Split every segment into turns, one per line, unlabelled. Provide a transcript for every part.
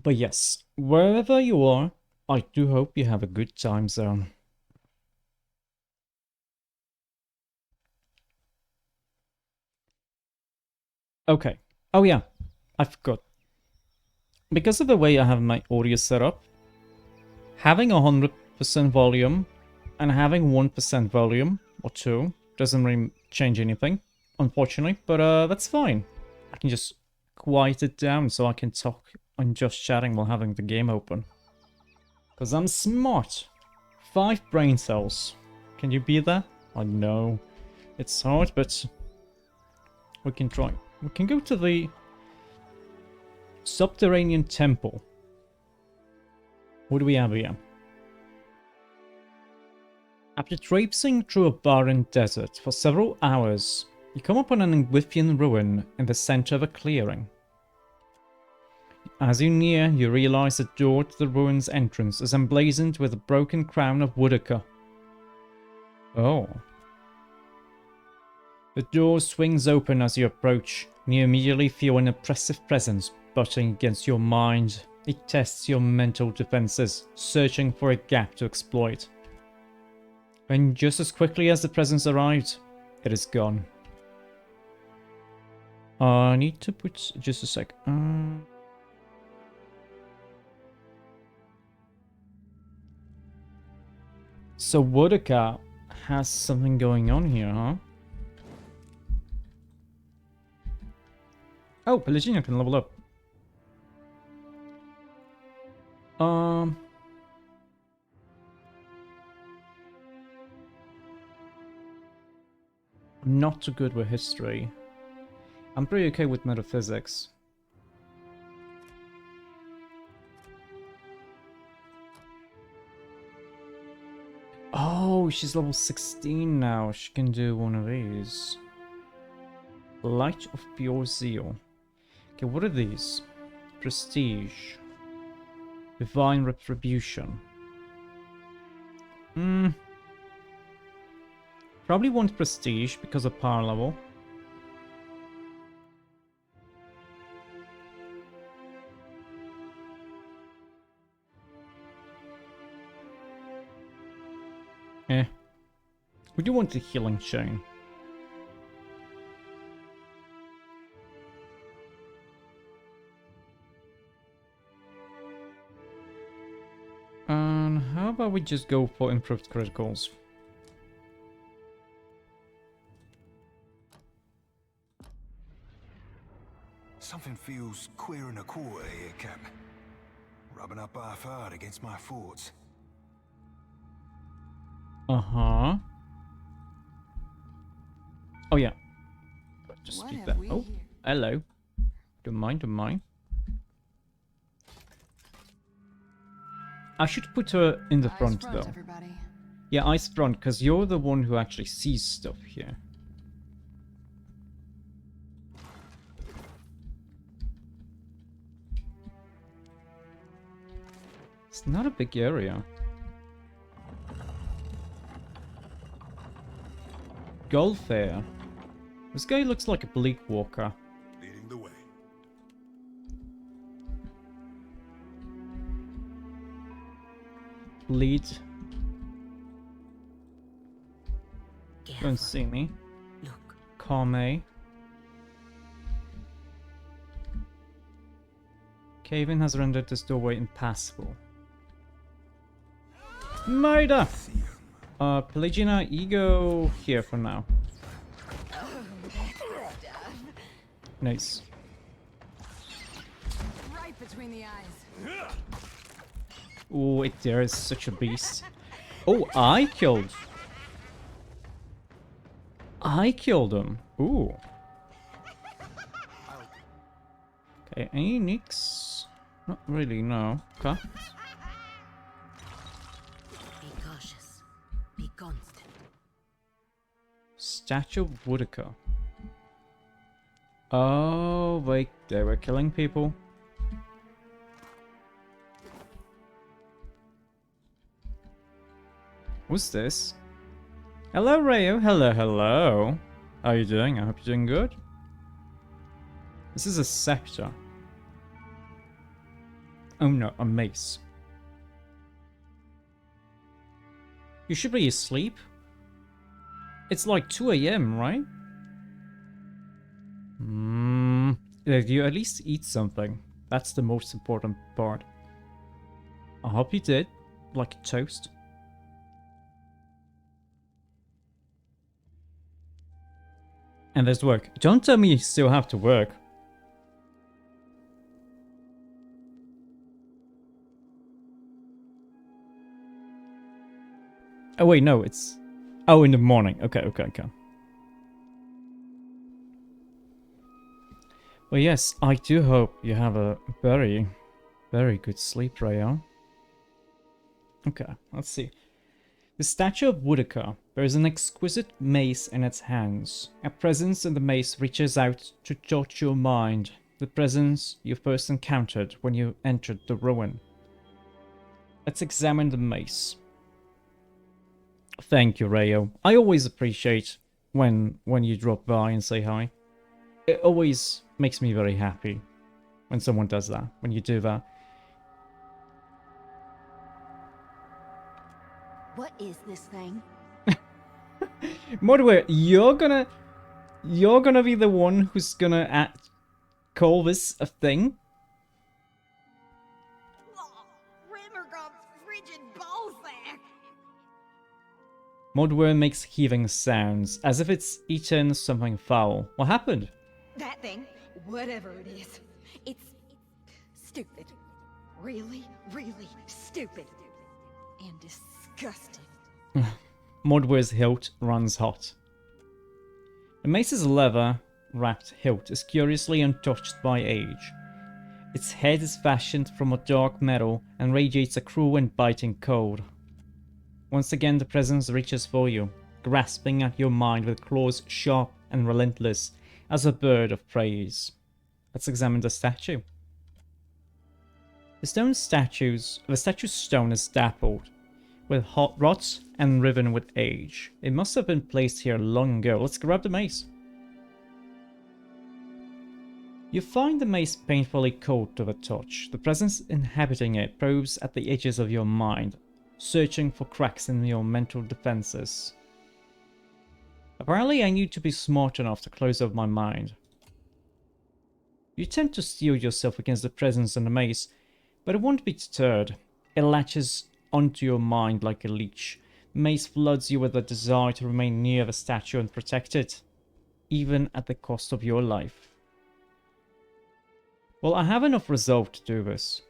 But yes, wherever you are, I do hope you have a good time zone. Okay. Oh yeah, I forgot. Because of the way I have my audio set up, having 100% volume and having 1% volume, or 2, doesn't really change anything, unfortunately, but that's fine. I can just quiet it down so I can talk and just chatting while having the game open. Because I'm smart. 5 brain cells. Can you be there? I know. It's hard, but we can try. We can go to the subterranean temple. What do we have here? After traipsing through a barren desert for several hours, you come upon an Ingwithian ruin in the center of a clearing. As you near, you realize the door to the ruin's entrance is emblazoned with a broken crown of Woodacre. Oh. The door swings open as you approach, and you immediately feel an oppressive presence butting against your mind. It tests your mental defenses, searching for a gap to exploit. And just as quickly as the presence arrived, it is gone. I need to put just a sec. So Woodacre has something going on here, huh? Oh, Paladin can level up. Not too good with history. I'm pretty okay with metaphysics. Oh, she's level 16 now. She can do one of these. Light of Pure Zeal. Okay, what are these? Prestige. Divine Retribution. Probably want Prestige because of power level. We do want the Healing Chain. And how about we just go for improved criticals?
Something feels queer in a quarter here, Cap. Rubbing up half hard against my thoughts.
Uh-huh. Oh, yeah. Just speak that. Oh, hello. Don't mind, don't mind. I should put her in the front, though. Everybody. Yeah, eyes front, because you're the one who actually sees stuff here. It's not a big area. Golfair. This guy looks like a bleak walker.
Leading the way.
Lead. Don't see me.
Look.
Kame. Cave-in has rendered this doorway impassable. Murder! Pelagina, you go here for now. Nice.
Right between the eyes.
Oh, there is such a beast. Oh, I killed him. Ooh. Okay, any nicks? Not really, no. Okay.
Be cautious. Be constant.
Statue of Woodacre. Oh, wait, they were killing people. What's this? Hello, Rayo. Hello, hello. How are you doing? I hope you're doing good. This is a scepter. Oh no, a mace. You should be asleep. It's like 2 a.m., right? Did you at least eat something? That's the most important part. I hope you did. Like toast. And there's work. Don't tell me you still have to work. Oh wait, no, it's... Oh, in the morning. Okay. Well, yes, I do hope you have a very, very good sleep, Rayo. Okay, let's see. The statue of Woodaka bears an exquisite mace in its hands. A presence in the mace reaches out to touch your mind. The presence you first encountered when you entered the ruin. Let's examine the mace. Thank you, Rayo. I always appreciate when you drop by and say hi. It always makes me very happy when someone does that, when you do that.
What is this thing?
Modway, you're gonna be the one who's gonna call this a thing?
Rimmergob's frigid ballsack!
Modworm makes heaving sounds, as if it's eaten something foul. What happened?
That thing, whatever it is, it's stupid. Really, really stupid. And disgusting.
Modworm's hilt runs hot. The mace's leather-wrapped hilt is curiously untouched by age. Its head is fashioned from a dark metal and radiates a cruel and biting cold. Once again, the presence reaches for you, grasping at your mind with claws sharp and relentless as a bird of prey. Let's examine the statue. The statue's stone is dappled with hot rot and riven with age. It must have been placed here long ago. Let's grab the mace. You find the mace painfully cold to the touch. The presence inhabiting it probes at the edges of your mind, searching for cracks in your mental defenses. Apparently I need to be smart enough to close off my mind. You attempt to steel yourself against the presence in the mace, but it won't be deterred. It latches onto your mind like a leech. Mace floods you with a desire to remain near the statue and protect it, even at the cost of your life. Well, I have enough resolve to do this.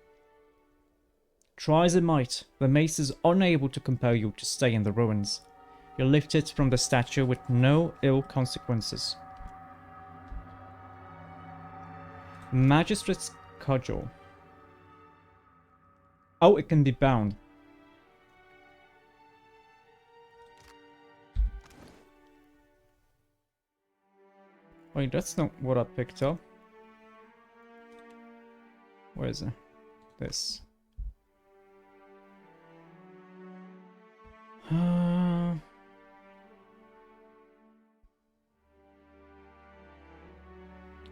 Try as it might, the mace is unable to compel you to stay in the ruins. You lift it from the statue with no ill consequences. Magistrate's Cudgel. Oh, it can be bound. Wait, that's not what I picked up. Where is it? This.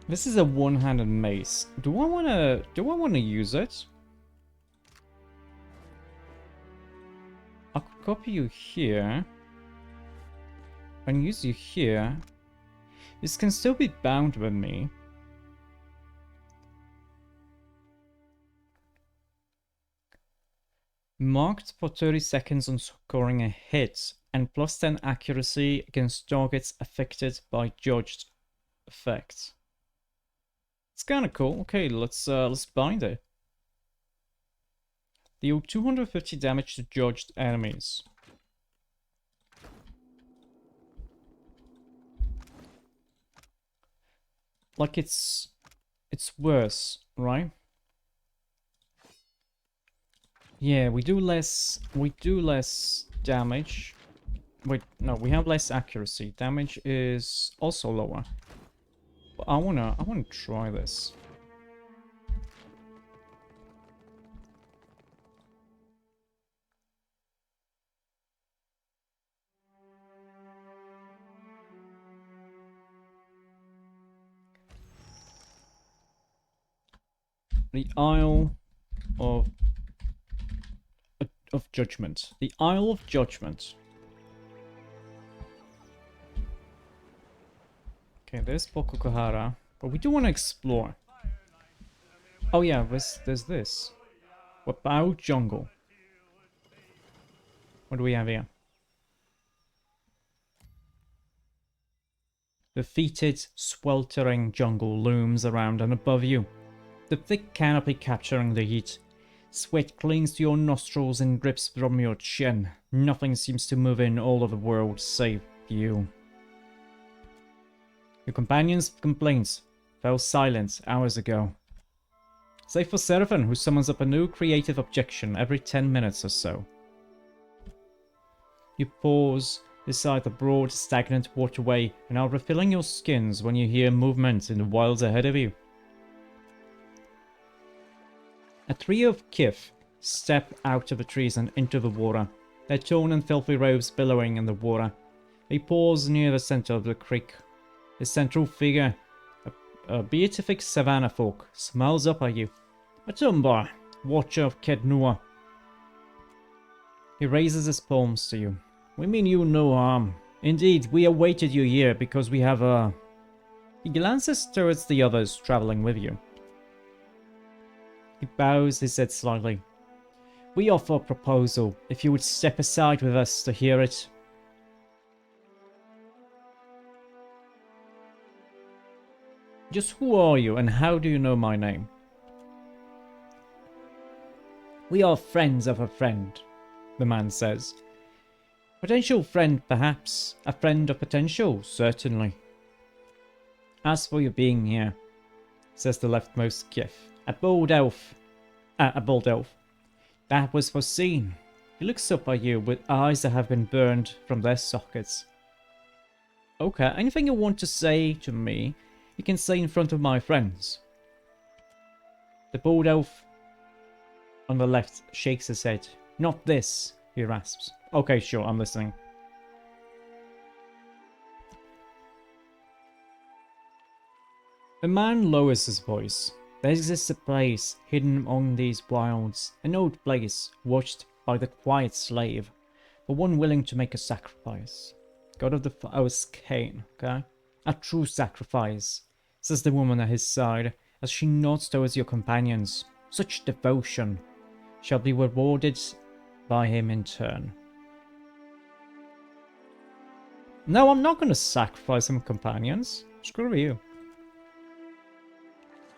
This is a one-handed mace. Do I wanna use it? I could copy you here and use you here. This can still be bound with me. Marked for 30 seconds on scoring a hit and plus 10 accuracy against targets affected by judged effects. It's kind of cool. Okay, let's bind it. Deal 250 damage to judged enemies. Like it's worse, right? Yeah, we do less damage. Wait, no, we have less accuracy. Damage is also lower. But I wanna try this. The Isle of Judgment. The Isle of Judgment. Okay, there's Bokokohara, but we do want to explore. Oh yeah, there's this. Wabao Jungle. What do we have here? The fetid, sweltering jungle looms around and above you, the thick canopy capturing the heat. Sweat clings to your nostrils and drips from your chin. Nothing seems to move in all of the world save you. Your companion's complaints fell silent hours ago. Save for Seraphin, who summons up a new creative objection every 10 minutes or so. You pause beside the broad, stagnant waterway and are refilling your skins when you hear movement in the wilds ahead of you. A trio of Kith step out of the trees and into the water, their torn and filthy robes billowing in the water. They pause near the center of the creek. The central figure, a beatific savannah folk, smiles up at you. Matombar, watcher of Kednua. He raises his palms to you. We mean you no harm. Indeed, we awaited you here because we have a... He glances towards the others traveling with you. He bows his head slightly. We offer a proposal, if you would step aside with us to hear it. Just who are you and how do you know my name? We are friends of a friend, the man says. Potential friend, perhaps. A friend of potential, certainly. As for your being here, says the leftmost Kith, a bold elf. That was foreseen. He looks up at you with eyes that have been burned from their sockets. Okay, anything you want to say to me, you can say in front of my friends. The bald elf on the left shakes his head. Not this, he rasps. Okay, sure, I'm listening. The man lowers his voice. There exists a place hidden among these wilds, an old place watched by the quiet slave, but one willing to make a sacrifice. God of the Fowl's Cain, okay? A true sacrifice, says the woman at his side, as she nods towards your companions. Such devotion shall be rewarded by him in turn. No, I'm not going to sacrifice some companions. Screw you.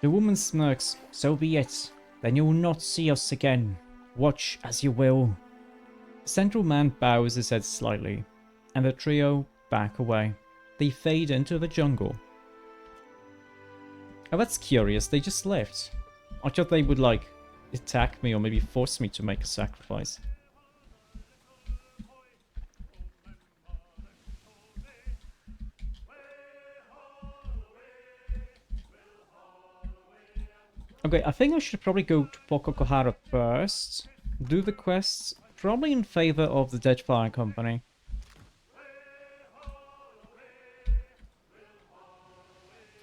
The woman smirks. So be it. Then you will not see us again. Watch as you will. The central man bows his head slightly, and the trio back away. They fade into the jungle. Oh, that's curious. They just left. I thought they would, like, attack me or maybe force me to make a sacrifice. Okay, I think I should probably go to Bokokohara first. Do the quests, probably in favor of the Deadfire Company.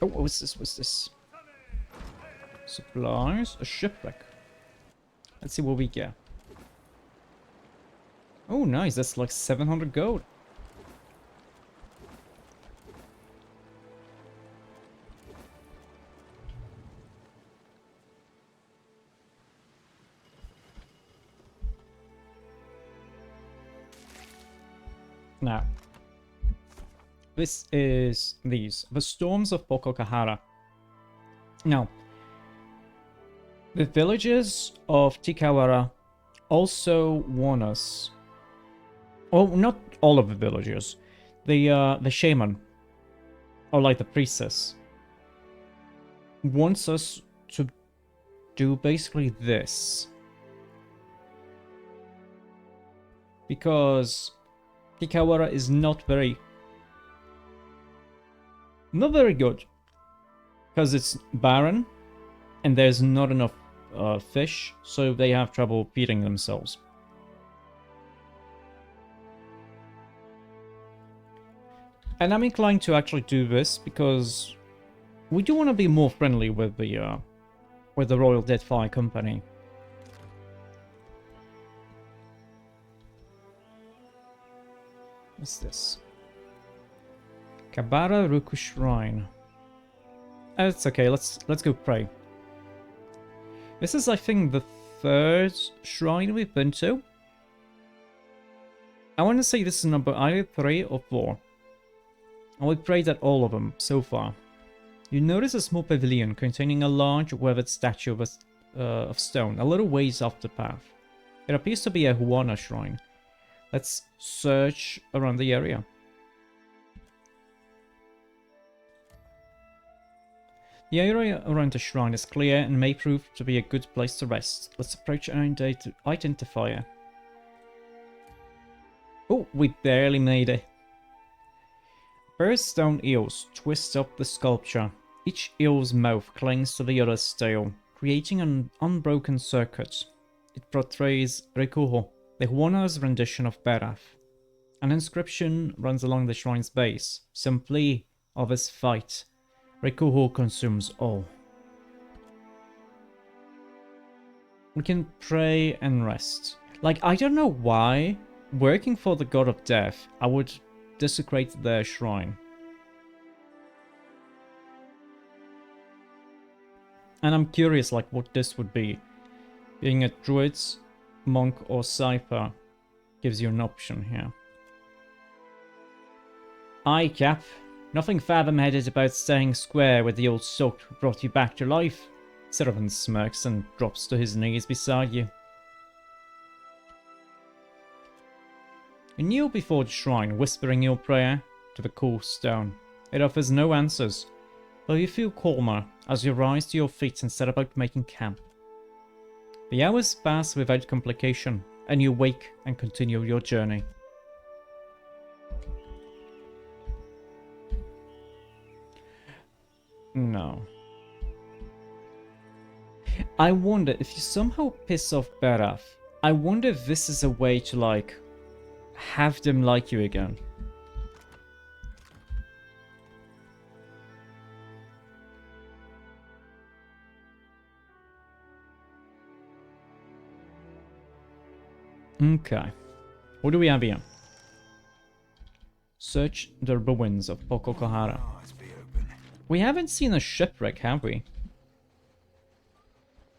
Oh, what's this? What's this? Supplies? A shipwreck. Let's see what we get. Oh, nice. That's like 700 gold. Now, this is the Storms of Bokokohara. Now, the villagers of Tikawara also warn us. Oh, not all of the villagers. The shaman, or like the priestess, wants us to do basically this. Because Tikawara is not very good. Because it's barren and there's not enough fish, so they have trouble feeding themselves. And I'm inclined to actually do this because we do want to be more friendly with the Royal Deadfire Company. What's this? Kabara Ruku Shrine. Oh, it's okay, let's go pray. This is, I think, the third shrine we've been to. I want to say this is number either 3 or 4. And we prayed at all of them so far. You notice a small pavilion containing a large weathered statue of stone a little ways off the path. It appears to be a Huana shrine. Let's search around the area. The area around the shrine is clear and may prove to be a good place to rest. Let's approach and identify her. Oh, we barely made it. First stone eels twist up the sculpture. Each eel's mouth clings to the other's tail, creating an unbroken circuit. It portrays Rekuho, the Huana's rendition of Berath. An inscription runs along the shrine's base, simply of his fight. Rekuho consumes all. We can pray and rest. Like, I don't know why, working for the god of death, I would desecrate their shrine. And I'm curious, like, what this would be. Being a druid, monk, or cypher gives you an option here. Aye, Cap. Nothing fathom-headed about staying square with the old soak who brought you back to life. Servant smirks and drops to his knees beside you. You kneel before the shrine, whispering your prayer to the cool stone. It offers no answers, though you feel calmer as you rise to your feet and set about making camp. The hours pass without complication, and you wake and continue your journey. No. I wonder if you somehow piss off Berath, I wonder if this is a way to, like, have them like you again. Okay. What do we have here? Search the ruins of Pokokohara. We haven't seen a shipwreck, have we?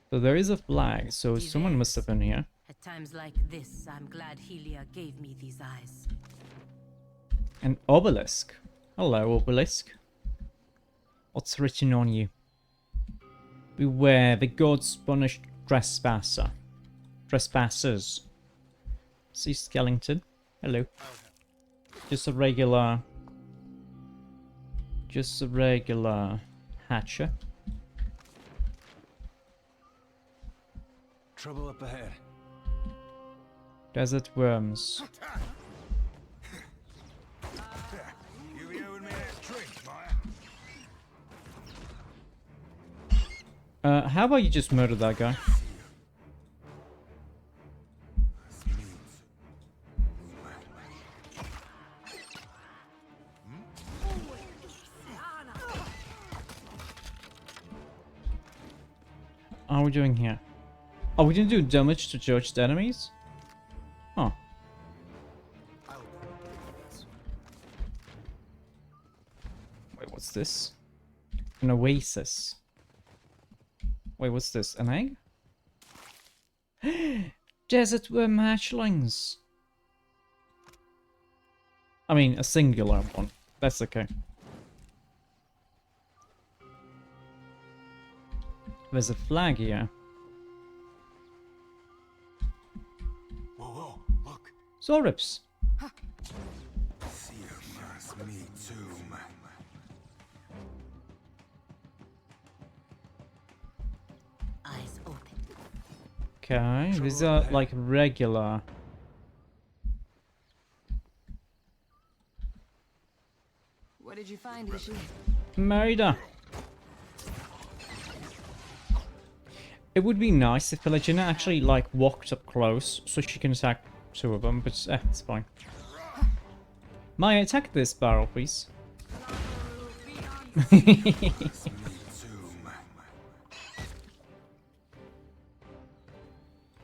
So there is a flag, so someone must have been here.
At times like this, I'm glad Helia gave me these eyes.
An obelisk. Hello, obelisk. What's written on you? Beware, the gods punished trespassers. See skeleton. Hello. Just a regular hatcher.
Trouble up ahead.
Desert worms.
You be owing me that drink, Maya.
How about you just murder that guy? How are we doing here? Are we gonna do damage to judged enemies? Huh. Wait, what's this? An oasis. Wait, what's this? An egg? Desert worm hatchlings. I mean, a singular one. That's okay. There's a flag here.
Whoa, whoa, look.
Zorips.
Me too, man.
Eyes open.
Okay, these are like regular.
What did you find, Ishi?
Merida. It would be nice if Pelagina actually like walked up close so she can attack two of them, but it's fine. Maya, attack this barrel, please.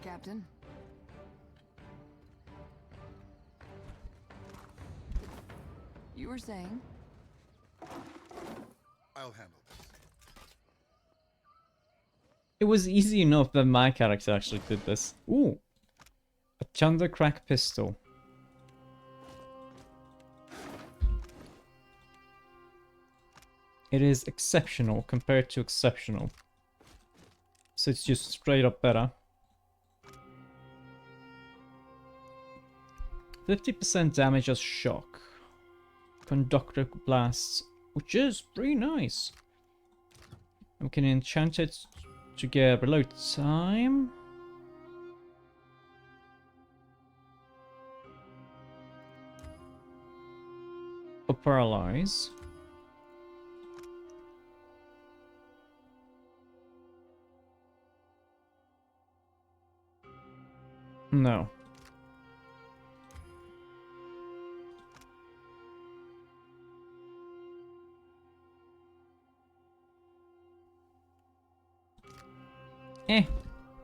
Captain?
You were saying?
I'll handle this.
It was easy enough that my character actually did this. Ooh. A Thundercrack pistol. It is exceptional compared to exceptional. So it's just straight up better. 50% damage as shock. Conductor blasts, which is pretty nice. We can enchant it to get reload time. Or paralyze. No.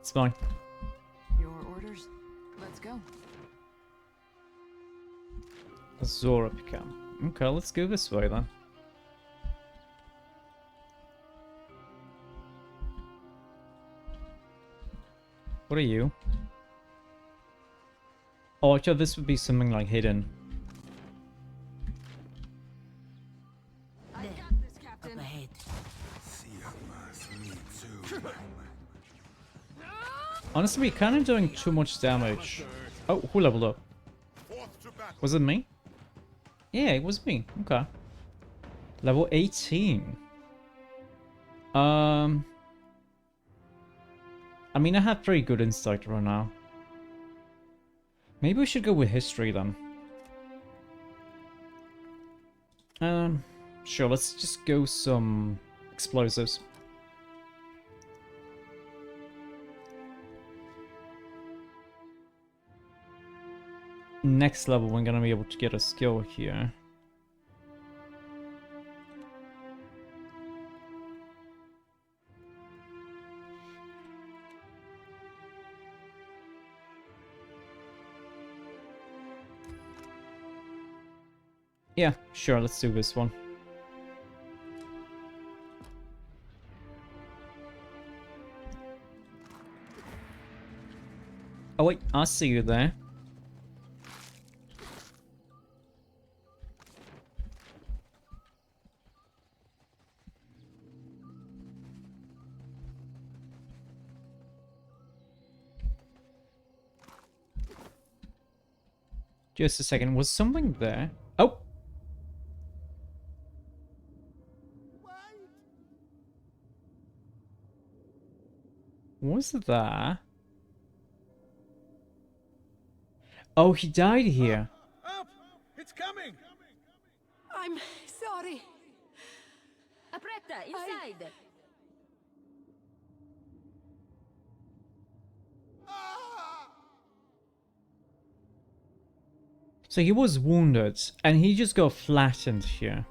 It's fine.
Your orders? Let's go.
Zora Picam. Okay, let's go this way then. What are you? Oh, I thought this would be something like hidden.
I got this, Captain.
Up ahead.
Me too.
Honestly, we're kind of doing too much damage. Oh, who leveled up? Was it me? Yeah, it was me. Okay. Level 18. I mean, I have pretty good insight right now. Maybe we should go with history then. Sure, let's just go some explosives. Next level, we're gonna be able to get a skill here. Yeah, sure, let's do this one. Oh wait, I see you there. Just a second, was something there? Oh! Was that? Oh, he died here.
Up! It's coming!
I'm sorry.
Apretta, inside.
So he was wounded, and he just got flattened here.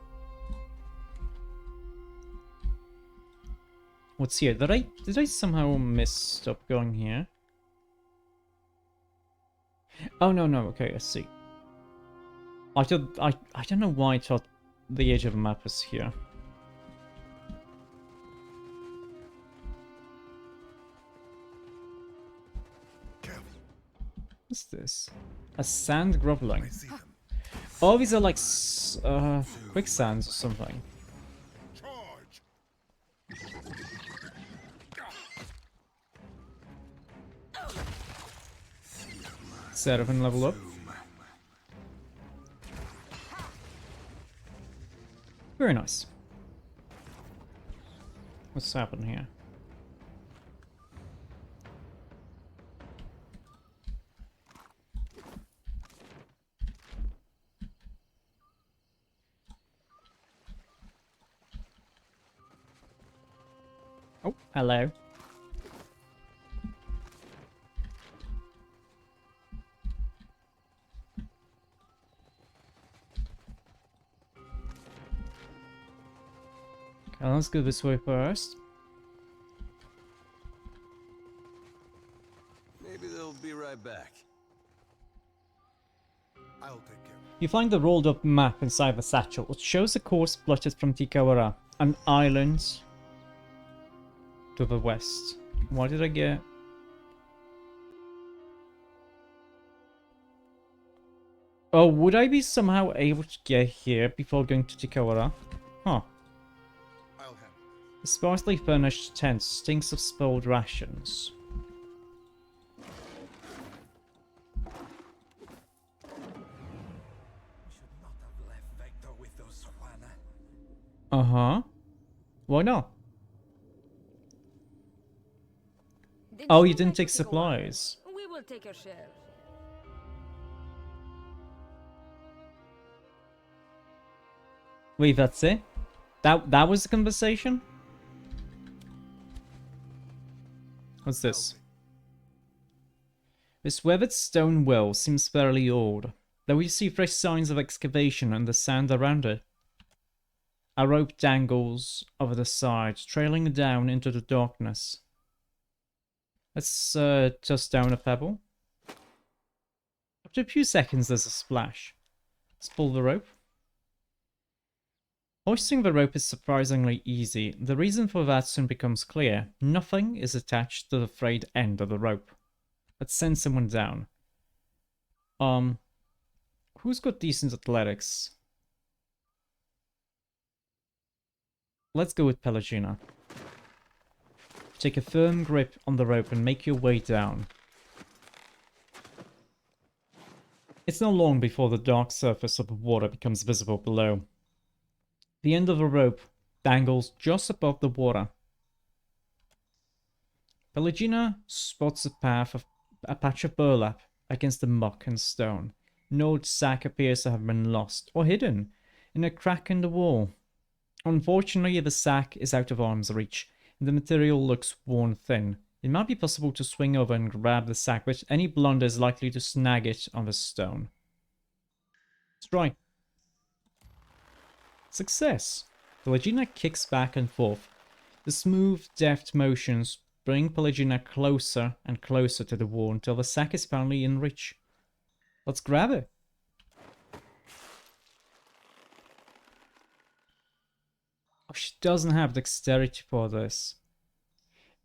What's here? Did I somehow miss stop going here? Oh no, okay, I see. I don't know why I thought the edge of the map was here. What's this? A sand groveling.
I see them.
Oh, these are like quicksands or something.
Charge!
Set up and level up. Very nice. What's happened here? Oh, hello. Okay, let's go this way first.
Maybe they'll be right back.
I'll take care of it.
You find the rolled up map inside the satchel, which shows a course plotted from Tikawara, an island to the west. Why did I get... Oh, would I be somehow able to get here before going to Tikawara? Huh.
I'll handle
The sparsely furnished tent stinks of spoiled rations.
Should not have left Vector with those Juana.
Uh-huh. Why not? Oh, you didn't take supplies.
We will take your share.
Wait, that's it? That was the conversation? What's this? This weathered stone well seems fairly old, though we see fresh signs of excavation and the sand around it. A rope dangles over the side, trailing down into the darkness. Let's toss down a pebble. After a few seconds, there's a splash. Let's pull the rope. Hoisting the rope is surprisingly easy. The reason for that soon becomes clear. Nothing is attached to the frayed end of the rope. Let's send someone down. Who's got decent athletics? Let's go with Pelagina. Take a firm grip on the rope and make your way down. It's not long before the dark surface of the water becomes visible below. The end of the rope dangles just above the water. Pelagina spots a patch of burlap against the muck and stone. An old sack appears to have been lost or hidden in a crack in the wall. Unfortunately, the sack is out of arm's reach, and the material looks worn thin. It might be possible to swing over and grab the sack, but any blunder is likely to snag it on the stone. Let's try. Success! Pelagina kicks back and forth. The smooth, deft motions bring Pelagina closer and closer to the wall until the sack is finally in reach. Let's grab it. Oh, she doesn't have dexterity for this.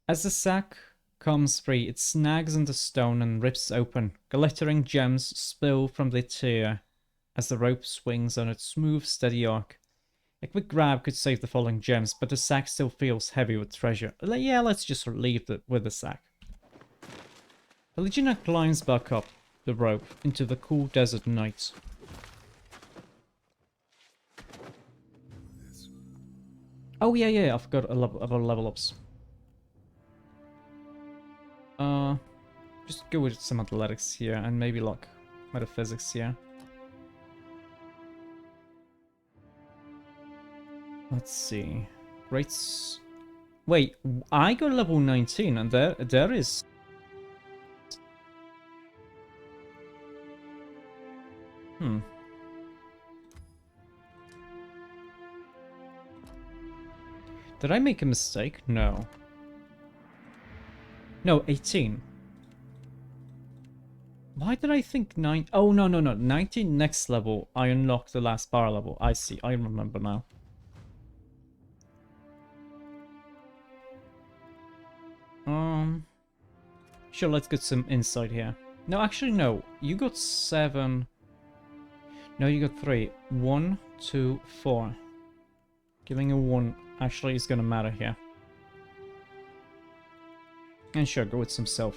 As the sack comes free, it snags on the stone and rips open. Glittering gems spill from the tear as the rope swings on its smooth, steady arc. A quick grab could save the falling gems, but the sack still feels heavy with treasure. Yeah, let's just leave it with the sack. Pelagina climbs back up the rope into the cool desert night. Oh yeah, I forgot about level ups. Just go with some athletics here and maybe like metaphysics here. Let's see. Rates. Wait, I got level 19 and there is. Did I make a mistake? No. No, 18. Why did I think 9? Oh, no. 19 next level. I unlocked the last bar level. I see. I remember now. Sure, let's get some insight here. No, actually, no. You got 7. No, you got 3. 1, 2, 4. Giving a 1 actually is gonna matter here. And sure, go with some self.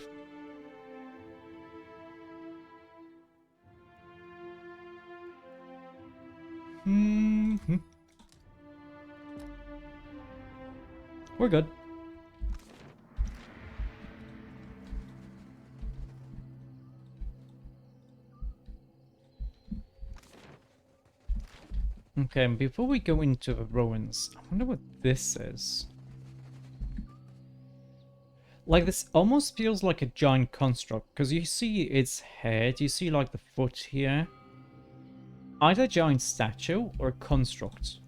We're good. Okay, and before we go into the ruins, I wonder what this is. Like, this almost feels like a giant construct, because you see its head, you see like the foot here. Either a giant statue or a construct.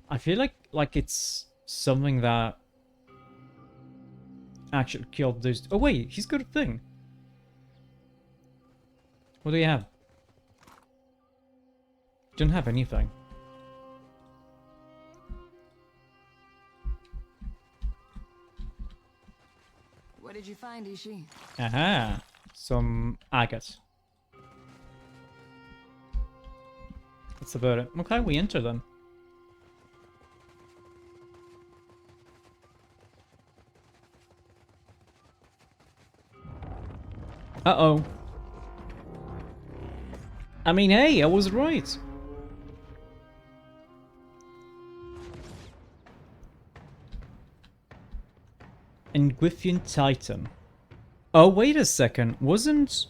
I feel like it's something that actually killed those. Oh wait, he's got a thing. What do you have? Don't have anything.
What did you find, Ishi?
Aha! Some agate. That's about it. Okay, we enter then. Uh-oh. I mean, hey, I was right. Engwithian Titan. Oh, wait a second. Didn't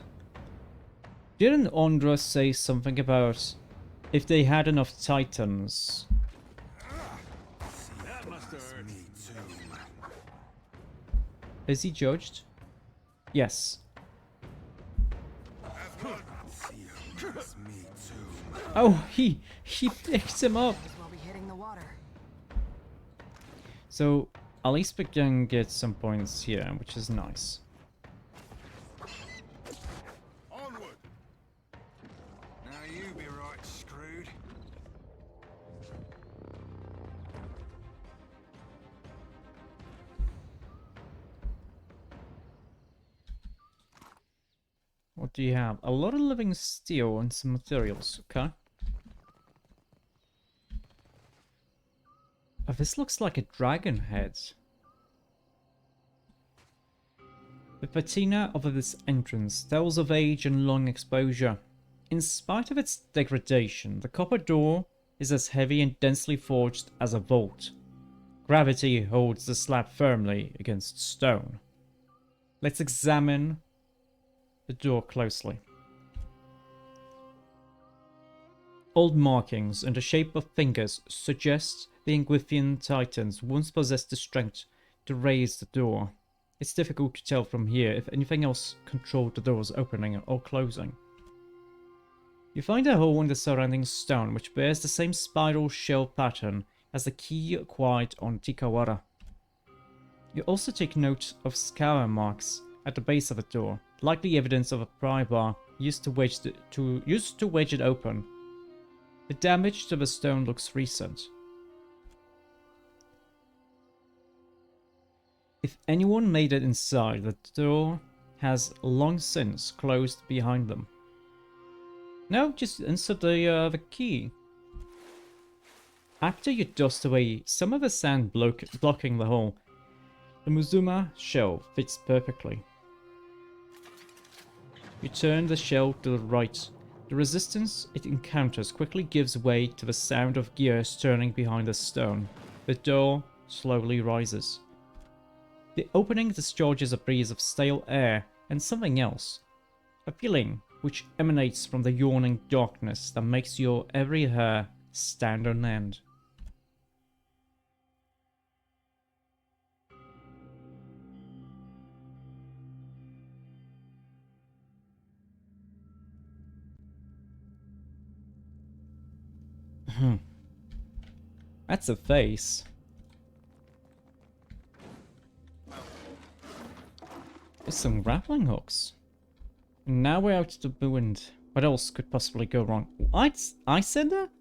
Ondra say something about if they had enough Titans?
That must have hurt.
Me too.
Is he judged? Yes.
It's me too.
Oh, he picked him up.
As well be hitting the water.
So at least we can get some points here, which is nice.
Onward.
Now you be right screwed.
What do you have? A lot of living steel and some materials. Okay. Oh, this looks like a dragon head. The patina over this entrance tells of age and long exposure. In spite of its degradation, the copper door is as heavy and densely forged as a vault. Gravity holds the slab firmly against stone. Let's examine the door closely. Old markings in the shape of fingers suggest the Engwithian Titans once possessed the strength to raise the door. It's difficult to tell from here if anything else controlled the door's opening or closing. You find a hole in the surrounding stone which bears the same spiral shell pattern as the key acquired on Tikawara. You also take note of scour marks at the base of the door, likely evidence of a pry bar used to wedge it open. The damage to the stone looks recent. If anyone made it inside, the door has long since closed behind them. No, just insert the key. After you dust away some of the sand blocking the hole, the Muzuma shell fits perfectly. You turn the shell to the right. The resistance it encounters quickly gives way to the sound of gears turning behind the stone. The door slowly rises. The opening discharges a breeze of stale air and something else. A feeling which emanates from the yawning darkness that makes your every hair stand on end. That's a face. There's some grappling hooks. And now we're out to the wind. What else could possibly go wrong? I said that?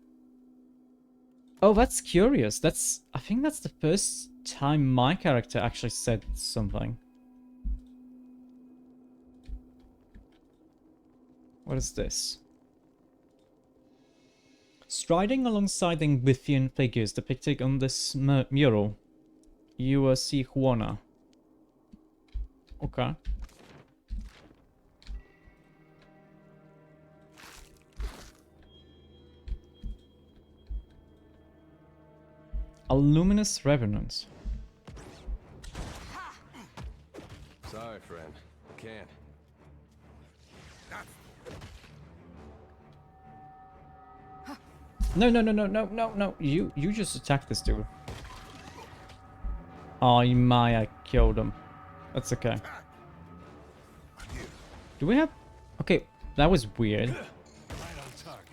Oh, that's curious. I think that's the first time my character actually said something. What is this? Striding alongside the Engwithian figures depicted on this mural, you see Juana. Okay. A luminous revenant.
Sorry, friend. Can't.
No. You just attacked this dude. Oh, you might have killed him. That's okay. Do we have... Okay, that was weird.
Right on target.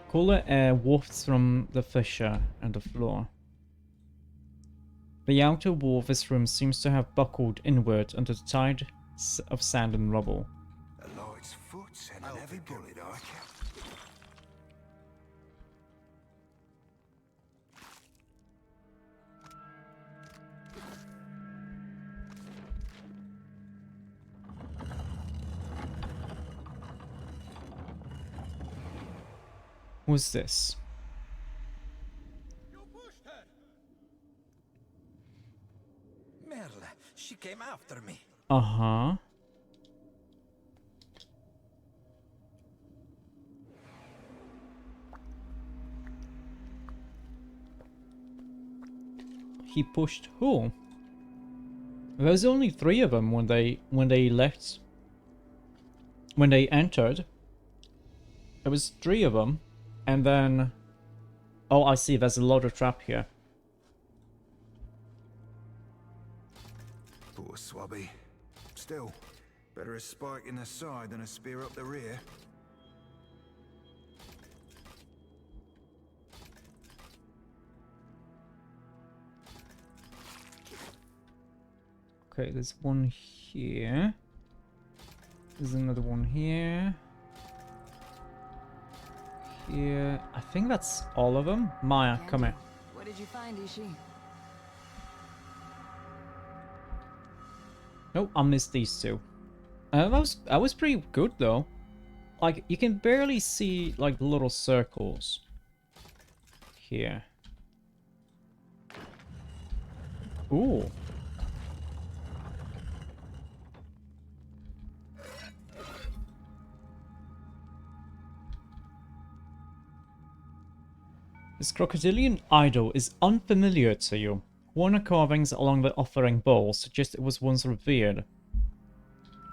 Cooler air wafts from the fissure and the floor. The outer wall of this room seems to have buckled inward under the tide of sand and rubble.
A light's foot and an heavy bullet, I cap.
Who's this?
Merle, she came after me.
Uh-huh. He pushed who? There was only 3 of them when they left. When they entered. There was 3 of them. And then... Oh, I see. There's a loader trap here.
Poor swabby. Still, better a spike in the side than a spear up the rear.
Okay, there's one here. There's another one here. Here. I think that's all of them. Maya, come here.
What did you find, Ishi?
Nope, I missed these 2. That was pretty good though. Like you can barely see like the little circles here. Ooh. This crocodilian idol is unfamiliar to you. Warner carvings along the offering bowl suggest it was once revered.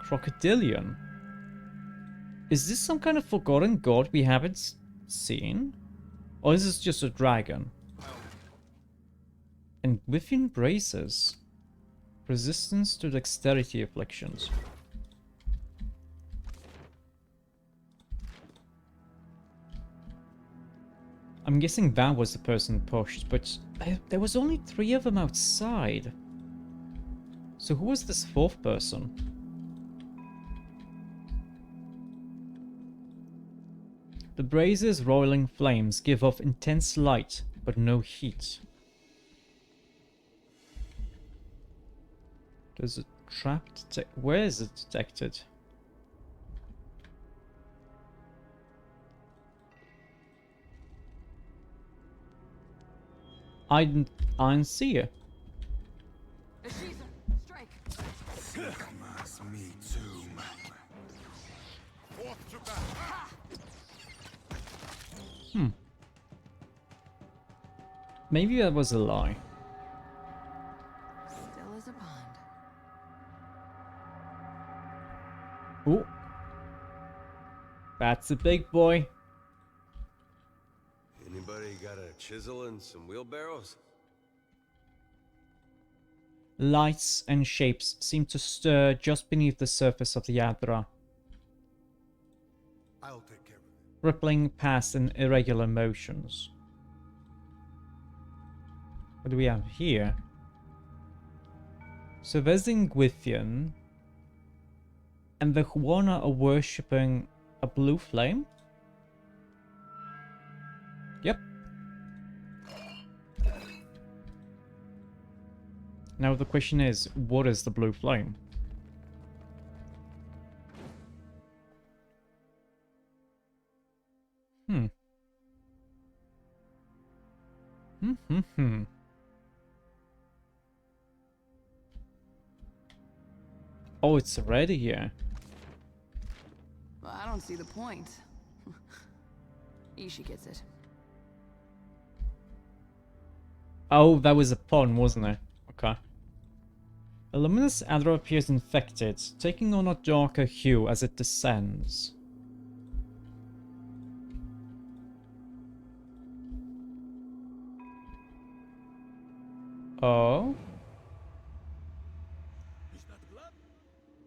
Crocodilian? Is this some kind of forgotten god we haven't seen? Or is this just a dragon? And within braces. Resistance to dexterity afflictions. I'm guessing that was the person pushed, but there was only 3 of them outside. So who was this 4th person? The braziers' roiling flames give off intense light, but no heat. There's a trap where is it detected? I didn't see it.
Ashiza, strike!
Sigma's me tomb.
Forth to battle.
Maybe that was a lie.
Still as a pond.
Ooh. That's a big boy.
Anybody got a chisel and some wheelbarrows?
Lights and shapes seem to stir just beneath the surface of the Yadra,
I'll take care of it.
rippling past in irregular motions. What do we have here? So there's the Ingwithian, and the Huana are worshipping a blue flame? Yep. Now the question is, what is the blue flame? Oh, it's already here.
Well, I don't see the point. Ishi gets it.
Oh, that was a pun, wasn't it? Okay. A luminous adder appears infected, taking on a darker hue as it descends. Oh?
Is that blood?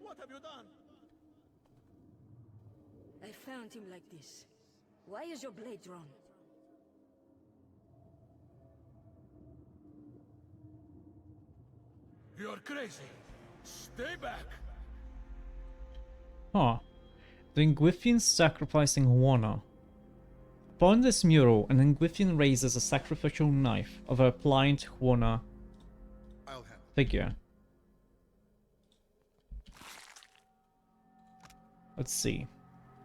What have you done?
I found him like this. Why is your blade drawn?
You're crazy. Stay back.
Huh. The Ingwithians sacrificing Huana. Upon this mural, an Ingwithian raises a sacrificial knife of a pliant Huana
I'll handle
figure. Let's see.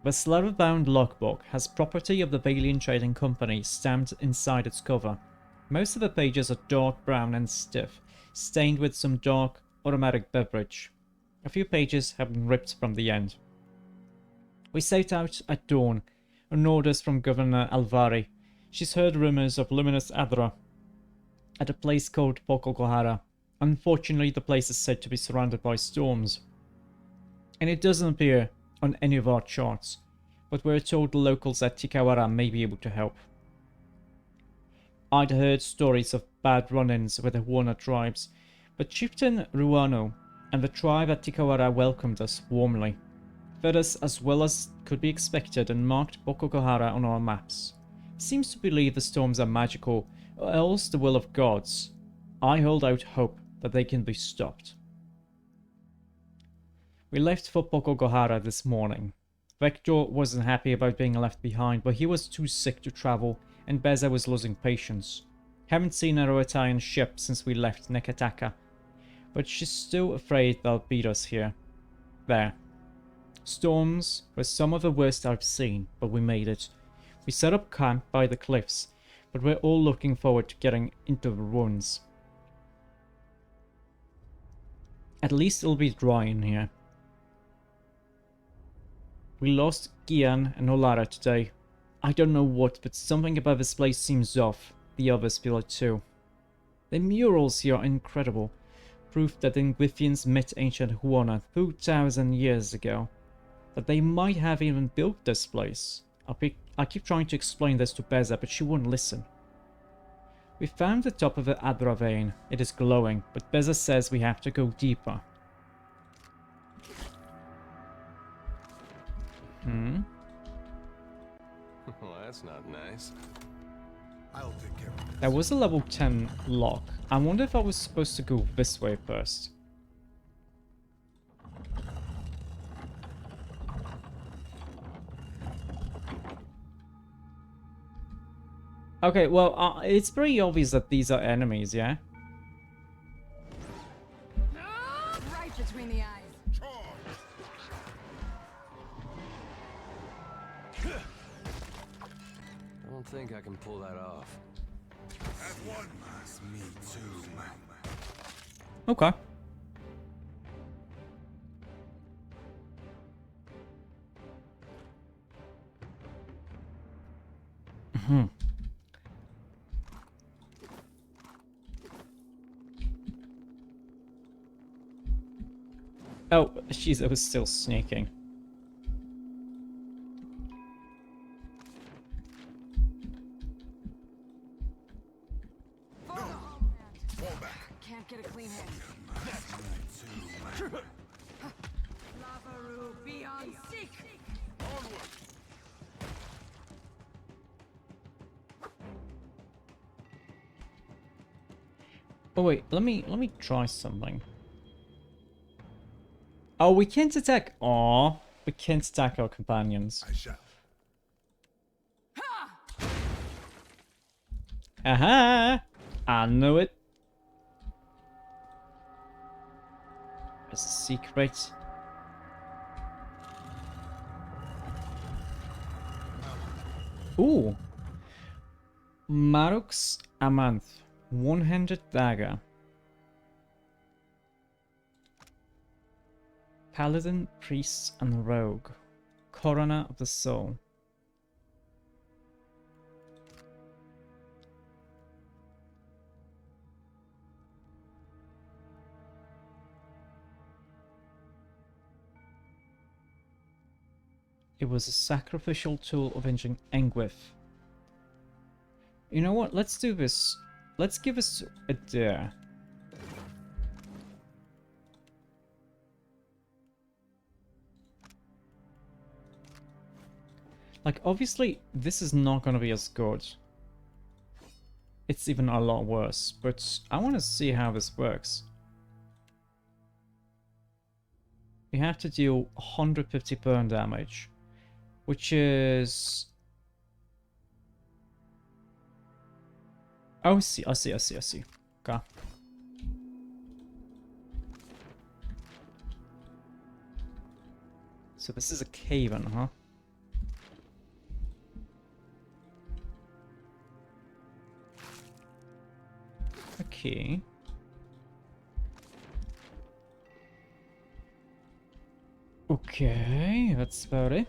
The leather-bound logbook has property of the Valiant Trading Company stamped inside its cover. Most of the pages are dark brown and stiff, stained with some dark aromatic beverage. A few pages have been ripped from the end. We set out at dawn, on orders from Governor Alvari. She's heard rumors of luminous Adra at a place called Pokokohara. Unfortunately, the place is said to be surrounded by storms, and it doesn't appear on any of our charts, but we're told the locals at Tikawara may be able to help. I'd heard stories of bad run-ins with the Huana tribes, but Chieftain Ruano and the tribe at Tikawara welcomed us warmly, fed us as well as could be expected, and marked Bokokohara on our maps. He seems to believe the storms are magical, or else the will of gods. I hold out hope that they can be stopped. We left for Bokokohara this morning. Vector wasn't happy about being left behind, but he was too sick to travel, and Beza was losing patience. Haven't seen a Roetaian ship since we left Nekataka, but she's still afraid they'll beat us here. There. Storms were some of the worst I've seen, but we made it. We set up camp by the cliffs, but we're all looking forward to getting into the ruins. At least it'll be dry in here. We lost Gian and Olara today. I don't know what, but something about this place seems off. The others feel it too. The murals here are incredible. Proof that the Ingwithians met ancient Huana 2,000 years ago. That they might have even built this place. I keep trying to explain this to Beza, but she won't listen. We found the top of the Adra vein. It is glowing, but Beza says we have to go deeper.
Well, that's not nice.
I'll take care of it.
There was a level 10 lock. I wonder if I was supposed to go this way first. Okay, well, it's pretty obvious that these are enemies, yeah?
Right between the eyes.
I don't think I can pull that off.
At one.
That's me too, man.
Okay. Oh, jeez, I was still sneaking.
Fall back.
Can't get a clean hit. Lavaru, beyond seek.
Onward.
Oh wait, let me try something. Oh, we can't attack. Aw, we can't attack our companions.
I shall.
Aha! I knew it. There's a secret. Ooh. Marux Amanth. One-handed dagger. Paladin, priest, and rogue. Coroner of the soul. It was a sacrificial tool avenging Engwith. You know what? Let's do this. Let's give us a dare. Like, obviously, this is not going to be as good. It's even a lot worse, but I want to see how this works. you have to deal 150 burn damage, which is... Oh, I see. Okay. So this is a cave-in, huh? Okay. Okay, that's about it.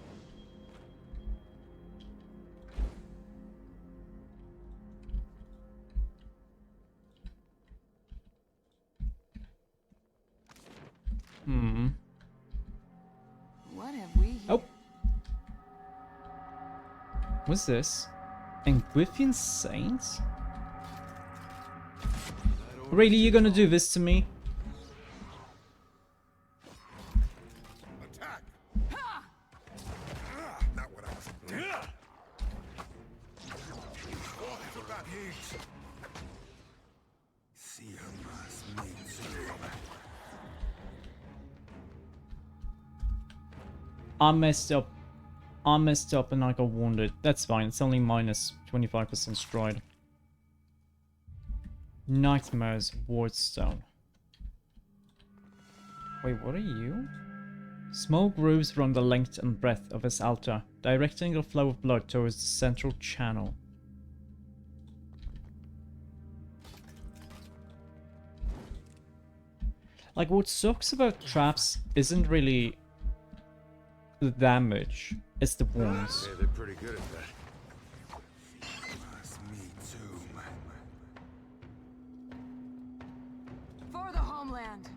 What have we here?
Oh. What's this? Engwithian Saints? Really, you gonna do this to me?
Attack! Not what I was doing. Off to battle.
See her must mean soon.
I messed up and I got wounded. That's fine, it's only minus 25% stride. Nightmares, Wardstone. Wait, what are you? Smoke grooves run the length and breadth of his altar, directing the flow of blood towards the central channel. Like, what sucks about traps isn't really the damage, it's the wounds.
Yeah, they're pretty good at that.
Must mean soon.
For the homeland.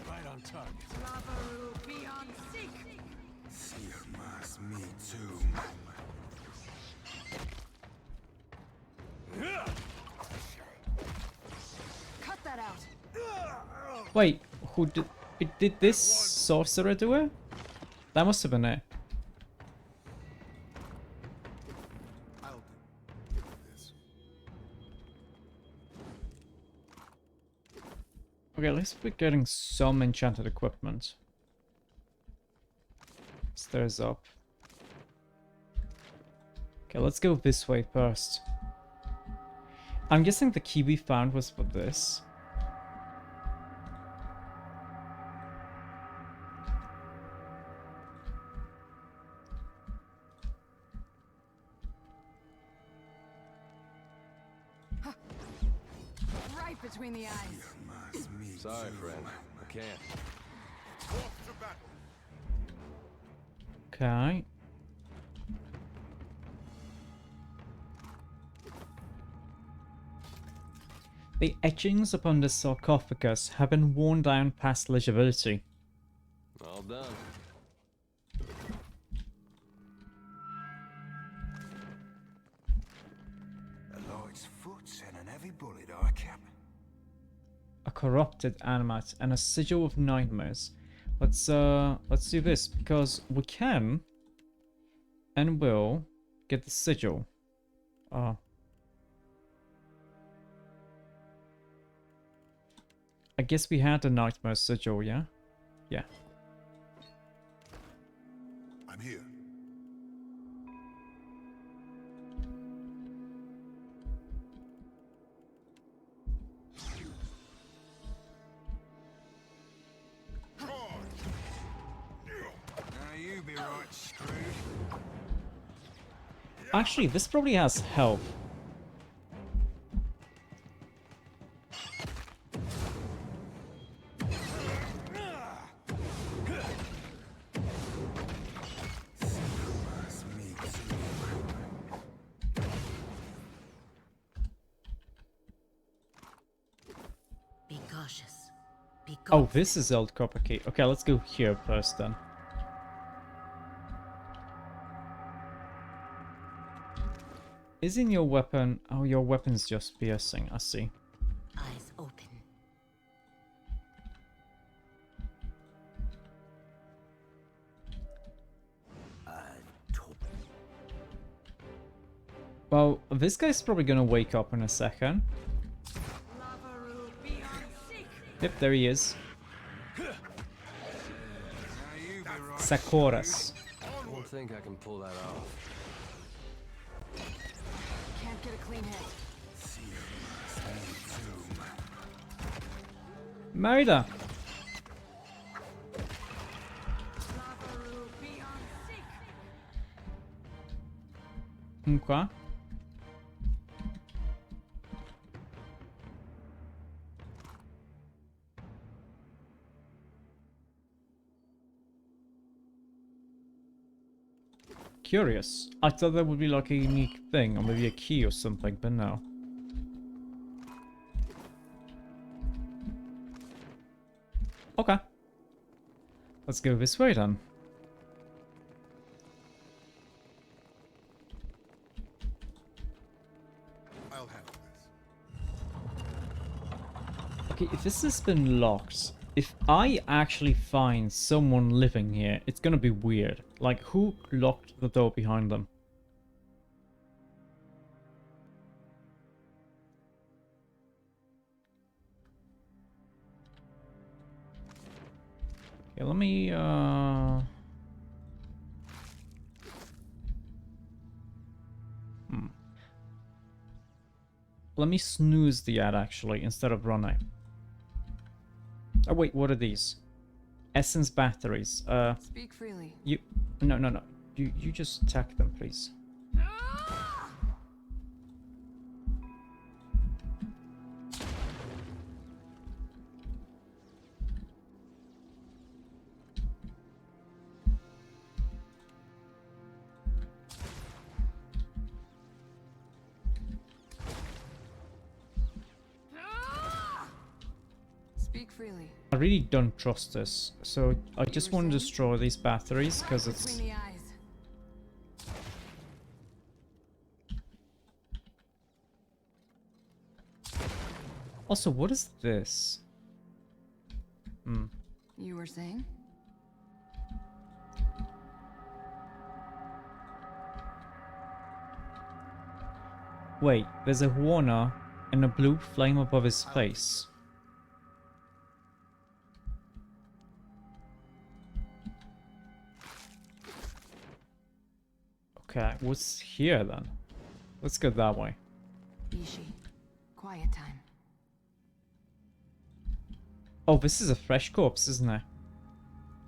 Right on target.
Lavaru beyond seek.
See her must mean soon.
Cut that out.
Wait, who did this sorcerer do it? That must have been it.
I'll do this.
Okay, at least we're getting some enchanted equipment. Stairs up. Okay, let's go this way first. I'm guessing the key we found was for this.
Right between the eyes.
Must mean
Sorry,
soon.
friend. I can't.
Off to battle.
Okay. The etchings upon the sarcophagus have been worn down past legibility.
All done.
A light's foot and an heavy bullet, I cap.
A corrupted animate and a sigil of nightmares. Let's do this because we can and will get the sigil. I guess we had the nightmare sigil, yeah? Yeah.
I'm here.
Now you be right screwed.
Actually, this probably has help.
Must mean soon.
Be cautious. Be
Oh,
cautious.
this is old copper key. Okay, let's go here first then. Isn't your weapon... Oh, your weapon's just piercing, I see.
Eyes open.
Well, this guy's probably gonna wake up in a second.
Lavaru beyond seek.
Yep, there he is.
Now
Sakuras.
I don't think I can pull that off.
Can't get a clean hit.
Merida. Okay. Curious. I thought that would be like a unique thing, or maybe a key or something, but no. Okay. Let's go this way then.
I'll handle this.
Okay, if this has been locked, if I actually find someone living here, it's gonna be weird. Like, who locked the door behind them? Okay, let me, Let me snooze the ad, actually, instead of running. Oh, wait, what are these? Essence batteries.
Speak freely.
You... No, no, no. You just attack them, please.
Speak freely.
I really don't trust this, so I just want to
saying?
destroy these batteries, because it's...
Between the eyes.
Also, what is this?
You were saying?
Wait, there's a Warner and a blue flame above his face. Okay, what's here then? Let's go that way.
Ishi. Quiet time.
Oh, this is a fresh corpse, isn't it?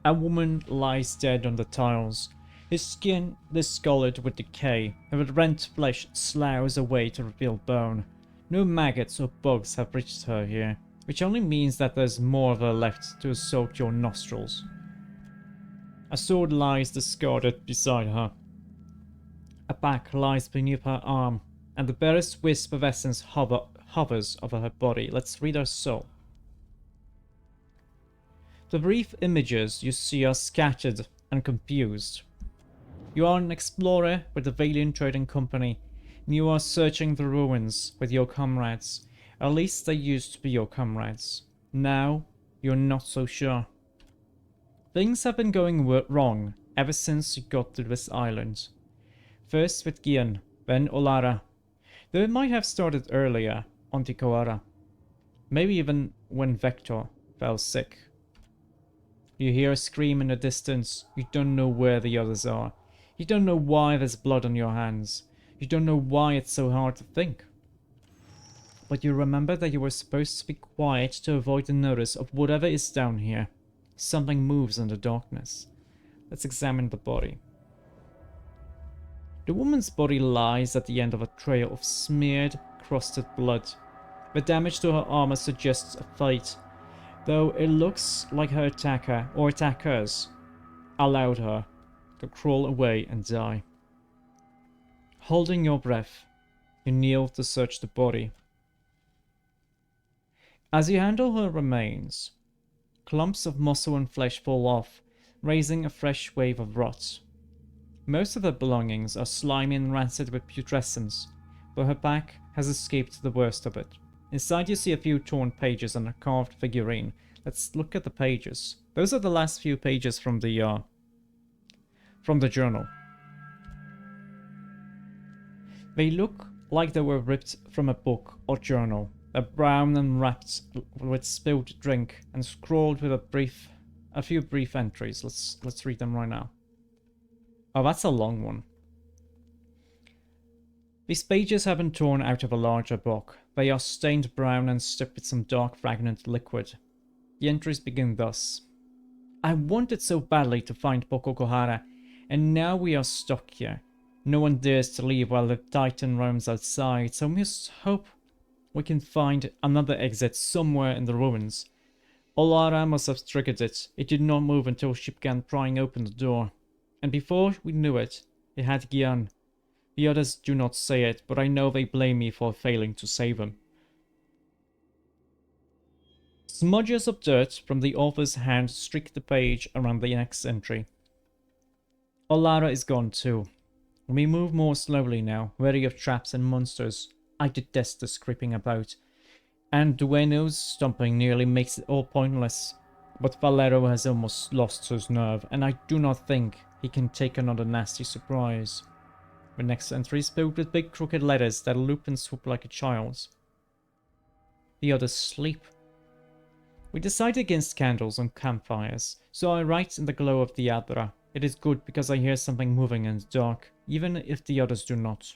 A woman lies dead on the tiles. His skin discolored with decay, and with rent flesh sloughs away to reveal bone. No maggots or bugs have reached her here, which only means that there's more of her left to assault your nostrils. A sword lies discarded beside her. A pack lies beneath her arm, and the barest wisp of essence hovers over her body. Let's read her soul. The brief images you see are scattered and confused. You are an explorer with the Valiant Trading Company, and you are searching the ruins with your comrades. At least they used to be your comrades. Now, you're not so sure. Things have been going wrong ever since you got to this island. First with Gian, then Olara. Though it might have started earlier, on Tikoara. Maybe even when Vector fell sick. You hear a scream in the distance. You don't know where the others are. You don't know why there's blood on your hands. You don't know why it's so hard to think. But you remember that you were supposed to be quiet to avoid the notice of whatever is down here. Something moves in the darkness. Let's examine the body. The woman's body lies at the end of a trail of smeared, crusted blood. The damage to her armor suggests a fight, though it looks like her attacker, or attackers, allowed her to crawl away and die. Holding your breath, you kneel to search the body. As you handle her remains, clumps of muscle and flesh fall off, raising a fresh wave of rot. Most of her belongings are slimy and rancid with putrescence, but her back has escaped the worst of it. Inside you see a few torn pages and a carved figurine. Let's look at the pages. Those are the last few pages from the journal. They look like they were ripped from a book or journal. They're brown and wrapped with spilled drink and scrawled with a brief a few brief entries. Let's read them right now. Oh, that's a long one. These pages have been torn out of a larger book. They are stained brown and stuck with some dark fragrant liquid. The entries begin thus. I wanted so badly to find Boko Kohara, and now we are stuck here. No one dares to leave while the Titan roams outside, so we must hope we can find another exit somewhere in the ruins. Olara must have triggered it. It did not move until she began prying open the door. And before we knew it, it had Gian. The others do not say it, but I know they blame me for failing to save him. Smudges of dirt from the author's hand streak the page around the next entry. Olara is gone too. We move more slowly now, wary of traps and monsters. I detest this creeping about. And Dueno's stomping nearly makes it all pointless. But Valero has almost lost his nerve, and I do not think he can take another nasty surprise. The next entry is filled with big crooked letters that loop and swoop like a child's. The others sleep. We decide against candles on campfires, so I write in the glow of the Adra. It is good because I hear something moving in the dark, even if the others do not.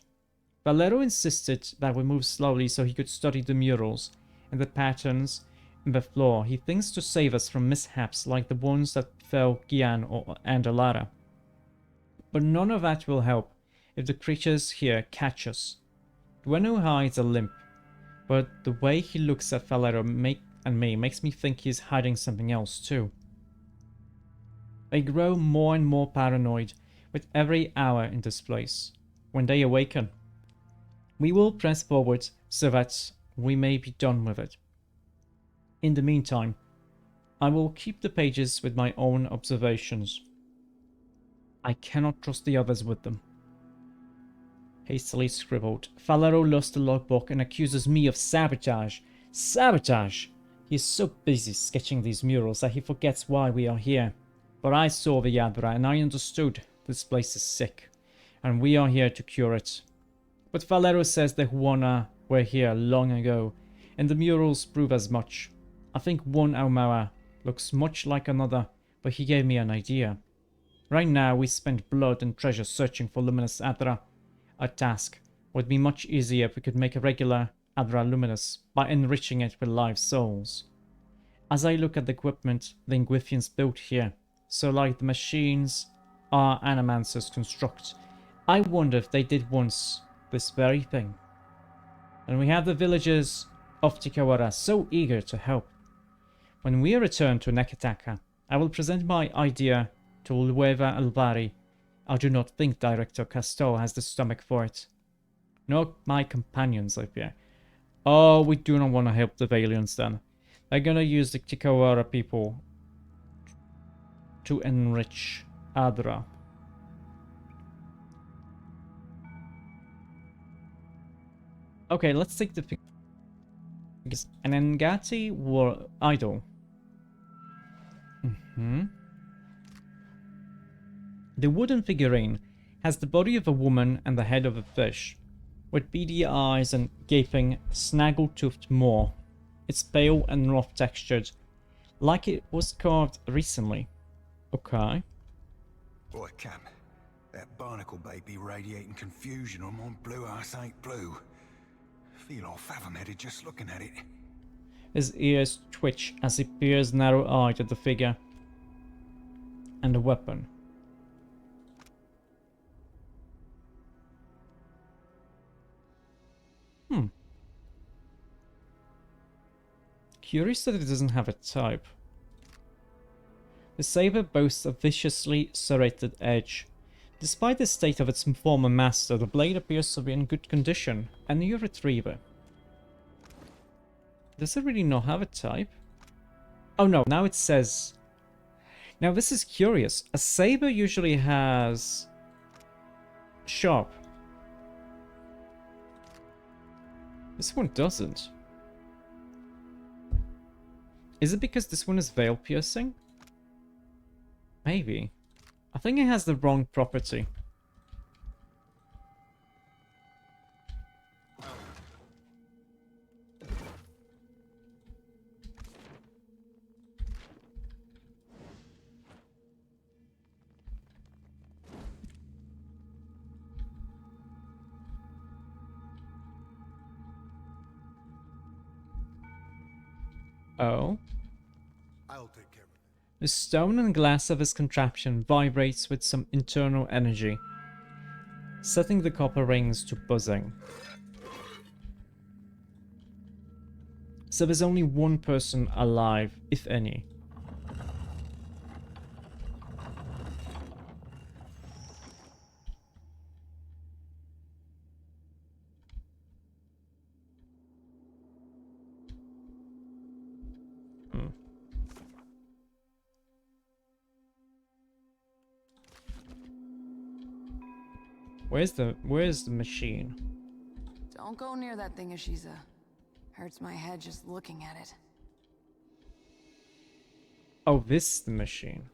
Valero insisted that we move slowly so he could study the murals and the patterns in the floor. He thinks to save us from mishaps like the ones that befell Gian and Olara. But none of that will help if the creatures here catch us. Dueno hides a limp, but the way he looks at Valero and me makes me think he's hiding something else too. They grow more and more paranoid with every hour in this place. When they awaken, we will press forward so that we may be done with it. In the meantime, I will keep the pages with my own observations. I cannot trust the others with them. Hastily scribbled. Valero lost the logbook and accuses me of sabotage. Sabotage! He is so busy sketching these murals that he forgets why we are here. But I saw the Yadra and I understood this place is sick, and we are here to cure it. But Valero says the Huana were here long ago, and the murals prove as much. I think one Aumara looks much like another, but he gave me an idea. Right now we spend blood and treasure searching for luminous Adra. Our task would be much easier if we could make a regular Adra luminous by enriching it with live souls. As I look at the equipment the Ingwithians built here, so like the machines our animancers construct, I wonder if they did once this very thing. And we have the villagers of Tikawara so eager to help. When we return to Nekataka, I will present my idea to Lueva Alvari. I do not think Director Castor has the stomach for it. Nor my companions, I fear. Oh, we do not want to help the Valiants then. They're gonna use the Tikawara people to enrich Adra. Okay, let's take the figures. An Ngati war idol. The wooden figurine has the body of a woman and the head of a fish, with beady eyes and gaping, snaggle-toothed maw. It's pale and rough textured, like it was carved recently. Okay.
Boy, Cap, that barnacle baby radiating confusion on my blue ass ain't blue. Feel all fathom-headed just looking at it.
His ears twitch as he peers narrow-eyed at the figure and the weapon. Curious that it doesn't have a type. The saber boasts a viciously serrated edge. Despite the state of its former master, the blade appears to be in good condition. A new retriever. Does it really not have a type? Oh no, now it says... Now this is curious. A saber usually has... sharp. This one doesn't. Is it because this one is veil piercing? Maybe. I think it has the wrong property. Oh.
I'll take care of it.
The stone and glass of his contraption vibrates with some internal energy, setting the copper rings to buzzing. So there's only one person alive, if any. Where's the machine?
Don't go near that thing, Ashiza. Hurts my head just looking at it.
Oh, this is the machine.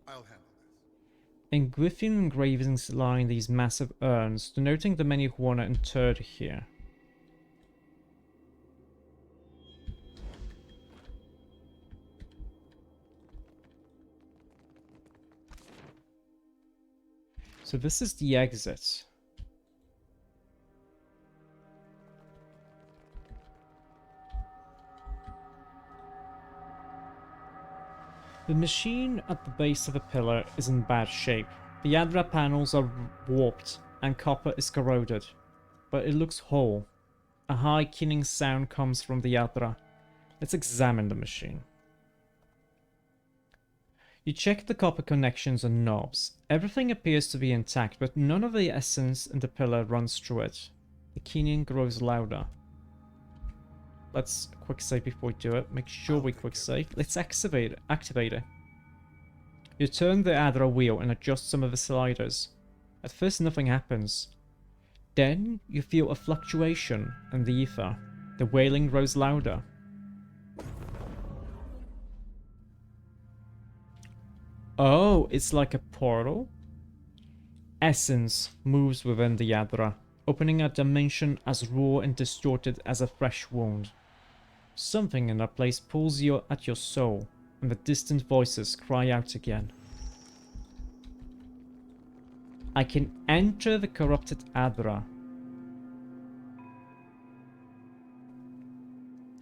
I'll handle this.
In Griffin engravings line these massive urns, denoting the many who were interred here. So this is the exit. The machine at the base of the pillar is in bad shape. The Yadra panels are warped and copper is corroded, but it looks whole. A high keening sound comes from the Yadra. Let's examine the machine. You check the copper connections and knobs. Everything appears to be intact, but none of the essence in the pillar runs through it. The keening grows louder. Let's quick save before we do it. Make sure we quick save. Let's activate it. You turn the Adra wheel and adjust some of the sliders. At first nothing happens. Then you feel a fluctuation in the ether. The wailing grows louder. Oh, it's like a portal? Essence moves within the Yadra, opening a dimension as raw and distorted as a fresh wound. Something in that place pulls you at your soul, and the distant voices cry out again. I can enter the corrupted Adra.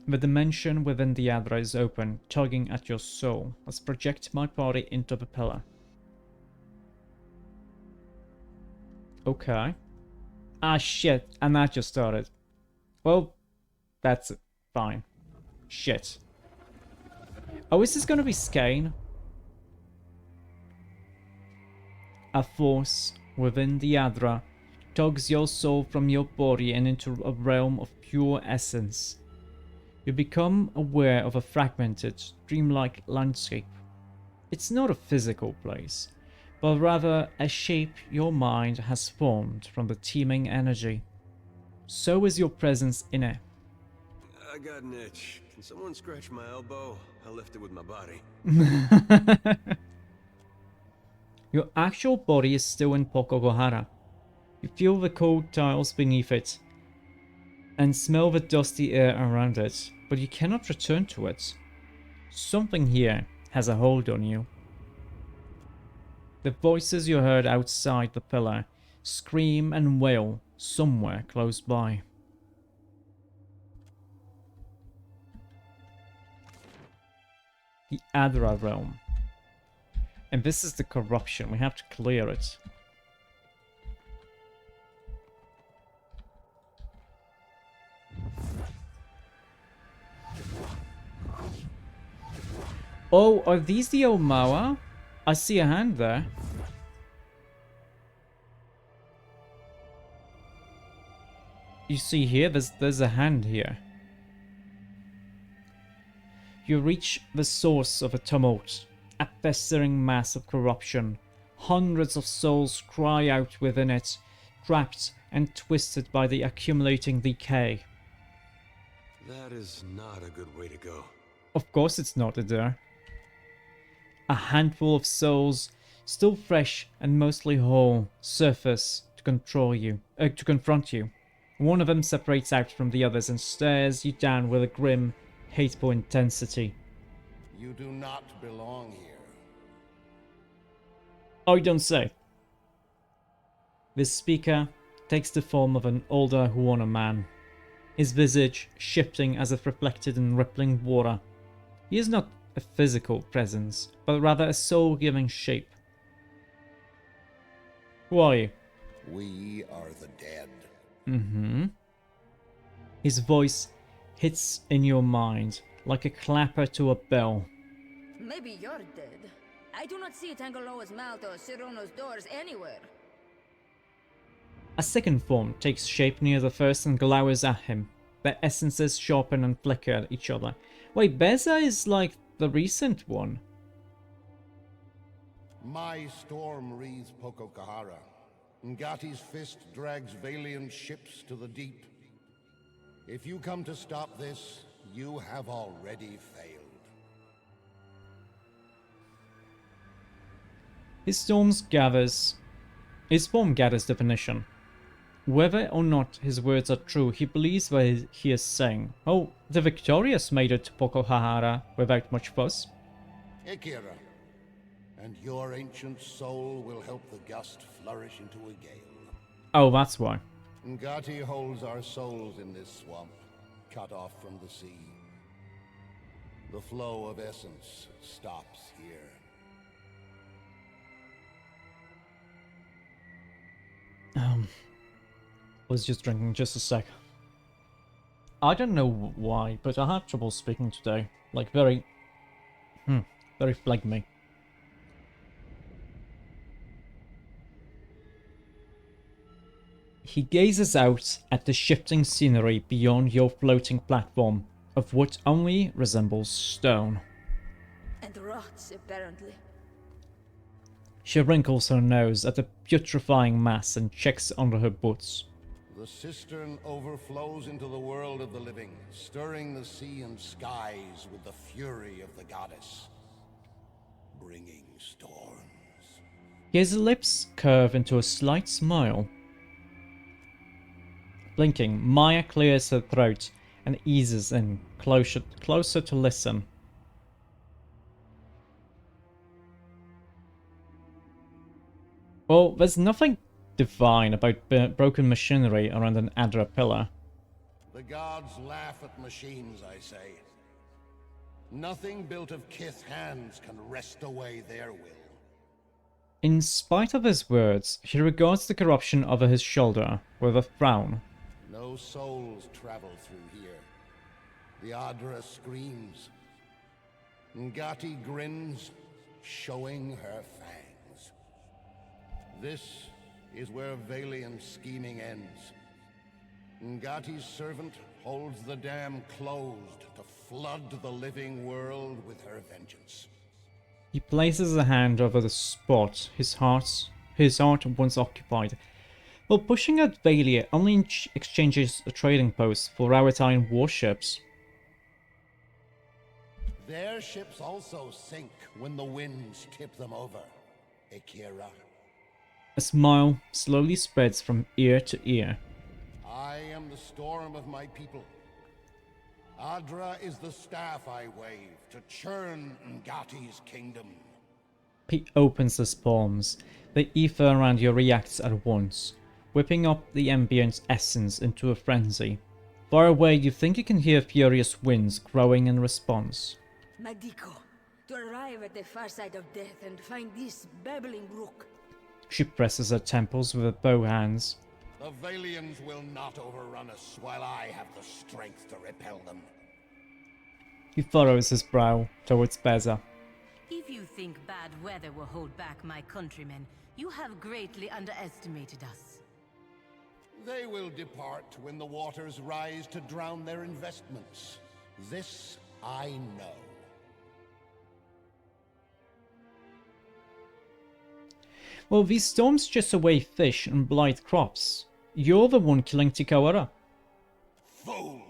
The dimension within the Adra is open, tugging at your soul. Let's project my body into the pillar. Okay. Ah shit, and that just started. Well, that's it. Fine. Shit. Oh, is this gonna be Skane? A force within the Adra tugs your soul from your body and into a realm of pure essence. You become aware of a fragmented, dreamlike landscape. It's not a physical place, but rather a shape your mind has formed from the teeming energy. So is your presence in it.
I got an itch. Can someone scratch my elbow? I'll lift it with my body.
Your actual body is still in Pokogohara. You feel the cold tiles beneath it and smell the dusty air around it, but you cannot return to it. Something here has a hold on you. The voices you heard outside the pillar scream and wail somewhere close by. The Adra realm. And this is the corruption. We have to clear it. Oh, are these the Omawa? I see a hand there. You see here, there's a hand here. You reach the source of a tumult, a festering mass of corruption. Hundreds of souls cry out within it, trapped and twisted by the accumulating decay.
That is not a good way to go.
Of course it's not, Adair. A handful of souls, still fresh and mostly whole, surface to confront you. One of them separates out from the others and stares you down with a grim, hateful intensity.
You do not belong here.
Oh, you don't say. This speaker takes the form of an older Huona man. his visage shifting as if reflected in rippling water. He is not a physical presence, but rather a soul-giving shape. Who are you?
We are the dead.
Mm-hmm. His voice hits in your mind like a clapper to a bell.
Maybe you're dead. I do not see Tangaloa's mouth or Sirono's doors anywhere.
A second form takes shape near the first and glowers at him. Their essences sharpen and flicker at each other. Wait, Beza is like the recent one.
My storm wreathes Pococahara. Ngati's fist drags Valiant ships to the deep. If you come to stop this, you have already failed.
His form gathers definition. Whether or not his words are true, he believes what he is saying. Oh, the victorious made it to Pococahara without much fuss.
Ikira, and your ancient soul will help the gust flourish into a gale.
Oh, that's why.
Ngati holds our souls in this swamp, cut off from the sea. The flow of essence stops here.
Was just drinking just a sec. I don't know why, but I had trouble speaking today. Like very phlegmy. He gazes out at the shifting scenery beyond your floating platform, of what only resembles stone.
And rots, apparently.
She wrinkles her nose at the putrefying mass and checks under her boots.
The cistern overflows into the world of the living, stirring the sea and skies with the fury of the goddess, bringing storms.
His lips curve into a slight smile. Blinking, Maya clears her throat and eases in, closer to listen. Well, there's nothing divine about broken machinery around an Adra pillar.
The gods laugh at machines, I say. Nothing built of Kith hands can wrest away their will.
In spite of his words, he regards the corruption over his shoulder with a frown.
No souls travel through here. The Adra screams. Ngati grins, showing her fangs. This is where Valiant's scheming ends. Ngati's servant holds the dam closed to flood the living world with her vengeance.
He places a hand over the spot his heart once occupied. While pushing out Valia only exchanges a trading post for Aretine warships.
Their ships also sink when the winds tip them over, Ikira.
A smile slowly spreads from ear to ear.
I am the storm of my people. Adra is the staff I wave to churn Ngati's kingdom.
He opens his palms. The ether around you reacts at once, whipping up the ambient essence into a frenzy. Far away, you think you can hear furious winds growing in response.
Madiko, to arrive at the far side of death and find this babbling brook.
She presses her temples with her bow hands.
The Valians will not overrun us while I have the strength to repel them.
He furrows his brow towards Beza.
If you think bad weather will hold back my countrymen, you have greatly underestimated us.
They will depart when the waters rise to drown their investments. This I know.
Well, these storms chase away fish and blight crops. You're the one killing Tikawara.
Fool!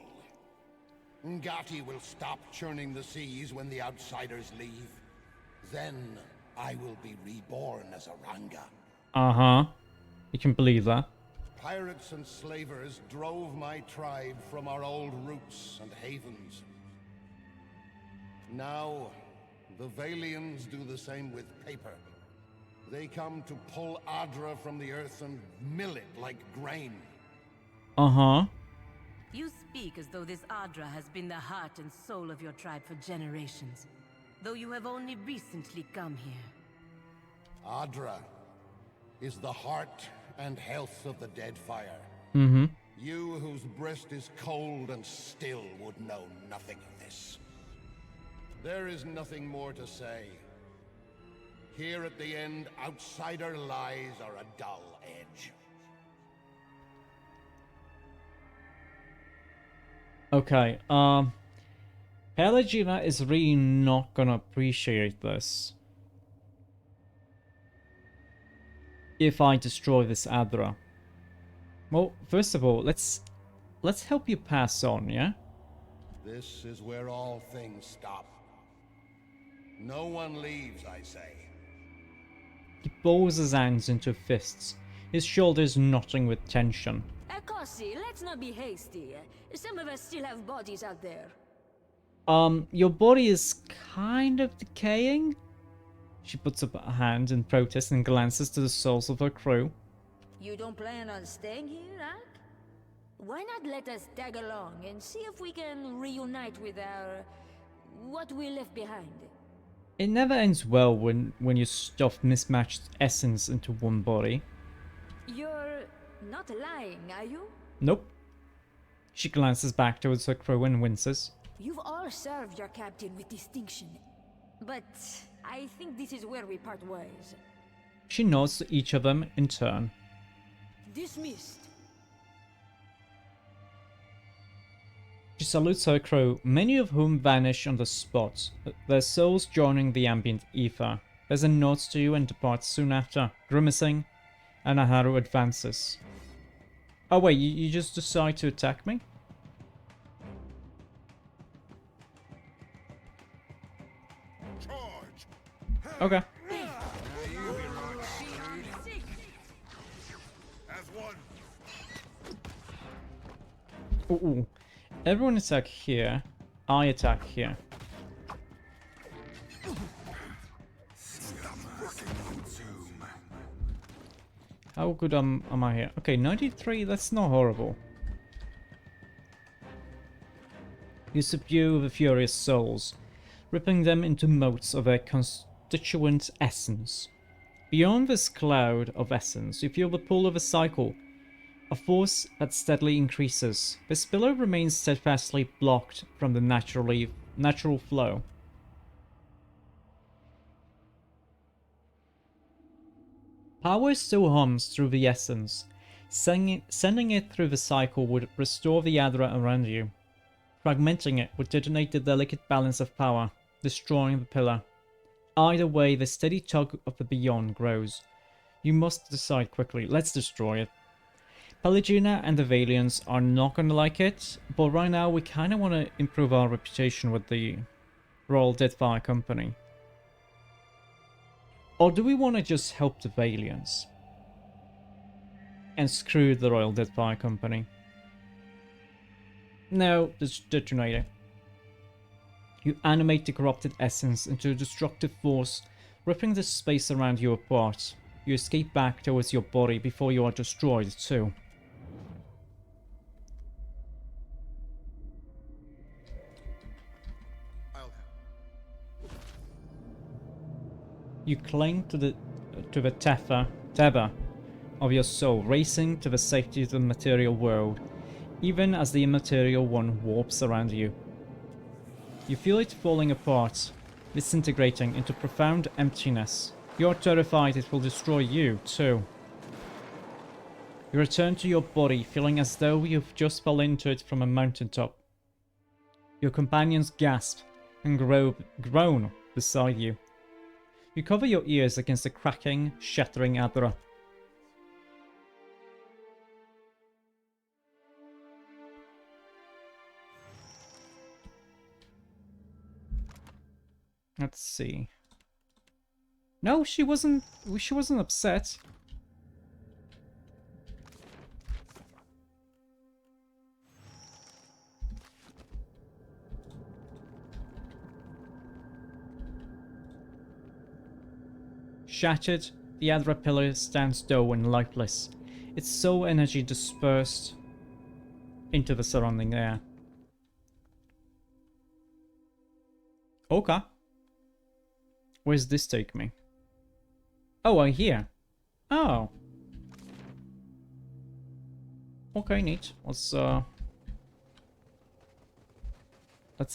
Ngati will stop churning the seas when the outsiders leave. Then I will be reborn as a Ranga.
Uh-huh. You can believe that.
Pirates and slavers drove my tribe from our old roots and havens. Now, the Valians do the same with paper. They come to pull Adra from the earth and mill it like grain.
Uh-huh.
You speak as though this Adra has been the heart and soul of your tribe for generations, though you have only recently come here.
Adra is the heart and health of the Deadfire.
Mm-hmm.
You, whose breast is cold and still, would know nothing of this. There is nothing more to say. Here at the end, outsider lies are a dull edge.
Okay, Pelagina is really not gonna appreciate this if I destroy this Adra. Well, first of all, let's help you pass on, yeah?
This is where all things stop. No one leaves, I say.
He balls his hands into fists, his shoulders knotting with tension.
Akasi, let's not be hasty. Some of us still have bodies out there.
Your body is kind of decaying? She puts up a hand in protest and glances to the souls of her crew.
You don't plan on staying here, Ak? Why not let us tag along and see if we can reunite with our... what we left behind?
It never ends well when you stuff mismatched essence into one body.
You're not lying, are you?
Nope. She glances back towards her crew and winces.
You've all served your captain with distinction. But I think this is where we part ways.
She nods to each of them in turn.
Dismissed.
She salutes her crew, many of whom vanish on the spot, their souls joining the ambient ether. There's a nod to you and departs soon after, grimacing, and Aharu advances. Oh wait, you just decide to attack me? Okay. Ooh. Everyone attack here. I attack here. How good am I here? Okay, 93, that's not horrible. You subdue the furious souls, ripping them into motes of their constituent essence. Beyond this cloud of essence, you feel the pull of a cycle, a force that steadily increases. This pillar remains steadfastly blocked from the natural flow. Power still hums through the essence. Sending it through the cycle would restore the Adra around you. Fragmenting it would detonate the delicate balance of power, destroying the pillar. Either way, the steady tug of the beyond grows. You must decide quickly. Let's destroy it. Pelagina and the Valiants are not going to like it, but right now we kind of want to improve our reputation with the Royal Deadfire Company. Or do we want to just help the Valiants and screw the Royal Deadfire Company? No, just detonate it. You animate the corrupted essence into a destructive force, ripping the space around you apart. You escape back towards your body before you are destroyed too. You cling to the tether of your soul, racing to the safety of the material world, even as the immaterial one warps around you. You feel it falling apart, disintegrating into profound emptiness. You're terrified it will destroy you, too. You return to your body, feeling as though you've just fell into it from a mountaintop. Your companions gasp and groan beside you. You cover your ears against the cracking, shattering Adra. Let's see. No, she wasn't upset. Shattered, the Adra pillar stands dull and lifeless, its soul energy dispersed. into the surrounding air. Okay. Where's this take me? Oh, I hear. Oh. Okay, neat. Let's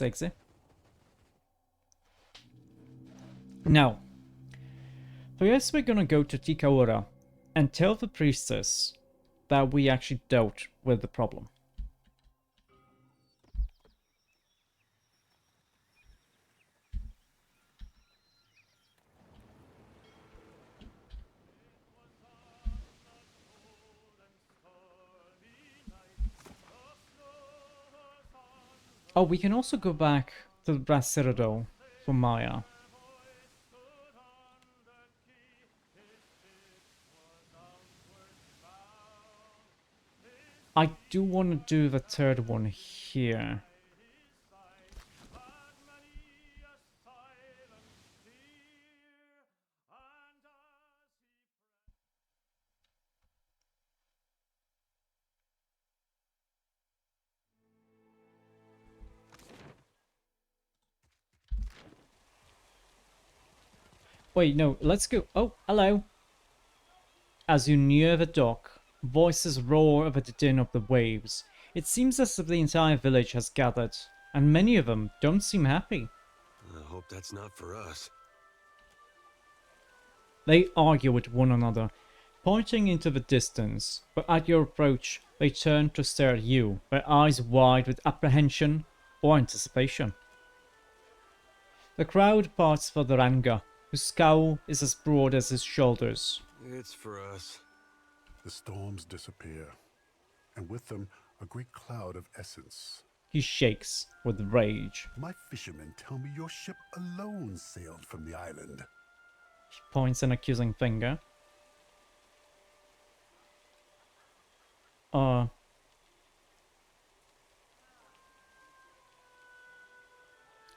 exit. Now, first we're gonna go to Tikawara and tell the priestess that we actually dealt with the problem. Oh, we can also go back to the Brass Citadel for Maya. I do want to do the third one here. Wait, no, let's go. Oh, hello. As you near the dock, voices roar over the din of the waves. It seems as if the entire village has gathered, and many of them don't seem happy.
I hope that's not for us.
They argue with one another, pointing into the distance, but at your approach, they turn to stare at you, their eyes wide with apprehension or anticipation. The crowd parts for the Ranga, whose scowl is as broad as his shoulders.
It's for us.
The storms disappear, and with them a great cloud of essence.
He shakes with rage.
My fishermen tell me your ship alone sailed from the island.
He points an accusing finger.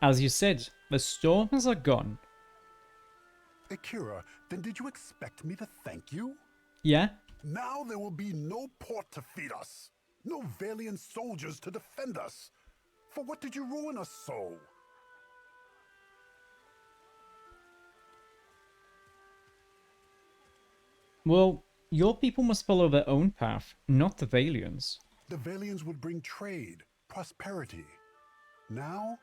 As you said, the storms are gone.
Akira, then did you expect me to thank you?
Yeah?
Now there will be no port to feed us, no Valiant soldiers to defend us. For what did you ruin us so?
Well, your people must follow their own path, not the Valians.
The Valians would bring trade, prosperity. Now,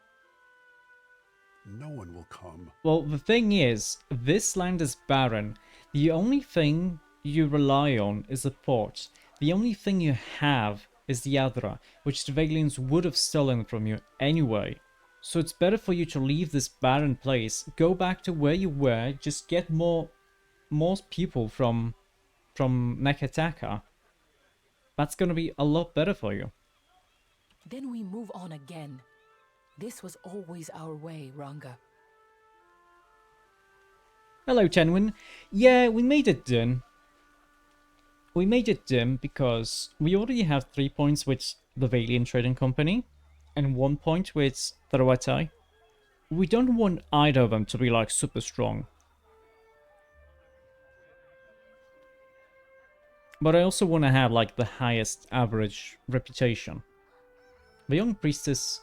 no one will come.
Well, the thing is, this land is barren. The only thing you rely on is the port. The only thing you have is the Adra, which the Valians would have stolen from you anyway. So it's better for you to leave this barren place, go back to where you were, just get more people from Neketaka. That's gonna be a lot better for you.
Then we move on again. This was always our way, Ranga.
Hello, Tenwin. Yeah, we made it dim. We made it dim because we already have 3 points with the Valiant Trading Company and 1 point with the Roetai. We don't want either of them to be like super strong. But I also want to have like the highest average reputation. The young priestess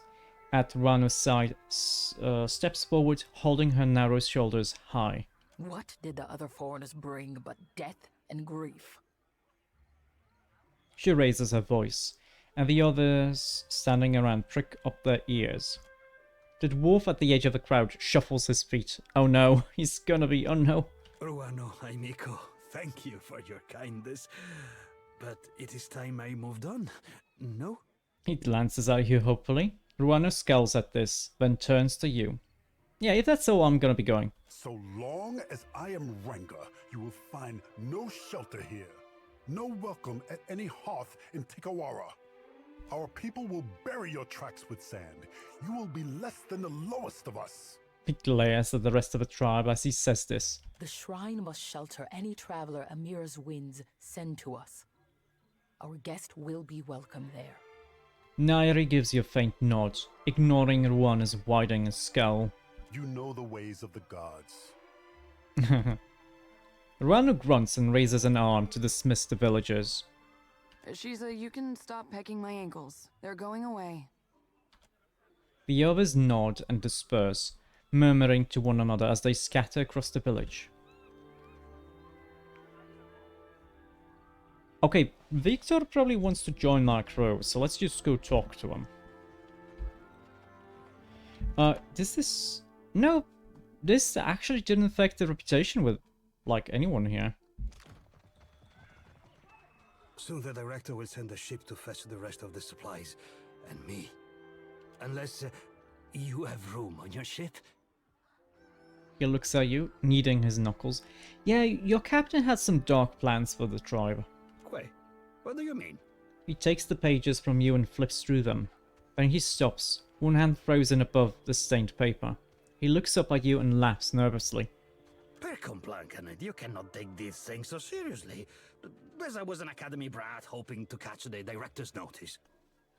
at Rano's side steps forward, holding her narrow shoulders high.
What did the other foreigners bring but death and grief?
She raises her voice, and the others standing around prick up their ears. The dwarf at the edge of the crowd shuffles his feet. Oh no, he's gonna be, oh no.
Ruano Aimiko, thank you for your kindness, but it is time I moved on, no?
He glances at you hopefully. Ruano scowls at this, then turns to you. Yeah, if that's all, I'm gonna be going.
So long as I am Ranga, you will find no shelter here. No welcome at any hearth in Tikawara. Our people will bury your tracks with sand. You will be less than the lowest of us.
He glares at the rest of the tribe as he says this.
The shrine must shelter any traveler Amir's winds send to us. Our guest will be welcome there.
Nairi gives you a faint nod, ignoring Ruana's widening scowl.
You know the ways of the gods.
Ruano grunts and raises an arm to dismiss the villagers.
Shiza, you can stop pecking my ankles. They're going away.
The others nod and disperse, murmuring to one another as they scatter across the village. Okay, Victor probably wants to join our crew, so let's just go talk to him. Does this... No, this actually didn't affect the reputation with, like, anyone here.
Soon the director will send a ship to fetch the rest of the supplies. And me. Unless you have room on your ship?
He looks at you, kneading his knuckles. Yeah, your captain had some dark plans for the tribe.
Wait, what do you mean?
He takes the pages from you and flips through them. Then he stops, one hand frozen above the stained paper. He looks up at you and laughs nervously.
Percomplancanet, you cannot take these things so seriously. As I was an academy brat hoping to catch the director's notice.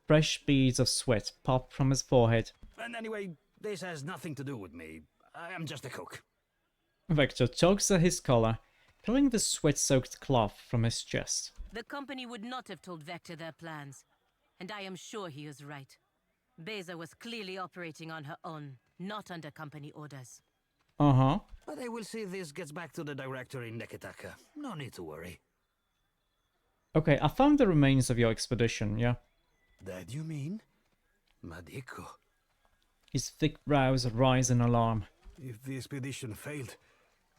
Fresh beads of sweat pop from his forehead.
And anyway, this has nothing to do with me. I am just a cook.
Victor tugs at his collar, pulling the sweat-soaked cloth from his chest.
The company would not have told Vector their plans, and I am sure he is right. Beza was clearly operating on her own, not under company orders.
Uh-huh.
But I will see this gets back to the director in Neketaka. No need to worry.
Okay, I found the remains of your expedition, yeah?
That you mean? Madiko.
His thick brows rise in alarm.
If the expedition failed,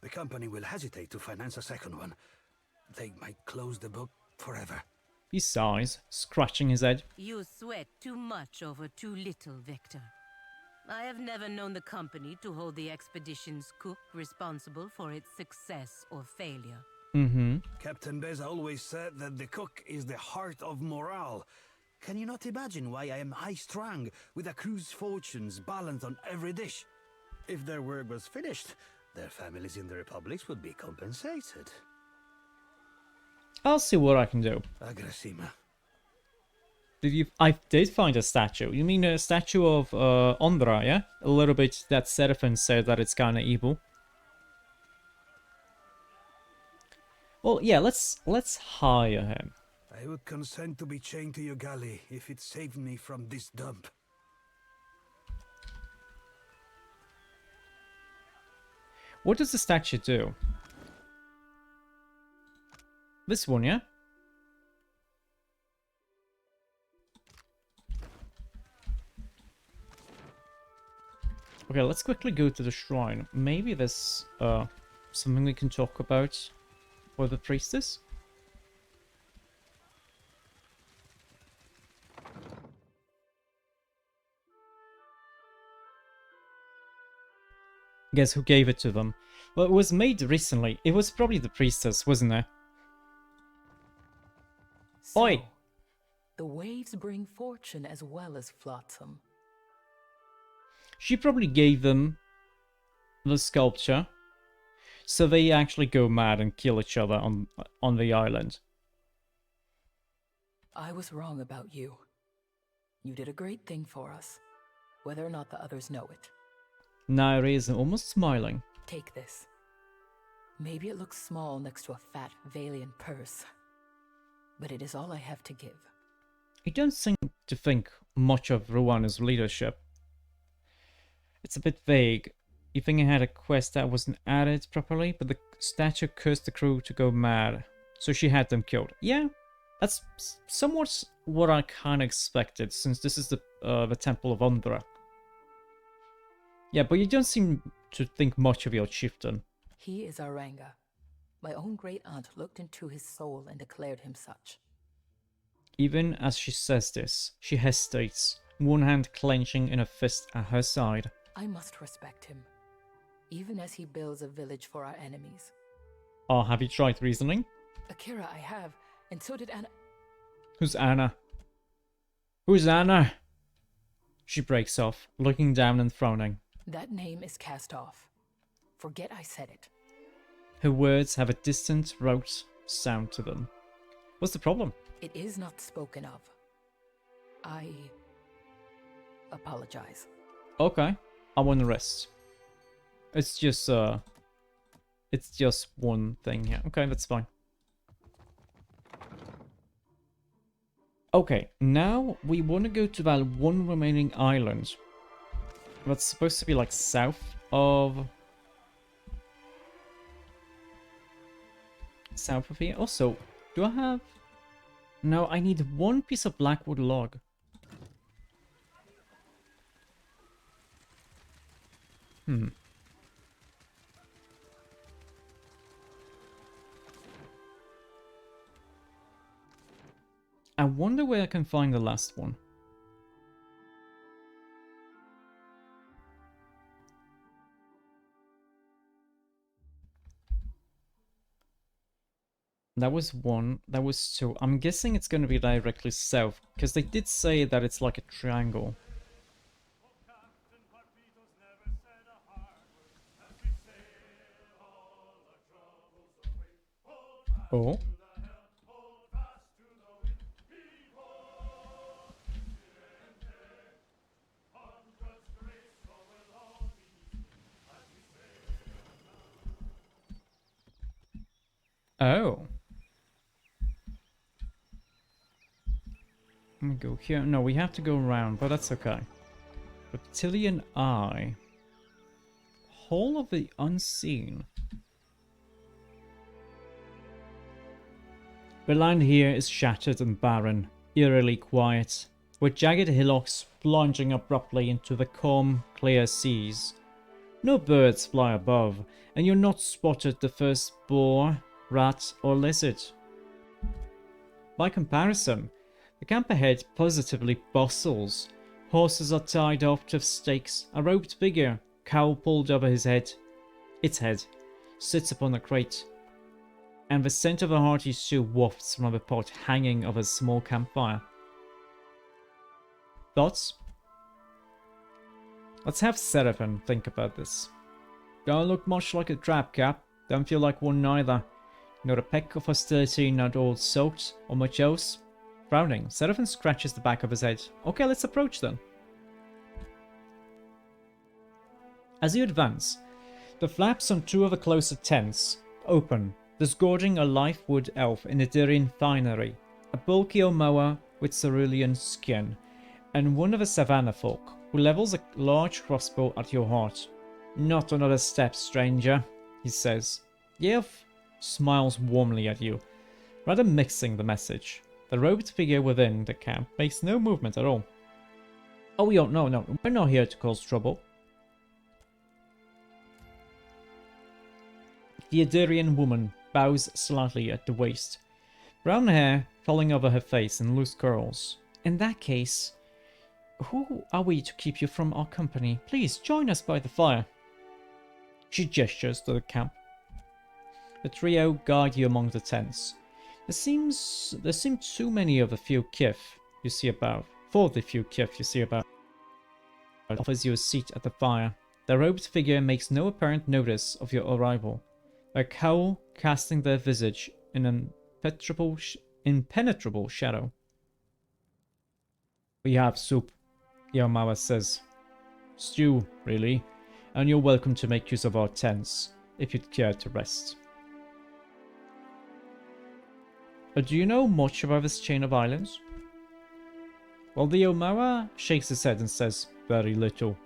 the company will hesitate to finance a second one. They might close the book forever.
He sighs, scratching his head.
You sweat too much over too little, Victor. I have never known the company to hold the expedition's cook responsible for its success or failure.
Mm-hmm.
Captain Beza always said that the cook is the heart of morale. Can you not imagine why I am high-strung, with a crew's fortunes balanced on every dish? If their work was finished, their families in the republics would be compensated.
I'll see what I can do.
Agrasima.
I did find a statue. You mean a statue of Ondra, yeah? A little bit that Seraphim said that it's kinda evil. Well, yeah, let's hire him.
I would consent to be chained to your galley if it saved me from this dump.
What does the statue do? This one, yeah? Okay, let's quickly go to the shrine. Maybe there's something we can talk about for the priestess? Guess who gave it to them? Well, it was made recently. It was probably the priestess, wasn't it?
So,
Oi!
the waves bring fortune as well as flotsam.
She probably gave them the sculpture, so they actually go mad and kill each other on the island.
I was wrong about you. You did a great thing for us, whether or not the others know it.
Nairi is almost smiling.
Take this. Maybe it looks small next to a fat Valiant purse, but it is all I have to give.
You don't seem to think much of Ruana's leadership. It's a bit vague. You think I had a quest that wasn't added properly, but the statue cursed the crew to go mad, so she had them killed. Yeah, that's somewhat what I kind of expected, since this is the Temple of Ondra. Yeah, but you don't seem to think much of your chieftain.
He is our Ranga. My own great aunt looked into his soul and declared him such.
Even as she says this, she hesitates, one hand clenching in a fist at her side.
I must respect him, even as he builds a village for our enemies.
Oh, have you tried reasoning?
Akira, I have, and so did Anna.
Who's Anna? Who's Anna? She breaks off, looking down and frowning.
That name is cast off. Forget I said it.
Her words have a distant, rote sound to them. What's the problem?
It is not spoken of. I apologize.
Okay, I want the rest. It's just one thing here. Okay, that's fine. Okay, now we want to go to that one remaining island. That's supposed to be like south of here. Also, do I have... No, I need one piece of blackwood log. I wonder where I can find the last one. That was one. That was two. I'm guessing it's going to be directly south, because they did say that it's like a triangle. Oh. Oh. Let me go here. No, we have to go around, but that's okay. Reptilian Eye. Hall of the Unseen. The land here is shattered and barren, eerily quiet, with jagged hillocks plunging abruptly into the calm, clear seas. No birds fly above, and you're not spotted the first boar, rat, or lizard. By comparison, the camp ahead positively bustles. Horses are tied off to stakes, a roped figure, cowl pulled over its head, sits upon a crate, and the scent of a hearty stew wafts from the pot hanging over a small campfire. Thoughts? Let's have Seraphim think about this. Don't look much like a trap cap, don't feel like one neither. Not a peck of hostility, not all soaked, or much else. Frowning, Seraphim scratches the back of his head. Okay, let's approach then. As you advance, the flaps on two of the closer tents open, disgorging a lithe wood elf in Idirian finery, a bulky Omoa with cerulean skin, and one of the savannah folk, who levels a large crossbow at your heart. Not another step, stranger, he says. The elf smiles warmly at you, rather mixing the message. The robed figure within the camp makes no movement at all. Oh, no, we're not here to cause trouble. The Idirian woman bows slightly at the waist, brown hair falling over her face in loose curls. In that case, who are we to keep you from our company? Please join us by the fire. She gestures to the camp. The trio guide you among the tents. There seem too many of the few kith you see about. For the few kith you see about. Offers you a seat at the fire. The robed figure makes no apparent notice of your arrival. A cowl casting their visage in an impenetrable shadow. We have soup, Yamawa says. Stew, really, and you're welcome to make use of our tents, if you'd care to rest. Do you know much about this chain of islands? Well, the Omoa shakes his head and says, very little.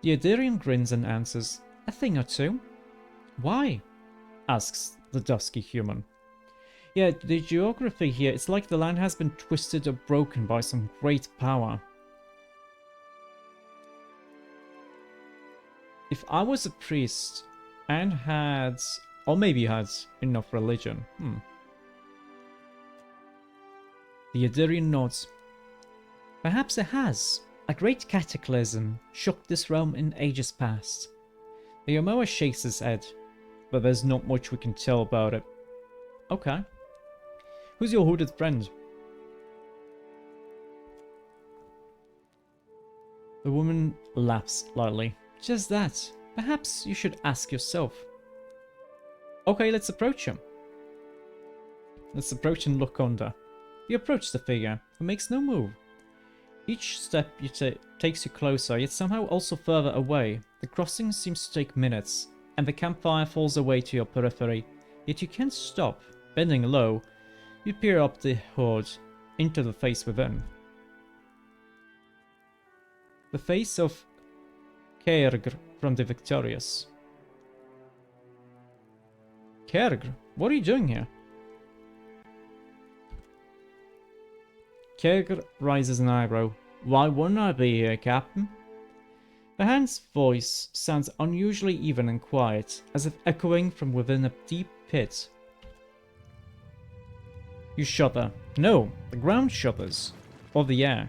The Idirian grins and answers, a thing or two. Why? Asks the dusky human. Yeah, the geography here, it's like the land has been twisted or broken by some great power. If I was a priest and had, or maybe had enough religion, The Idirian nods. Perhaps it has. A great cataclysm shook this realm in ages past. The Omoa shakes his head, but there's not much we can tell about it. Okay. Who's your hooded friend? The woman laughs lightly. Just that. Perhaps you should ask yourself. Okay, let's approach him. Let's approach and look under. You approach the figure, who makes no move. Each step you takes you closer, yet somehow also further away. The crossing seems to take minutes, and the campfire falls away to your periphery. Yet you can't stop. Bending low, you peer up the hood into the face within. The face of Kergr from the Victorious. Kergr, what are you doing here? Kergr raises an eyebrow. Why wouldn't I be here, Captain? The hand's voice sounds unusually even and quiet, as if echoing from within a deep pit. You shudder. No, the ground shudders. Or the air.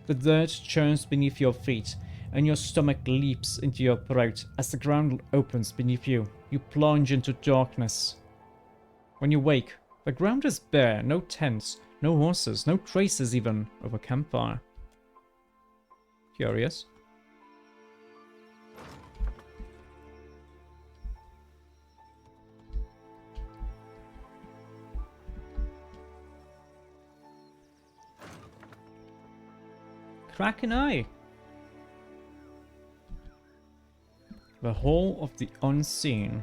The dirt churns beneath your feet, and your stomach leaps into your throat as the ground opens beneath you. You plunge into darkness. When you wake, the ground is bare, no tents, no horses, no traces even of a campfire. Curious? Crack an eye. The Hall of the Unseen.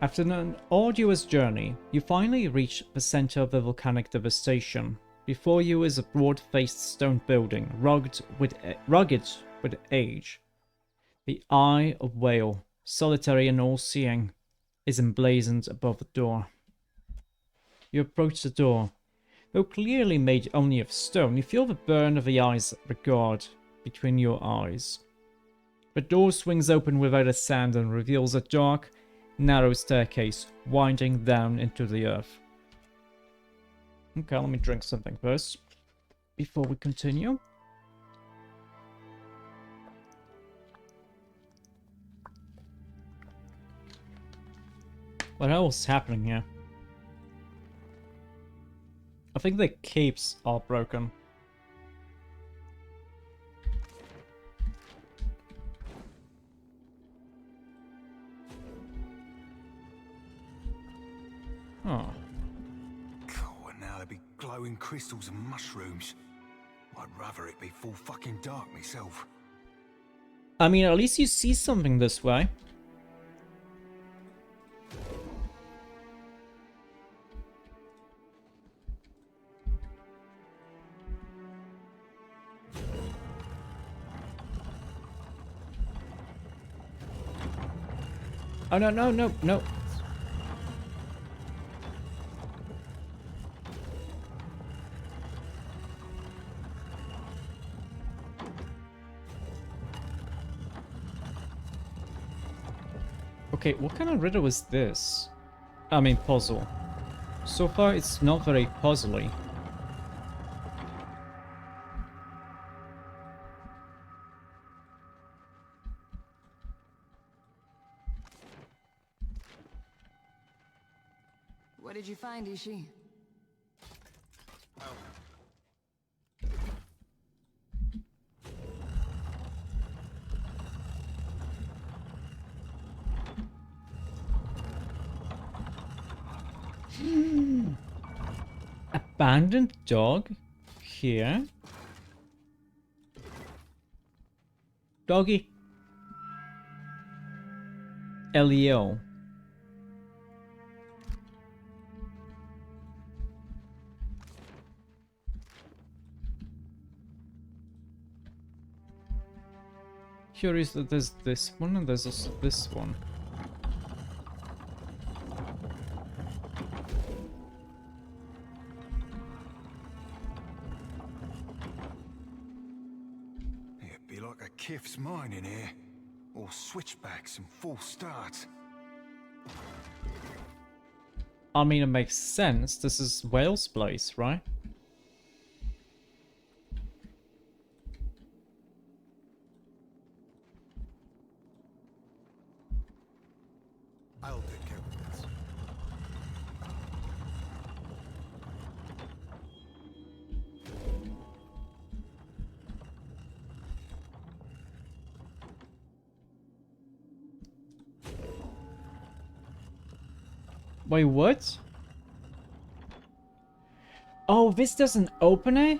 After an arduous journey, you finally reach the center of the volcanic devastation. Before you is a broad-faced stone building, rugged with age. The Eye of Whale, solitary and all-seeing, is emblazoned above the door. You approach the door. Though clearly made only of stone, you feel the burn of the eye's regard between your eyes. The door swings open without a sound and reveals a dark, narrow staircase winding down into the earth. Okay, let me drink something first before we continue. What else is happening here? I think the capes are broken. Oh.
God, now there'd be glowing crystals and mushrooms. I'd rather it be full fucking dark myself.
I mean, at least you see something this way. Oh, no, no, no, no. Okay, what kind of riddle is this? I mean, puzzle. So far, it's not very puzzly.
What did you find, Ishi?
Abandoned dog? Here? Doggy. Elio. Curious that there's this one and there's also this one.
It'd be like a Kif's mine in here. Or switchbacks and false starts.
I mean, it makes sense. This is Whale's place, right?
I'll take care of this.
Wait, what? Oh, this doesn't open it?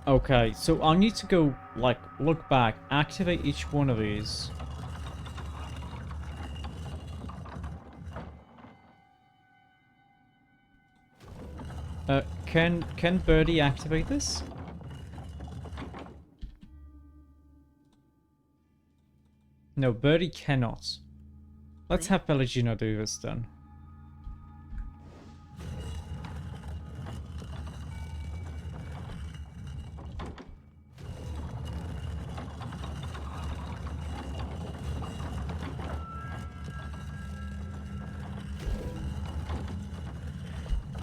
Okay, so I need to go, like, look back, activate each one of these. Can Birdie activate this? No, Birdie cannot. Let's have Pelagino do this then.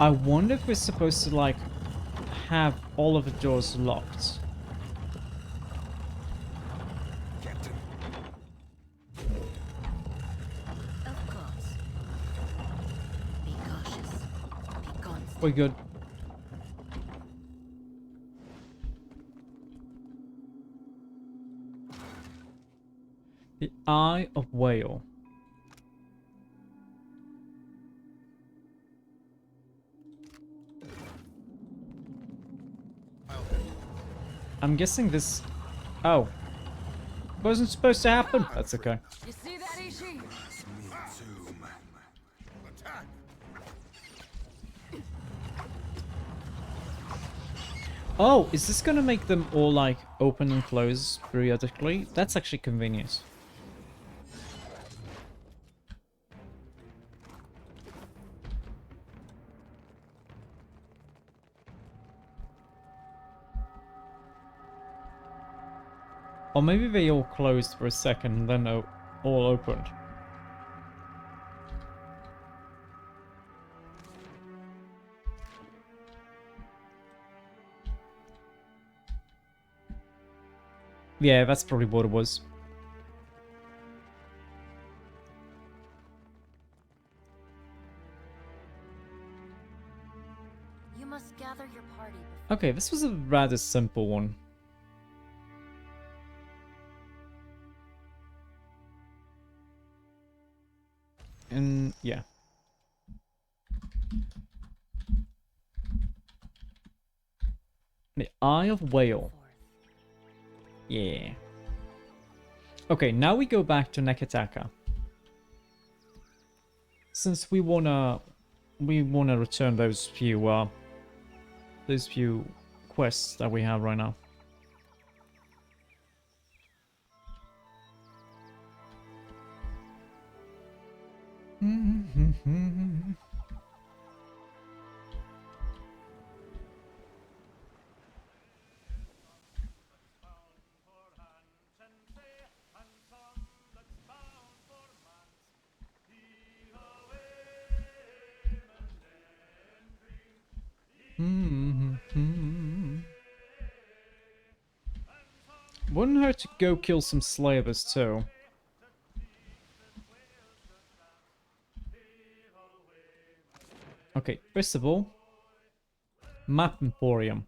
I wonder if we're supposed to, like, have all of the doors locked.
Captain.
Of course. Be cautious. Be constant.
We're good. The Eye of Whale. I'm guessing this... Oh. Wasn't supposed to happen. That's okay.
You see that, Ishi?
Oh, is this gonna make them all, like, open and close periodically? That's actually convenient. Or maybe they all closed for a second and then all opened. Yeah, that's probably what it was.
You must gather your party.
Okay, this was a rather simple one. And yeah. The Eye of Whale. Yeah. Okay, now we go back to Nekataka. Since we wanna return those few quests that we have right now. Wouldn't hurt to go kill some slavers too. Okay, first of all, Map Emporium.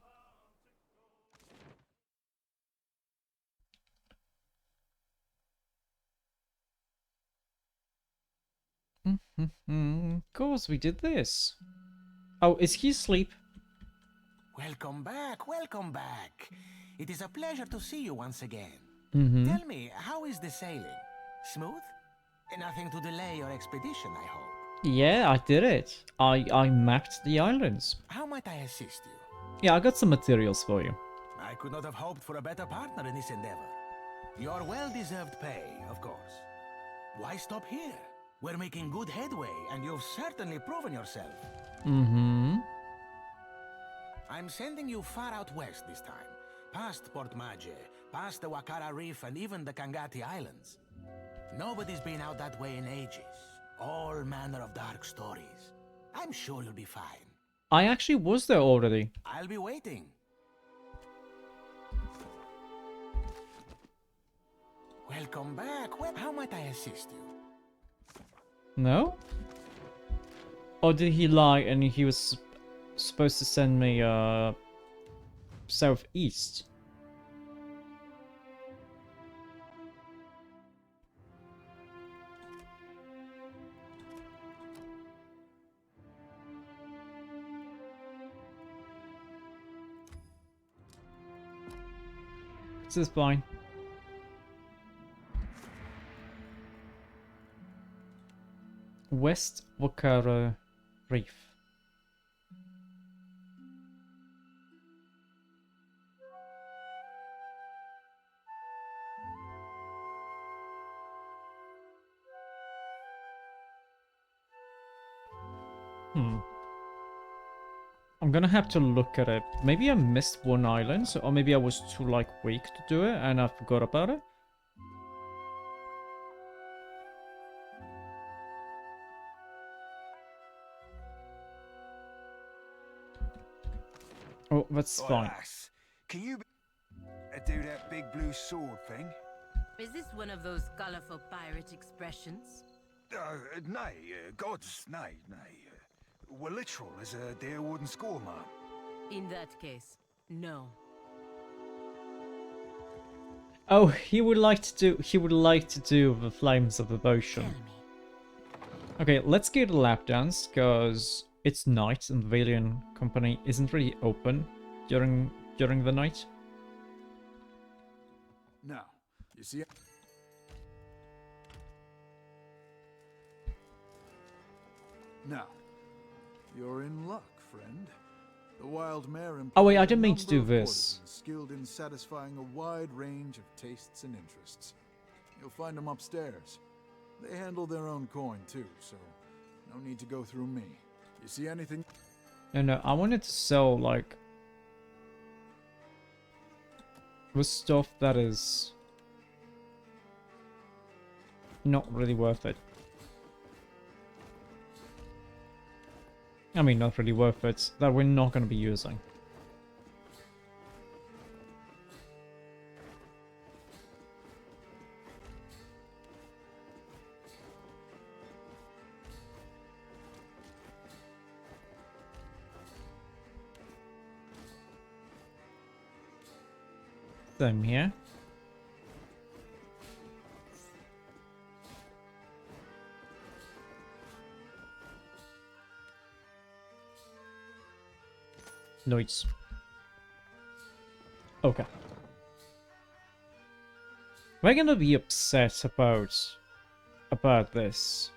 Of course we did this. Oh, is he asleep?
Welcome back, welcome back. It is a pleasure to see you once again.
Mm-hmm.
Tell me, how is the sailing? Smooth? Nothing to delay your expedition, I hope.
Yeah, I did it. I mapped the islands.
How might I assist you?
Yeah, I got some materials for you.
I could not have hoped for a better partner in this endeavor. Your well-deserved pay, of course. Why stop here? We're making good headway, and you've certainly proven yourself.
Mm-hmm.
I'm sending you far out west this time. Past Port Maje, past the Wakara Reef, and even the Kangati Islands. Nobody's been out that way in ages. All manner of dark stories. I'm sure you'll be fine.
I actually was there already.
I'll be waiting. Welcome back. How might I assist you?
No? Or did he lie and he was supposed to send me southeast? This is fine. West Wakara Reef. I'm gonna have to look at it. Maybe I missed one island, or maybe I was too, like, weak to do it, and I forgot about it. Oh, that's fine.
Lass, can you do that big blue sword thing?
Is this one of those colorful pirate expressions?
Nay, gods, nay. We're literal as a dear wooden score, man.
In that case, no.
Oh, he would like to do the Flames of Devotion. Okay, let's get a lap dance, because it's night and the Valiant Company isn't really open during the night.
Now, you see... Now, you're in luck, friend. The wild mare
Oh wait, I didn't mean to do this.
Skilled in satisfying a wide range of tastes and interests. You'll find them upstairs. They handle their own coin too, so no need to go through me. You see anything?
No, I wanted to sell, like, the stuff that is not really worth it. I mean, not really worth it, that we're not going to be using. Same here. Nice. Okay. We're gonna be upset about this.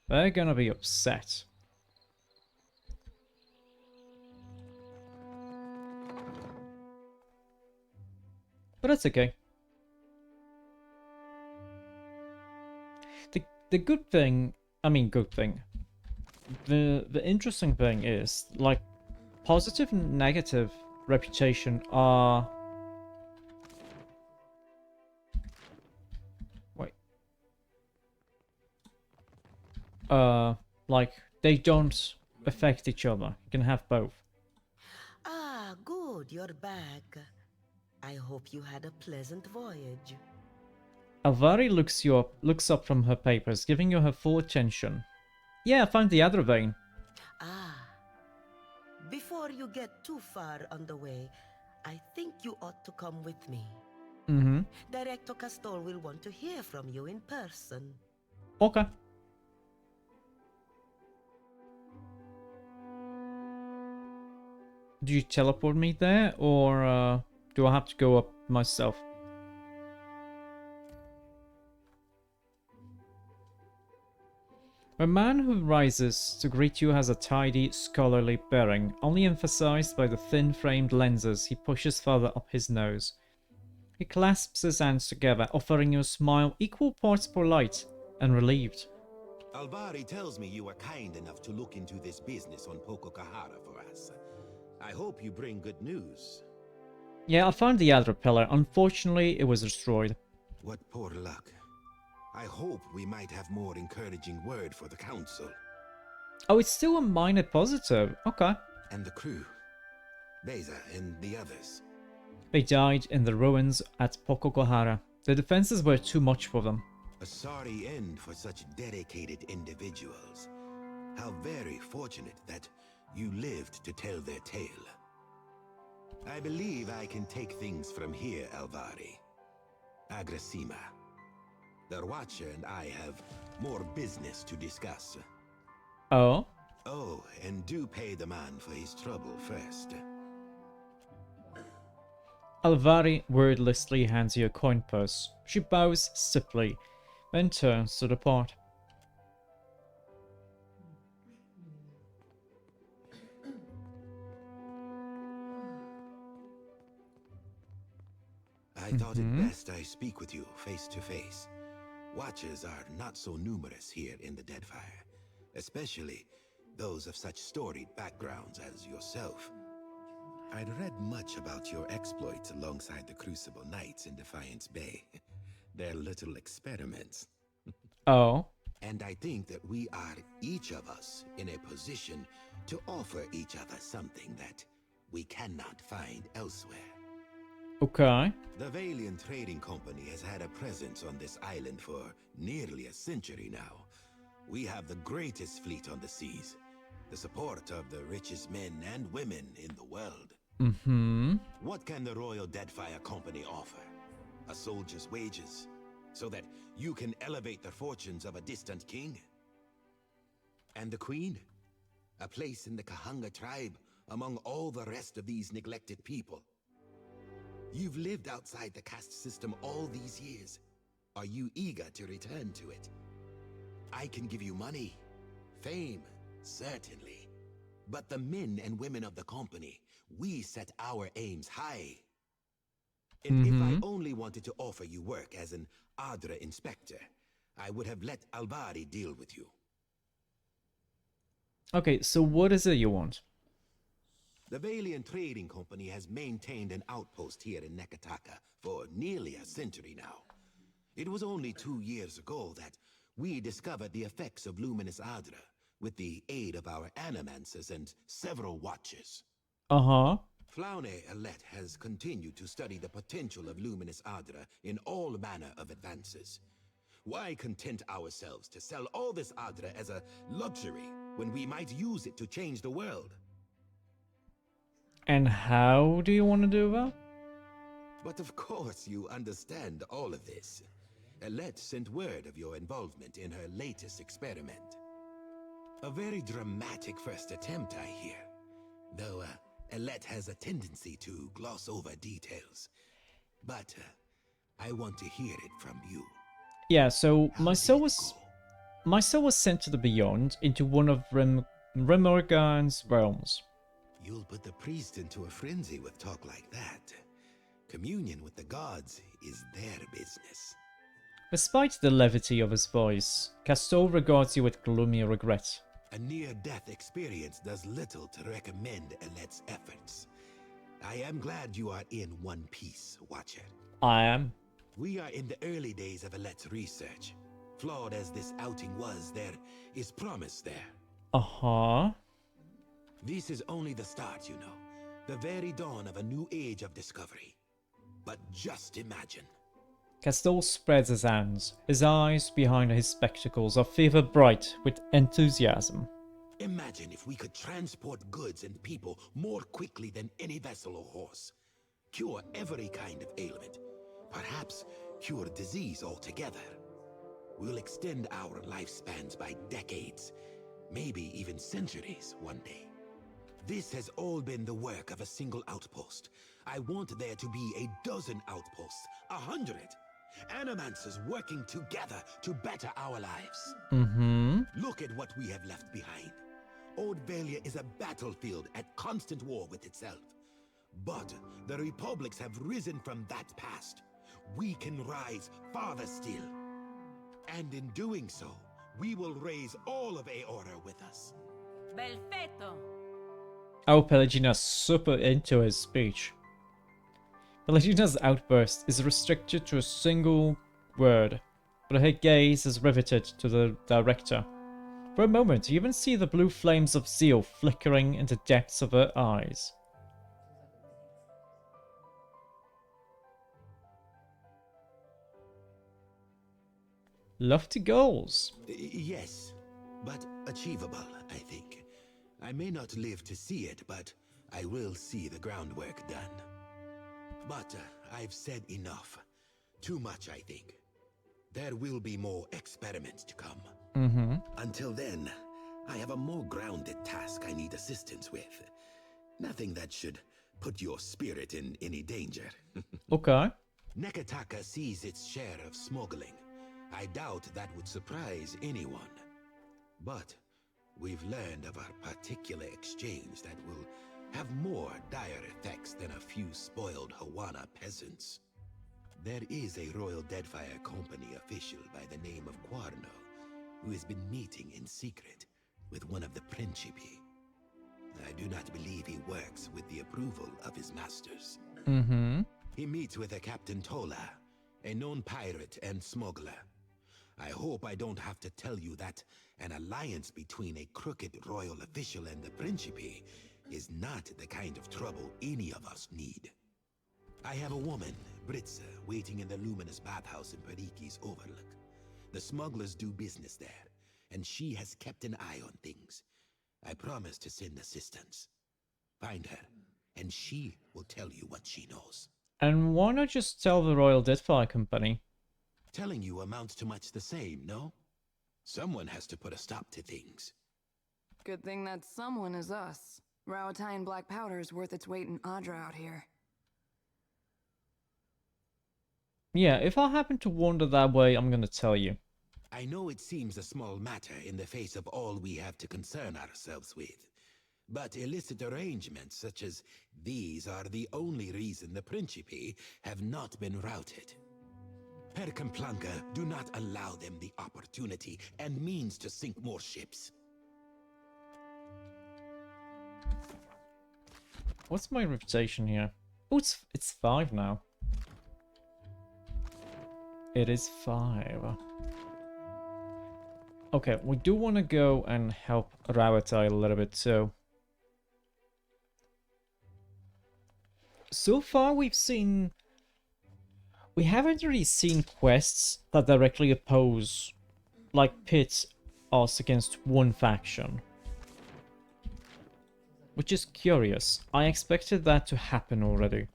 They're gonna be upset. But that's okay. The good thing, the interesting thing is, like, positive and negative reputation are... Wait. Like, they don't affect each other. You can have both.
Ah, good, you're back. I hope you had a pleasant voyage.
Alvari looks up from her papers, giving you her full attention. Yeah, I found the other vein.
Ah. Before you get too far on the way, I think you ought to come with me.
Mm-hmm.
Director Castor will want to hear from you in person.
Okay. Do you teleport me there, or do I have to go up myself? A man who rises to greet you has a tidy, scholarly bearing, only emphasized by the thin-framed lenses he pushes further up his nose. He clasps his hands together, offering you a smile equal parts polite and relieved.
Alvari tells me you were kind enough to look into this business on Pococahara for us. I hope you bring good news.
Yeah, I found the other pillar. Unfortunately, it was destroyed.
What poor luck. I hope we might have more encouraging word for the council.
Oh, it's still a minor positive. Okay.
And the crew. Beza and the others.
They died in the ruins at Pococahara. The defenses were too much for them.
A sorry end for such dedicated individuals. How very fortunate that you lived to tell their tale. I believe I can take things from here, Alvari. Agrasima. The Watcher and I have more business to discuss.
Oh?
Oh, and do pay the man for his trouble first.
Alvari wordlessly hands you a coin purse. She bows stiffly, then turns to depart.
I thought it best I speak with you face to face. Watchers are not so numerous here in the Deadfire, especially those of such storied backgrounds as yourself. I'd read much about your exploits alongside the Crucible Knights in Defiance Bay. Their little experiments.
Oh.
And I think that we are, each of us, in a position to offer each other something that we cannot find elsewhere.
Okay.
The Valiant Trading Company has had a presence on this island for nearly a century now. We have the greatest fleet on the seas, the support of the richest men and women in the world.
Mm-hmm.
What can the Royal Deadfire Company offer? A soldier's wages, so that you can elevate the fortunes of a distant king? And the Queen? A place in the Kahanga tribe among all the rest of these neglected people. You've lived outside the caste system all these years. Are you eager to return to it? I can give you money, fame, certainly. But the men and women of the company, we set our aims high. And if I only wanted to offer you work as an Adra inspector, I would have let Alvari deal with you.
Okay, so what is it you want?
The Valiant Trading Company has maintained an outpost here in Nekataka for nearly a century now. It was only 2 years ago that we discovered the effects of luminous Adra with the aid of our animancers and several watchers.
Uh-huh.
Flaune Alette has continued to study the potential of luminous Adra in all manner of advances. Why content ourselves to sell all this Adra as a luxury when we might use it to change the world?
And how do you want to do that?
But of course you understand all of this. Alette sent word of your involvement in her latest experiment. A very dramatic first attempt, I hear. Though, Alette has a tendency to gloss over details. But, I want to hear it from you.
Yeah, so my soul was sent to the Beyond, into one of Remorgan's realms.
You'll put the priest into a frenzy with talk like that. Communion with the gods is their business.
Despite the levity of his voice, Castor regards you with gloomy regret.
A near-death experience does little to recommend Alette's efforts. I am glad you are in one piece, Watcher.
I am.
We are in the early days of Alette's research. Flawed as this outing was, there is promise there.
Uh-huh.
This is only the start, you know. The very dawn of a new age of discovery. But just imagine.
Castor spreads his hands. His eyes behind his spectacles are fever bright with enthusiasm.
Imagine if we could transport goods and people more quickly than any vessel or horse. Cure every kind of ailment. Perhaps cure disease altogether. We'll extend our lifespans by decades, maybe even centuries one day. This has all been the work of a single outpost. I want there to be a dozen outposts, 100. Animancers working together to better our lives.
Mm-hmm.
Look at what we have left behind. Old Valia is a battlefield at constant war with itself. But the republics have risen from that past. We can rise farther still. And in doing so, we will raise all of Aora with us.
Belfetto!
Oh, Pelagina's super into his speech. Pelagina's outburst is restricted to a single word, but her gaze is riveted to the director. For a moment, you even see the blue flames of zeal flickering in the depths of her eyes. Lofty goals.
Yes, but achievable, I think. I may not live to see it, but I will see the groundwork done. But I've said enough. Too much, I think. There will be more experiments to come.
Mm-hmm.
Until then, I have a more grounded task I need assistance with. Nothing that should put your spirit in any danger.
Okay.
Nekataka sees its share of smuggling. I doubt that would surprise anyone. But we've learned of a particular exchange that will have more dire effects than a few spoiled Hawana peasants. There is a Royal Deadfire Company official by the name of Quarno who has been meeting in secret with one of the Principi. I do not believe he works with the approval of his masters.
Mm-hmm.
He meets with a Captain Tola, a known pirate and smuggler. I hope I don't have to tell you that an alliance between a crooked royal official and the Principi is not the kind of trouble any of us need. I have a woman, Britza, waiting in the luminous bathhouse in Periki's Overlook. The smugglers do business there, and she has kept an eye on things. I promise to send assistance. Find her, and she will tell you what she knows.
And why not just tell the Royal Deadfire Company?
Telling you amounts to much the same, no? Someone has to put a stop to things.
Good thing that someone is us. Rauatine black powder is worth its weight in Adra out here.
Yeah, if I happen to wander that way, I'm gonna tell you.
I know it seems a small matter in the face of all we have to concern ourselves with, but illicit arrangements such as these are the only reason the Principi have not been routed. Per Complanca, do not allow them the opportunity and means to sink more ships.
What's my reputation here? Oh, it's 5 now. It is 5. Okay, we do want to go and help Rauatine a little bit too. So far we haven't really seen quests that directly oppose, like pit us against one faction. Which is curious. I expected that to happen already.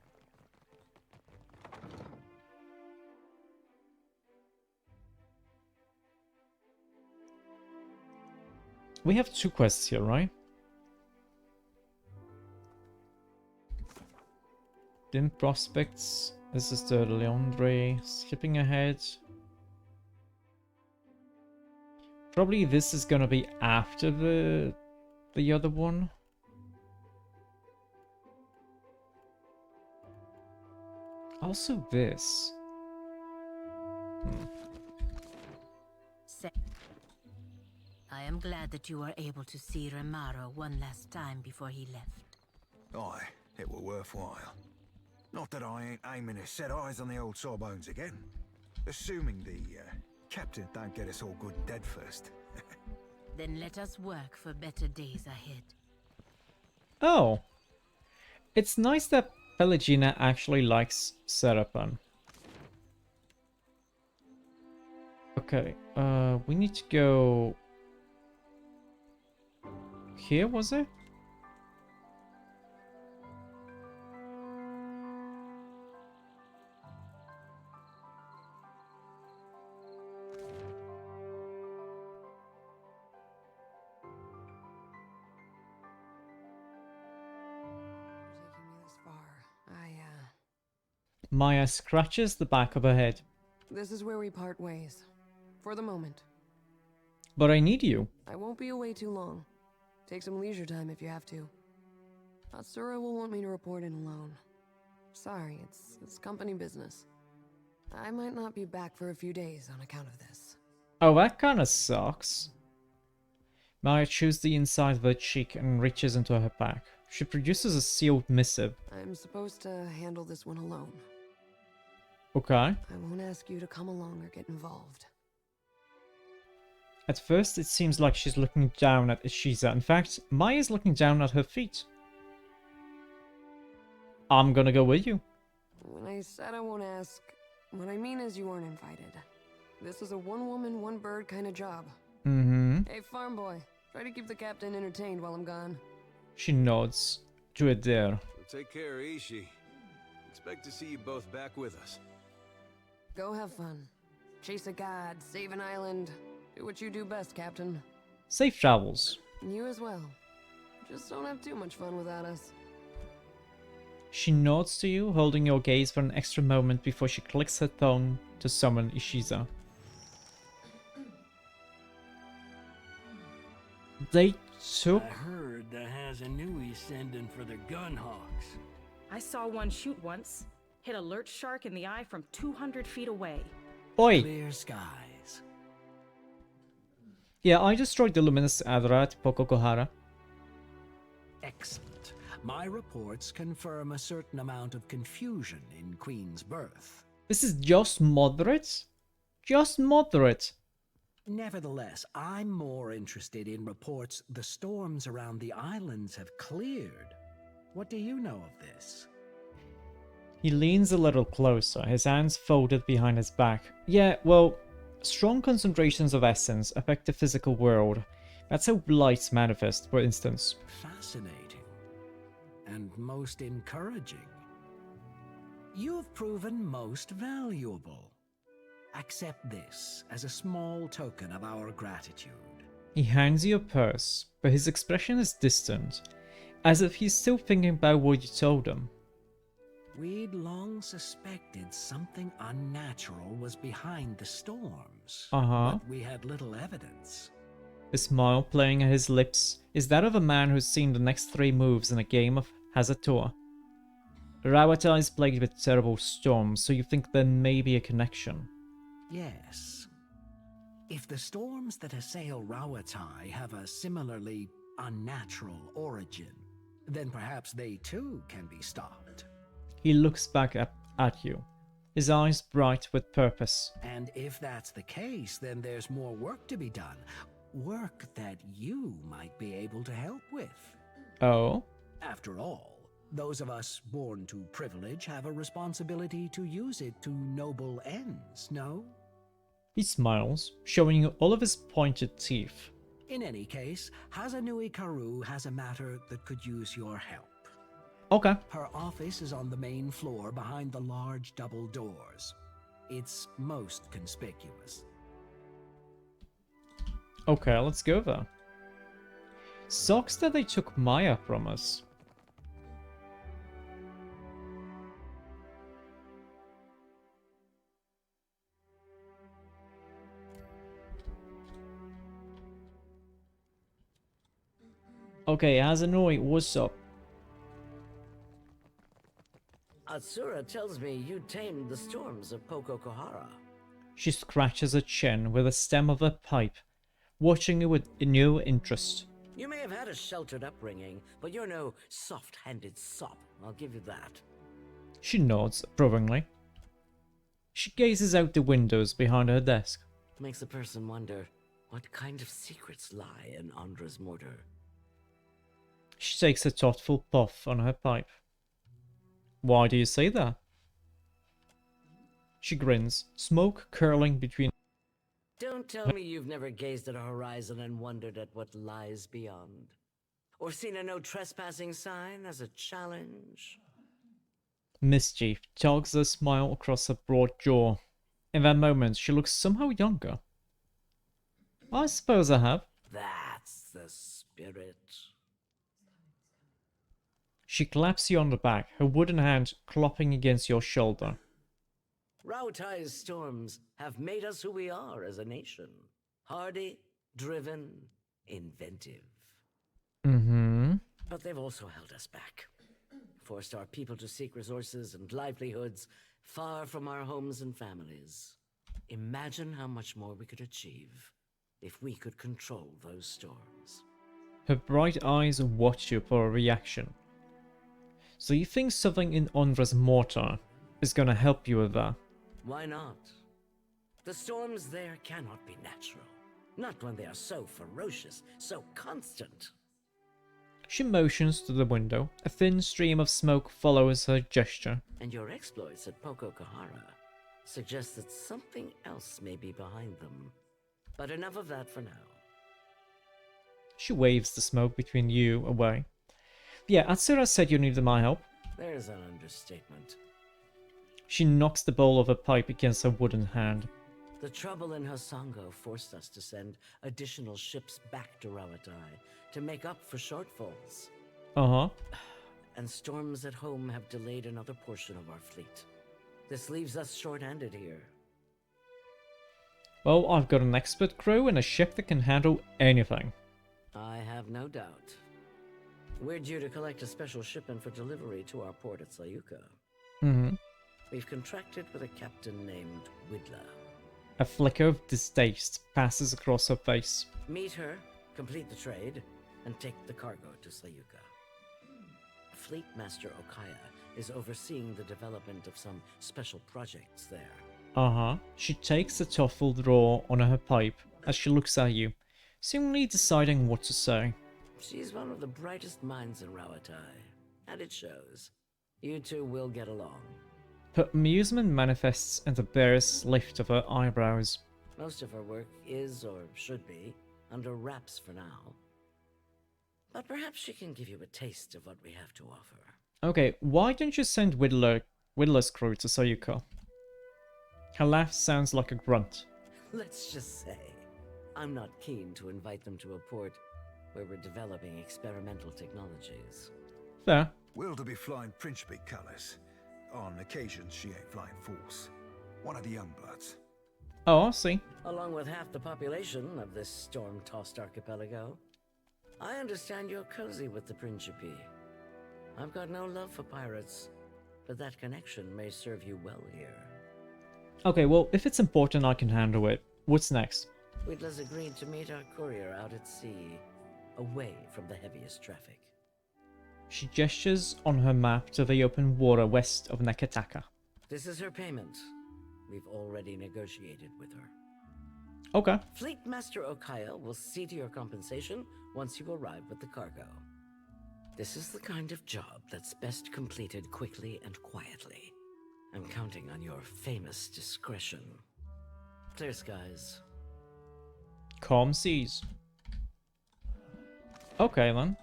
We have 2 quests here, right? Dim Prospects. This is the Leandre. Skipping ahead. Probably this is gonna be after the other one. Also this.
I am glad that you were able to see Remaro one last time before he left.
Aye, it were worthwhile. Not that I ain't aiming to set eyes on the old sawbones again. Assuming the captain don't get us all good and dead first.
Then let us work for better days ahead.
Oh. It's nice that Pelagina actually likes Serapan. Okay, we need to go... Here, was it? Maya scratches the back of her head.
This is where we part ways. For the moment.
But I need you.
I won't be away too long. Take some leisure time if you have to. Atsura will want me to report in alone. Sorry, it's company business. I might not be back for a few days on account of this.
Oh, that kinda sucks. Maya chews the inside of her cheek and reaches into her pack. She produces a sealed missive.
I'm supposed to handle this one alone.
Okay.
I won't ask you to come along or get involved.
At first, it seems like she's looking down at Ishiza. In fact, Maya's looking down at her feet. I'm gonna go with you.
When I said I won't ask, what I mean is you weren't invited. This is a one-woman, one-bird kind of job.
Mm-hmm.
Hey, farm boy, try to keep the captain entertained while I'm gone.
She nods. Do it there.
So take care, Ishi. Expect to see you both back with us.
Go have fun. Chase a god, save an island. Do what you do best, Captain.
Safe travels.
You as well. Just don't have too much fun without us.
She nods to you, holding your gaze for an extra moment before she clicks her tongue to summon Ishiza. They took...
I heard that has a newie sending for the Gunhawks.
I saw one shoot once.
Hit a lurch shark in the eye from 200 feet away.
Oi!
Clear skies.
Yeah, I destroyed the luminous Adra at Pococohara.
Excellent. My reports confirm a certain amount of confusion in Queen's birth.
This is just moderate? Just moderate.
Nevertheless, I'm more interested in reports the storms around the islands have cleared. What do you know of this?
He leans a little closer, his hands folded behind his back. Yeah, well, strong concentrations of essence affect the physical world. That's how blights manifest, for instance.
Fascinating. And most encouraging. You've proven most valuable. Accept this as a small token of our gratitude.
He hands you a purse, but his expression is distant, as if he's still thinking about what you told him.
We'd long suspected something unnatural was behind the storms, but we had little evidence.
The smile playing at his lips is that of a man who's seen the next 3 moves in a game of Hazatoa. Rawata is plagued with terrible storms, so you think there may be a connection.
Yes. If the storms that assail Rawatai have a similarly unnatural origin, then perhaps they too can be stopped.
He looks back at you, his eyes bright with purpose.
And if that's the case, then there's more work to be done. Work that you might be able to help with.
Oh?
After all, those of us born to privilege have a responsibility to use it to noble ends, no?
He smiles, showing you all of his pointed teeth.
In any case, Hazanui Karu has a matter that could use your help.
Okay.
Her office is on the main floor behind the large double doors. It's most conspicuous.
Okay, let's go there. Sucks that they took Maya from us. Okay, Hazanui, what's up?
Atsura tells me you tamed the storms of Pococohara.
She scratches her chin with the stem of her pipe, watching you with new interest.
You may have had a sheltered upbringing, but you're no soft-handed sop, I'll give you that.
She nods approvingly. She gazes out the windows behind her desk.
Makes a person wonder what kind of secrets lie in Andra's mortar.
She takes a thoughtful puff on her pipe. Why do you say that? She grins, smoke curling between.
Don't tell me you've never gazed at a horizon and wondered at what lies beyond. Or seen a no trespassing sign as a challenge.
Mischief jogs a smile across her broad jaw. In that moment, she looks somehow younger. I suppose I have.
That's the spirit.
She claps you on the back, her wooden hand clopping against your shoulder.
Rautai's storms have made us who we are as a nation. Hardy, driven, inventive.
Mm-hmm.
But they've also held us back. Forced our people to seek resources and livelihoods far from our homes and families. Imagine how much more we could achieve if we could control those storms.
Her bright eyes watch you for a reaction. So you think something in Ondra's mortar is gonna help you with that?
Why not? The storms there cannot be natural. Not when they are so ferocious, so constant.
She motions to the window. A thin stream of smoke follows her gesture.
And your exploits at Pococohara suggest that something else may be behind them. But enough of that for now.
She waves the smoke between you away. Yeah, Atsura said you needed my help.
There's an understatement.
She knocks the bowl of her pipe against her wooden hand.
The trouble in Hasango forced us to send additional ships back to Rawatai to make up for shortfalls.
Uh-huh.
And storms at home have delayed another portion of our fleet. This leaves us short-handed here.
Well, I've got an expert crew and a ship that can handle anything.
I have no doubt. We're due to collect a special shipment for delivery to our port at Sayuka.
Mm-hmm.
We've contracted with a captain named Widler.
A flicker of distaste passes across her face.
Meet her, complete the trade, and take the cargo to Sayuka. Fleet Master Okaya is overseeing the development of some special projects there.
Uh-huh. She takes a thoughtful draw on her pipe as she looks at you, seemingly deciding what to say.
She's one of the brightest minds in Rawatai, and it shows. You two will get along.
Her amusement manifests in the barest lift of her eyebrows.
Most of her work is, or should be, under wraps for now. But perhaps she can give you a taste of what we have to offer.
Okay, why don't you send Widler's crew to Sayuka? Her laugh sounds like a grunt.
Let's just say, I'm not keen to invite them to a port where we're developing experimental technologies.
Fair.
Will to be flying Principe colours. On occasions, she ain't flying force. One of the young bloods.
Oh, I see.
Along with half the population of this storm-tossed archipelago. I understand you're cozy with the Principe. I've got no love for pirates, but that connection may serve you well here.
Okay, well, if it's important, I can handle it. What's next?
Widler's agreed to meet our courier out at sea, away from the heaviest traffic.
She gestures on her map to the open water west of Nekataka.
This is her payment. We've already negotiated with her.
Okay.
Fleet Master Okaya will see to your compensation once you arrive with the cargo. This is the kind of job that's best completed quickly and quietly. I'm counting on your famous discretion. Clear skies.
Calm seas. Okay, then.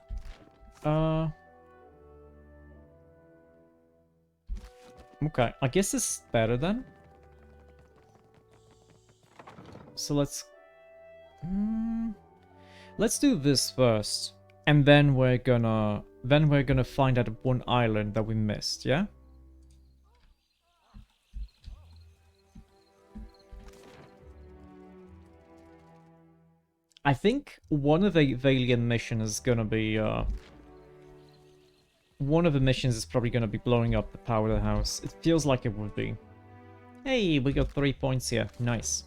Okay, I guess this is better then. So let's do this first, and then we're gonna find out one island that we missed, yeah? I think one of the Valiant missions is gonna be one of the missions is probably gonna be blowing up the powerhouse. It feels like it would be. Hey, we got 3 points here. Nice.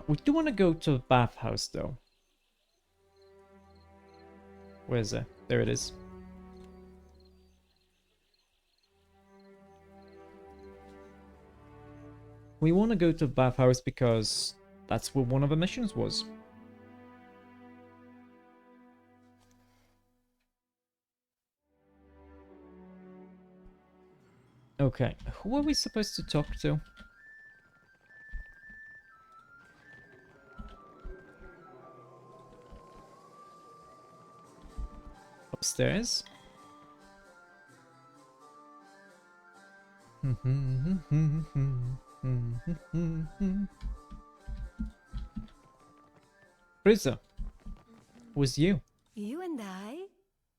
We do want to go to the bathhouse though. Where is it? There it is. We want to go to the bathhouse because that's where one of the missions was. Okay, who are we supposed to talk to? Upstairs? Frieza, was you?
You and I,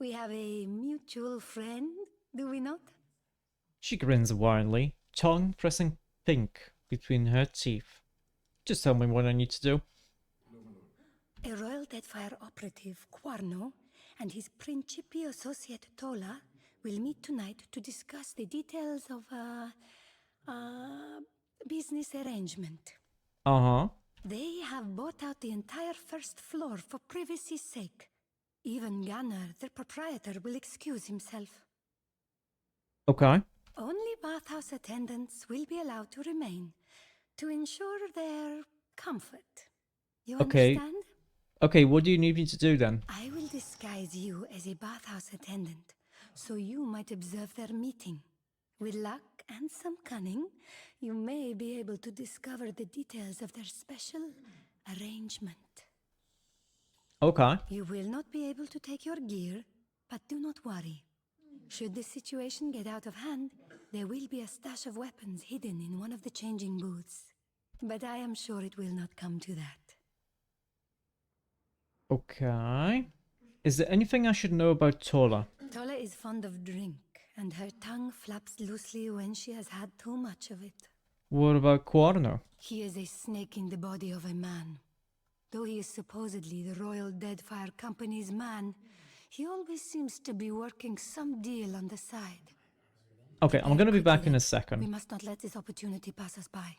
we have a mutual friend, do we not?
She grins wildly, tongue pressing pink between her teeth. Just tell me what I need to do.
A Royal Deadfire operative, Quarno, and his Principi associate Tola will meet tonight to discuss the details of a business arrangement.
Uh-huh.
They have bought out the entire first floor for privacy's sake. Even Gunnar, their proprietor, will excuse himself.
Okay.
Only bathhouse attendants will be allowed to remain to ensure their comfort. You understand?
Okay, what do you need me to do then?
I will disguise you as a bathhouse attendant, so you might observe their meeting. With luck and some cunning, you may be able to discover the details of their special arrangement.
Okay.
You will not be able to take your gear, but do not worry. Should the situation get out of hand, there will be a stash of weapons hidden in one of the changing booths. But I am sure it will not come to that.
Okay. Is there anything I should know about Tola?
Tola is fond of drink, and her tongue flaps loosely when she has had too much of it.
What about Quarno?
He is a snake in the body of a man. Though he is supposedly the Royal Deadfire Company's man, he always seems to be working some deal on the side.
Okay, I'm gonna be back in a
We
second.
must not let this opportunity pass us by.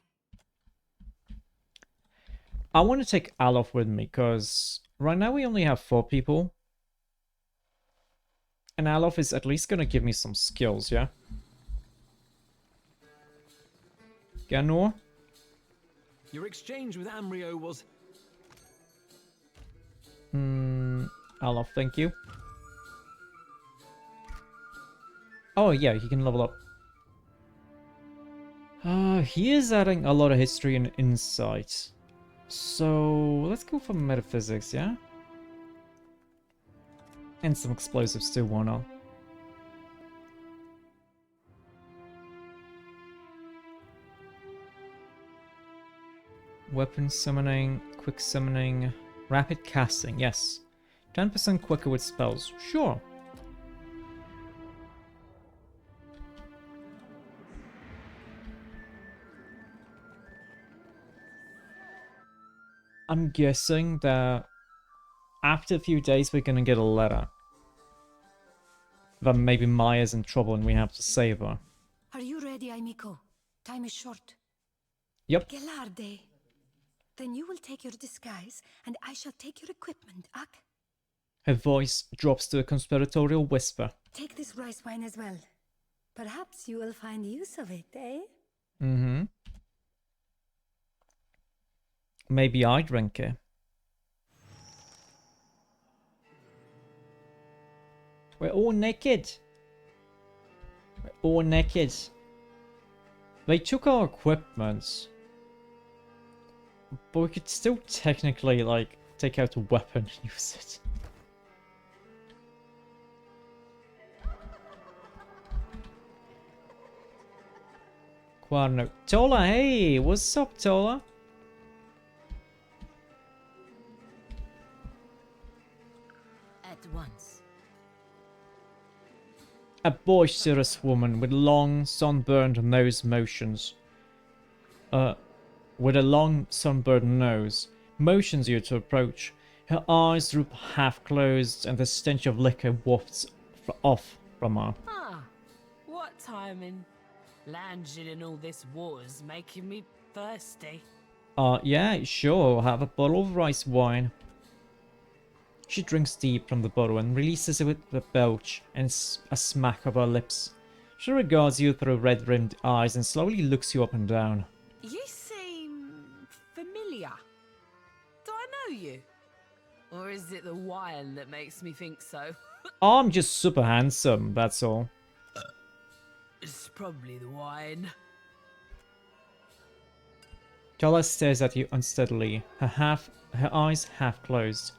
I want to take Alof with me, because right now we only have 4 people. And Alof is at least gonna give me some skills, yeah? Ganor?
Your exchange with Amrio was...
Alof, thank you. Oh yeah, he can level up. He is adding a lot of history and insight. So, let's go for metaphysics, yeah? And some explosives too, why not? Weapon summoning, quick summoning, rapid casting, yes. 10% quicker with spells, sure. I'm guessing that after a few days we're gonna get a letter. That maybe Maya's in trouble and we have to save her.
Are you ready, Aimiko? Time is short.
Yep.
Gelarde. Then you will take your disguise, and I shall take your equipment, Ak.
Her voice drops to a conspiratorial whisper.
Take this rice wine as well. Perhaps you will find use of it, eh?
Mm-hmm. Maybe I drink it. We're all naked. We're all naked. They took our equipment. But we could still technically, like, take out a weapon and use it. Quarno. Tola, hey! What's up, Tola?
At once.
A boisterous woman with long, sunburned nose motions. With a long, sunburned nose, motions you to approach. Her eyes droop half closed, and the stench of liquor wafts off from her.
Ah, what timing. Landing in all this water's making me thirsty.
Yeah, sure, I'll have a bottle of rice wine. She drinks deep from the bottle and releases it with a belch and a smack of her lips. She regards you through red-rimmed eyes and slowly looks you up and down.
You seem familiar. Do I know you? Or is it the wine that makes me think so?
I'm just super handsome, that's all.
It's probably the wine.
Tola stares at you unsteadily, her eyes half closed.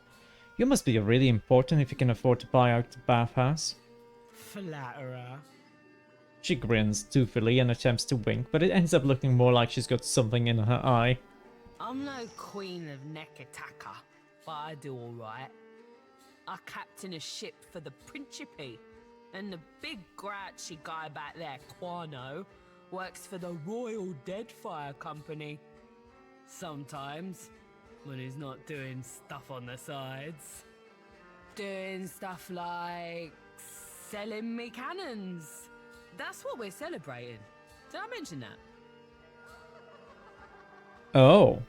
You must be really important if you can afford to buy out the bathhouse.
Flatterer.
She grins doofily and attempts to wink, but it ends up looking more like she's got something in her eye.
I'm no queen of Nekataka, but I do alright. I captain a ship for the Principe, and the big grouchy guy back there, Quano, works for the Royal Deadfire Company. Sometimes, when he's not doing stuff on the sides. Doing stuff like selling me cannons. That's what we're celebrating. Did I mention that?
Oh.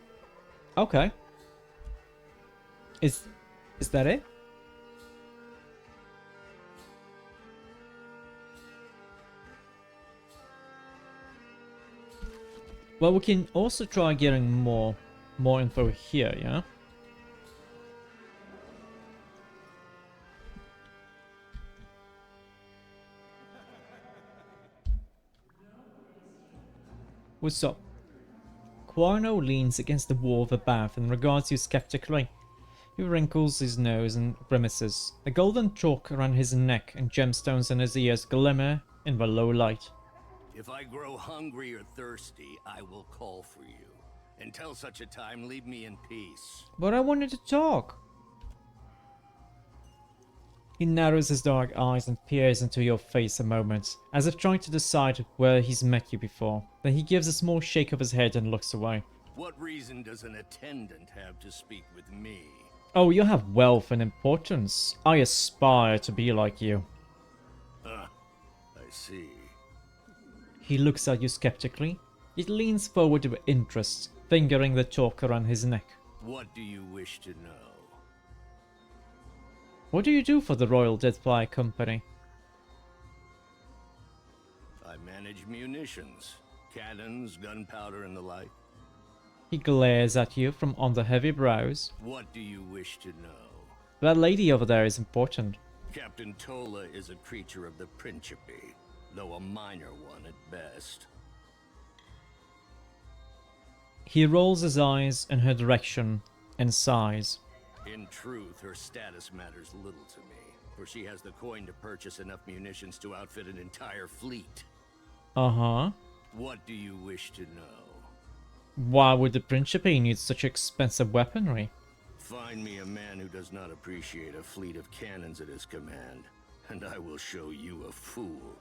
Okay. Is that it? Well, we can also try getting more info here, yeah? What's up? Quarno leans against the wall of the bath and regards you skeptically. He wrinkles his nose and grimaces. The golden chalk around his neck and gemstones in his ears glimmer in the low light.
If I grow hungry or thirsty, I will call for you. Until such a time, leave me in peace.
But I wanted to talk. He narrows his dark eyes and peers into your face a moment, as if trying to decide where he's met you before. Then he gives a small shake of his head and looks away.
What reason does an attendant have to speak with me?
Oh, you have wealth and importance. I aspire to be like you.
I see.
He looks at you skeptically. He leans forward with interest, fingering the chalk around his neck.
What do you wish to know?
What do you do for the Royal Deadfly Company?
I manage munitions, cannons, gunpowder, and the like.
He glares at you from under heavy brows.
What do you wish to know?
That lady over there is important.
Captain Tola is a creature of the Principe, though a minor one at best.
He rolls his eyes in her direction and sighs.
In truth, her status matters little to me, for she has the coin to purchase enough munitions to outfit an entire fleet.
Uh-huh.
What do you wish to know?
Why would the Principe need such expensive weaponry?
Find me a man who does not appreciate a fleet of cannons at his command, and I will show you a fool.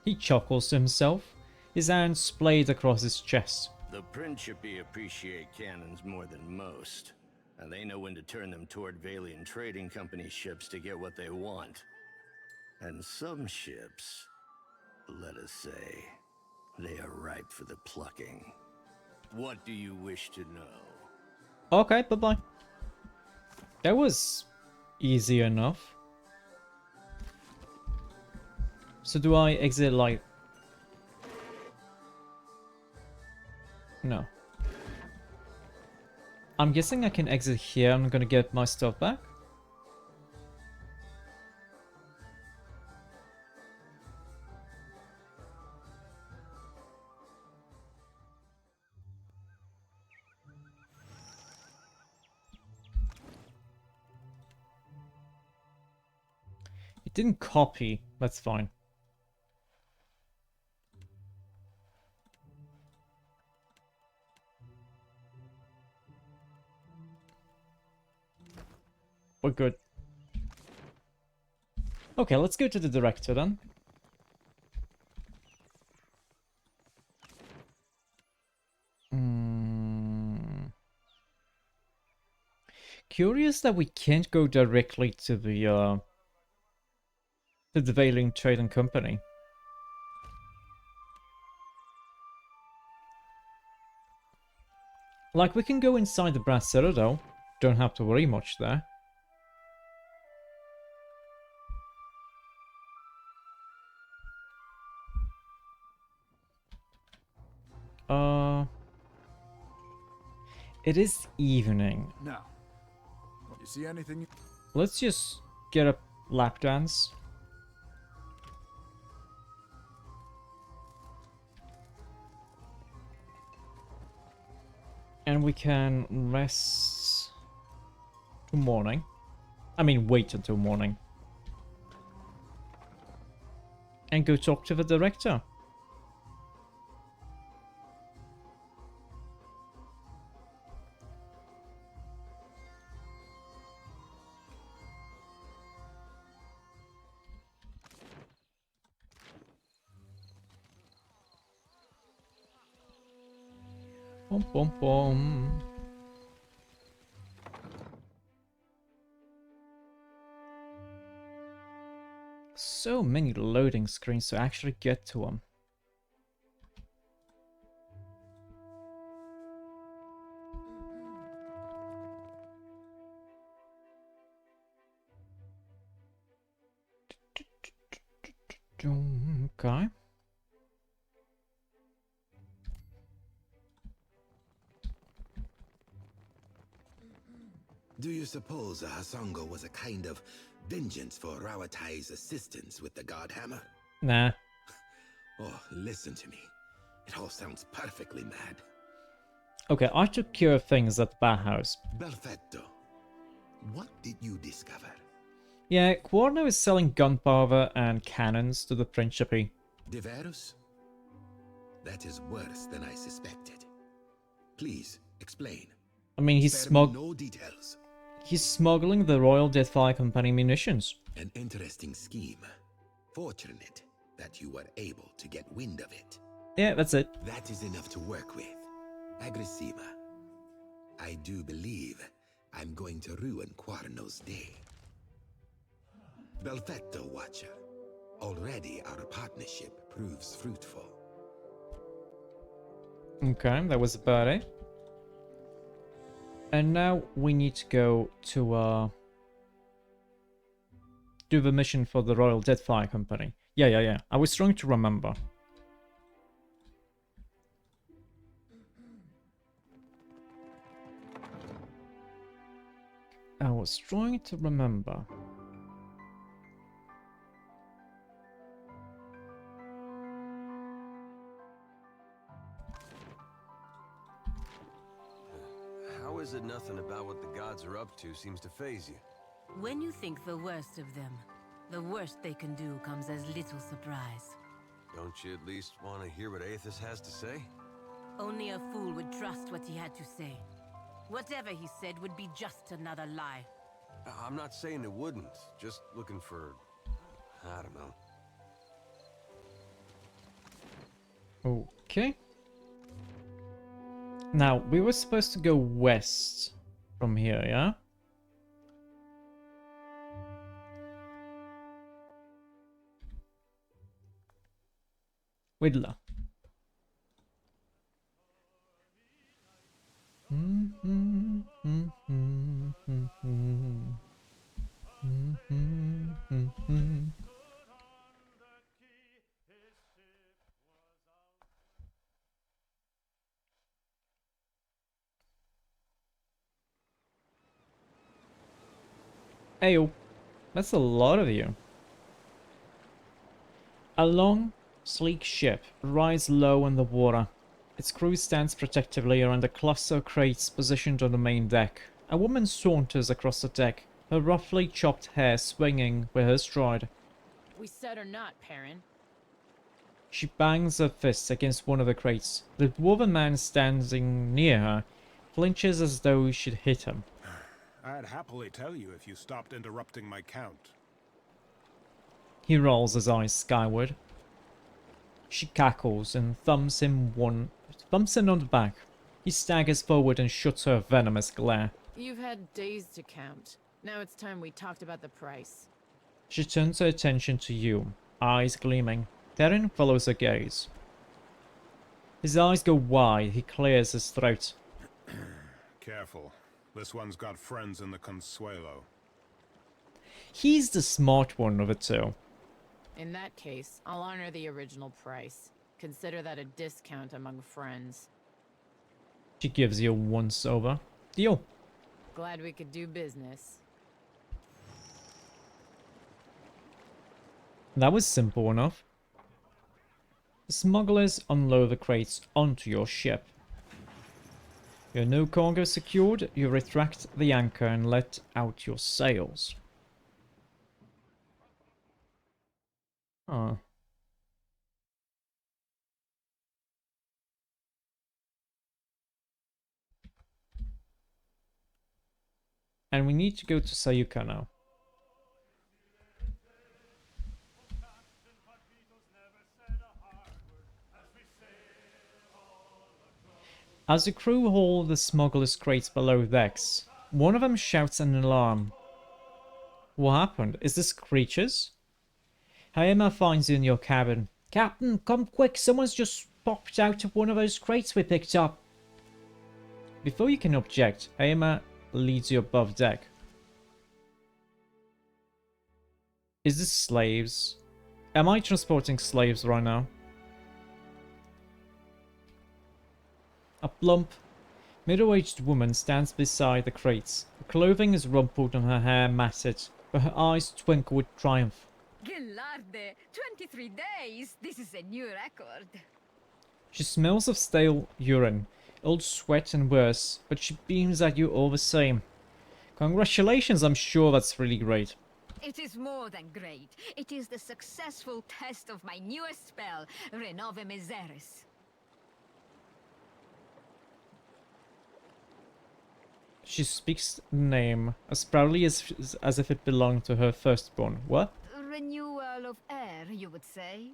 He chuckles to himself, his hands splayed across his chest.
The Principe appreciate cannons more than most, and they know when to turn them toward Valian Trading Company ships to get what they want. And some ships, let us say, they are ripe for the plucking. What do you wish to know?
Okay, bye-bye. That was easy enough. So do I exit like... No. I'm guessing I can exit here. I'm gonna get my stuff back. It didn't copy. That's fine. We're good. Okay, let's go to the director then. Curious that we can't go directly to the Valian Trading Company. Like, we can go inside the Brass Citadel. Don't have to worry much there. It is evening.
Now, you see anything?
Let's just get a lap dance. And we can rest till morning. I mean, wait until morning. And go talk to the director. Bum, bum, bum. So many loading screens to actually get to them. Okay.
Do you suppose Hasongo was a kind of vengeance for Rawatai's assistance with the Godhammer?
Nah.
Oh, listen to me. It all sounds perfectly mad.
Okay, I took care of things at the bathhouse.
Perfetto. What did you discover?
Yeah, Quarno is selling gunpowder and cannons to the Principe.
Diverus? That is worse than I suspected. Please, explain.
I mean,
no details.
He's smuggling the Royal Deadfly Company munitions.
An interesting scheme. Fortunate that you were able to get wind of it.
Yeah, that's it.
That is enough to work with. Agrissima. I do believe I'm going to ruin Quarno's day. Belfetto, Watcher. Already our partnership proves fruitful.
Okay, that was about it. And now we need to go to do the mission for the Royal Deadfire Company. Yeah. I was trying to remember. I was trying to remember.
How is it nothing about what the gods are up to seems to faze you?
When you think the worst of them, the worst they can do comes as little surprise.
Don't you at least want to hear what Aethys has to say?
Only a fool would trust what he had to say. Whatever he said would be just another lie.
I'm not saying it wouldn't, just looking for... I don't know.
Okay. Now, we were supposed to go west from here, yeah? Whittler. Ayo, that's a lot of you. A long, sleek ship rides low in the water. Its crew stands protectively around a cluster of crates positioned on the main deck. A woman saunters across the deck, her roughly chopped hair swinging with her stride.
We said or not, Perrin.
She bangs her fist against one of the crates. The dwarven man standing near her flinches as though she'd hit him.
I'd happily tell you if you stopped interrupting my count.
He rolls his eyes skyward. She cackles and thumps him on the back. He staggers forward and shuts her a venomous glare.
You've had days to count. Now it's time we talked about the price.
She turns her attention to you, eyes gleaming. Perrin follows her gaze. His eyes go wide, he clears his throat.
Careful. This one's got friends in the Consuelo.
He's the smart one of the two.
In that case, I'll honor the original price. Consider that a discount among friends.
She gives you a once-over. Deal.
Glad we could do business.
That was simple enough. The smugglers unload the crates onto your ship. Your new cargo secured, you retract the anchor and let out your sails. Huh. And we need to go to Sayuka now. As the crew haul the smugglers' crates below decks, one of them shouts an alarm. What happened? Is this creatures? Haima finds you in your cabin. Captain, come quick, someone's just popped out of one of those crates we picked up. Before you can object, Haima leads you above deck. Is this slaves? Am I transporting slaves right now? A plump, middle-aged woman stands beside the crates. Her clothing is rumpled and her hair matted, but her eyes twinkle with triumph.
Gillarde, 23 days! This is a new record.
She smells of stale urine, old sweat and worse, but she beams at you all the same. Congratulations, I'm sure that's really great.
It is more than great. It is the successful test of my newest spell, Renove Miseris.
She speaks the name as proudly as if it belonged to her firstborn. What?
Renewal of air, you would say?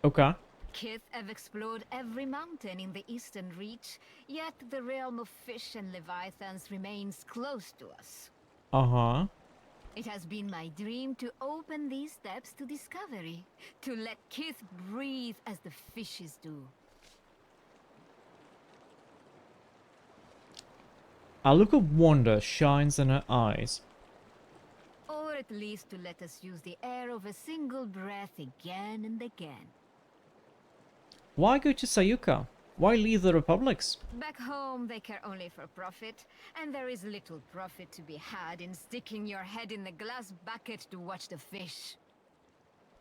Okay.
Kith have explored every mountain in the eastern reach, yet the realm of fish and leviathans remains close to us.
Uh-huh.
It has been my dream to open these steps to discovery, to let Kith breathe as the fishes do.
A look of wonder shines in her eyes.
Or at least to let us use the air of a single breath again and again.
Why go to Sayuka? Why leave the Republics?
Back home, they care only for profit, and there is little profit to be had in sticking your head in the glass bucket to watch the fish.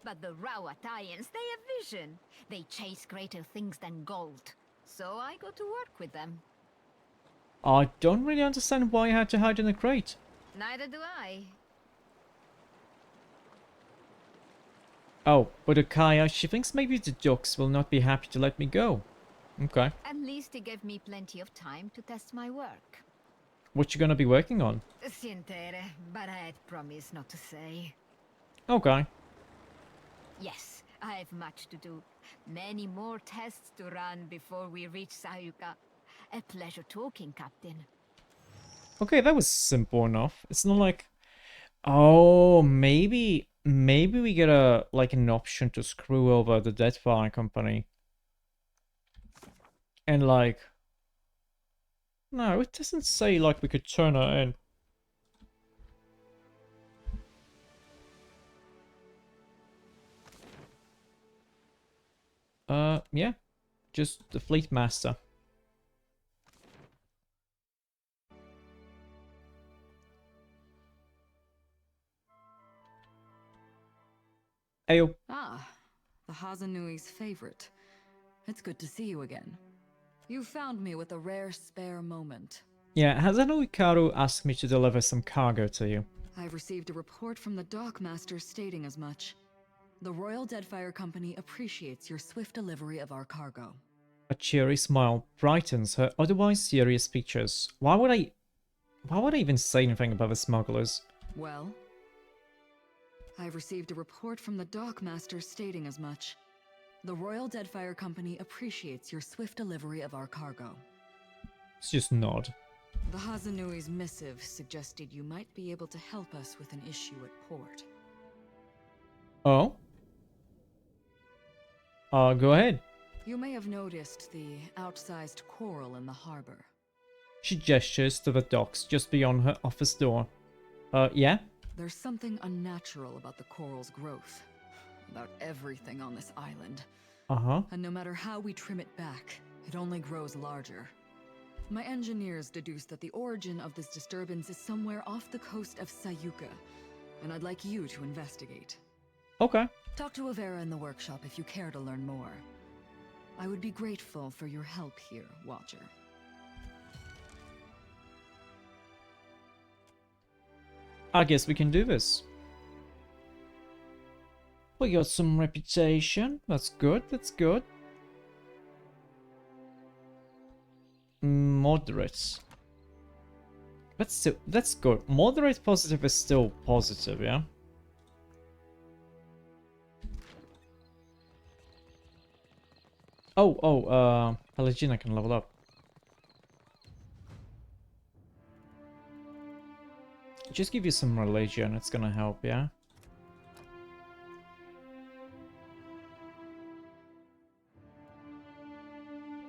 But the Rawatayans, they have vision. They chase greater things than gold. So I go to work with them.
I don't really understand why you had to hide in a crate.
Neither do I.
Oh, but Akaya, she thinks maybe the ducks will not be happy to let me go. Okay.
At least it gave me plenty of time to test my work.
What you gonna be working on?
Sientere, but I had promised not to say.
Okay.
Yes, I have much to do. Many more tests to run before we reach Sayuka. A pleasure talking, Captain.
Okay, that was simple enough. It's not like... Oh, maybe we get an option to screw over the Deadfire Company. And like... No, it doesn't say like we could turn her in. Yeah. Just the Fleet Master. Ayo.
Ah, the Hazanui's favorite. It's good to see you again. You found me with a rare spare moment.
Yeah, Hazano Ikaru asked me to deliver some cargo to you.
I've received a report from the dockmaster stating as much. The Royal Deadfire Company appreciates your swift delivery of our cargo.
A cheery smile brightens her otherwise serious features. Why would I even say anything about the smugglers?
Well, I've received a report from the dockmaster stating as much. The Royal Deadfire Company appreciates your swift delivery of our cargo.
It's just nod.
The Hazanui's missive suggested you might be able to help us with an issue at port.
Oh? Go ahead.
You may have noticed the outsized coral in the harbor.
She gestures to the docks just beyond her office door. Yeah?
There's something unnatural about the coral's growth. About everything on this island.
Uh-huh.
And no matter how we trim it back, it only grows larger. My engineers deduced that the origin of this disturbance is somewhere off the coast of Sayuka, and I'd like you to investigate.
Okay.
Talk to Avera in the workshop if you care to learn more. I would be grateful for your help here, Watcher.
I guess we can do this. We got some reputation. That's good, that's good. Moderate. That's good. Moderate positive is still positive, yeah? Paladin I can level up. Just give you some religion, it's gonna help, yeah?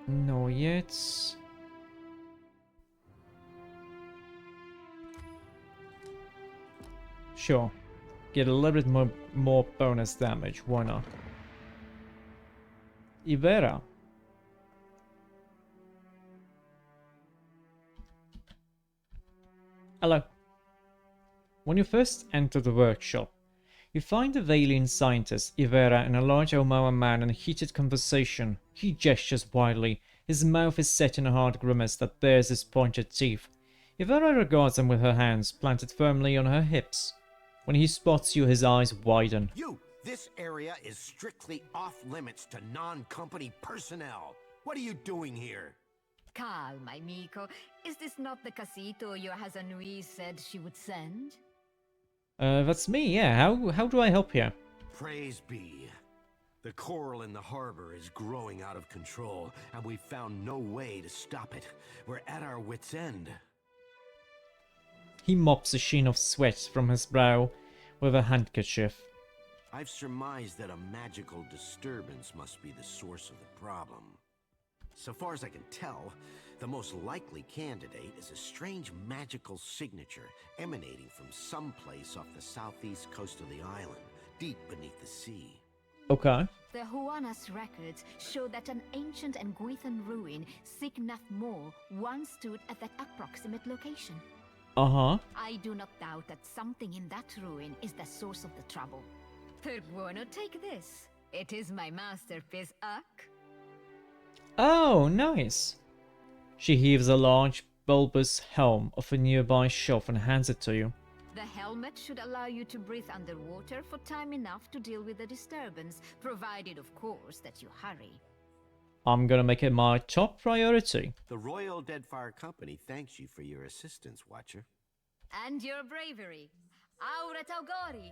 No yet. Sure. Get a little bit more bonus damage, why not? Ivera. Hello. When you first enter the workshop, you find the Valian scientist, Ivera, and a large Omawa man in a heated conversation. He gestures wildly. His mouth is set in a hard grimace that bears his pointed teeth. Ivera regards him with her hands planted firmly on her hips. When he spots you, his eyes widen.
This area is strictly off limits to non-company personnel. What are you doing here?
Calma, amico. Is this not the casito your Hazanui said she would send?
That's me, yeah. How do I help here?
Praise be. The coral in the harbor is growing out of control, and we've found no way to stop it. We're at our wits' end.
He mops a sheen of sweat from his brow with a handkerchief.
I've surmised that a magical disturbance must be the source of the problem. So far as I can tell, the most likely candidate is a strange magical signature emanating from someplace off the southeast coast of the island, deep beneath the sea.
Okay.
The Huana's records show that an ancient and Guithan ruin, Signaf Mor, once stood at that approximate location.
Uh-huh.
I do not doubt that something in that ruin is the source of the trouble. Per buono, take this. It is my masterpiece, Uck.
Oh, nice. She heaves a large, bulbous helm off a nearby shelf and hands it to you.
The helmet should allow you to breathe underwater for time enough to deal with the disturbance, provided, of course, that you hurry.
I'm gonna make it my top priority.
The Royal Deadfire Company thanks you for your assistance, Watcher.
And your bravery. Aura Taugori!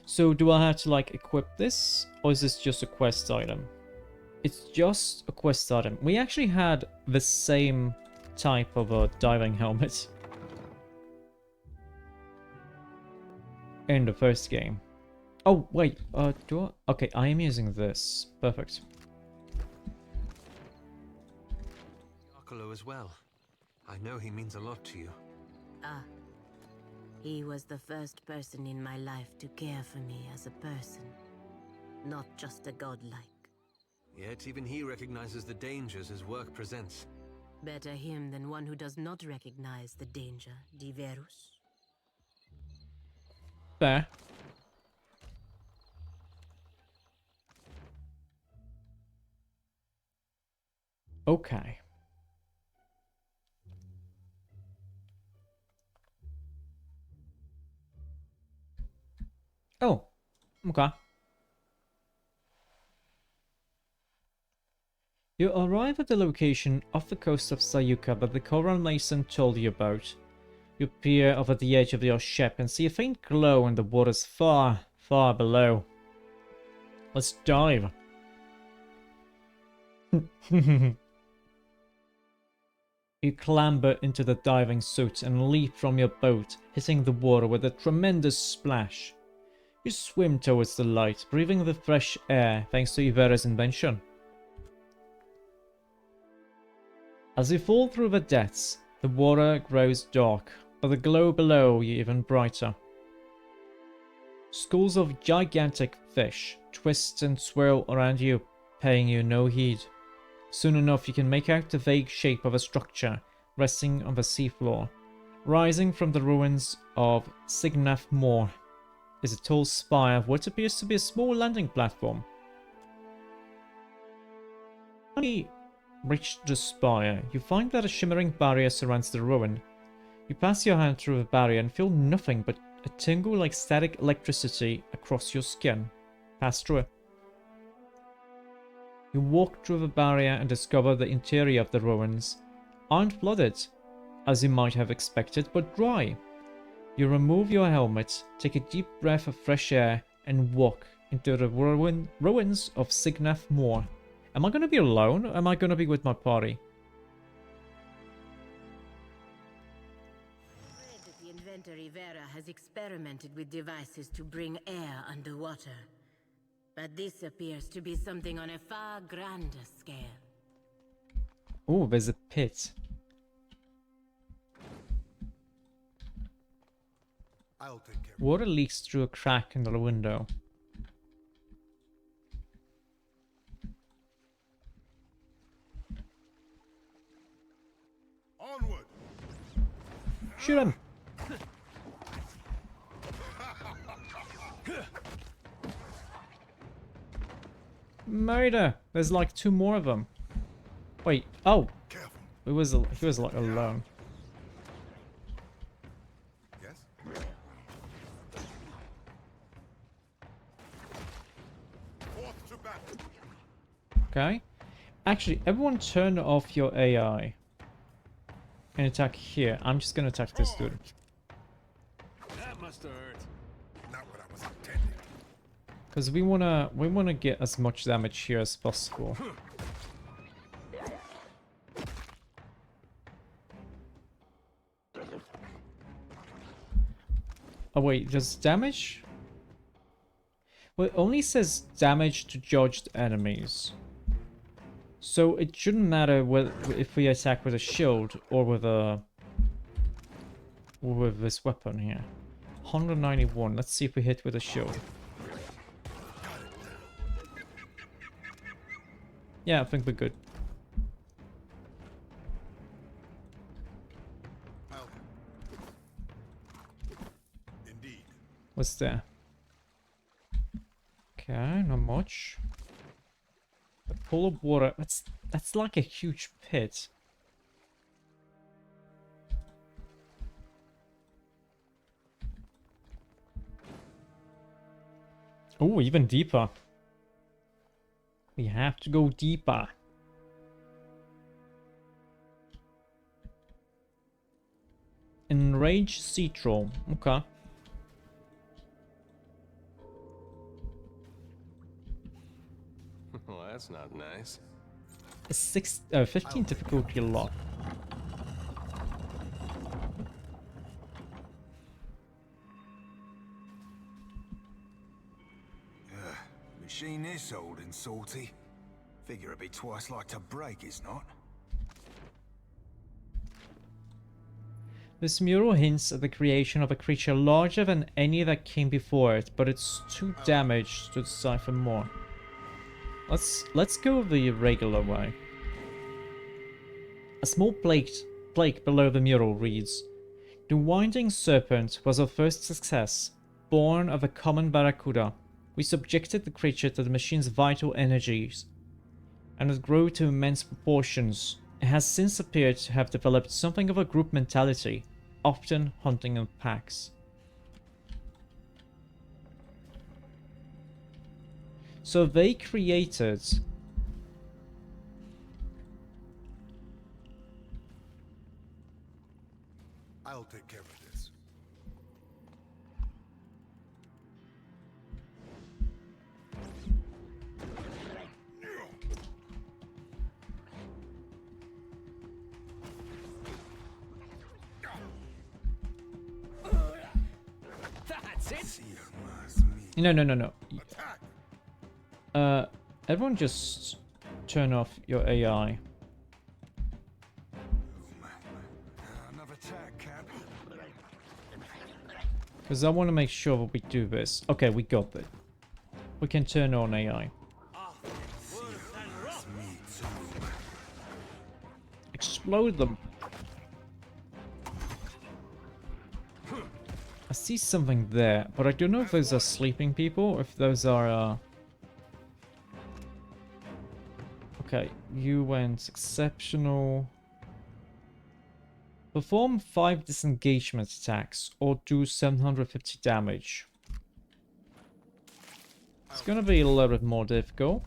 So do I have to like equip this, or is this just a quest item? It's just a quest item. We actually had the same type of a diving helmet in the first game. Oh wait, do I? Okay, I am using this. Perfect.
Occolo as well. I know he means a lot to you.
Ah. He was the first person in my life to care for me as a person, not just a godlike.
Yet even he recognizes the dangers his work presents.
Better him than one who does not recognize the danger, Diverus.
There. Okay. Oh, okay. You arrive at the location off the coast of Sayuka that the Coral Mason told you about. You peer over the edge of your ship and see a faint glow in the waters far, far below. Let's dive. You clamber into the diving suit and leap from your boat, hitting the water with a tremendous splash. You swim towards the light, breathing the fresh air thanks to Ivera's invention. As you fall through the depths, the water grows dark, but the glow below you even brighter. Schools of gigantic fish twist and swirl around you, paying you no heed. Soon enough you can make out the vague shape of a structure resting on the seafloor. Rising from the ruins of Signaf Mor is a tall spire of what appears to be a small landing platform. When you reach the spire, you find that a shimmering barrier surrounds the ruin. You pass your hand through the barrier and feel nothing but a tingle like static electricity across your skin. Pass through it. You walk through the barrier and discover the interior of the ruins aren't flooded, as you might have expected, but dry. You remove your helmet, take a deep breath of fresh air, and walk into the ruins of Signaf Mor. Am I going to be alone, or am I going to be with my party?
I read that the inventor Ivera has experimented with devices to bring air underwater. But this appears to be something on a far grander scale.
Oh, there's a pit.
I'll take care.
Water leaks through a crack in the window.
Onward.
Shoot him! Murder! There's like 2 more of them. Wait, oh! He was like alone.
Yes. Forth to battle.
Okay. Actually, everyone turn off your AI. And attack here. I'm just gonna attack this dude.
That must have hurt.
Not what I was intending.
Because we wanna get as much damage here as possible. Oh wait, does damage? Well, it only says damage to judged enemies. So it shouldn't matter whether if we attack with a shield or with this weapon here. 191. Let's see if we hit with a shield. Yeah, I think we're good.
Indeed.
What's there? Okay, not much. A pool of water. That's like a huge pit. Oh, even deeper. We have to go deeper. Enraged sea troll. Okay.
Well, that's not nice.
A 15 difficulty lock.
Machine is old and salty. Figure it'd be twice like to break, is not?
This mural hints at the creation of a creature larger than any that came before it, but it's too damaged to decipher more. Let's go the regular way. A small plaque below the mural reads, "The Winding Serpent was our first success, born of a common barracuda. We subjected the creature to the machine's vital energies, and it grew to immense proportions. It has since appeared to have developed something of a group mentality, often hunting in packs." So they created
I'll take care of this.
That's it.
No. Everyone just turn off your AI.
Another tack, Cap.
Because I want to make sure that we do this. Okay, we got it. We can turn on AI. Explode them. I see something there, but I don't know if those are sleeping people or if those are... Okay, you went exceptional. Perform 5 disengagement attacks or do 750 damage. It's gonna be a little bit more difficult.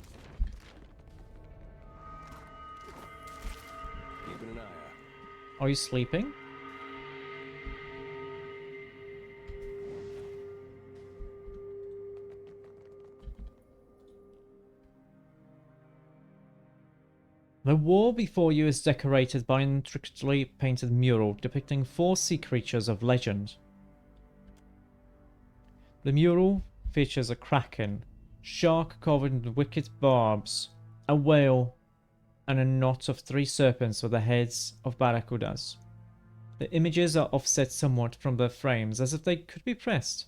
Keeping an eye out.
Are you sleeping? The wall before you is decorated by an intricately painted mural depicting 4 sea creatures of legend. The mural features a kraken, shark covered in wicked barbs, a whale, and a knot of 3 serpents with the heads of barracudas. The images are offset somewhat from the frames, as if they could be pressed.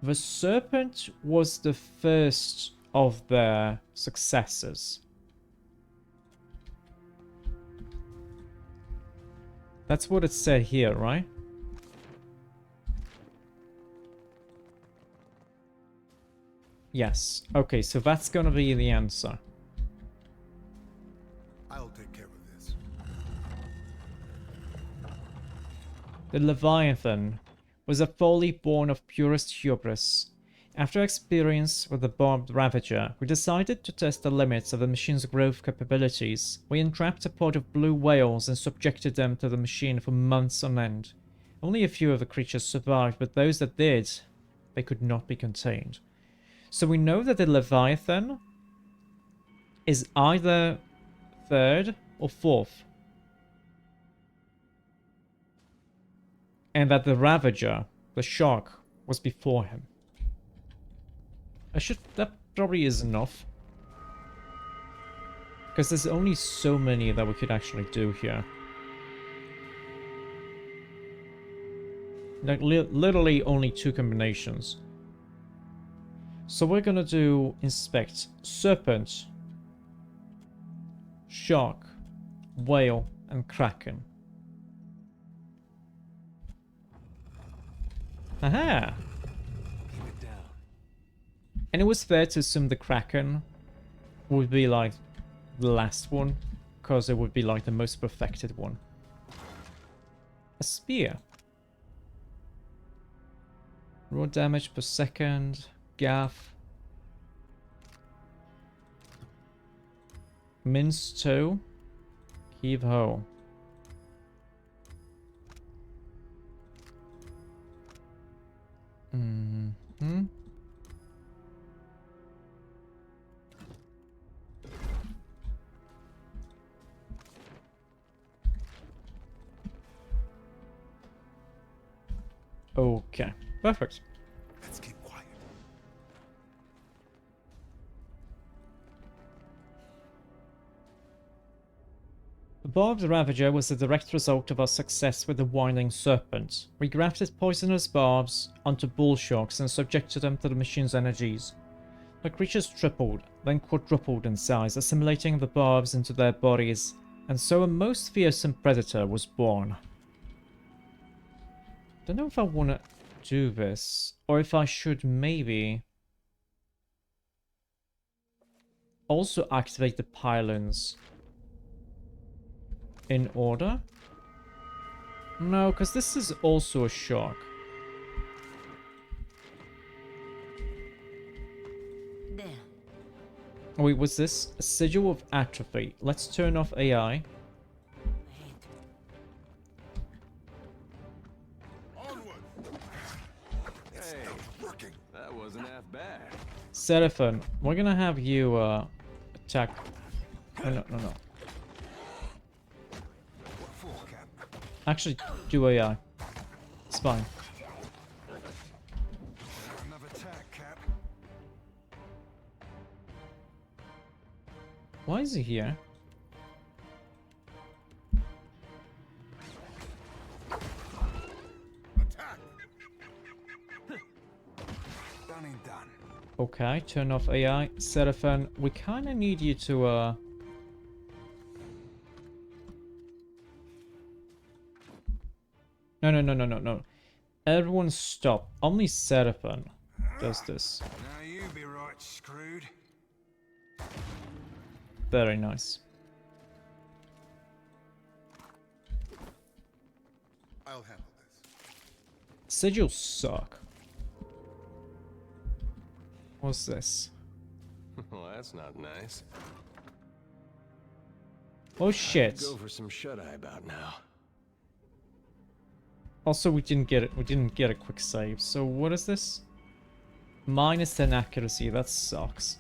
The serpent was the first of their successors. That's what it said here, right? Yes. Okay, so that's gonna be the answer.
I'll take care of this.
The Leviathan was a folly born of purest hubris. After experience with the barbed Ravager, we decided to test the limits of the machine's growth capabilities. We entrapped a pod of blue whales and subjected them to the machine for months on end. Only a few of the creatures survived, but those that did, they could not be contained. So we know that the Leviathan is either 3rd or 4th. And that the Ravager, the shark, was before him. That probably is enough. Because there's only so many that we could actually do here. Like, literally only 2 combinations. So we're gonna do inspect serpent, shark, whale, and kraken. Aha!
Keep it down.
And it was fair to assume the kraken would be like the last one, because it would be like the most perfected one. A spear. Raw damage per second. Gaff. Mince toe. Heave ho. Mm-hmm. Okay, perfect.
Let's keep quiet.
Barb's Ravager was the direct result of our success with the Winding Serpent. We grafted poisonous barbs onto bull sharks and subjected them to the machine's energies. The creatures tripled, then quadrupled in size, assimilating the barbs into their bodies, and so a most fearsome predator was born. Don't know if I want to do this, or if I should maybe also activate the pylons in order. No, because this is also a shark.
There.
Wait, was this a sigil of atrophy? Let's turn off AI.
Hey, that wasn't half bad.
Seraphon, we're gonna have you attack. Oh, no. Actually, do AI. It's fine.
Another tack, Cap.
Why is he here?
Attack. Done and done.
Okay, turn off AI. Seraphon, we kind of need you to No. Everyone stop. Only Seraphon does this.
Now you be right screwed.
Very nice.
I'll handle this.
Sigils suck. What's this?
Well, that's not nice.
Oh shit.
Go for some shut-eye about now.
Also, we didn't get it. We didn't get a quick save. So what is this? -10 accuracy. That sucks.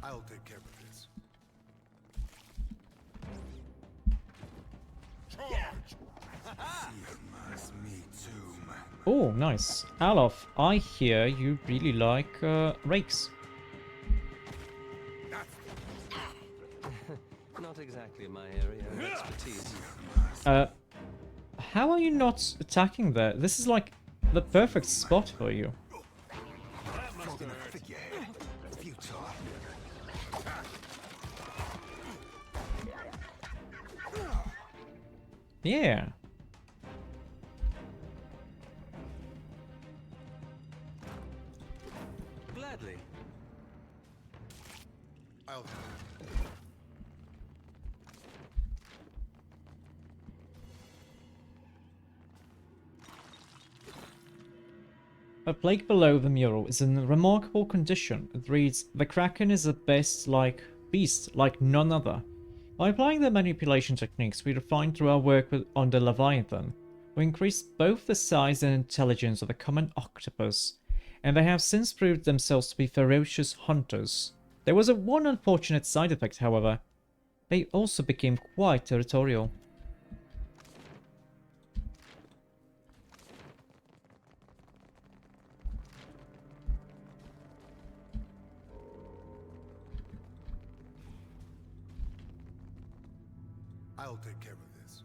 I'll take care of this. Charge! Me too, man.
Oh, nice. Alof, I hear you really like rakes.
Not exactly my area of expertise.
How are you not attacking there? This is like the perfect spot for you. Yeah.
Gladly.
I'll
A plaque below the mural is in remarkable condition. It reads, "The Kraken is a beast like none other. By applying the manipulation techniques we refined through our work on the Leviathan, we increased both the size and intelligence of the common octopus, and they have since proved themselves to be ferocious hunters. There was one unfortunate side effect, however. They also became quite territorial.
I'll take care of this.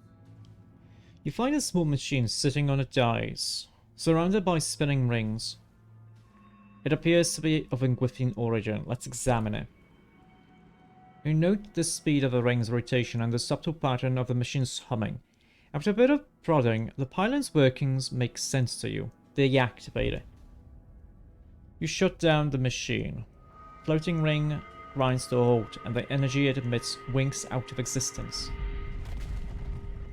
You find a small machine sitting on a dais, surrounded by spinning rings. It appears to be of Ingwithian origin. Let's examine it. You note the speed of the ring's rotation and the subtle pattern of the machine's humming. After a bit of prodding, the pylon's workings make sense to you. Deactivate it. You shut down the machine. Floating ring grinds to a halt, and the energy it emits winks out of existence.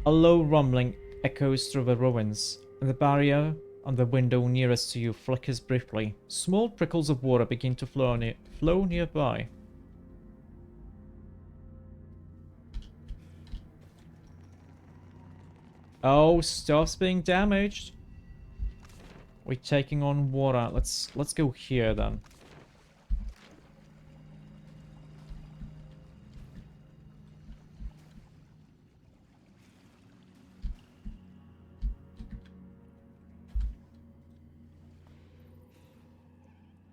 A low rumbling echoes through the ruins, and the barrier on the window nearest to you flickers briefly. Small trickles of water begin to flow nearby. Oh, stuff's being damaged. We're taking on water. Let's go here then.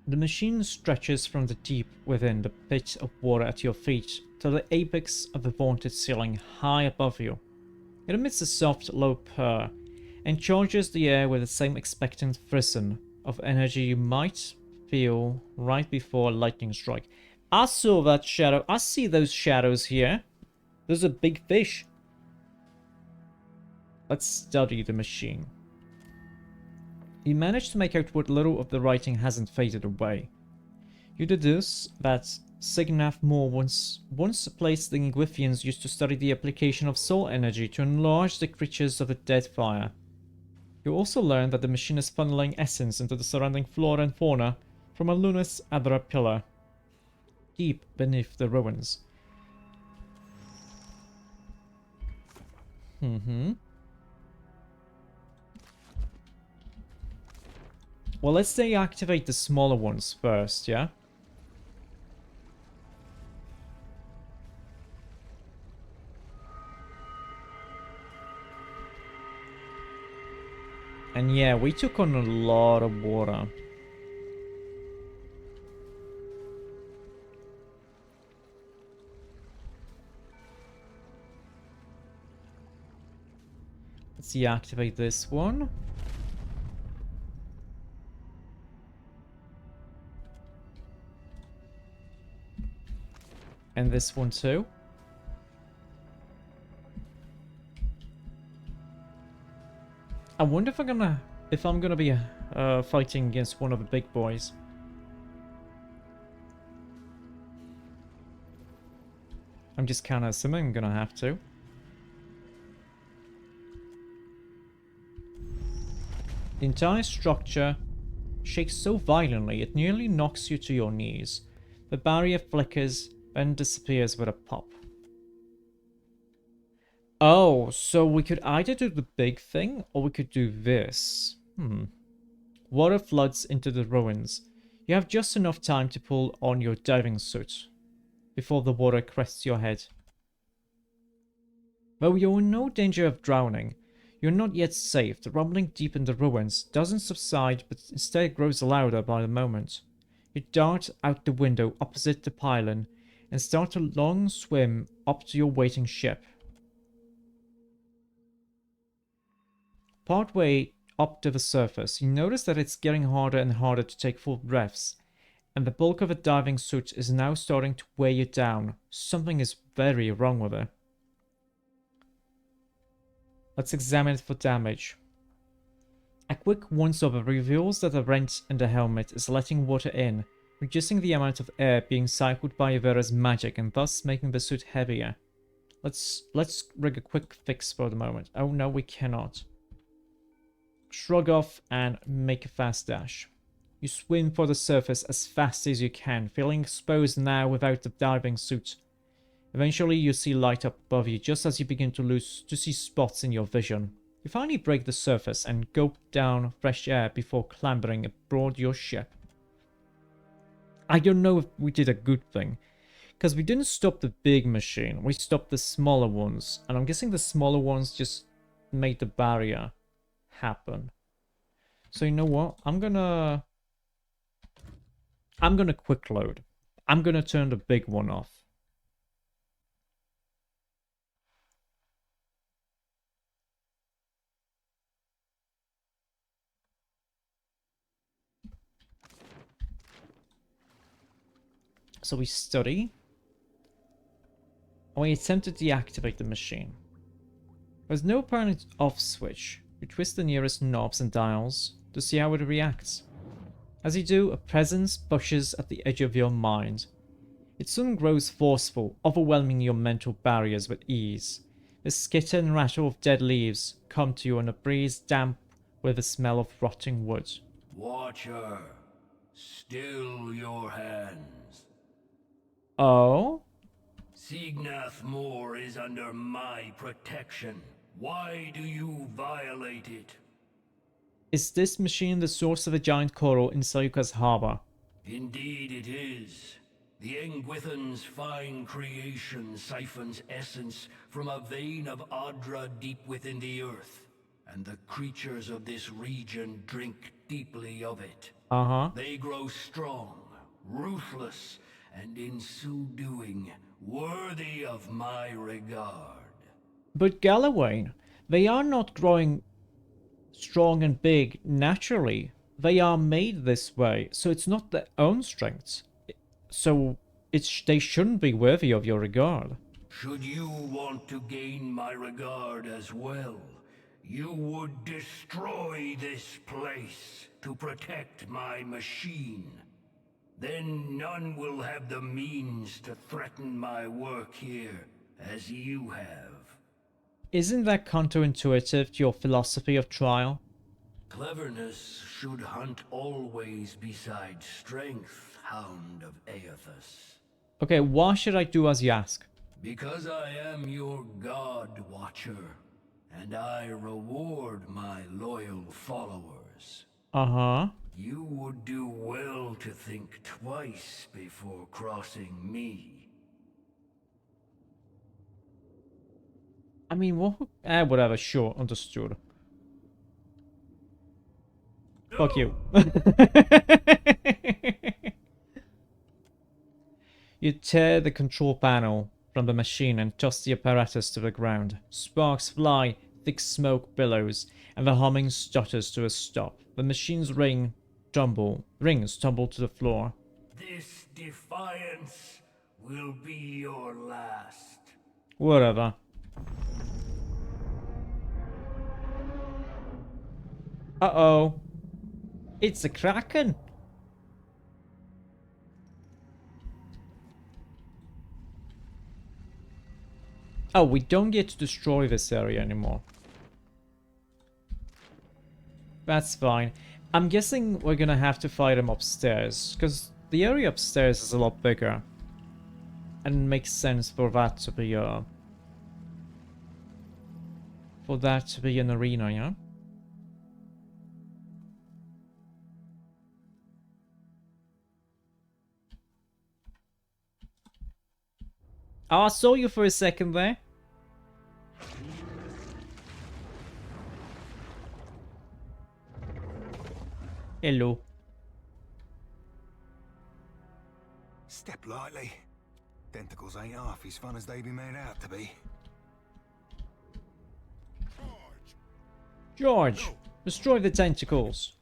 The machine stretches from the deep within the pit of water at your feet to the apex of the vaulted ceiling high above you. It emits a soft, low purr and charges the air with the same expectant frisson of energy you might feel right before a lightning strike. I saw that shadow. I see those shadows here. There's a big fish. Let's study the machine. You manage to make out what little of the writing hasn't faded away. You deduce that Signath Moore once placed the Ingwithians used to study the application of soul energy to enlarge the creatures of the dead fire. You also learn that the machine is funneling essence into the surrounding flora and fauna from a lunar Adra pillar deep beneath the ruins. Well, let's deactivate the smaller ones first, yeah? And yeah, we took on a lot of water. Let's deactivate this one. And this one too. I wonder if I'm gonna be fighting against one of the big boys. I'm just kind of assuming I'm gonna have to. The entire structure shakes so violently it nearly knocks you to your knees. The barrier flickers and disappears with a pop. Oh, so we could either do the big thing or we could do this. Water floods into the ruins. You have just enough time to pull on your diving suit before the water crests your head. Though you're in no danger of drowning, you're not yet safe. The rumbling deep in the ruins doesn't subside but instead grows louder by the moment. You dart out the window opposite the pylon and start a long swim up to your waiting ship. Partway up to the surface, you notice that it's getting harder and harder to take full breaths, and the bulk of a diving suit is now starting to weigh you down. Something is very wrong with it. Let's examine it for damage. A quick once-over reveals that a rent in the helmet is letting water in, reducing the amount of air being cycled by Ivera's magic and thus making the suit heavier. Let's rig a quick fix for the moment. Oh no, we cannot. Shrug off and make a fast dash. You swim for the surface as fast as you can, feeling exposed now without the diving suit. Eventually you see light up above you just as you begin to see spots in your vision. You finally break the surface and gulp down fresh air before clambering aboard your ship. I don't know if we did a good thing. Because we didn't stop the big machine. We stopped the smaller ones. And I'm guessing the smaller ones just made the barrier happen. So you know what? I'm gonna quick load. I'm gonna turn the big one off. So we study. And we attempt to deactivate the machine. There's no apparent off switch. You twist the nearest knobs and dials to see how it reacts. As you do, a presence pushes at the edge of your mind. It soon grows forceful, overwhelming your mental barriers with ease. The skitter and rattle of dead leaves come to you on a breeze damp with the smell of rotting wood.
Watcher, still your hands.
Oh?
Signath Moor is under my protection. Why do you violate it?
Is this machine the source of the giant coral in Sayuka's harbor?
Indeed it is. The Engwithan's fine creation siphons essence from a vein of Adra deep within the earth, and the creatures of this region drink deeply of it.
Uh-huh.
They grow strong, ruthless, and in so doing, worthy of my regard.
But Galloway, they are not growing strong and big naturally. They are made this way, so it's not their own strengths. So they shouldn't be worthy of your regard.
Should you want to gain my regard as well, you would destroy this place to protect my machine. Then none will have the means to threaten my work here as you have.
Isn't that counterintuitive to your philosophy of trial?
Cleverness should hunt always beside strength, Hound of Aethys.
Okay, why should I do as you ask?
Because I am your God Watcher, and I reward my loyal followers.
Uh-huh.
You would do well to think twice before crossing me.
I mean, what? Whatever, sure, understood. Fuck you. You tear the control panel from the machine and toss the apparatus to the ground. Sparks fly, thick smoke billows, and the humming stutters to a stop. The machine's rings tumble to the floor.
This defiance will be your last.
Whatever. Uh-oh. It's a Kraken. Oh, we don't get to destroy this area anymore. That's fine. I'm guessing we're gonna have to fight him upstairs, because the area upstairs is a lot bigger. And it makes sense for that to be an arena, yeah? Oh, I saw you for a second there. Hello.
Step lightly. Tentacles ain't half as fun as they be made out to be.
George, destroy the tentacles.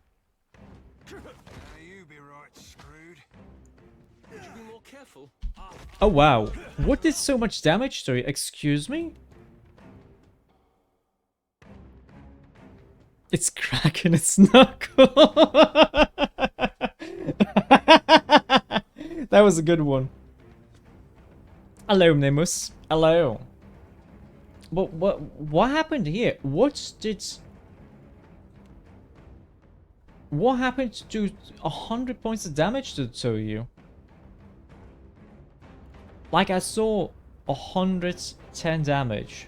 You be right screwed.
Would you be more careful?
Oh wow, what did so much damage to you? Excuse me? It's cracking its knuckle. That was a good one. Hello, Nimus. Hello. What happened here? What happened to do 100 points of damage to you? Like, I saw 110 damage.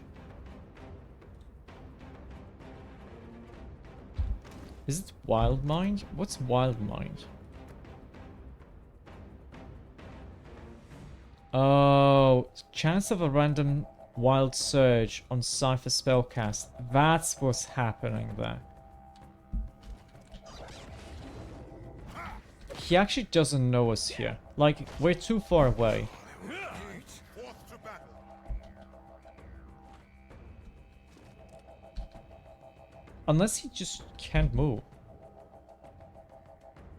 Is it Wild Mind? What's Wild Mind? Oh, chance of a random wild surge on Cypher spellcast. That's what's happening there. He actually doesn't know us here. Like, we're too far away. Unless he just can't move.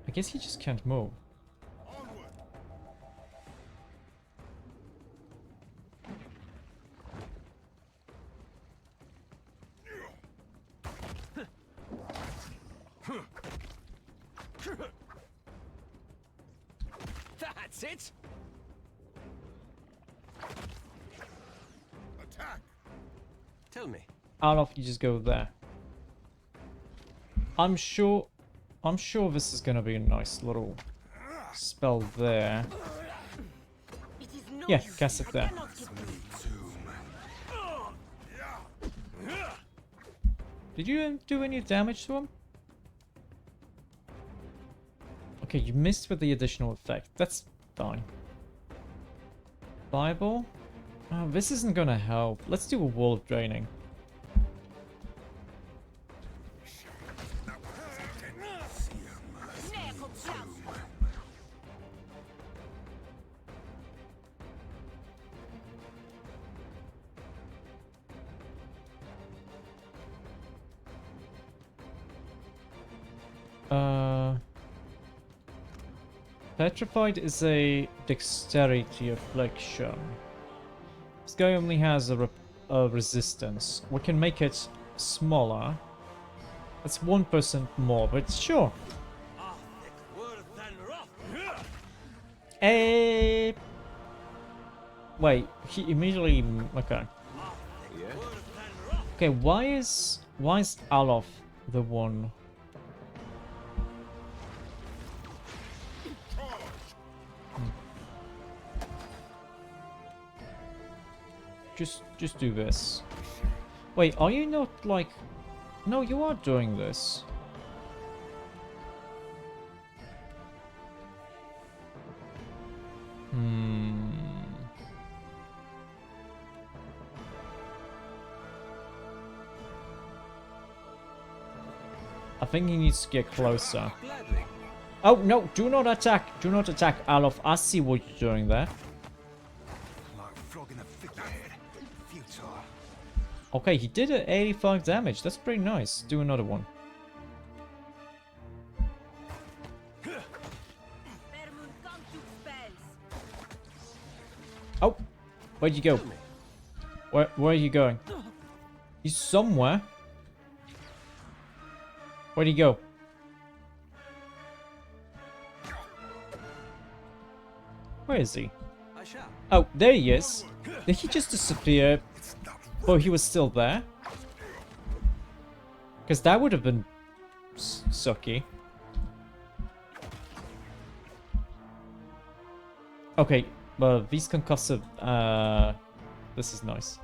I guess he just can't move.
That's it.
Attack.
Tell me.
Alof, you just go there. I'm sure this is gonna be a nice little spell there. Yeah, cast it there. Did you do any damage to him? Okay, you missed with the additional effect. That's fine. Fireball? Oh, this isn't gonna help. Let's do a wall of draining. Petrified is a dexterity affliction. This guy only has a resistance. We can make it smaller. That's 1% more, but sure. Hey. Wait, he immediately okay. Okay, why is Alof the one? Just do this. Wait, are you not like... No, you are doing this. I think he needs to get closer. Oh, no, do not attack. Do not attack, Alof. I see what you're doing there. Okay, he did 85 damage. That's pretty nice. Do another one. Oh, where'd you go? Where are you going? He's somewhere. Where'd he go? Where is he? Oh, there he is. Did he just disappear? Oh, he was still there? Because that would have been sucky. Okay, well, these concussive... this is nice.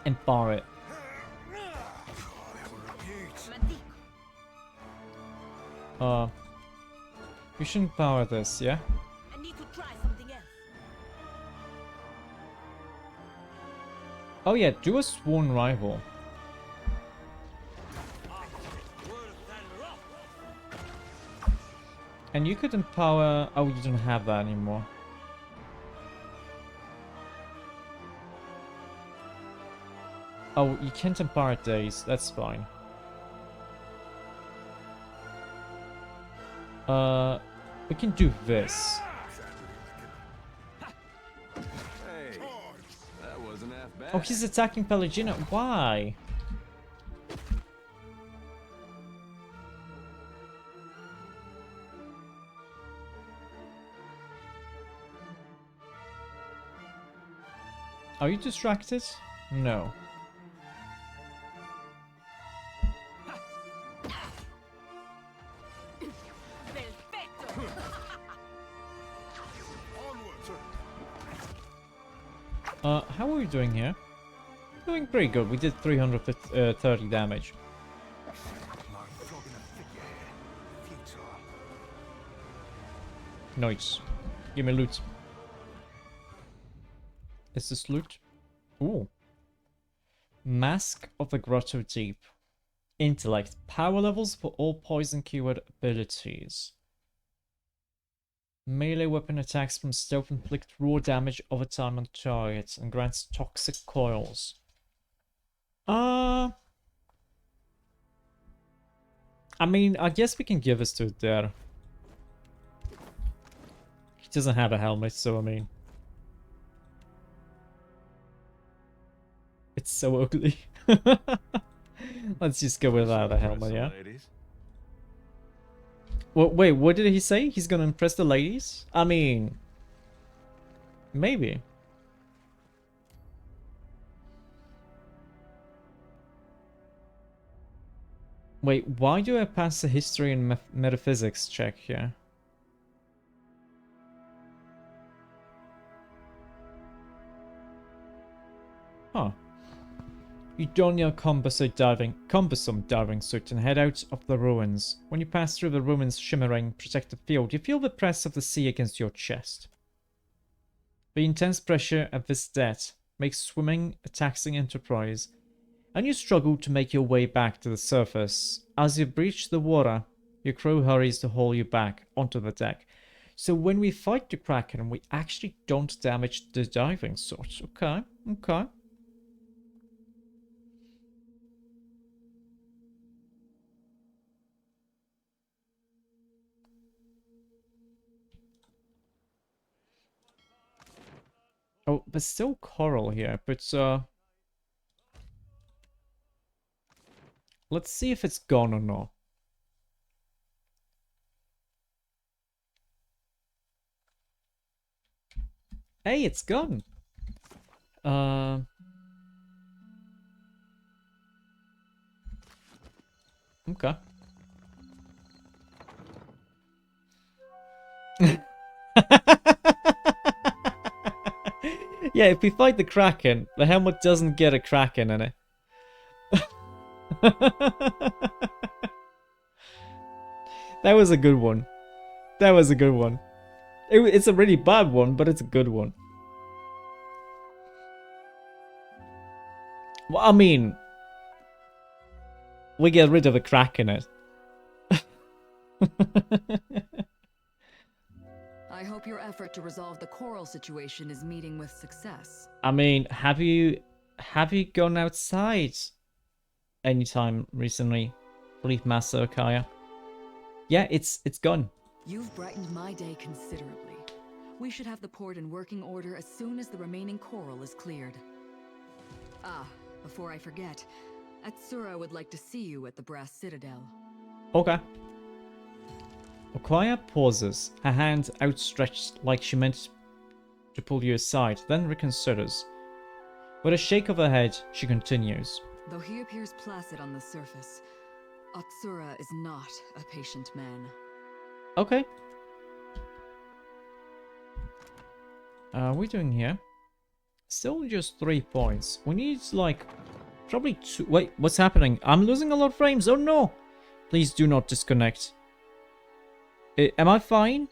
And bar it. We shouldn't power this, yeah?
I need to try something else.
Oh yeah, do a sworn rival. And you could empower... Oh, you don't have that anymore. Oh, you can't empower days. That's fine. We can do this.
Hey, that wasn't half bad.
Oh, he's attacking Pelagina. Why? Are you distracted? No. How are we doing here? Doing pretty good. We did 330 damage. Nice. Give me loot. Is this loot? Ooh. Mask of the Grotto Deep. Intellect. Power levels for all poison keyword abilities. Melee weapon attacks from stealth inflict raw damage over time on targets and grants toxic coils. I mean, I guess we can give this to there. He doesn't have a helmet, so I mean. It's so ugly. Let's just go without a helmet, yeah? Well, wait, what did he say? He's gonna impress the ladies? I mean... maybe. Wait, why do I pass a history and metaphysics check here? Huh. You don your cumbersome diving suit and head out of the ruins. When you pass through the ruins' shimmering protective field, you feel the press of the sea against your chest. The intense pressure at this depth makes swimming a taxing enterprise, and you struggle to make your way back to the surface. As you breach the water, your crew hurries to haul you back onto the deck. So when we fight the Kraken, we actually don't damage the diving suit. Okay, okay. Oh, there's still coral here, but let's see if it's gone or not. Hey, it's gone. Okay. Yeah, if we fight the Kraken, the helmet doesn't get a Kraken in it. That was a good one. That was a good one. It's a really bad one, but it's a good one. Well, I mean, we get rid of the crack in it.
I hope your effort to resolve the coral situation is meeting with success.
I mean, have you gone outside anytime recently, Fleet Master Kaya? Yeah, it's gone.
You've brightened my day considerably. We should have the port in working order as soon as the remaining coral is cleared. Ah, before I forget, Atsura would like to see you at the Brass Citadel.
Okay. Okoya pauses, her hand outstretched like she meant to pull you aside, then reconsiders. With a shake of her head, she continues.
Though he appears placid on the surface, Atsura is not a patient man.
Okay. What are we doing here? Still just 3 points. We need, like, probably 2... Wait, what's happening? I'm losing a lot of frames. Oh, no! Please do not disconnect. Am I fine?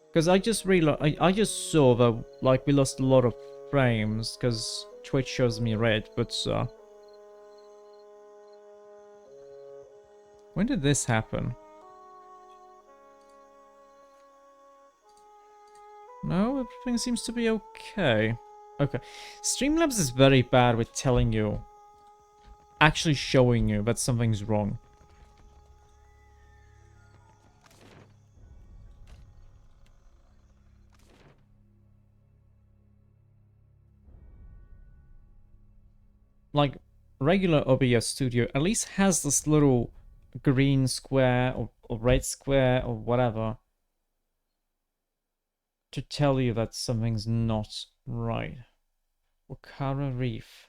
Because I just realized... I just saw that, like, we lost a lot of frames. Because Twitch shows me red, but... when did this happen? No, everything seems to be okay. Okay. Streamlabs is very bad with telling you, actually showing you that something's wrong. Like, regular OBS Studio at least has this little green square or red square or whatever to tell you that something's not right. Wakara Reef.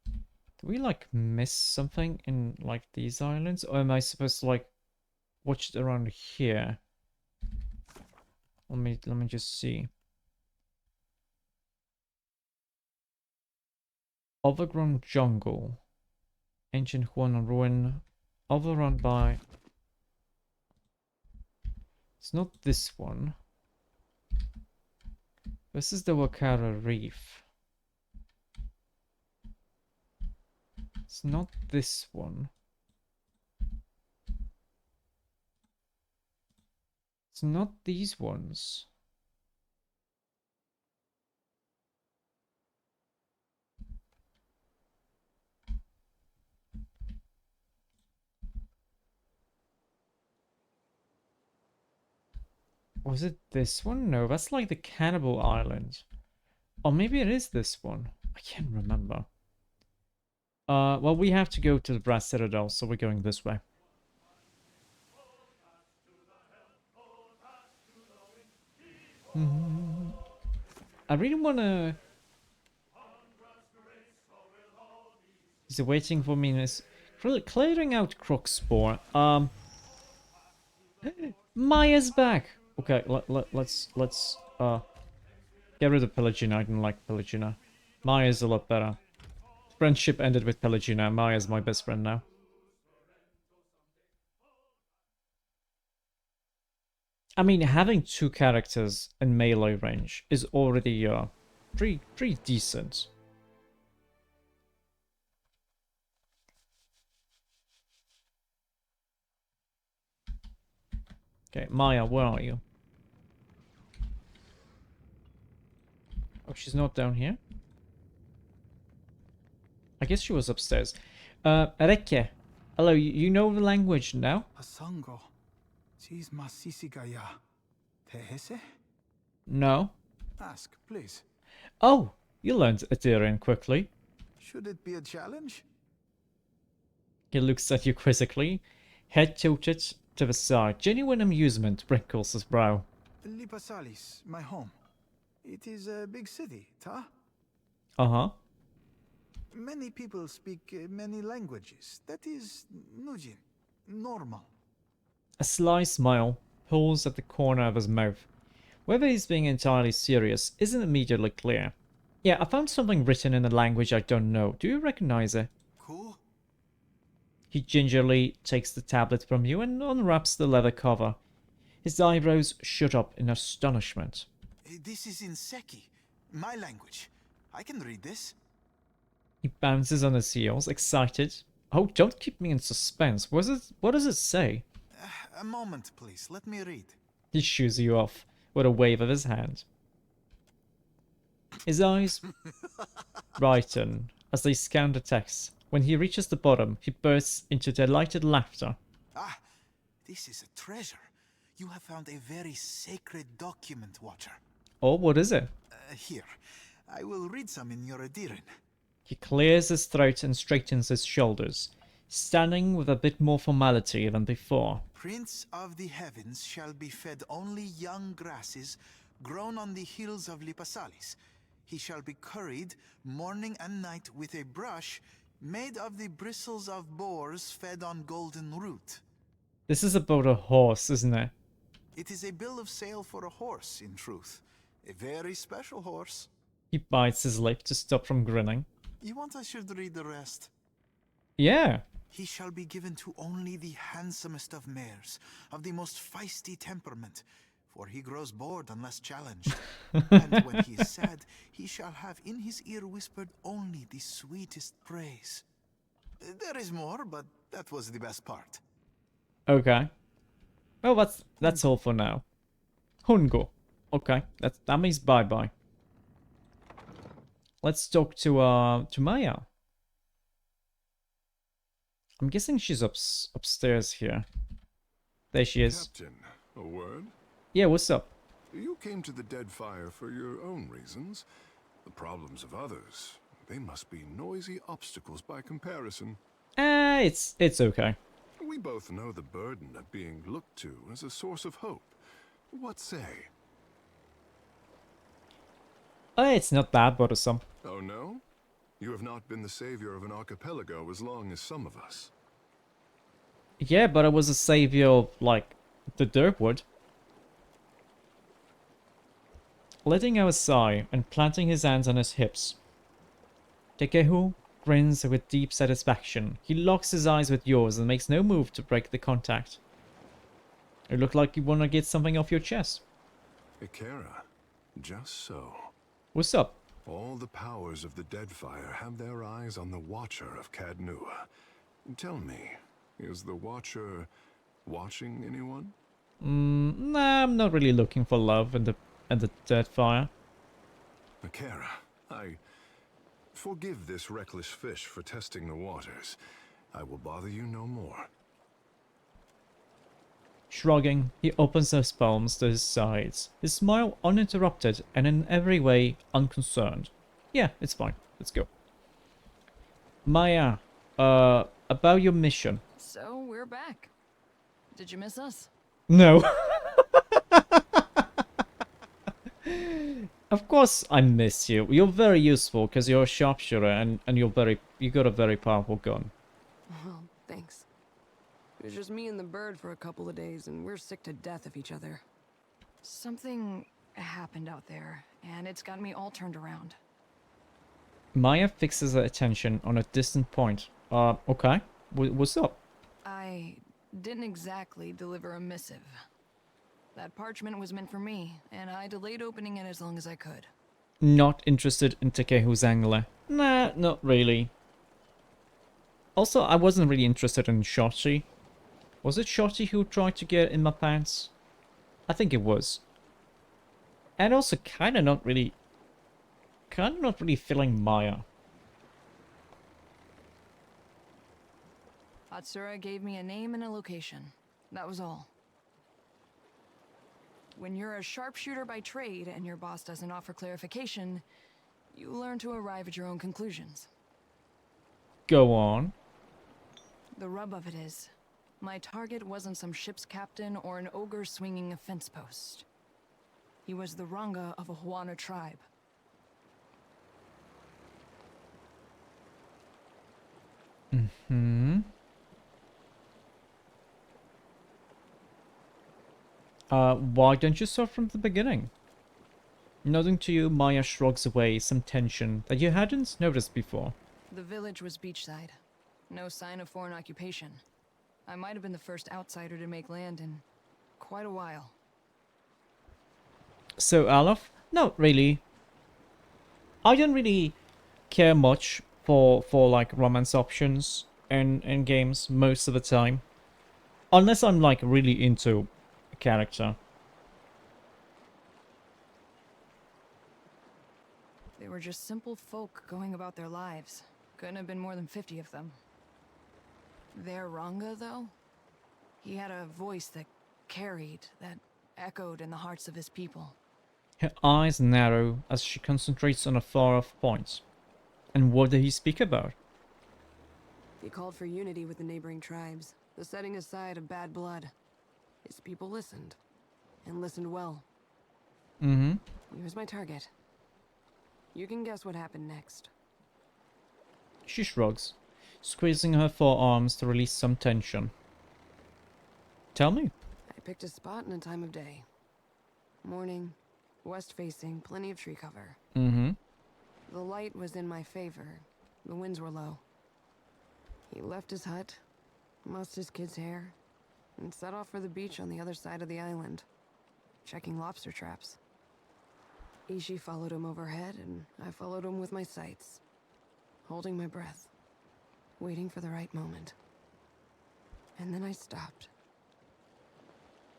Do we, like, miss something in, like, these islands? Or am I supposed to, like, watch it around here? Let me just see. Overgrown jungle. Ancient Huan ruin. Overrun by... It's not this one. This is the Wakara Reef. It's not this one. It's not these ones. Was it this one? No, that's like the Cannibal Island. Or maybe it is this one. I can't remember. Well, we have to go to the Brass Citadel, so we're going this way. I really wanna... He's waiting for me. Is clearing out Crookspore. Maya's back. Okay, let's get rid of Pelagina. I don't like Pelagina. Maya's a lot better. Friendship ended with Pelagina. Maya's my best friend now. I mean, having 2 characters in melee range is already pretty decent. Okay, Maya, where are you? Oh, she's not down here? I guess she was upstairs. Reke. Hello, you know the language now?
Asango. Cheese masisigaya. Tehese?
No.
Ask, please.
Oh, you learned Adirian quickly.
Should it be a challenge?
He looks at you quizzically, head tilted to the side. Genuine amusement wrinkles his brow.
Lipasalis, my home. It is a big city, ta?
Uh-huh.
Many people speak many languages. That is Nujin. Normal.
A sly smile pulls at the corner of his mouth. Whether he's being entirely serious isn't immediately clear. Yeah, I found something written in a language I don't know. Do you recognize it?
Cool.
He gingerly takes the tablet from you and unwraps the leather cover. His eyebrows shoot up in astonishment.
This is in Seki, my language. I can read this.
He bounces on his heels, excited. Oh, don't keep me in suspense. What does it say?
A moment, please. Let me read.
He shoos you off with a wave of his hand. His eyes brighten as they scan the text. When he reaches the bottom, he bursts into delighted laughter.
Ah, this is a treasure. You have found a very sacred document, Watcher.
Oh, what is it?
Here, I will read some in your Adirin.
He clears his throat and straightens his shoulders, standing with a bit more formality than before.
Prince of the heavens shall be fed only young grasses grown on the hills of Lipasalis. He shall be curried morning and night with a brush made of the bristles of boars fed on golden root.
This is about a horse, isn't it?
It is a bill of sale for a horse, in truth. A very special horse.
He bites his lip to stop from grinning.
You want I should read the rest?
Yeah.
He shall be given to only the handsomest of mares, of the most feisty temperament, for he grows bored unless challenged. And when he is sad, he shall have in his ear whispered only the sweetest praise. There is more, but that was the best part.
Okay. Well, that's all for now. Hungo. Okay, that means bye-bye. Let's talk to Maya. I'm guessing she's upstairs here. There she is.
Captain, a word?
Yeah, what's up?
You came to the Deadfire for your own reasons. The problems of others, they must be noisy obstacles by comparison.
It's okay.
We both know the burden of being looked to as a source of hope. What say?
It's not that bothersome.
Oh no? You have not been the savior of an archipelago as long as some of us.
Yeah, but I was a savior of, like, the Dirtwood. Letting out a sigh and planting his hands on his hips, Tekehu grins with deep satisfaction. He locks his eyes with yours and makes no move to break the contact. It looked like you want to get something off your chest.
Ikera, just so.
What's up?
All the powers of the Deadfire have their eyes on the Watcher of Cadnua. Tell me, is the Watcher watching anyone?
Nah, I'm not really looking for love in the Deadfire.
Ikera, I forgive this reckless fish for testing the waters. I will bother you no more.
Shrugging, he opens his palms to his sides, his smile uninterrupted and in every way unconcerned. Yeah, it's fine. Let's go. Maya, about your mission.
So, we're back. Did you miss us?
No. Of course I miss you. You're very useful because you're a sharpshooter and you got a very powerful gun.
Well, thanks. It was just me and the bird for a couple of days, and we're sick to death of each other.
Something happened out there, and it's got me all turned around.
Maya fixes her attention on a distant point. Okay. What's up?
I didn't exactly deliver a missive. That parchment was meant for me, and I delayed opening it as long as I could.
Not interested in Takehu's angler. Nah, not really. Also, I wasn't really interested in Shochi. Was it Shochi who tried to get in my pants? I think it was. And also kind of not really feeling Maya.
Hatsura gave me a name and a location. That was all. When you're a sharpshooter by trade and your boss doesn't offer clarification, you learn to arrive at your own conclusions.
Go on.
The rub of it is, my target wasn't some ship's captain or an ogre swinging a fence post. He was the Ranga of a Huana tribe.
Why don't you start from the beginning? Nodding to you, Maya shrugs away some tension that you hadn't noticed before.
The village was beachside. No sign of foreign occupation. I might have been the first outsider to make land in quite a while.
So, Alaf? Not really. I don't really care much for like romance options in games most of the time. Unless I'm like really into a character.
They were just simple folk going about their lives. Couldn't have been more than 50 of them. Their Ranga, though? He had a voice that carried, that echoed in the hearts of his people.
Her eyes narrow as she concentrates on a far-off point. And what did he speak about?
He called for unity with the neighboring tribes, the setting aside of bad blood. His people listened, and listened well.
Mm-hmm.
He was my target. You can guess what happened next.
She shrugs, squeezing her forearms to release some tension. Tell me.
I picked a spot and a time of day. Morning, west-facing, plenty of tree cover.
Mm-hmm.
The light was in my favor. The winds were low. He left his hut, mussed his kid's hair, and set off for the beach on the other side of the island, checking lobster traps. Ishi followed him overhead, and I followed him with my sights, holding my breath, waiting for the right moment. And then I stopped.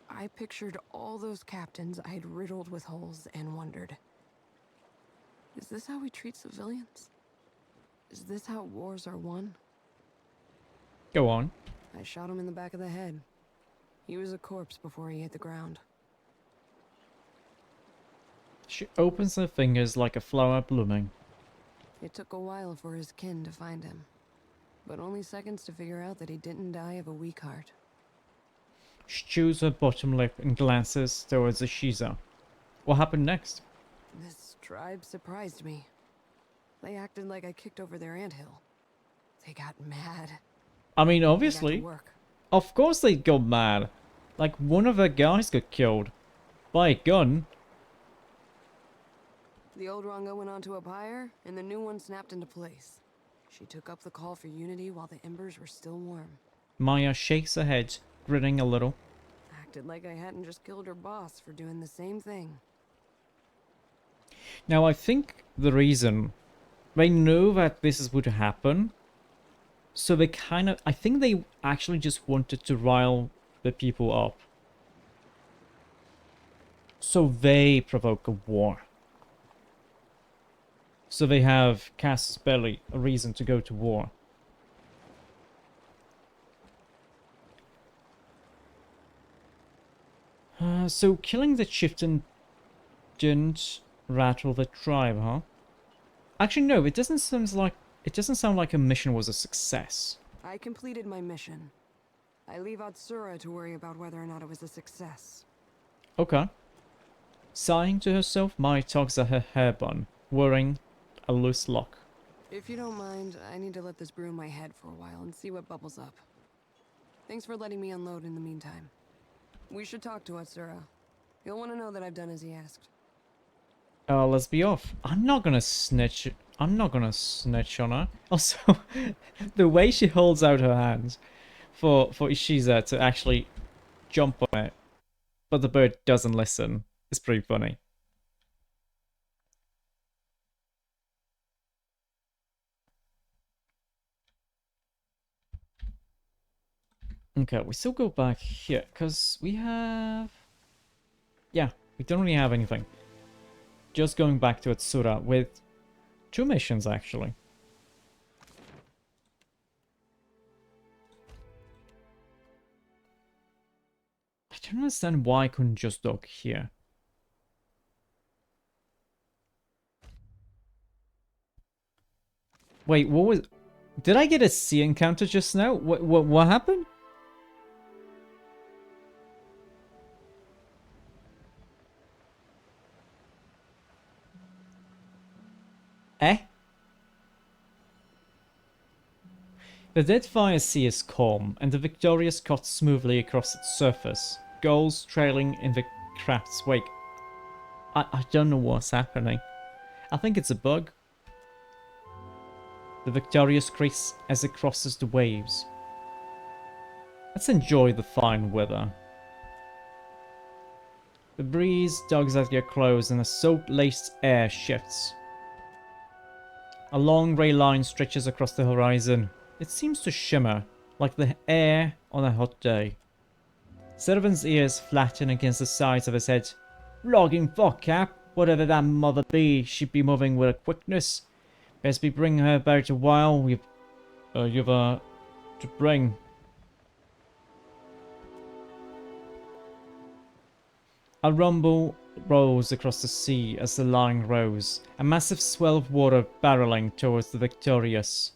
I pictured all those captains I had riddled with holes and wondered, is this how we treat civilians? Is this how wars are won?
Go on.
I shot him in the back of the head. He was a corpse before he hit the ground.
She opens her fingers like a flower blooming.
It took a while for his kin to find him, but only seconds to figure out that he didn't die of a weak heart.
She chews her bottom lip and glances towards Ashiza. What happened next?
This tribe surprised me. They acted like I kicked over their anthill. They got mad.
I mean, obviously. Of course they got mad. Like, one of their guys got killed. By a gun.
The old Ranga went onto a pyre, and the new one snapped into place. She took up the call for unity while the embers were still warm.
Maya shakes her head, grinning a little.
I acted like I hadn't just killed her boss for doing the same thing.
Now, I think the reason they know that this is would happen, so they kind of, I think they actually just wanted to rile the people up. So they provoke a war. So they have Cass's belly a reason to go to war. So killing the chieftain didn't rattle the tribe, huh? Actually, no, it doesn't sound like a mission was a success.
I completed my mission. I leave Atsura to worry about whether or not it was a success.
Okay. Sighing to herself, Mai tugs at her hair bun, wearing a loose lock.
If you don't mind, I need to let this brew in my head for a while and see what bubbles up. Thanks for letting me unload in the meantime. We should talk to Atsura. He'll want to know that I've done as he asked.
Let's be off. I'm not gonna snitch on her. Also, the way she holds out her hands for Ishiza to actually jump on it, but the bird doesn't listen, is pretty funny. Okay, we still go back here, because we have... Yeah, we don't really have anything. Just going back to Atsura with 2 missions, actually. I don't understand why I couldn't just dock here. Wait, what was... Did I get a sea encounter just now? What happened? Eh? The Deadfire Sea is calm, and the Victorious cuts smoothly across its surface, gulls trailing in the craft's wake. I don't know what's happening. I think it's a bug. The Victorious creaks as it crosses the waves. Let's enjoy the fine weather. The breeze tugs at your clothes and the soap-laced air shifts. A long grey line stretches across the horizon. It seems to shimmer, like the air on a hot day. Servant's ears flatten against the sides of his head. Logging fuck, Cap. Whatever that mother be, she'd be moving with a quickness. Best be bringing her about a while. You've to bring. A rumble rolls across the sea as the line rose, a massive swell of water barreling towards the Victorious.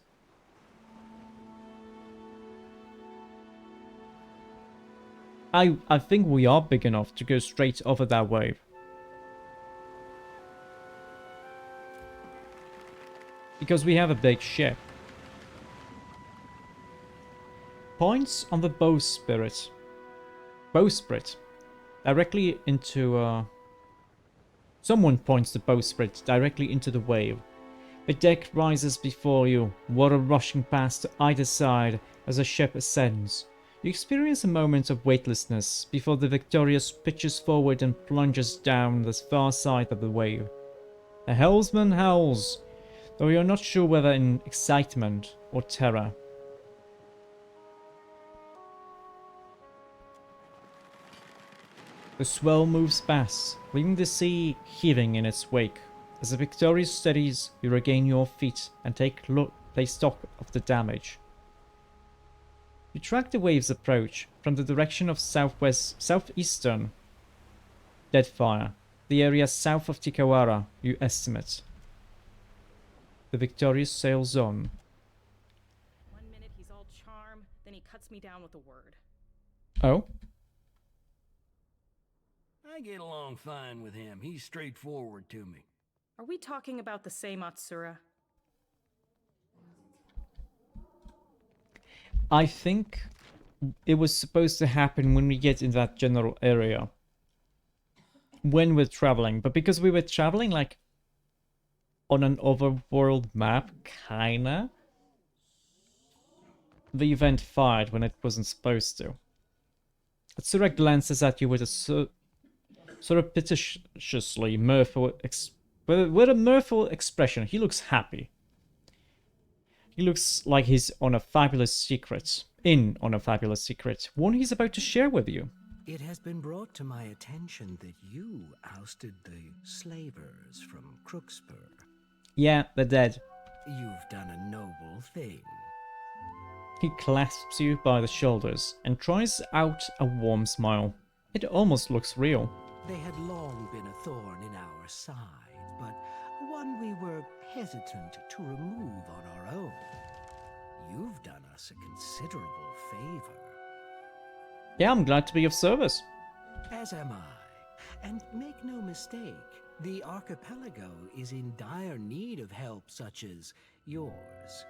I think we are big enough to go straight over that wave. Because we have a big ship. Points on the bowsprit. Directly into, Someone points the bowsprit directly into the wave. The deck rises before you, water rushing past to either side as the ship ascends. You experience a moment of weightlessness before the Victorious pitches forward and plunges down the far side of the wave. The helmsman howls, though you're not sure whether in excitement or terror. The swell moves past, leaving the sea heaving in its wake. As the Victorious steadies, you regain your feet and take stock of the damage. You track the waves' approach from the direction of southeastern Deadfire, the area south of Tikawara, you estimate. The Victorious sails on.
1 minute he's all charm, then he cuts me down with a word.
Oh?
I get along fine with him. He's straightforward to me.
Are we talking about the same Atsura?
I think it was supposed to happen when we get in that general area. When we're traveling. But because we were traveling, like, on an overworld map, kinda, the event fired when it wasn't supposed to. Tsura glances at you with a surreptitiously mirthful with a mirthful expression. He looks happy. He looks like he's on a fabulous secret. On a fabulous secret. One he's about to share with you.
It has been brought to my attention that you ousted the slavers from Crookspur.
Yeah, they're dead.
You've done a noble thing.
He clasps you by the shoulders and tries out a warm smile. It almost looks real.
They had long been a thorn in our side, but one we were hesitant to remove on our own. You've done us a considerable favor.
Yeah, I'm glad to be of service.
As am I. And make no mistake, the archipelago is in dire need of help such as yours.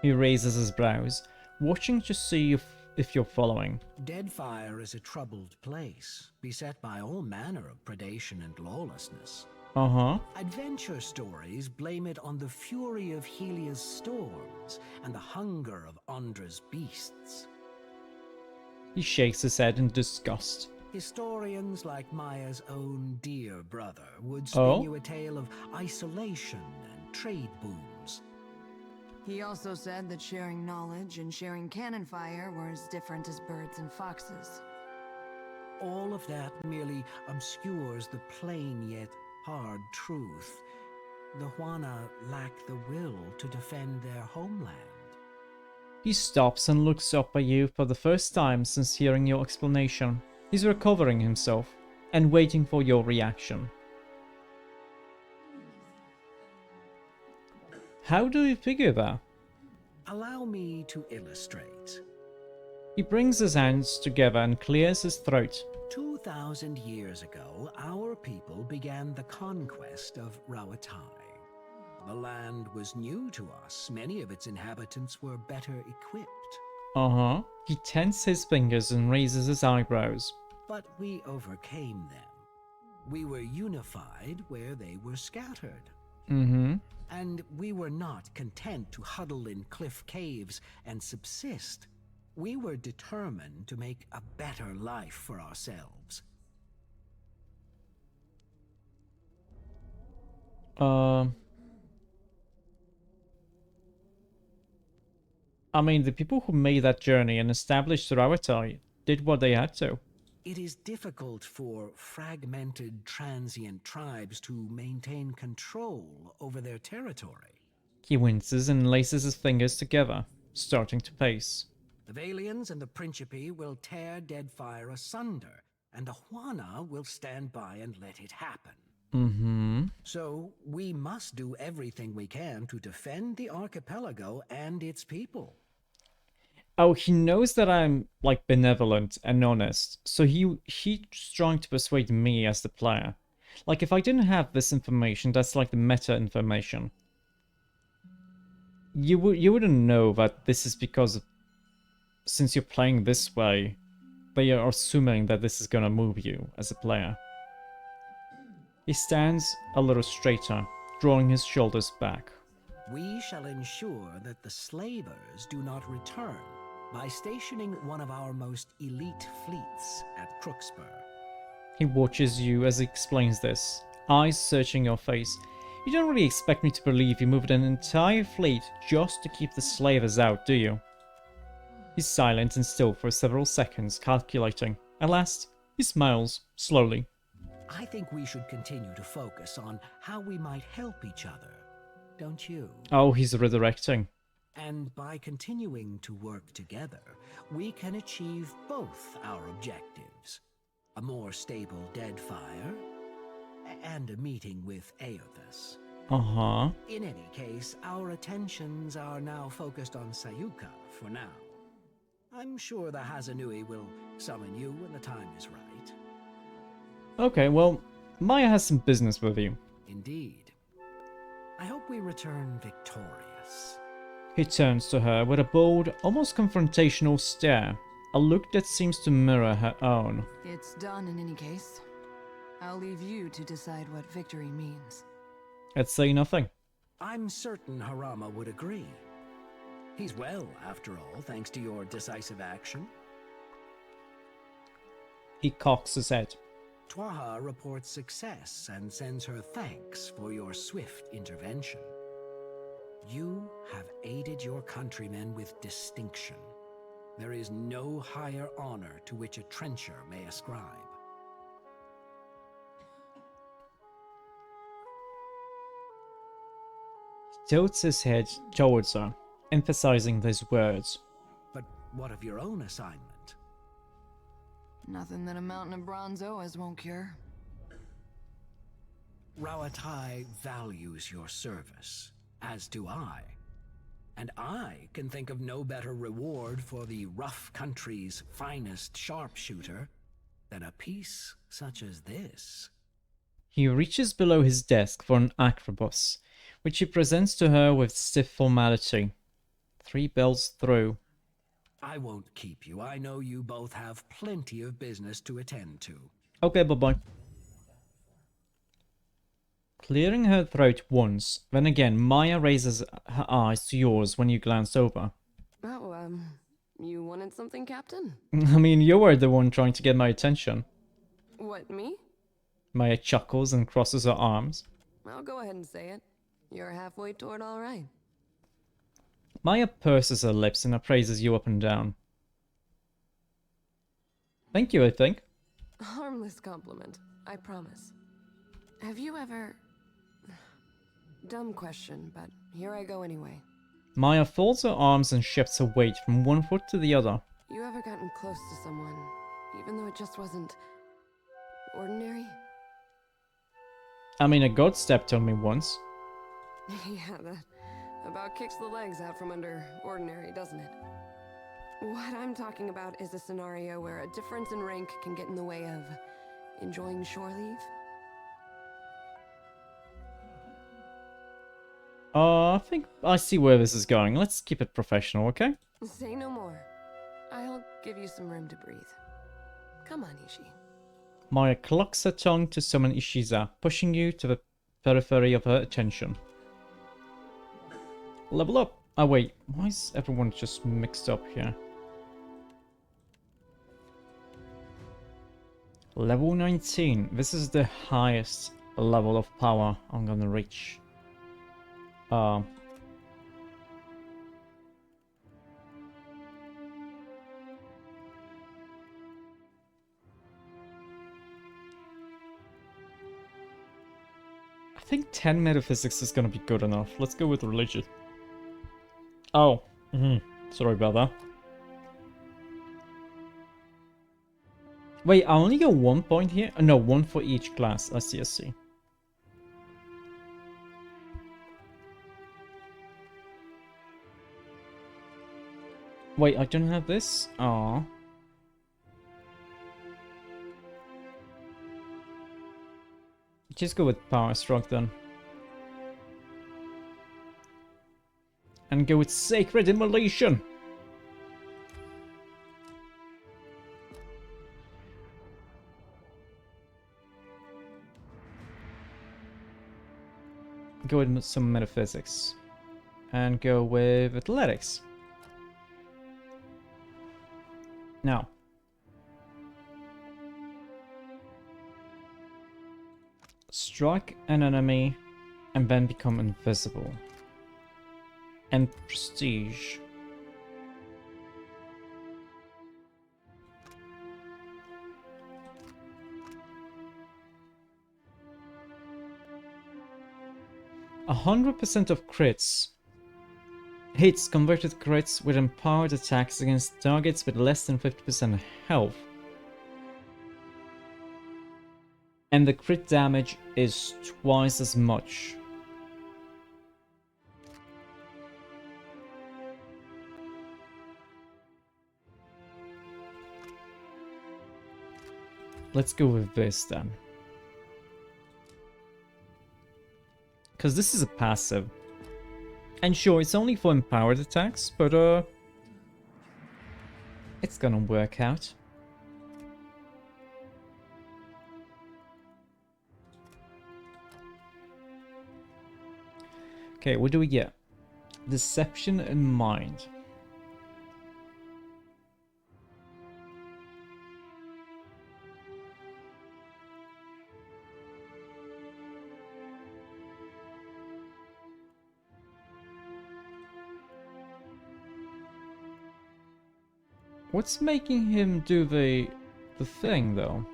He raises his brows, watching to see if you're following.
Deadfire is a troubled place, beset by all manner of predation and lawlessness.
Uh-huh.
Adventure stories blame it on the fury of Helia's storms and the hunger of Andra's beasts.
He shakes his head in disgust.
Historians like Maya's own dear brother would spin you a tale of isolation and trade booms.
He also said that sharing knowledge and sharing cannon fire were as different as birds and foxes.
All of that merely obscures the plain yet hard truth. The Huana lack the will to defend their homeland.
He stops and looks up at you for the first time since hearing your explanation. He's recovering himself and waiting for your reaction. How do you figure that?
Allow me to illustrate.
He brings his hands together and clears his throat.
2,000 years ago, our people began the conquest of Rawatai. The land was new to us. Many of its inhabitants were better equipped.
Uh-huh. He tenses his fingers and raises his eyebrows.
But we overcame them. We were unified where they were scattered.
Mm-hmm.
And we were not content to huddle in cliff caves and subsist. We were determined to make a better life for ourselves.
I mean, the people who made that journey and established Rawatai did what they had to.
It is difficult for fragmented, transient tribes to maintain control over their territory.
He winces and laces his fingers together, starting to pace.
The Valians and the Principe will tear Deadfire asunder, and the Huana will stand by and let it happen.
Mm-hmm.
So we must do everything we can to defend the archipelago and its people.
Oh, he knows that I'm, like, benevolent and honest, so he's trying to persuade me as the player. Like, if I didn't have this information, that's like the meta information. You wouldn't know that this is because of, since you're playing this way, they are assuming that this is gonna move you as a player. He stands a little straighter, drawing his shoulders back.
We shall ensure that the slavers do not return by stationing one of our most elite fleets at Crookspur.
He watches you as he explains this, eyes searching your face. You don't really expect me to believe you moved an entire fleet just to keep the slavers out, do you? He's silent and still for several seconds, calculating. At last, he smiles, slowly.
I think we should continue to focus on how we might help each other, don't you?
Oh, he's redirecting.
And by continuing to work together, we can achieve both our objectives. A more stable Deadfire, and a meeting with Aothas.
Uh-huh.
In any case, our attentions are now focused on Sayuka for now. I'm sure the Hazanui will summon you when the time is right.
Okay, well, Maya has some business with you.
Indeed. I hope we return victorious.
He turns to her with a bold, almost confrontational stare, a look that seems to mirror her own.
It's done in any case. I'll leave you to decide what victory means.
I'd say nothing.
I'm certain Harama would agree. He's well, after all, thanks to your decisive action.
He cocks his head.
Twaha reports success and sends her thanks for your swift intervention. You have aided your countrymen with distinction. There is no higher honor to which a trencher may ascribe.
He tilts his head towards her, emphasizing these words.
But what of your own assignment?
Nothing that a mountain of bronze Oas won't cure.
Rauatai values your service, as do I. And I can think of no better reward for the rough country's finest sharpshooter than a piece such as this.
He reaches below his desk for an acrobus, which he presents to her with stiff formality. 3 bells through.
I won't keep you. I know you both have plenty of business to attend to.
Okay, bye-bye. Clearing her throat once, then again Maya raises her eyes to yours when you glance over.
Oh, you wanted something, Captain?
I mean, you were the one trying to get my attention.
What, me?
Maya chuckles and crosses her arms.
I'll go ahead and say it. You're halfway toward all right.
Maya purses her lips and appraises you up and down. Thank you, I think.
Harmless compliment, I promise. Have you ever... Dumb question, but here I go anyway.
Maya folds her arms and shifts her weight from one foot to the other.
You ever gotten close to someone, even though it just wasn't... ordinary?
I mean, a god stepped on me once.
Yeah, that about kicks the legs out from under ordinary, doesn't it? What I'm talking about is a scenario where a difference in rank can get in the way of enjoying shore leave.
I think I see where this is going. Let's keep it professional, okay?
Say no more. I'll give you some room to breathe. Come on, Ishi.
Maya clucks her tongue to summon Ishiza, pushing you to the periphery of her attention. Level up! Oh wait, why is everyone just mixed up here? Level 19. This is the highest level of power I'm gonna reach. I think 10 metaphysics is gonna be good enough. Let's go with religion. Oh, sorry about that. Wait, I only get 1 point here? No, 1 for each class. I see, I see. Wait, I don't have this? Aww. Just go with Power Stroke then. And go with Sacred Immolation! Go with some Metaphysics. And go with Athletics. Now. Strike an enemy and then become invisible. And Prestige. A 100% of crits. Hits converted crits with empowered attacks against targets with less than 50% health. And the crit damage is twice as much. Let's go with this then. Because this is a passive. And sure, it's only for empowered attacks, but it's gonna work out. Okay, what do we get? Deception and Mind. What's making him do the thing though?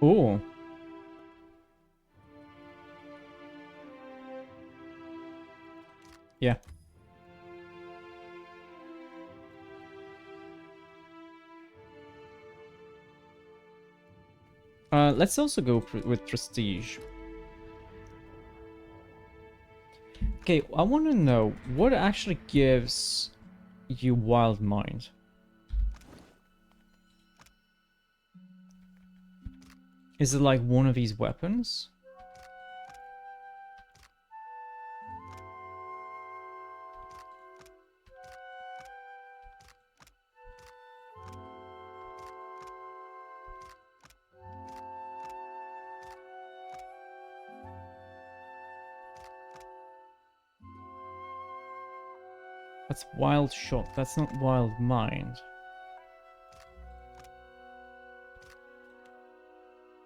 Oh. Yeah. Let's also go with prestige. Okay, I want to know what actually gives you wild mind. Is it like one of these weapons? That's wild shot. That's not wild mind.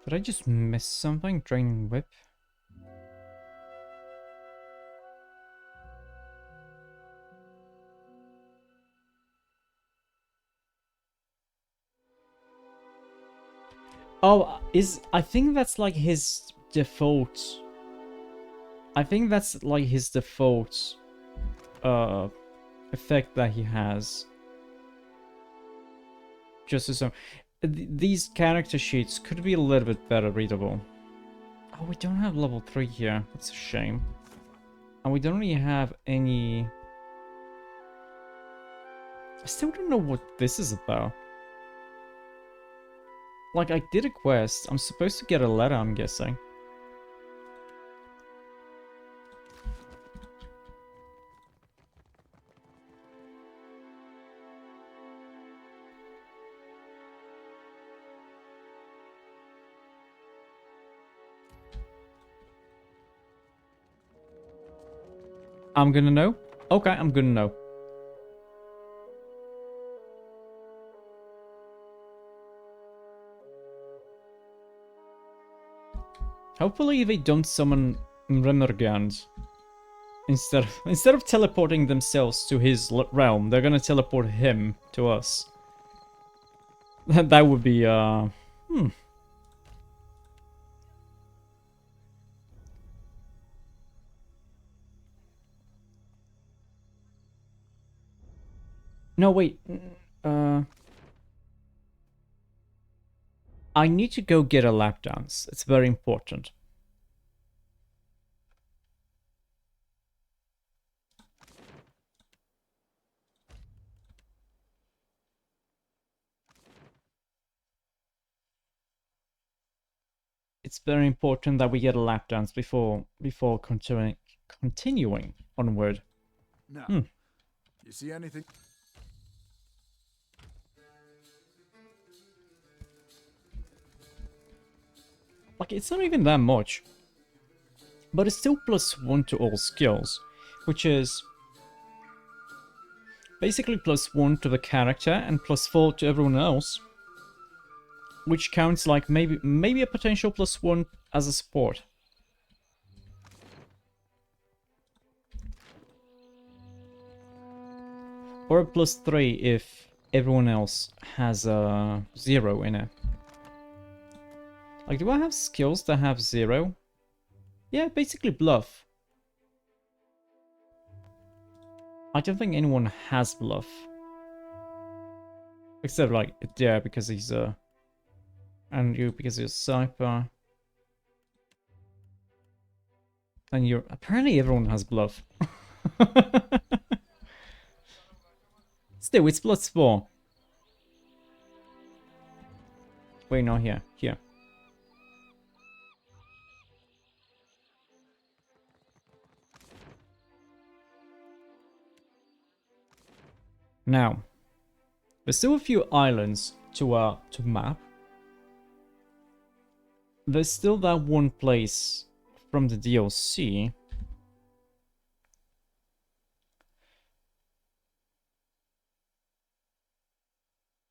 Did I just miss something? Draining whip? Oh, I think that's like his default. I think that's like his default effect that he has. Just as these character sheets could be a little bit better readable. Oh, we don't have level 3 here. That's a shame. And we don't really have any... I still don't know what this is about. Like, I did a quest. I'm supposed to get a letter, I'm guessing. I'm gonna know? Okay, I'm gonna know. Hopefully they don't summon Remergand. Instead of teleporting themselves to his realm, they're gonna teleport him to us. That would be, No, wait. I need to go get a lap dance. It's very important. It's very important that we get a lap dance before continuing onward.
Now, you see anything?
Like, it's not even that much. But it's still +1 to all skills, which is basically +1 to the character and +4 to everyone else. Which counts like maybe a potential +1 as a support. Or a +3 if everyone else has a 0 in it. Like, do I have skills that have 0? Yeah, basically bluff. I don't think anyone has bluff. Except like, yeah, because he's and you because you're Sniper. And you're... Apparently everyone has bluff. Still, it's +4. Wait, not here. Here. Now, there's still a few islands to map. There's still that one place from the DLC.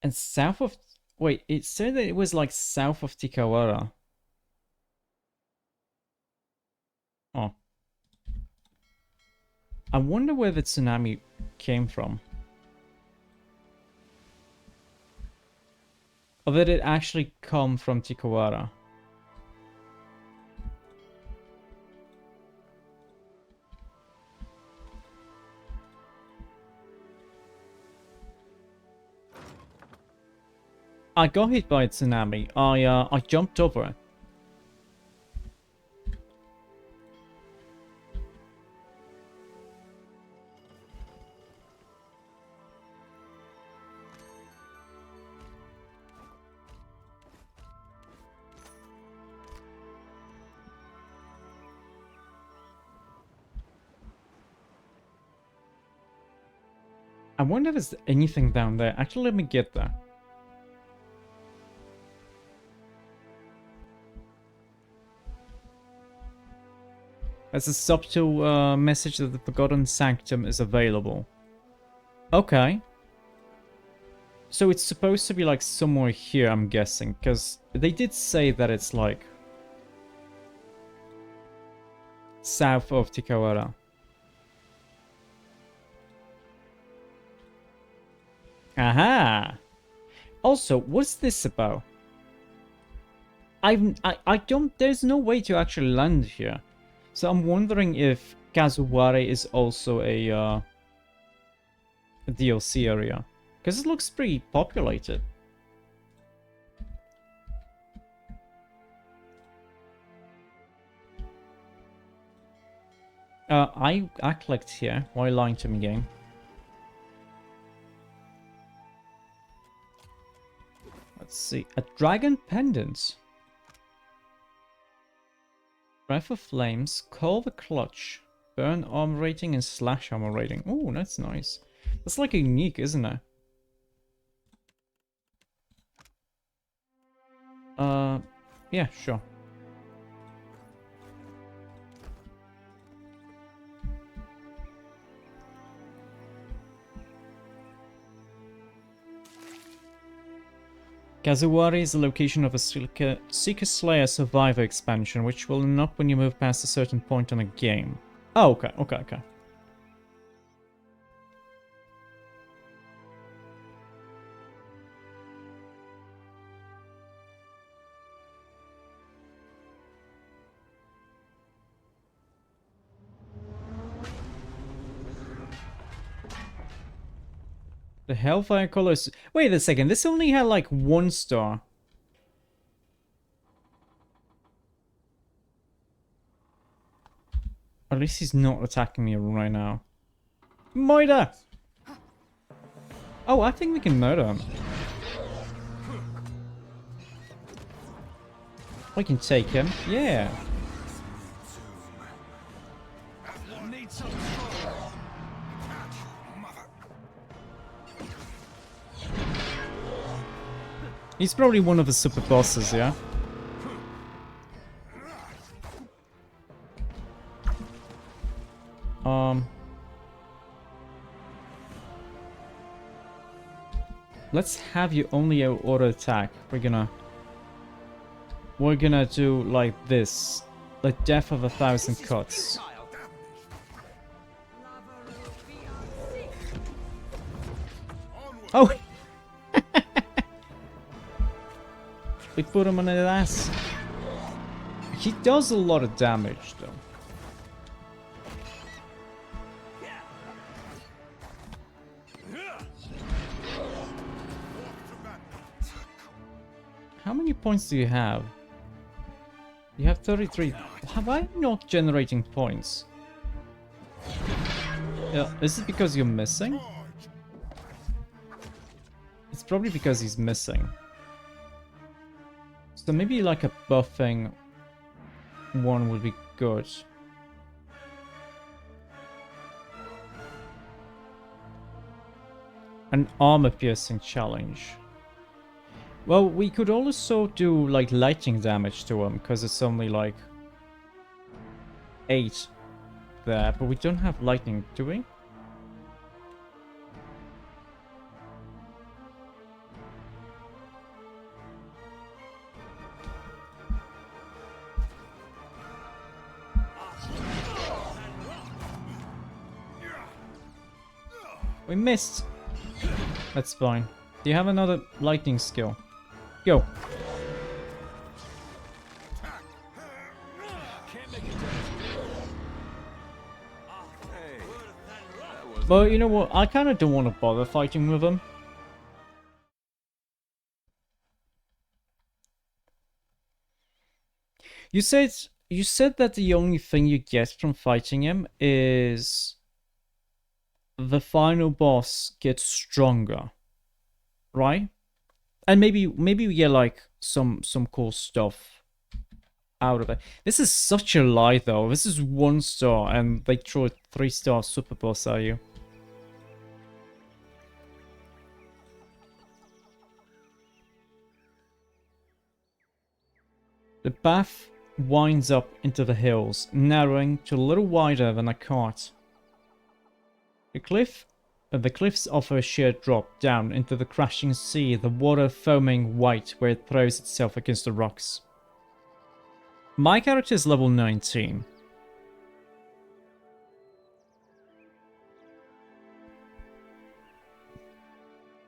And south of Wait, it said that it was like south of Tikawara. Oh. I wonder where the tsunami came from. Or did it actually come from Tikawara? I got hit by a tsunami. I jumped over it. I wonder if there's anything down there. Actually, let me get there. There's a subtle message that the Forgotten Sanctum is available. Okay. So it's supposed to be like somewhere here, I'm guessing, because they did say that it's like south of Tikawara. Aha! Also, what's this about? I don't, there's no way to actually land here. So I'm wondering if Kazuware is also a DLC area. Because it looks pretty populated. I clicked here. Why are you lying to me, game? Let's see. A dragon pendant. Breath of Flames. Call the Clutch. Burn armor rating and slash armor rating. Oh, that's nice. That's like unique, isn't it? Yeah, sure. Kazuwari is the location of a Seeker Slayer Survivor expansion, which will unlock when you move past a certain point on a game. Oh, okay. The Hellfire Colors. Wait a second, this only had like 1 star. At least he's not attacking me right now. Murder! Oh, I think we can murder him. We can take him, yeah. He's probably one of the super bosses, yeah? Let's have you only auto attack. We're gonna do like this. The death of 1,000 cuts. Oh! We put him on his ass. He does a lot of damage, though. How many points do you have? You have 33. Have I not generating points? Yeah, is it because you're missing? It's probably because he's missing. So maybe like a buffing one would be good. An armor piercing challenge. Well, we could also do like lightning damage to him because it's only like 8 there, but we don't have lightning, do we? We missed. That's fine. Do you have another lightning skill? Go. But you know what? I kind of don't want to bother fighting with him. You said that the only thing you get from fighting him is the final boss gets stronger, right? And maybe we get like some cool stuff out of it. This is such a lie though. This is 1 star and they throw a 3-star super boss at you. The path winds up into the hills, narrowing to a little wider than a cart. The cliffs offer a sheer drop down into the crashing sea, the water foaming white where it throws itself against the rocks. My character is level 19.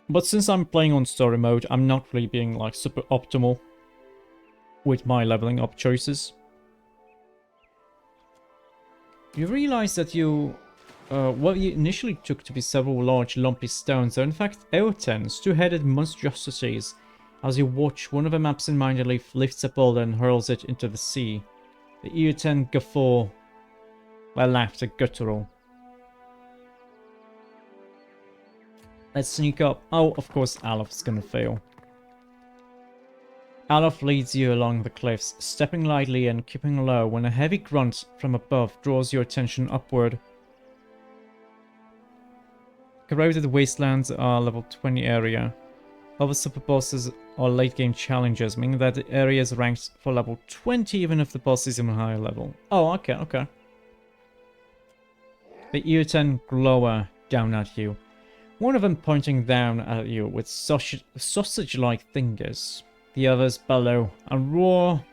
But since I'm playing on story mode, I'm not really being like super optimal with my leveling up choices. You realize that what you initially took to be several large lumpy stones are in fact Eotens, 2-headed monstrosities. As you watch, one of them absent-mindedly lifts a boulder and hurls it into the sea. The Eoten guffaw by laughter guttural. Let's sneak up. Oh, of course Alof's gonna fail. Alof leads you along the cliffs, stepping lightly and keeping low when a heavy grunt from above draws your attention upward. Corroded wastelands are level 20 area. Other super bosses are late game challenges, meaning that the area is ranked for level 20 even if the boss is even higher level. Oh, okay. The Eoten glower down at you. One of them pointing down at you with sausage-like fingers. The others bellow and roar.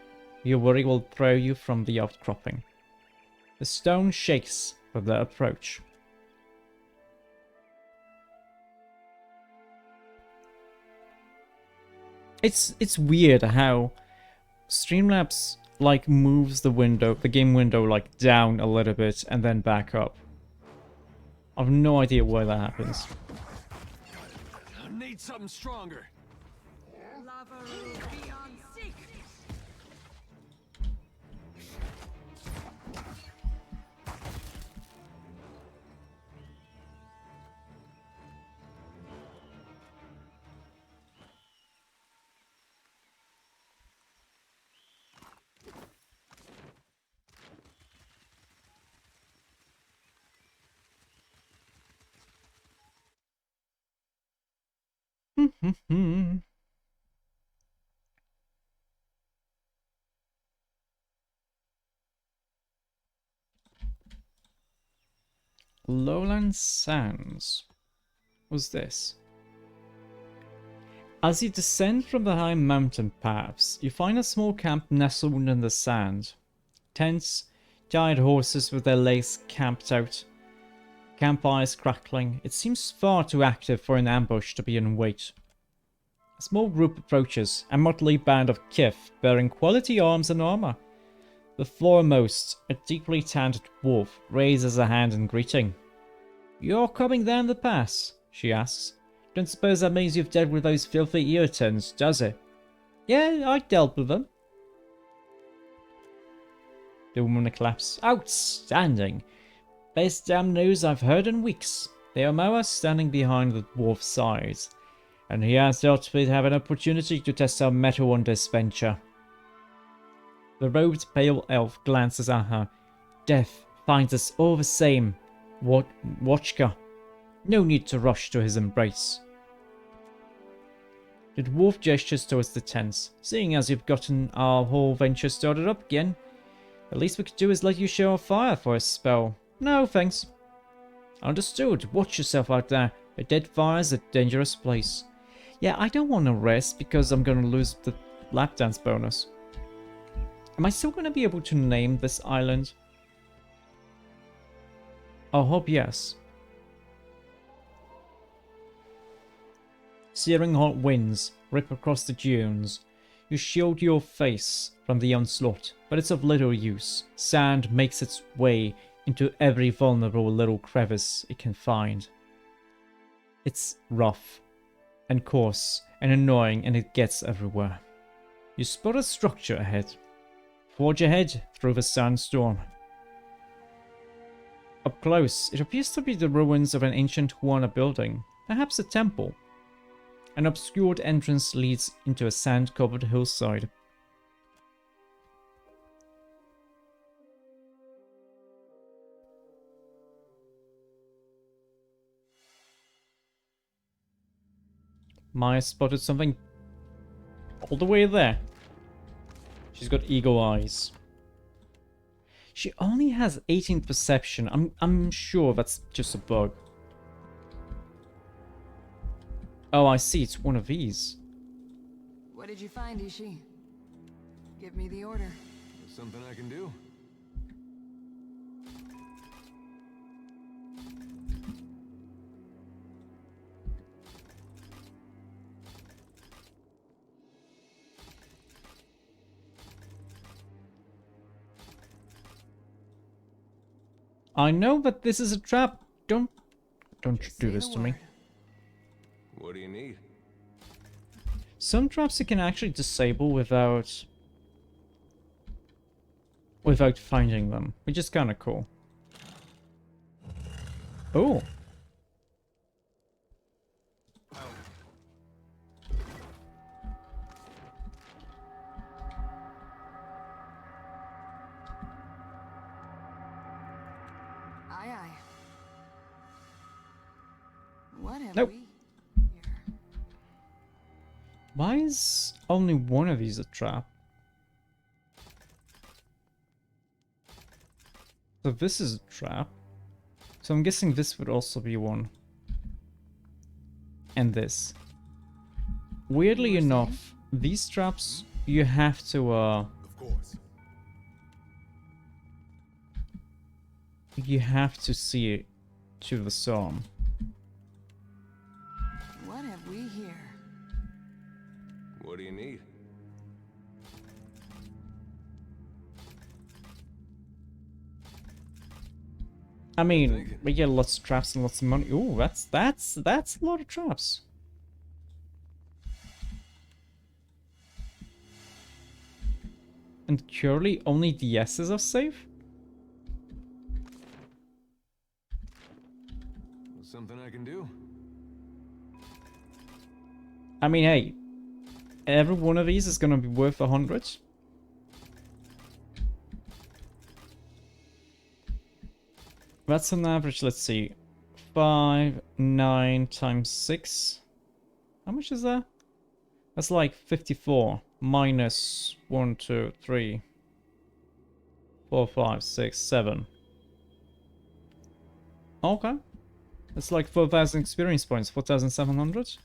Your worry will throw you from the outcropping. The stone shakes with their approach. It's weird how Streamlabs like moves the game window like down a little bit and then back up. I've no idea why that happens.
I need something stronger.
Lowland Sands. What's this? As you descend from the high mountain paths, you find a small camp nestled in the sand. Tents, tired horses with their legs camped out. Campfires crackling. It seems far too active for an ambush to be in wait. A small group approaches, a motley band of kith bearing quality arms and armor. The foremost, a deeply tanned dwarf, raises a hand in greeting. "You're coming down the pass?" she asks. "Don't suppose that means you've dealt with those filthy Eotens, does it?" "Yeah, I dealt with them." The woman claps. "Outstanding! Best damn news I've heard in weeks." The Omoa standing behind the dwarf's side, and he has thought we'd have an opportunity to test our mettle on this venture. The robed pale elf glances at her. "Death finds us all the same, Watchka. No need to rush to his embrace." The dwarf gestures towards the tents. "Seeing as you've gotten our whole venture started up again, the least we could do is let you share our fire for a spell." "No, thanks." "Understood. Watch yourself out there. A dead fire's a dangerous place." Yeah, I don't want to rest because I'm going to lose the lap dance bonus. Am I still going to be able to name this island? I hope yes. Searing hot winds rip across the dunes. You shield your face from the onslaught, but it's of little use. Sand makes its way into every vulnerable little crevice it can find. It's rough and coarse and annoying, and it gets everywhere. You spot a structure ahead. Forge ahead through the sandstorm. Up close, it appears to be the ruins of an ancient Huana building, perhaps a temple. An obscured entrance leads into a sand-covered hillside. Maya spotted something all the way there. She's got eagle eyes. She only has 18 perception. I'm sure that's just a bug. Oh, I see. It's one of these.
What did you find, Ishi? Give me the order.
There's something I can do.
I know that this is a trap. Don't you do this to me.
What do you need?
Some traps you can actually disable without finding them, which is kind of cool. Oh.
Aye, aye. What have
Nope.
we?
Why is only one of these a trap? So this is a trap. So I'm guessing this would also be one. And this. Weirdly enough, these traps you have to
Of course.
you have to see it to the psalm.
What have we here?
What do you need?
I mean, we get lots of traps and lots of money. Ooh, that's a lot of traps. And surely only the S's are safe?
There's something I can do.
I mean, hey, every one of these is gonna be worth 100. That's an average, let's see. 5, 9 times 6. How much is that? That's like 54. Minus 1, 2, 3, 4, 5, 6, 7. Okay. It's like 4,000 experience points. 4,700.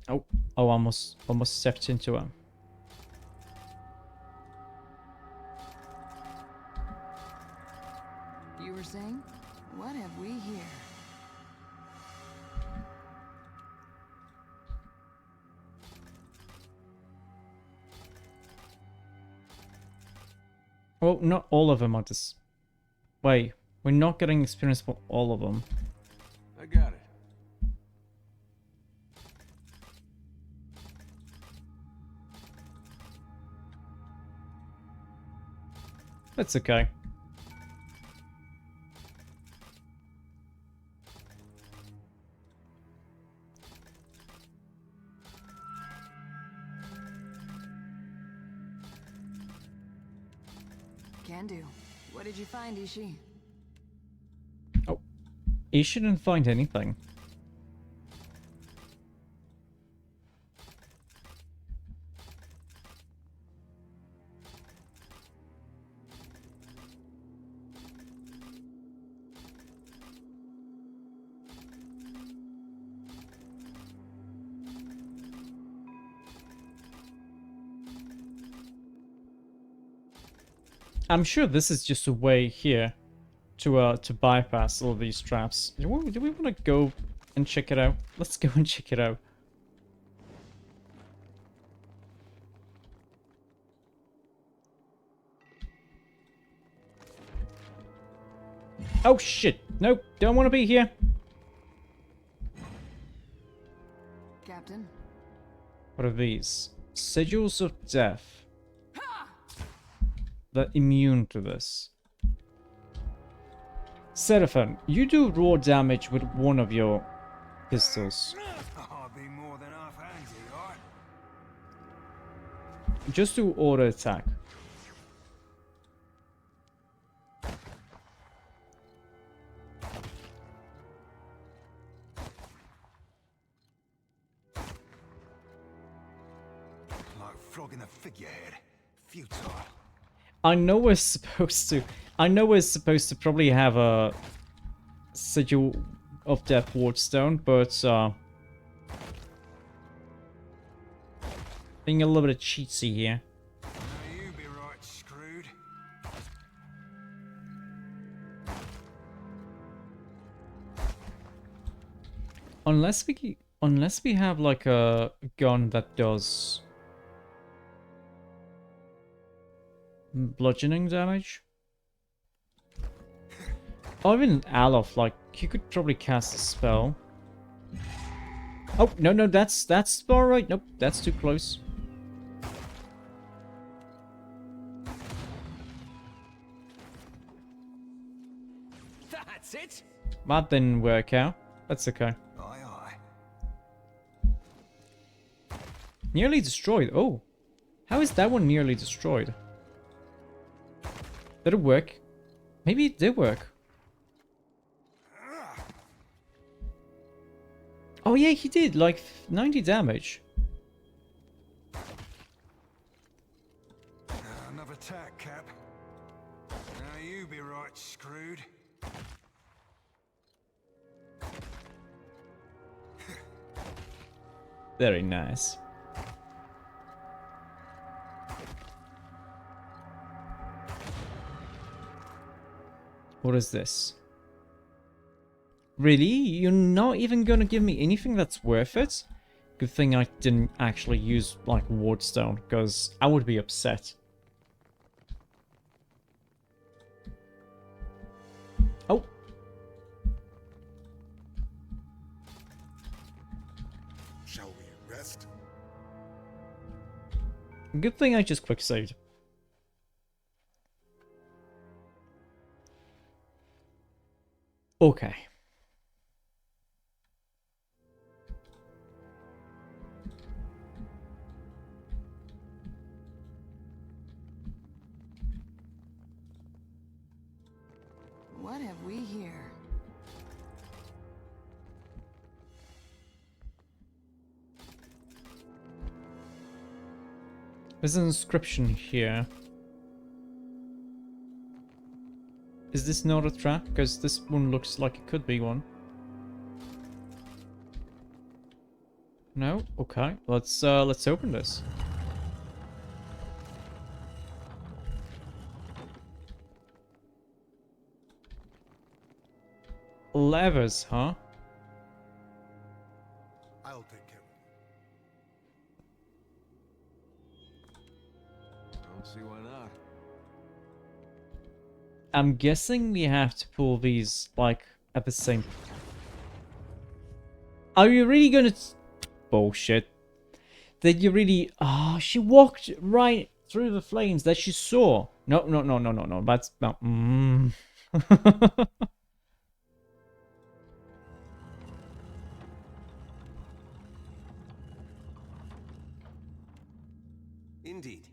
Oh, almost stepped into it.
You were saying? What have we here?
Well, not all of them are this. Wait, we're not getting experience for all of them.
I got it.
That's okay.
Can do. What did you find, Ishi?
Oh, he shouldn't find anything. I'm sure this is just a way here to bypass all these traps. Do we want to go and check it out? Let's go and check it out. Oh shit! Nope, don't want to be here.
Captain?
What are these? Sigils of Death. They're immune to this. Seraphon, you do raw damage with one of your pistols.
I'll be more than half-handed, right?
Just do auto attack.
Like flogging a figurehead. Futile.
I know we're supposed to probably have a Sigil of Death Wardstone, but being a little bit cheatsy here.
You be right screwed.
Unless we have like a gun that does bludgeoning damage. Or even Alof, like, you could probably cast a spell. Oh, no, that's alright. Nope, that's too close.
That's it.
That didn't work out. That's okay.
Aye, aye.
Nearly destroyed. Oh. How is that one nearly destroyed? Did it work? Maybe it did work. Oh yeah, he did. Like 90 damage.
Another tack, Cap. Now you be right screwed.
Very nice. What is this? Really? You're not even gonna give me anything that's worth it? Good thing I didn't actually use, like, Wardstone, because I would be upset. Oh!
Shall we rest?
Good thing I just quick saved. Okay.
What have we here?
There's an inscription here. Is this not a trap? Because this one looks like it could be one. No? Okay. Let's open this. Levers, huh?
I'll take care of it. Don't see why not.
I'm guessing we have to pull these, like, at the same... Are you really gonna... Bullshit. Did you really... Oh, she walked right through the flames that she saw. No. That's... No.
Indeed.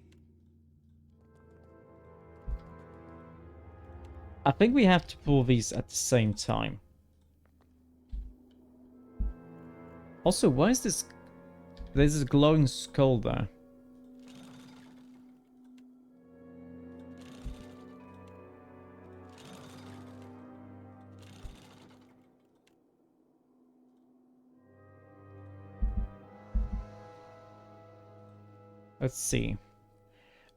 I think we have to pull these at the same time. Also, why is this... There's this glowing skull there. Let's see.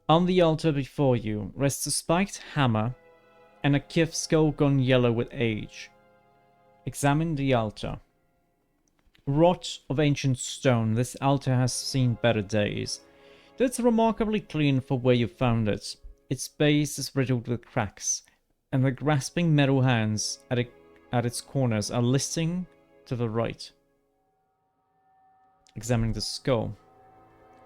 On the altar before you rests a spiked hammer and a kith skull gone yellow with age. Examine the altar. Wrought of ancient stone, this altar has seen better days. Though it's remarkably clean for where you found it. Its base is riddled with cracks, and the grasping metal hands at its corners are listing to the right. Examining the skull.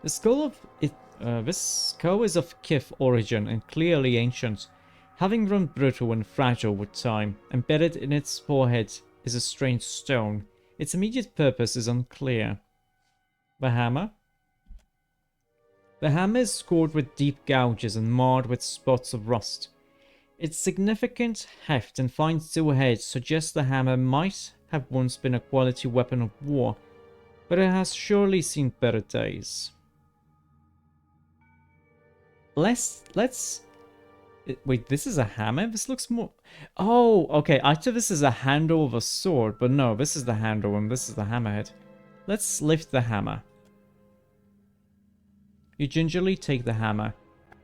The skull of it, this skull is of kith origin and clearly ancient, having grown brittle and fragile with time. Embedded in its forehead is a strange stone. Its immediate purpose is unclear. The hammer? The hammer is scored with deep gouges and marred with spots of rust. Its significant heft and fine steel head suggests the hammer might have once been a quality weapon of war, but it has surely seen better days. Wait, this is a hammer? This looks more... Oh, okay, I thought this is a handle of a sword, but no, this is the handle and this is the hammerhead. Let's lift the hammer. You gingerly take the hammer.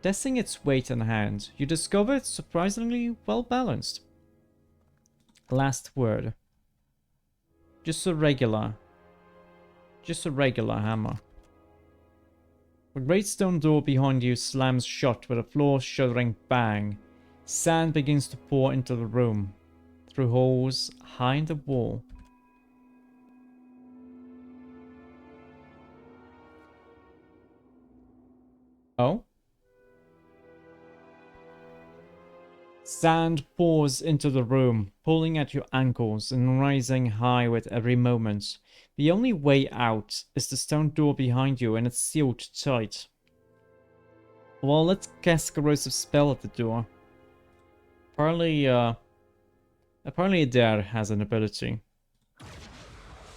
Testing its weight in hand, you discover it's surprisingly well balanced. Last word. Just a regular hammer. The great stone door behind you slams shut with a floor-shuddering bang. Sand begins to pour into the room, through holes high in the wall. Oh? Sand pours into the room, pulling at your ankles and rising high with every moment. The only way out is the stone door behind you, and it's sealed tight. Well, let's cast a corrosive spell at the door. Apparently Adair has an ability.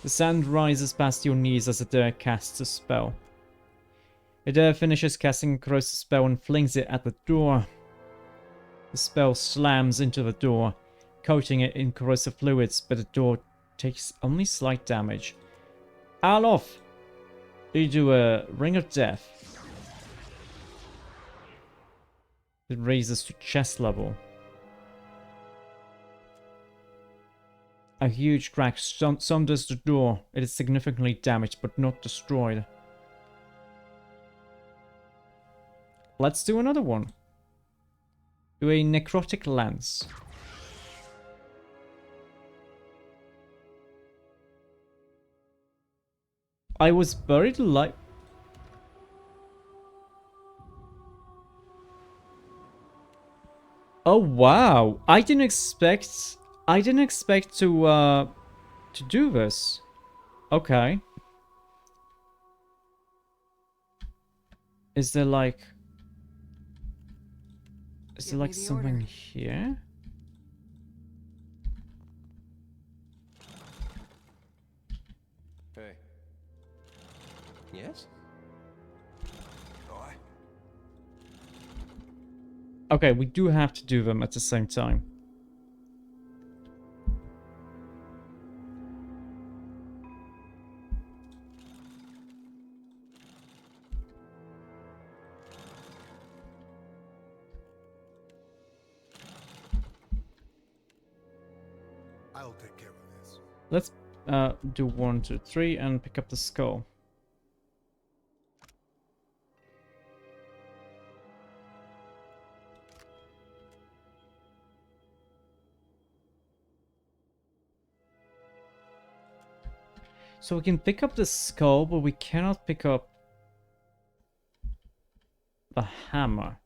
The sand rises past your knees as Adair casts a spell. Adair finishes casting a corrosive spell and flings it at the door. The spell slams into the door, coating it in corrosive fluids, but the door takes only slight damage. Alof! You do a Ring of Death. It raises to chest level. A huge crack sunders the door. It is significantly damaged, but not destroyed. Let's do another one. Do a Necrotic Lance. I was buried alive. Oh wow! I didn't expect to do this. Okay. Is there like something here?
Hey. Yes?
Okay, we do have to do them at the same time.
I'll take care of this.
Let's do 1, 2, 3 and pick up the skull. So we can pick up the skull, but we cannot pick up the hammer.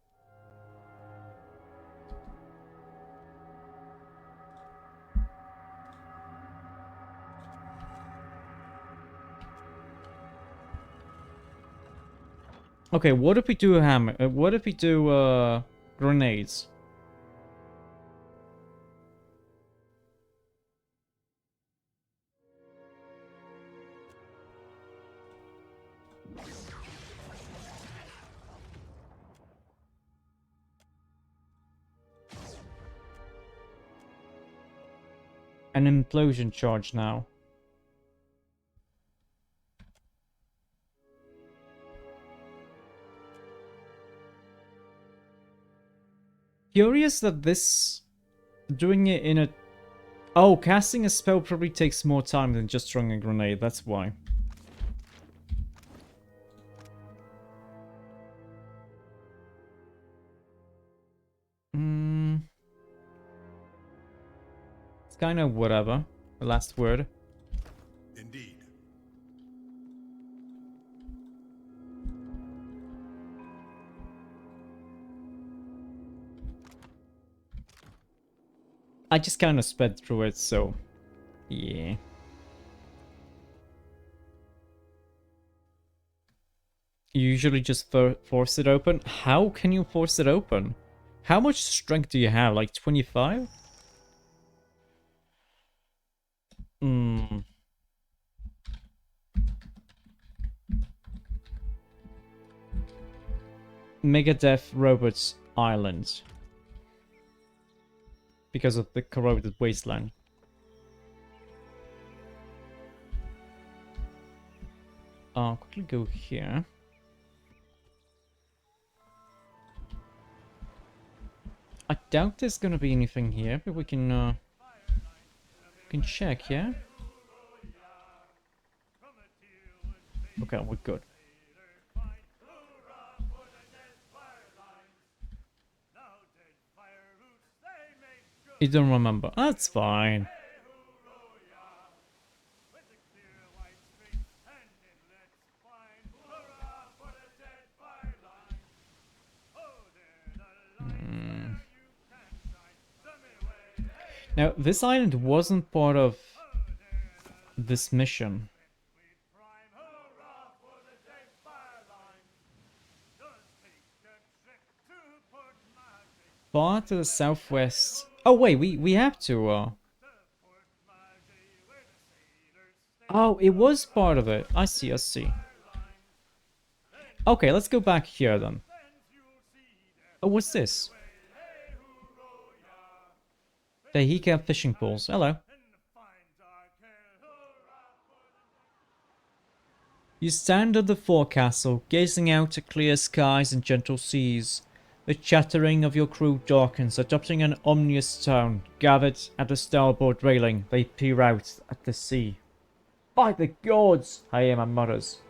Okay, what if we do a hammer? What if we do grenades? An implosion charge now. Curious that this doing it in a... Oh, casting a spell probably takes more time than just throwing a grenade, that's why. It's kind of whatever. The last word.
Indeed.
I just kind of sped through it, so... Yeah. You usually just force it open? How can you force it open? How much strength do you have? Like 25? Hmm. Megadeth Robots Island. Because of the corroded wasteland. I'll quickly go here. I doubt there's gonna be anything here, but we can check, yeah? Okay, we're good. You don't remember. That's fine. Now, this island wasn't part of this mission. Far to the southwest. Oh wait, we have to. Oh, it was part of it. I see, I see. Okay, let's go back here then. Oh, what's this? The Hika fishing pools. Hello. You stand at the forecastle, gazing out at clear skies and gentle seas. The chattering of your crew darkens, adopting an ominous tone. Gathered at the starboard railing, they peer out at the sea. By the gods! Hayama mutters.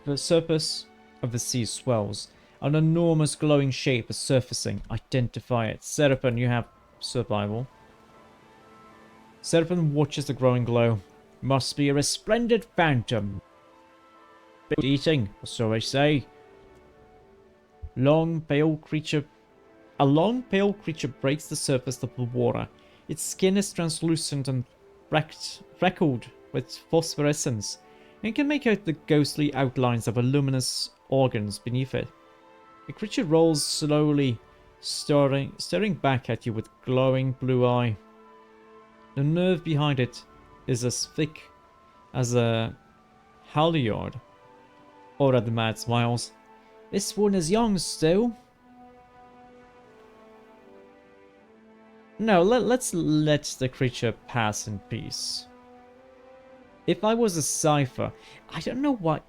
The surface of the sea swells. An enormous glowing shape is surfacing. Identify it. Seraphim, you have survival. Seraphim watches the growing glow. Must be a resplendent phantom. Eating, or so I say. A long, pale creature breaks the surface of the water. Its skin is translucent and freckled with phosphorescence. You can make out the ghostly outlines of luminous organs beneath it. The creature rolls slowly, staring back at you with glowing blue eye. The nerve behind it is as thick as a halyard. Ora the mad smiles. This one is young still. No, let's let the creature pass in peace. If I was a cipher, I don't know what...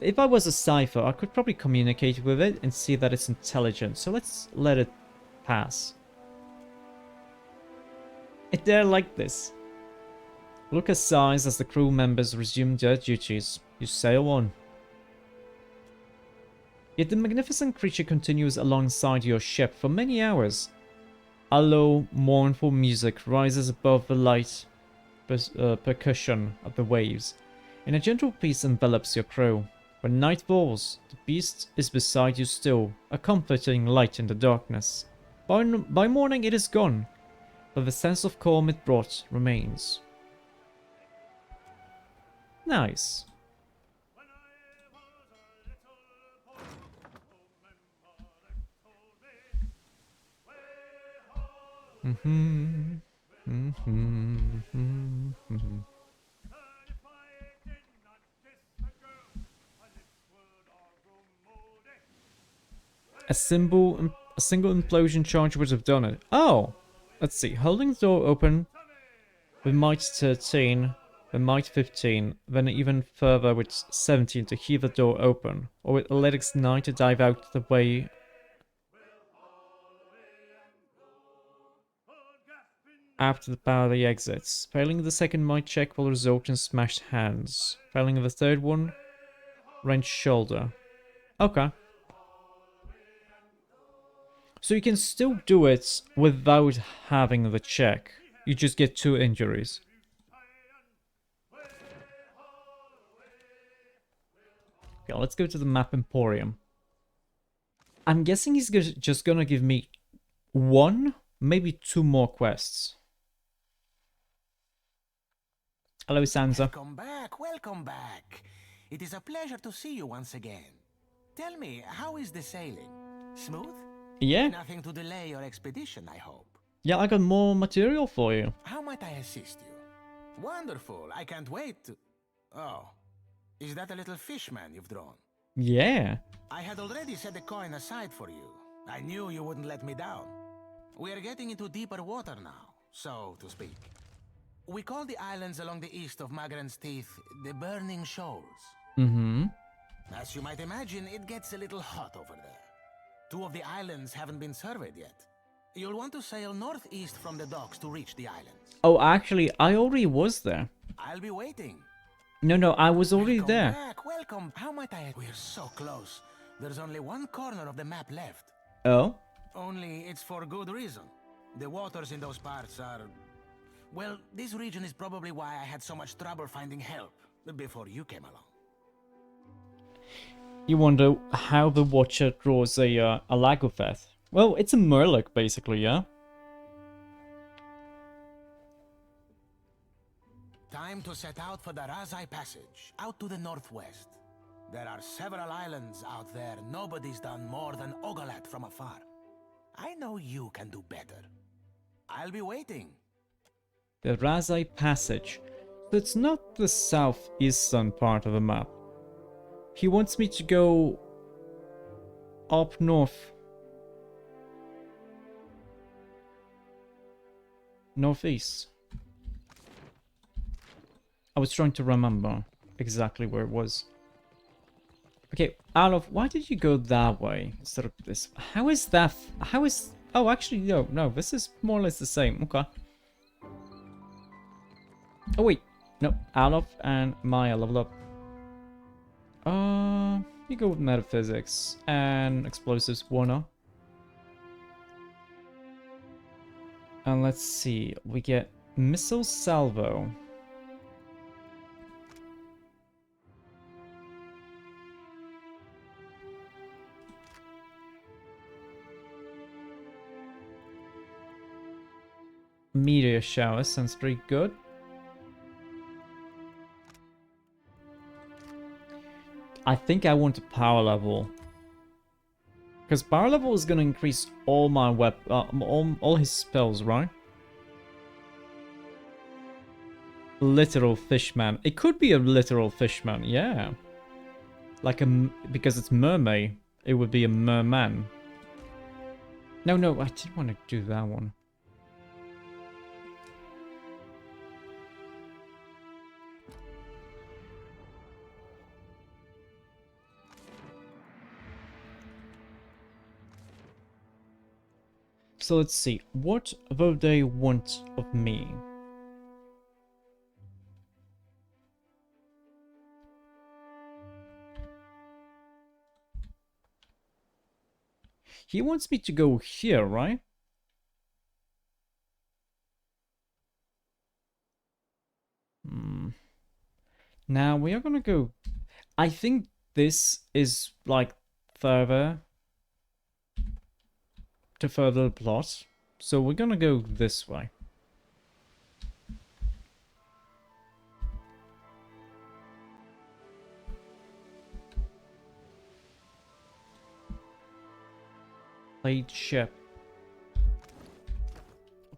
If I was a cipher, I could probably communicate with it and see that it's intelligent. So let's let it pass. They're like this. Lucas sighs as the crew members resume their duties. You sail on. Yet the magnificent creature continues alongside your ship for many hours. A low, mournful music rises above the light percussion of the waves, and a gentle peace envelops your crew. When night falls, the beast is beside you still, a comforting light in the darkness. By morning it is gone, but the sense of calm it brought remains. Nice. A single implosion charge would have done it. Oh! Let's see. Holding the door open with might 13, with might 15, then even further with 17 to heave the door open, or with athletics 9 to dive out the way. after the party exits. Failing the second might check will result in smashed hands. Failing the third one, wrenched shoulder. Okay. So you can still do it without having the check. You just get 2 injuries. Okay, let's go to the map Emporium. I'm guessing he's just gonna give me 1, maybe 2 more quests. Hello, Sansa.
Welcome back. It is a pleasure to see you once again. Tell me, how is the sailing? Smooth?
Yeah.
Nothing to delay your expedition, I hope.
Yeah, I got more material for you.
How might I assist you? Wonderful, I can't wait to... Oh, is that a little fishman you've drawn?
Yeah.
I had already set the coin aside for you. I knew you wouldn't let me down. We are getting into deeper water now, so to speak. We call the islands along the east of Magran's Teeth the Burning Shoals.
Mm-hmm.
As you might imagine, it gets a little hot over there. 2 of the islands haven't been surveyed yet. You'll want to sail northeast from the docks to reach the islands.
Oh, actually, I already was there.
I'll be waiting.
No, I was already there.
Welcome. How might I... We're so close. There's only one corner of the map left.
Oh?
Only it's for good reason. The waters in those parts are... Well, this region is probably why I had so much trouble finding help before you came along.
You wonder how the Watcher draws a Lagotheth. Well, it's a Murloc, basically, yeah?
Time to set out for the Razai Passage, out to the northwest. There are several islands out there nobody's done more than Ogolat from afar. I know you can do better. I'll be waiting.
The Razai Passage. So it's not the southeastern part of the map. He wants me to go up north. Northeast. I was trying to remember exactly where it was. Okay, Alof, why did you go that way instead of this? How is that? How is... Oh, actually, no, this is more or less the same. Okay. Oh, wait. No, Alof and Maya level up. You go with metaphysics and explosives, Warner. And let's see, we get missile salvo. Meteor shower sounds pretty good. I think I want a power level. Because power level is going to increase all my all his spells, right? Literal fishman. It could be a literal fishman, yeah. Like because it's mermaid, it would be a merman. No, I didn't want to do that one. So let's see, what will they want of me? He wants me to go here, right? Now we are gonna go... I think this is like further to further the plot. So we're gonna go this way. Plagued ship.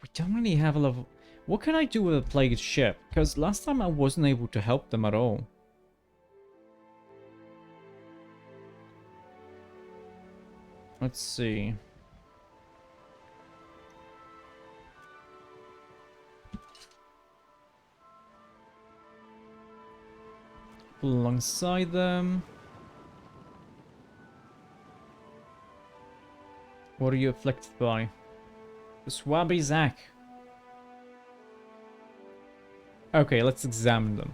We don't really have a level... What can I do with a plagued ship? Because last time I wasn't able to help them at all. Let's see. Alongside them. What are you afflicted by? The Swabby Zack. Okay, let's examine them.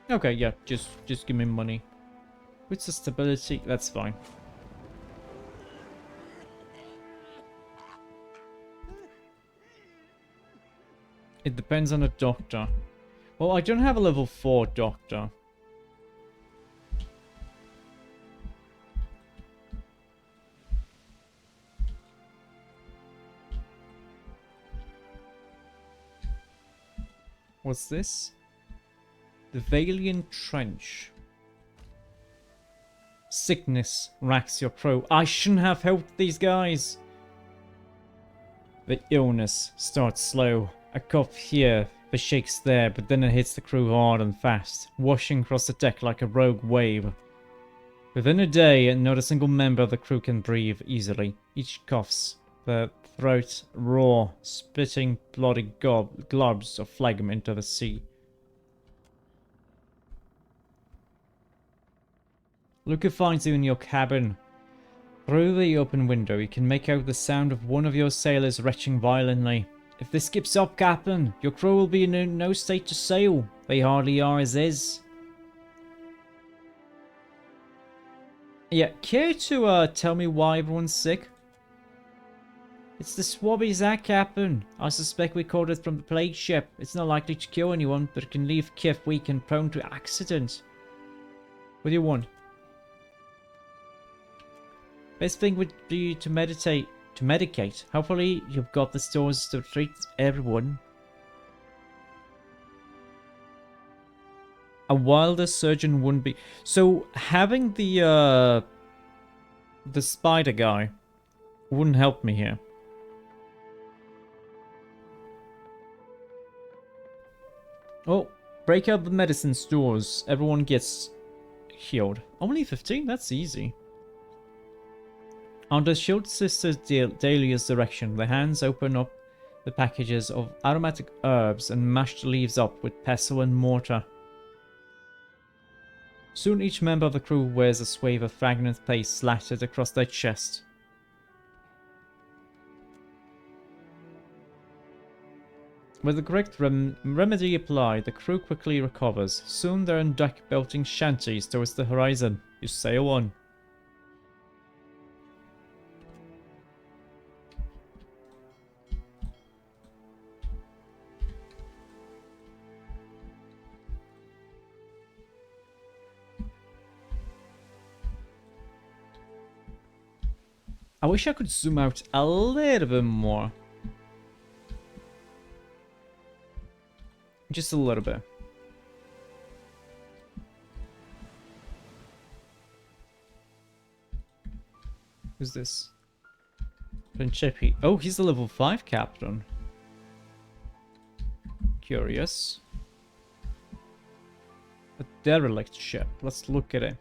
Okay, yeah, just give me money. With the stability, that's fine. It depends on the doctor. Well, I don't have a level 4 doctor. What's this? The Valiant Trench. Sickness racks your crew. I shouldn't have helped these guys. The illness starts slow. A cough here, the shakes there, but then it hits the crew hard and fast, washing across the deck like a rogue wave. Within a day, not a single member of the crew can breathe easily. Each coughs, the throat raw, spitting bloody globs of phlegm into the sea. Luca finds you in your cabin. Through the open window, you can make out the sound of one of your sailors retching violently. If this keeps up, Captain, your crew will be in no state to sail. They hardly are as is. Yeah, care to tell me why everyone's sick? It's the swabby Zack, Captain. I suspect we caught it from the plague ship. It's not likely to kill anyone, but it can leave Kif weak and prone to accident. What do you want? Best thing would be to medicate. Hopefully you've got the stores to treat everyone. A wilder surgeon wouldn't be... So having the spider guy wouldn't help me here. Oh, break out the medicine stores. Everyone gets healed. Only 15? That's easy. Under Shield Sister Dahlia's direction, the hands open up the packages of aromatic herbs and mashed leaves up with pestle and mortar. Soon each member of the crew wears a swathe of fragrant paste slattered across their chest. With the correct remedy applied, the crew quickly recovers. Soon they're in deck belting shanties towards the horizon. You sail on. I wish I could zoom out a little bit more. Just a little bit. Who's this? Principi. Oh, he's a level 5 captain. Curious. A derelict ship. Let's look at it.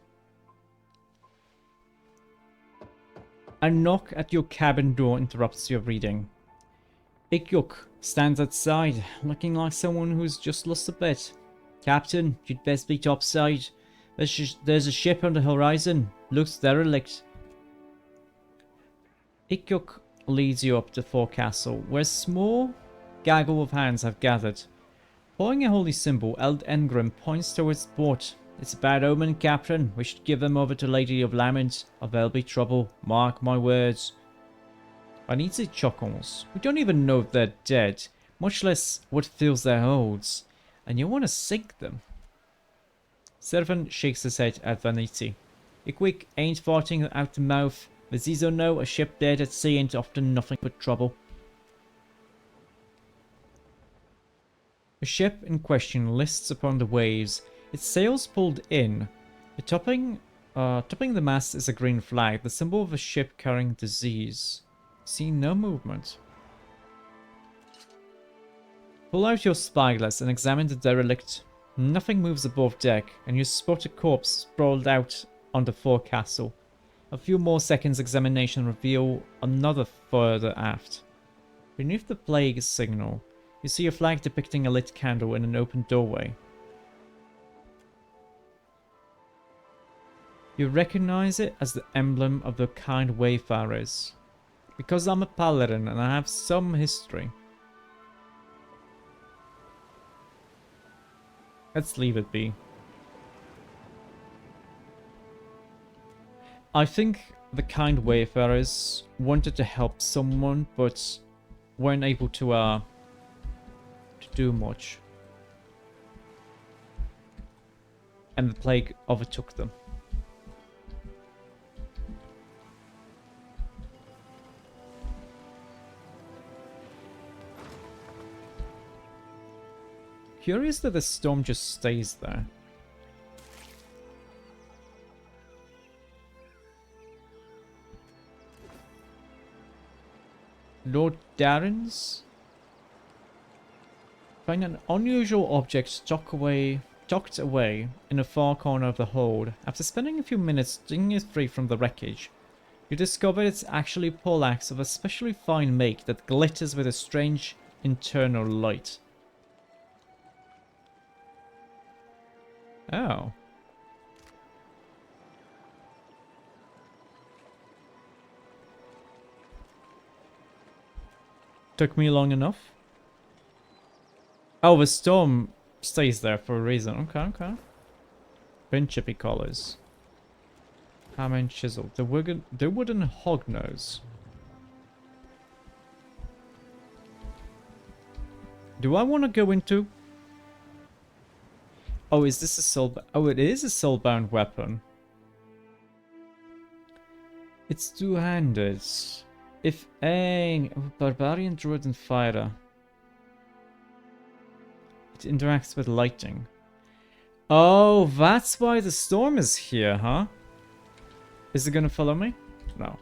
A knock at your cabin door interrupts your reading. Ikyuk stands outside, looking like someone who's just lost a bet. Captain, you'd best be topside. There's a ship on the horizon. Looks derelict. Ikyuk leads you up to forecastle, where a small gaggle of hands have gathered. Pouring a holy symbol, Eld Engrim points towards port. It's a bad omen, Captain. We should give them over to Lady of Lament, or there'll be trouble. Mark my words. Vanitzi chuckles. We don't even know if they're dead, much less what fills their holds. And you want to sink them. Servan shakes his head at Vanitzi. Ikwik ain't farting out the mouth. The Zizo know a ship dead at sea ain't often nothing but trouble. The ship in question lists upon the waves, its sails pulled in. Topping the mast is a green flag, the symbol of a ship carrying disease. See no movement. Pull out your spyglass and examine the derelict. Nothing moves above deck, and you spot a corpse sprawled out on the forecastle. A few more seconds examination reveal another further aft. Beneath the plague signal, you see a flag depicting a lit candle in an open doorway. You recognize it as the emblem of the kind wayfarers. Because I'm a paladin and I have some history. Let's leave it be. I think the kind wayfarers wanted to help someone, but weren't able to do much. And the plague overtook them. Curious that the storm just stays there. Lord Darren's? Find an unusual object tucked away in a far corner of the hold. After spending a few minutes digging it free from the wreckage, you discover it's actually a poleaxe of a especially fine make that glitters with a strange internal light. Oh. Took me long enough. Oh, the storm stays there for a reason. Okay, okay. Principe collars. Hammer and chisel. The wooden hog nose. Do I want to go into... Oh, is this a soul... Oh, it is a soulbound weapon. It's two-handed. If a barbarian druid and fighter. It interacts with lighting. Oh, that's why the storm is here, huh? Is it gonna follow me? No.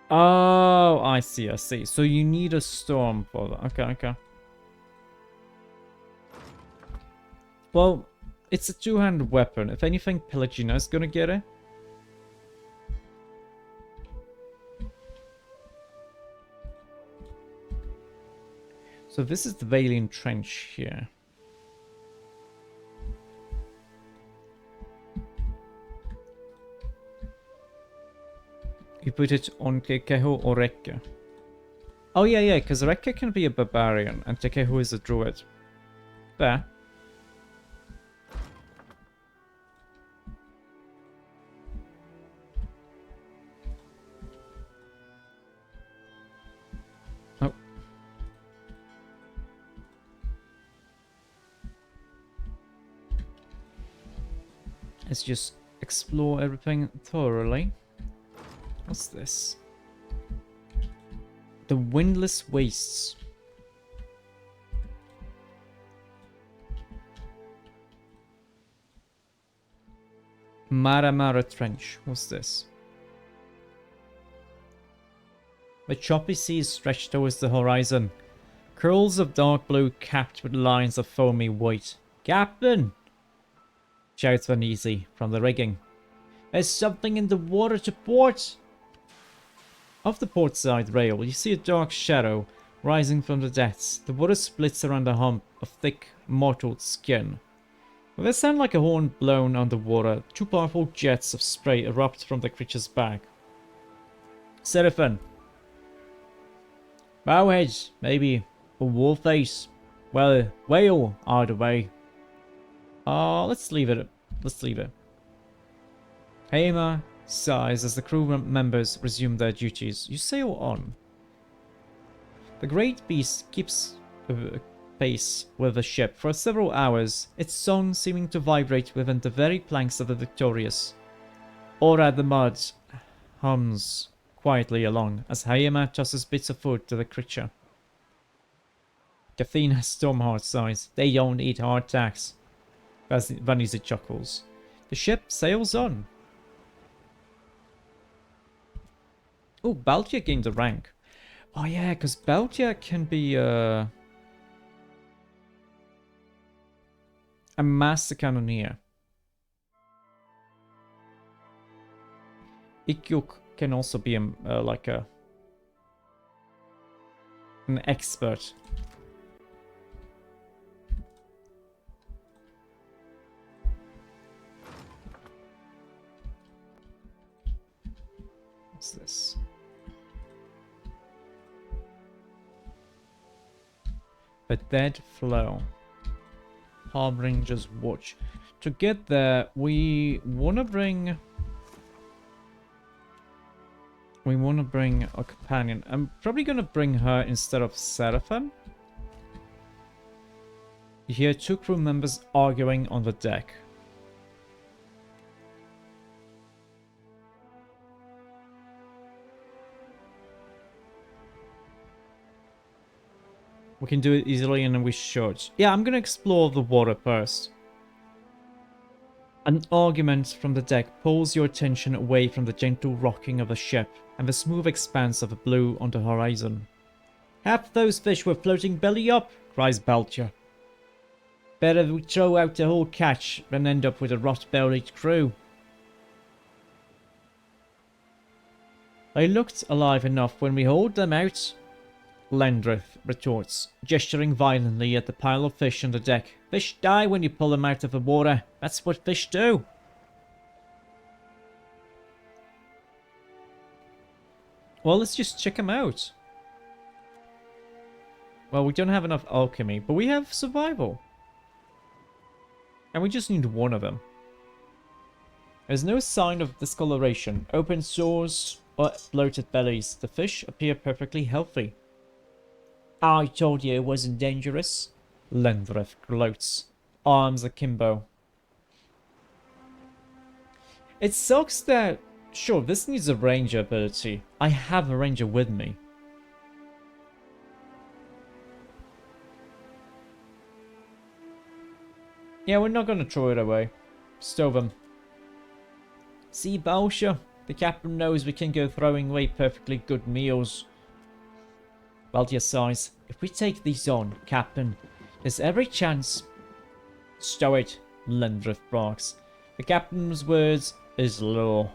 Oh, I see, I see. So you need a storm for that. Okay, okay. Well, it's a two-handed weapon. If anything, Pelagina's gonna get it. So this is the Valiant Trench here. You put it on Tekehu or Rekka. Oh yeah, yeah, because Rekka can be a barbarian and Tekehu is a druid. There. Oh. Let's just explore everything thoroughly. What's this? The Windless Wastes. Mara Trench. What's this? The choppy seas stretch towards the horizon. Curls of dark blue capped with lines of foamy white. Captain! Shouts Vanisi from the rigging. There's something in the water to port! Off the port side rail, you see a dark shadow rising from the depths. The water splits around a hump of thick, mottled skin. With a sound like a horn blown underwater, two powerful jets of spray erupt from the creature's back. Seraphim. Bowheads, maybe. A wolf face. Well, whale, either way. Let's leave it. Let's leave it. Haima sighs as the crew members resume their duties. You sail on. The great beast keeps pace with the ship for several hours, its song seeming to vibrate within the very planks of the Victorious. Ora the mud hums quietly along as Hayama tosses bits of food to the creature. Kathina Stormheart sighs. They don't eat hardtacks. Vanisi chuckles. The ship sails on. Oh, Baltia gained a rank. Oh yeah, because Baltia can be a master cannoneer. Ikyuk can also be like a An expert. What's this? The dead flow. Harbinger's watch. To get there, we wanna bring a companion. I'm probably gonna bring her instead of Seraphim. You hear two crew members arguing on the deck. We can do it easily and we should. Yeah, I'm gonna explore the water first. An argument from the deck pulls your attention away from the gentle rocking of the ship and the smooth expanse of the blue on the horizon. "Half those fish were floating belly up," cries Belcher. "Better we throw out the whole catch than end up with a rot-bellied crew." "They looked alive enough when we hauled them out," Lendrith retorts, gesturing violently at the pile of fish on the deck. "Fish die when you pull them out of the water. That's what fish do." Well, let's just check them out. Well, we don't have enough alchemy, but we have survival. And we just need one of them. There's no sign of discoloration, open sores, or bloated bellies. The fish appear perfectly healthy. "I told you it wasn't dangerous," Lendrith gloats, arms akimbo. It sucks that... Sure, this needs a ranger ability. I have a ranger with me. Yeah, we're not gonna throw it away. Stow them. "See, Belcher, the captain knows we can go throwing away perfectly good meals." Belcher sighs. "If we take these on, Captain, there's every chance..." "Stow it," Lendrith barks. "The captain's words is law.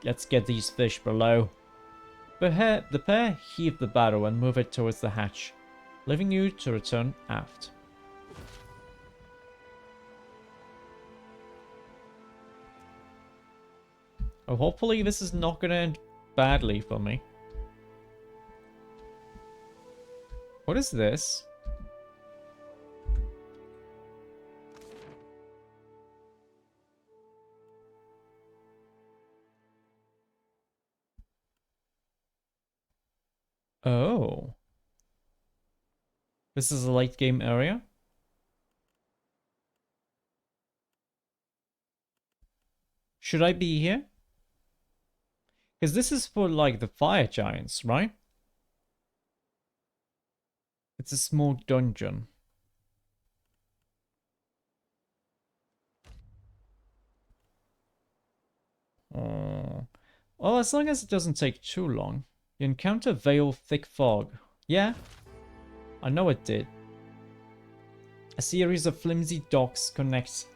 Let's get these fish below." The pair heave the barrow and move it towards the hatch, leaving you to return aft. Oh, hopefully this is not going to end badly for me. What is this? Oh. This is a late game area? Should I be here? Because this is for, like, the fire giants, right? It's a small dungeon. Oh. Well, as long as it doesn't take too long. You encounter veil thick fog. Yeah, I know it did. A series of flimsy docks connects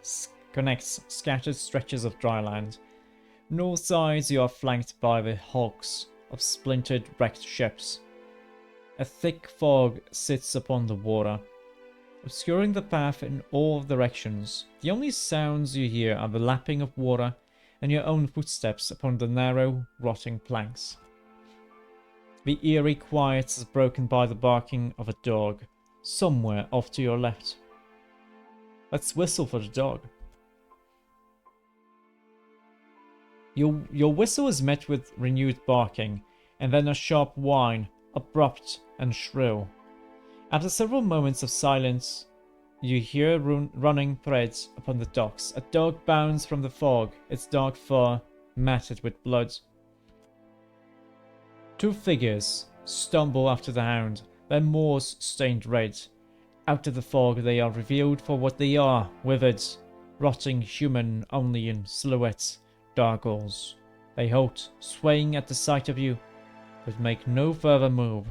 scattered stretches of dry land. On all sides you are flanked by the hulks of splintered wrecked ships. A thick fog sits upon the water, obscuring the path in all directions. The only sounds you hear are the lapping of water and your own footsteps upon the narrow, rotting planks. The eerie quiet is broken by the barking of a dog, somewhere off to your left. Let's whistle for the dog. Your whistle is met with renewed barking, and then a sharp whine, abrupt and shrill. After several moments of silence, you hear running threads upon the docks. A dog bounds from the fog, its dark fur matted with blood. Two figures stumble after the hound, their maws stained red. Out of the fog they are revealed for what they are, withered, rotting human only in silhouettes, gargoyles. They halt, swaying at the sight of you, but make no further move.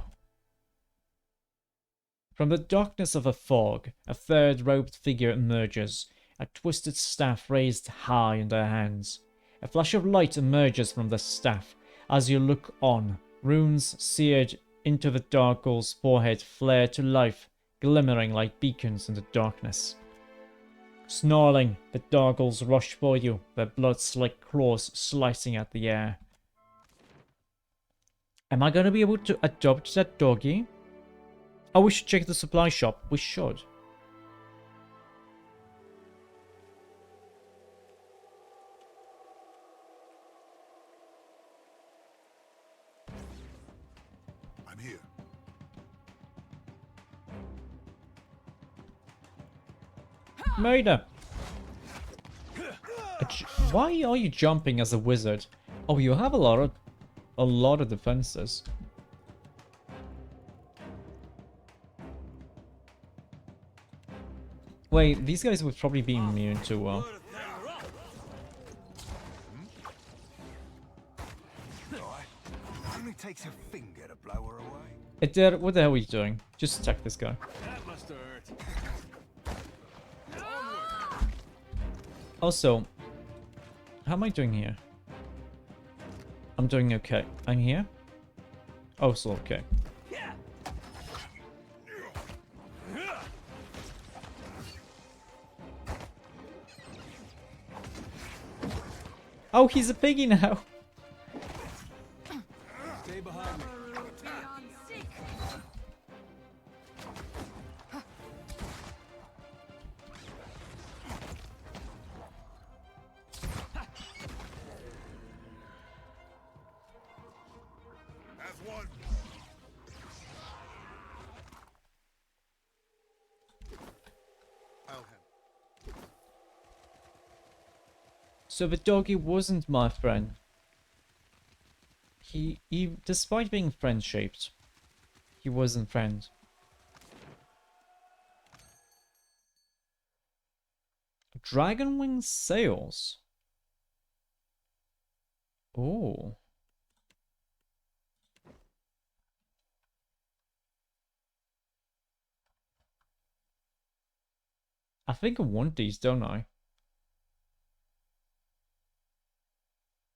From the darkness of the fog, a third robed figure emerges, a twisted staff raised high in their hands. A flash of light emerges from the staff. As you look on, runes seared into the Dargul's forehead flared to life, glimmering like beacons in the darkness. Snarling, the Dargul's rushed for you, their blood-slick claws slicing at the air. Am I gonna be able to adopt that doggy? Oh, we should check the supply shop. We should.
I'm here.
Maida! Why are you jumping as a wizard? Oh, you have a lot of defenses. Wait, these guys would probably be immune to
Only takes a finger to blow her away.
It did. What the hell are you doing? Just attack this guy.
That must have hurt.
Also, how am I doing here? I'm doing okay. I'm here? Oh, so okay. Oh, he's a piggy now.
Stay behind me. That's one.
I'll have.
So the doggy wasn't my friend. He despite being friend-shaped, he wasn't friend. Dragon wing sails. Oh. I think I want these, don't I?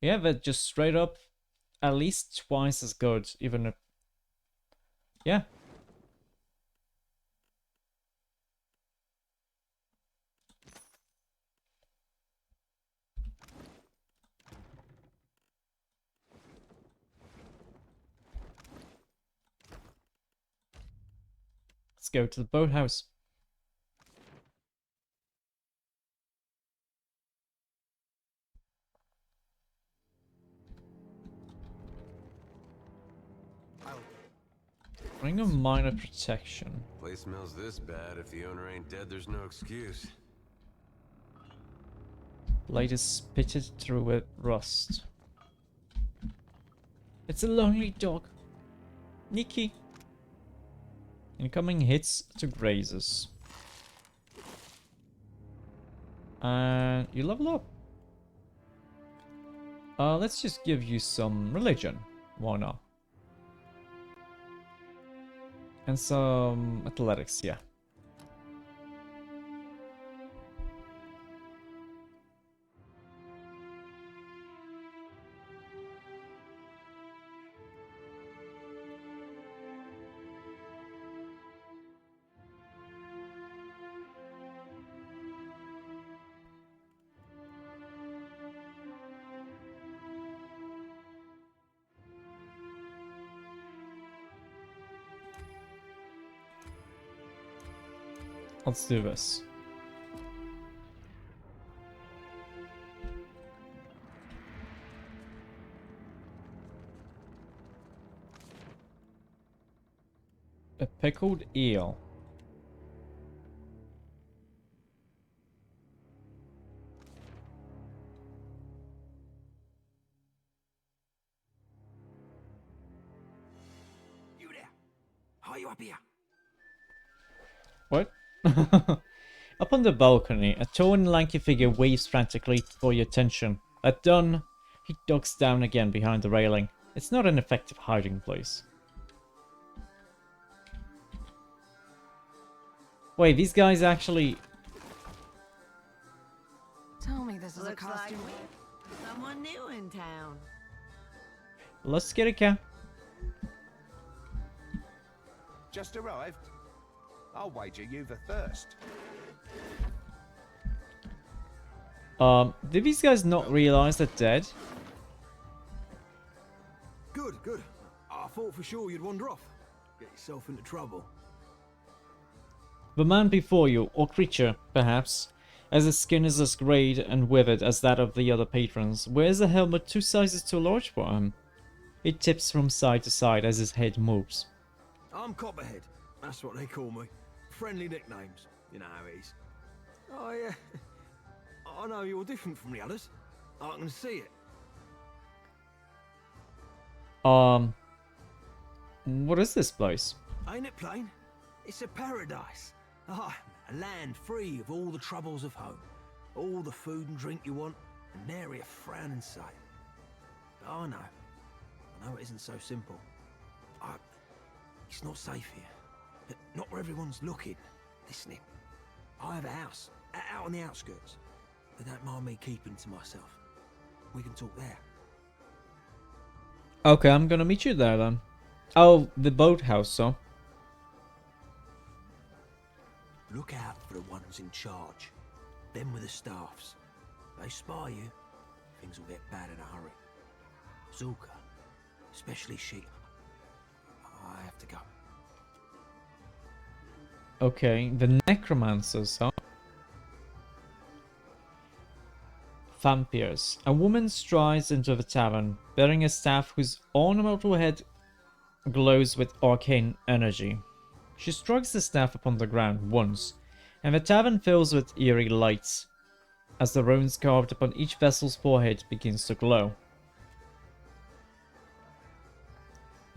Yeah, they're just straight up at least twice as good, even if... Yeah. Let's go to the boathouse. Ring of minor protection.
Place smells this bad. If the owner ain't dead, there's no excuse.
Blade is spitted through with rust. It's a lonely dog. Nikki. Incoming hits to grazes. And you level up. Let's just give you some religion. Why not? And some athletics, yeah. Let's do this. A pickled eel.
You there? How are you up here?
What? Up on the balcony, a tall and lanky figure waves frantically for your attention. That done, he ducks down again behind the railing. It's not an effective hiding place. Wait, these guys actually...
Tell me this is a
Looks
costume.
like someone new in town.
Let's get a cat.
Just arrived? I'll wager you've a thirst.
Did these guys not realize they're dead?
Good, good. I thought for sure you'd wander off. Get yourself into trouble.
The man before you, or creature, perhaps, as his skin is as greyed and withered as that of the other patrons, wears a helmet 2 sizes too large for him. It tips from side to side as his head moves.
I'm Copperhead. That's what they call me. Friendly nicknames. You know how it is. I know you're different from the others. I can see it.
What is this place?
Ain't it plain? It's a paradise. A land free of all the troubles of home. All the food and drink you want, and nary a frown in sight. But I know it isn't so simple. It's not safe here. Not where everyone's looking, listening. I have a house, out on the outskirts. But don't mind me keeping to myself. We can talk there.
Okay, I'm gonna meet you there then. Oh, the boathouse, so.
Look out for the ones in charge. Them with the staffs. They spy you, things will get bad in a hurry. Zulka, especially she. I have to go.
Okay, the necromancers, huh? Vampires. A woman strides into the tavern, bearing a staff whose ornamental head glows with arcane energy. She strikes the staff upon the ground once, and the tavern fills with eerie lights, as the runes carved upon each vessel's forehead begins to glow.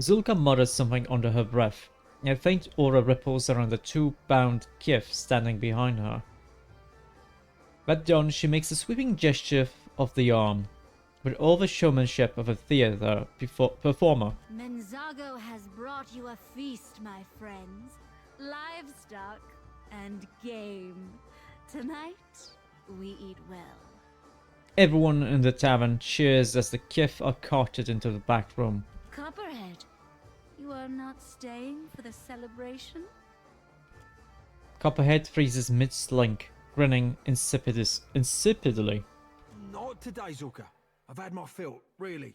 Zulka mutters something under her breath, and a faint aura ripples around the 2 bound Kif standing behind her. That done, she makes a sweeping gesture of the arm, with all the showmanship of a theater performer.
Menzago has brought you a feast, my friends. Livestock and game. Tonight, we eat well.
Everyone in the tavern cheers as the Kif are carted into the back room.
Copperhead, you are not staying for the celebration?
Copperhead freezes mid-slink, grinning insipidly.
Not today, Zulka. I've had my fill, really.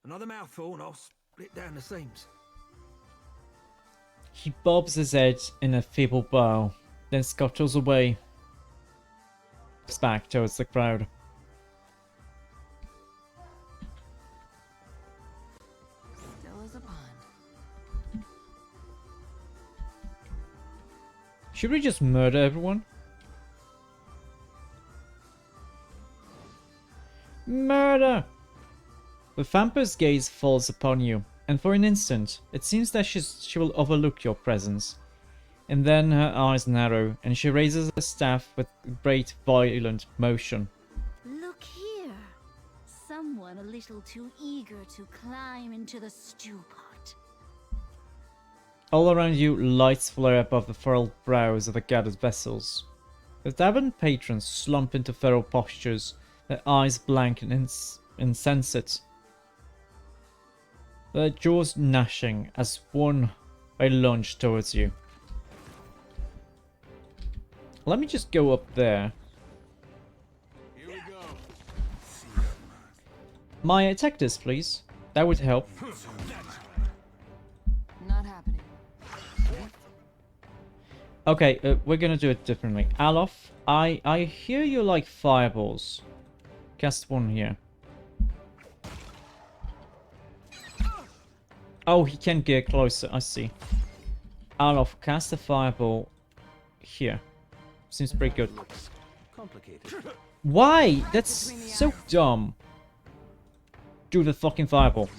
Another mouthful and I'll split down the seams.
He bobs his head in a feeble bow, then scuttles away, back towards the crowd.
Still as a pond.
Should we just murder everyone? Murder! The vampire's gaze falls upon you, and for an instant, it seems that she will overlook your presence. And then her eyes narrow, and she raises her staff with great violent motion.
Look here. Someone a little too eager to climb into the stew pot.
All around you, lights flare above the furrowed brows of the gathered vessels. The tavern patrons slump into feral postures, their eyes blank and insensate. Their jaws gnashing as one they lunge towards you. Let me just go up there.
Here we go.
Maya, attack this, please. That would help.
Not happening.
Okay, we're gonna do it differently. Alof, I hear you like fireballs. Cast one here. Oh, he can get closer. I see. Alof, cast a fireball here. Seems pretty good.
Complicated.
Why? That's so dumb. Do the fucking fireball.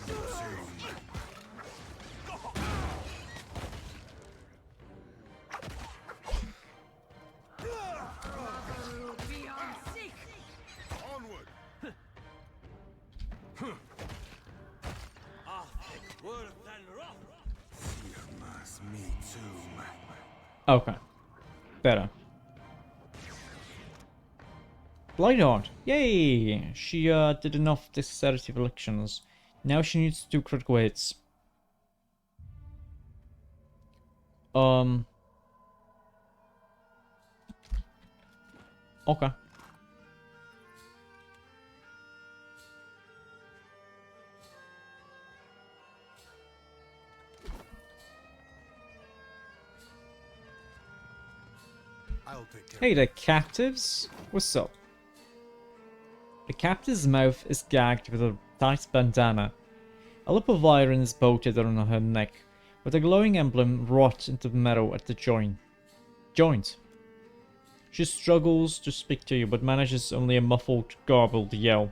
Okay. Better. Blightheart. Yay! She did enough dexterity elections. Now she needs to do critical hits. Okay.
I'll take care.
Hey, the captives? What's up? The captive's mouth is gagged with a tight bandana. A loop of iron is bolted around her neck, with a glowing emblem wrought into metal at the joint. She struggles to speak to you, but manages only a muffled, garbled yell.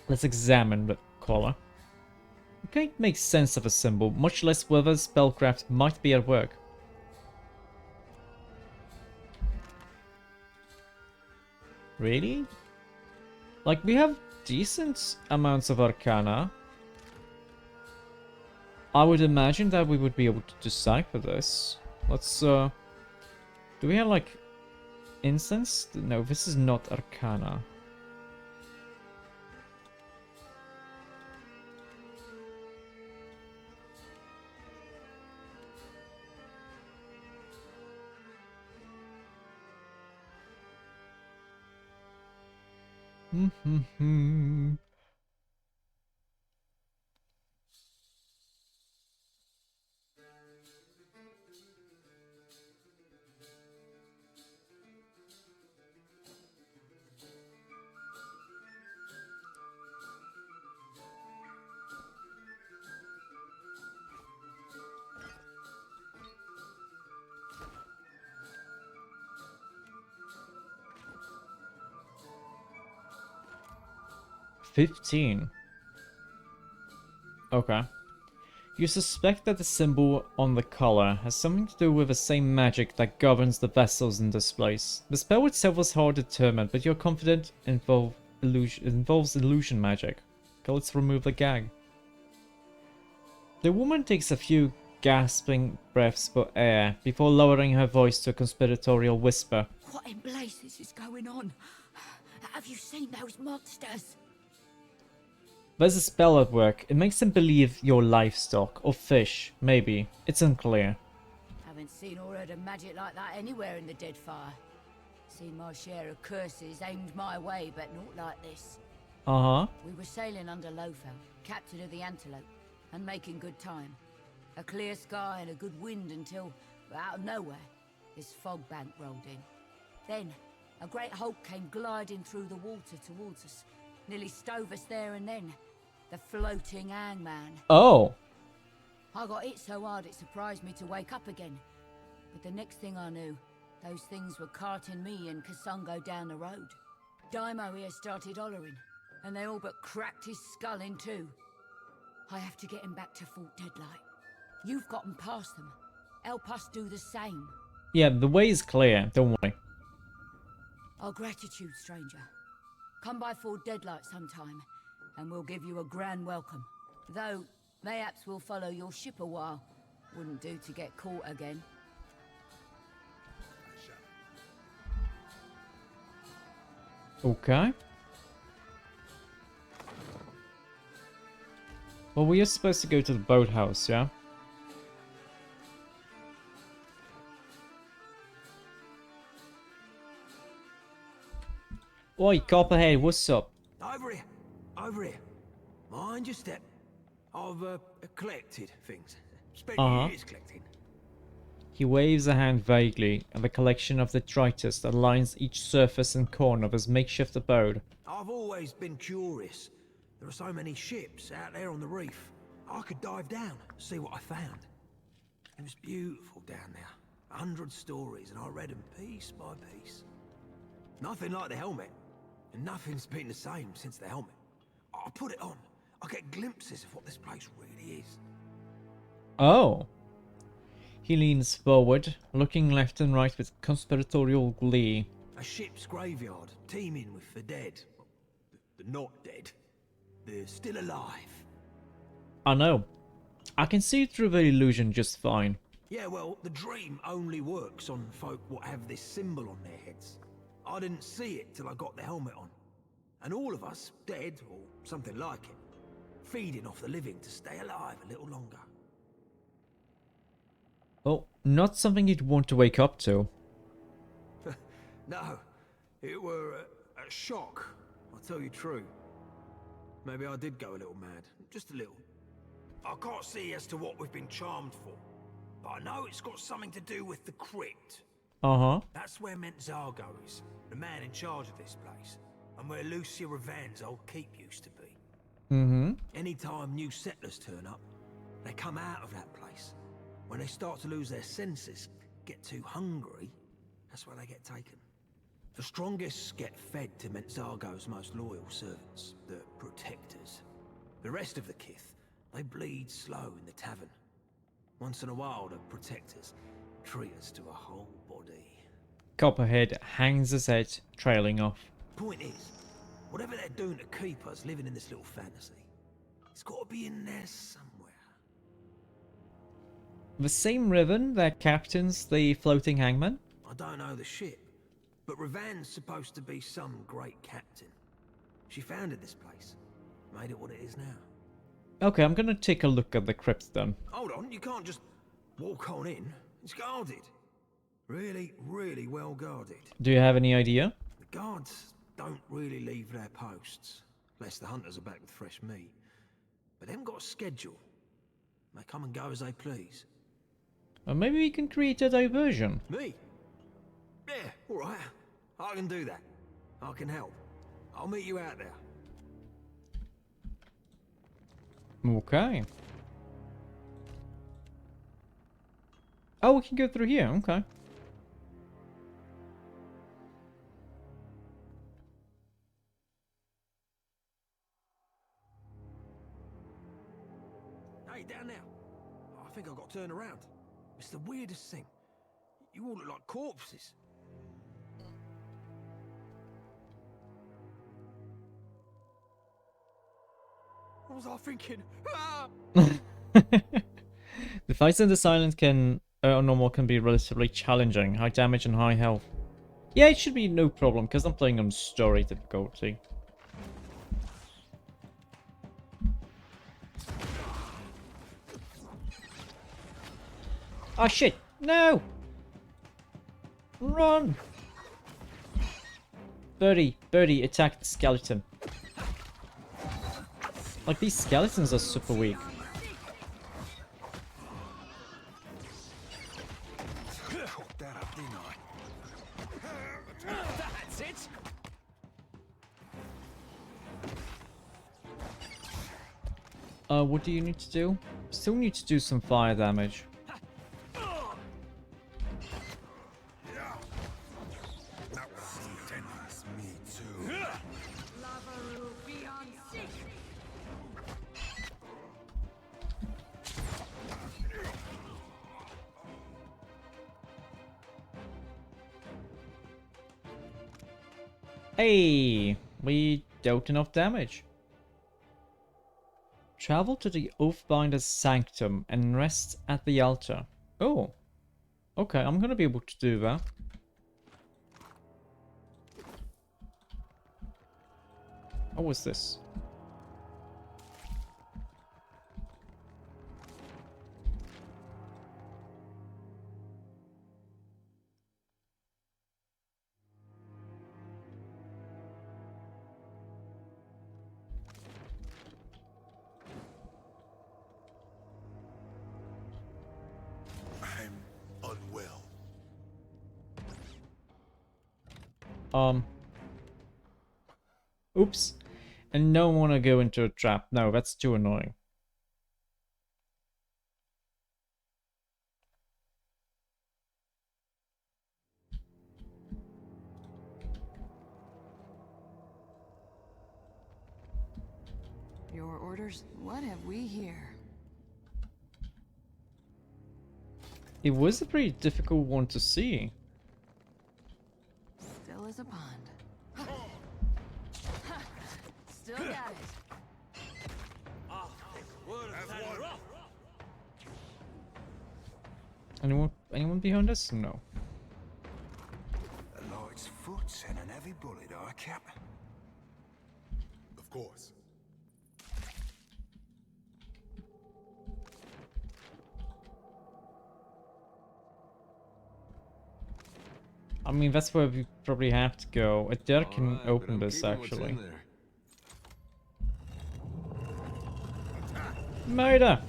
Let's examine the collar. You can't make sense of a symbol, much less whether spellcraft might be at work. Really? Like, we have decent amounts of arcana. I would imagine that we would be able to decipher this. Let's, do we have, like, incense? No, this is not arcana. Hmm. 15. Okay. You suspect that the symbol on the collar has something to do with the same magic that governs the vessels in this place. The spell itself was hard to determine, but you're confident it involves illusion magic. Okay, let's remove the gag. The woman takes a few gasping breaths for air before lowering her voice to a conspiratorial whisper.
What in blazes is going on? Have you seen those monsters?
There's a spell at work. It makes them believe you're livestock, or fish, maybe. It's unclear.
Haven't seen or heard of magic like that anywhere in the Deadfire. Seen my share of curses aimed my way, but not like this.
Uh-huh.
We were sailing under Lofel, captain of the Antelope, and making good time. A clear sky and a good wind until, out of nowhere, this fog bank rolled in. Then, a great hulk came gliding through the water towards us. Nearly stove us there and then. The floating hangman.
Oh.
I got hit so hard it surprised me to wake up again. But the next thing I knew, those things were carting me and Kasungo down the road. Daimo here started hollering, and they all but cracked his skull in two. I have to get him back to Fort Deadlight. You've gotten past them. Help us do the same.
Yeah, the way is clear, don't worry.
Our gratitude, stranger. Come by Fort Deadlight sometime, and we'll give you a grand welcome. Though, mayhaps we'll follow your ship a while. Wouldn't do to get caught again.
Okay. Well, we are supposed to go to the boathouse, yeah? Oi, Copperhead, what's up?
Over here. Over here. Mind your step. I've collected things. Spent years collecting.
He waves a hand vaguely at the collection of detritus that lines each surface and corner of his makeshift abode.
I've always been curious. There are so many ships out there on the reef. I could dive down, see what I found. It was beautiful down there. 100 stories, and I read them piece by piece. Nothing like the helmet. And nothing's been the same since the helmet. I put it on. I get glimpses of what this place really is.
Oh. He leans forward, looking left and right with conspiratorial glee.
A ship's graveyard, teeming with the dead. The not dead. They're still alive.
I know. I can see through the illusion just fine.
Yeah, well, the dream only works on folk what have this symbol on their heads. I didn't see it till I got the helmet on. And all of us, dead, or something like it, feeding off the living to stay alive a little longer.
Oh, Not something you'd want to wake up to.
No, it were a shock, I'll tell you true. Maybe I did go a little mad, just a little.
I can't see as to what we've been charmed for, but I know it's got something to do with the crypt.
Uh-huh.
That's where Mentzago is, the man in charge of this place, and where Lucia Ravan's old keep used to be.
Mm-hmm.
Anytime new settlers turn up, they come out of that place. When they start to lose their senses, get too hungry, that's where they get taken. The strongest get fed to Mentzago's most loyal servants, the protectors. The rest of the kith, they bleed slow in the tavern. Once in a while, the protectors treat us to a whole body.
Copperhead hangs his head, trailing off.
Point is, whatever they're doing to keep us living in this little fantasy, it's got to be in there somewhere.
The same ribbon that captains the floating hangman?
I don't know the ship, but Ravan's supposed to be some great captain. She founded this place, made it what it is now.
Okay, I'm gonna take a look at the crypt then.
Hold on, you can't just walk on in. It's guarded. Really, really well guarded.
Do you have any idea?
The guards don't really leave their posts, unless the hunters are back with fresh meat. But them got a schedule. They come and go as they please.
Or maybe we can create a diversion.
Me? Yeah, alright. I can do that. I can help. I'll meet you out there.
Okay. Oh, we can go through here. Okay.
Hey, down there. I think I've got to turn around. It's the weirdest thing. You all look like corpses. What was I thinking? Ah!
The fights in this island can, normal can be relatively challenging. High damage and high health. Yeah, it should be no problem, because I'm playing on story difficulty. Oh shit! No! Run! Birdie, attack the skeleton. Like, these skeletons are super weak.
That's it.
What do you need to do? Still need to do some fire damage. Hey, we dealt enough damage. Travel to the Oathbinder's sanctum and rest at the altar. Oh, okay, I'm gonna be able to do that. What was this?
Unwell.
Oops. And don't want to go into a trap. No, that's too annoying.
Your orders? What have we here?
It was a pretty difficult one to see.
Still as a pond. Still got it.
Anyone behind us? No.
A light's foot and an heavy bullet, I cap.
Of course.
I mean, that's where we probably have to go. A dare can
Alright, but
open
I'm
this,
keeping what's
actually.
in there.
Murder!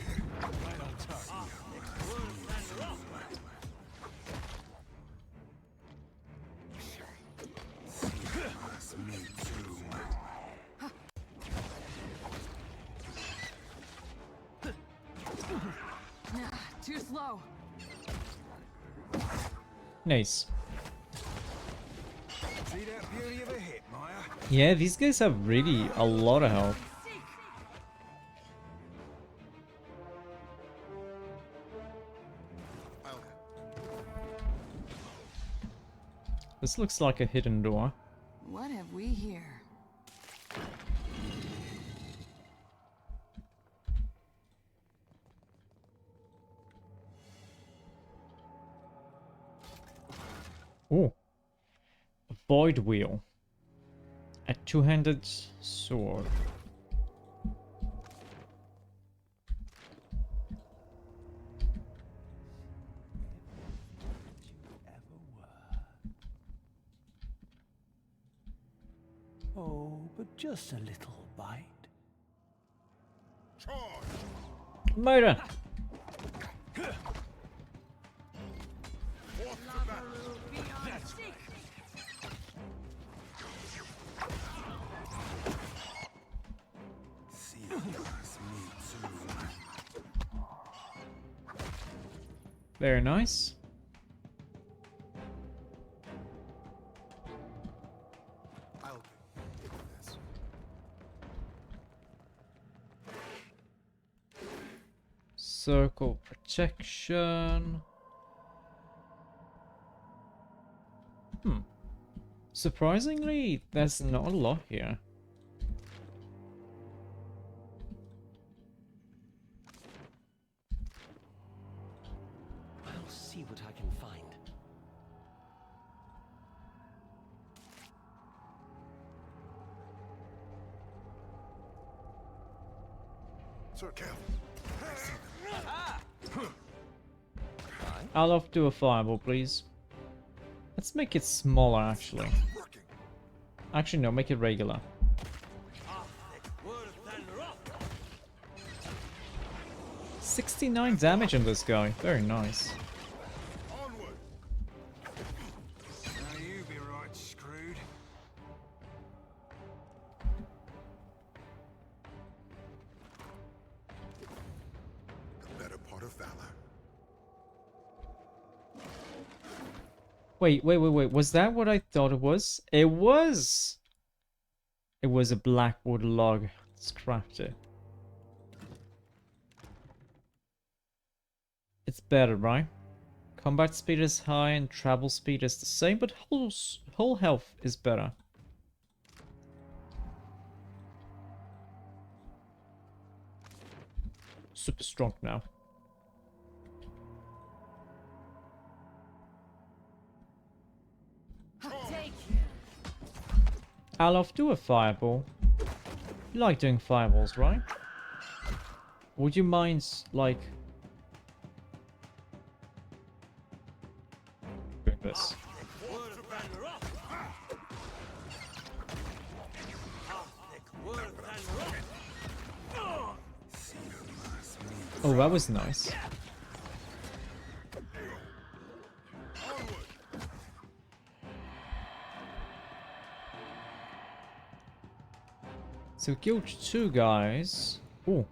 Too slow.
Nice.
See that beauty of a hit, Maya?
Yeah, these guys have really a lot of health. This looks like a hidden door.
What have we here?
Ooh. A void wheel. A two-handed sword.
Oh, but just a little bite.
Murder! Very nice. Circle protection. Surprisingly, there's not a lot here.
I'll see what I can find.
Sir Cal.
I'll off do a fireball, please. Let's make it smaller, actually. Actually, no, make it regular. 69 damage on this guy. Very nice.
Now you be right screwed.
The better part of valor.
Wait. Was that what I thought it was? It was! It was a blackwood log. Scrapped it. It's better, right? Combat speed is high and travel speed is the same, but whole health is better. Super strong now. Alof, do a fireball. You like doing fireballs, right? Would you mind, like... doing this? Oh, that was nice. So we killed two guys. Ooh.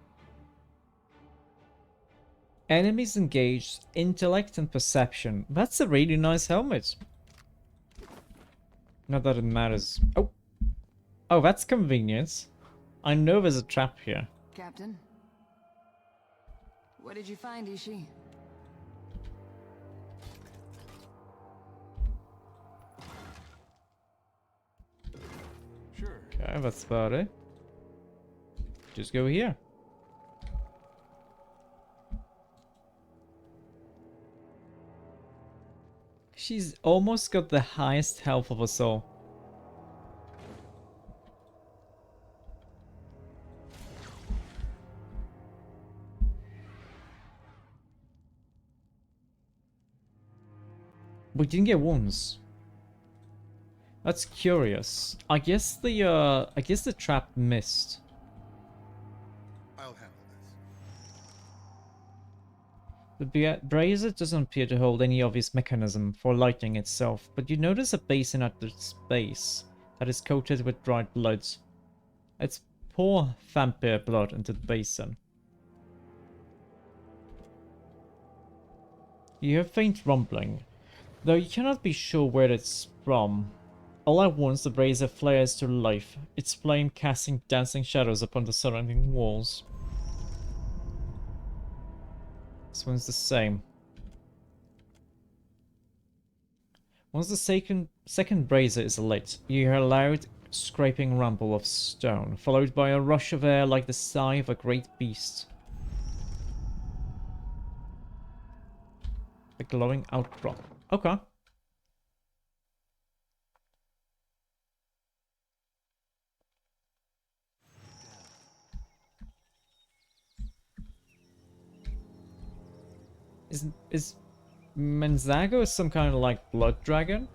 Enemies engaged, intellect and perception. That's a really nice helmet. Not that it matters. Oh. Oh, that's convenient. I know there's a trap here.
Captain? What did you find, Ishi?
Sure.
Okay, that's about it. Just go here. She's almost got the highest health of us all. We didn't get wounds. That's curious. I guess the trap missed.
I'll handle this.
The brazier doesn't appear to hold any obvious mechanism for lighting itself, but you notice a basin at its base that is coated with dried blood. Let's pour vampire blood into the basin. You hear faint rumbling, though you cannot be sure where it's from. All at once the brazier flares to life, its flame casting dancing shadows upon the surrounding walls. This one's the same. Once the second brazier is lit, you hear a loud scraping rumble of stone, followed by a rush of air like the sigh of a great beast. A glowing outcrop. Okay. Is Menzago some kind of like blood dragon?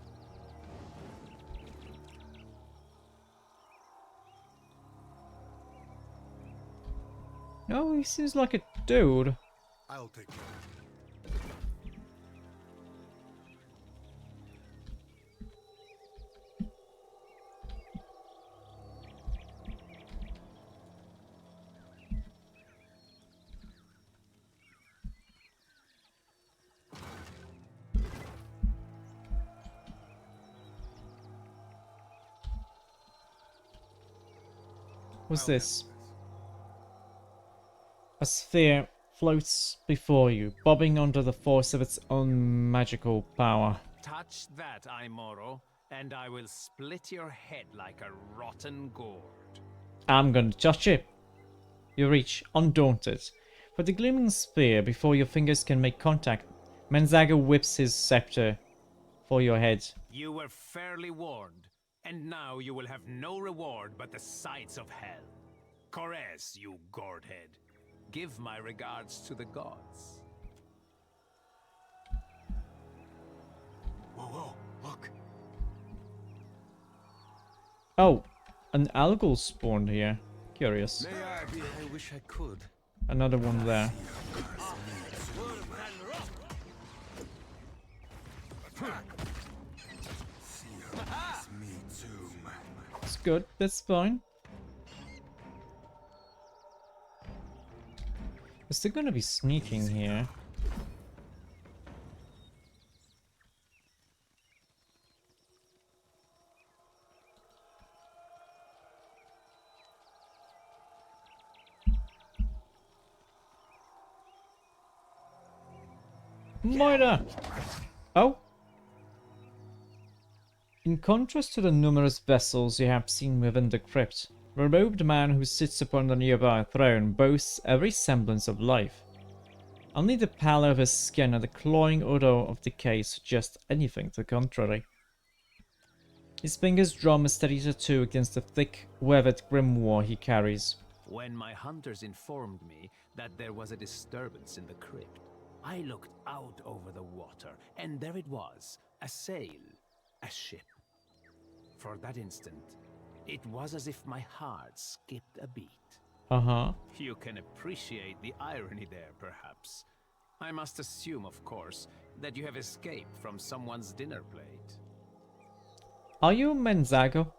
No, he seems like a dude.
I'll take care of it.
What's this? A sphere floats before you, bobbing under the force of its own magical power.
Touch that, Aimoro, and I will split your head like a rotten gourd.
I'm gonna touch it. You reach, undaunted. For the gleaming sphere, before your fingers can make contact, Menzago whips his scepter for your head.
You were fairly warned, and now you will have no reward but the sights of hell. Corres, you gourdhead. Give my regards to the gods.
Whoa, look.
Oh, an algal spawned here. Curious.
I wish I could.
Another one there. It's good, that's fine. We're still gonna be sneaking here. Moira! Oh! In contrast to the numerous vessels you have seen within the crypt, the robed man who sits upon the nearby throne boasts every semblance of life. Only the pallor of his skin and the cloying odor of decay suggest anything to the contrary. His fingers drum a steady tattoo against the thick, weathered grimoire he carries.
When my hunters informed me that there was a disturbance in the crypt, I looked out over the water, and there it was, a sail, a ship. For that instant, it was as if my heart skipped a beat.
Uh-huh.
You can appreciate the irony there, perhaps. I must assume, of course, that you have escaped from someone's dinner plate.
Are you Menzago?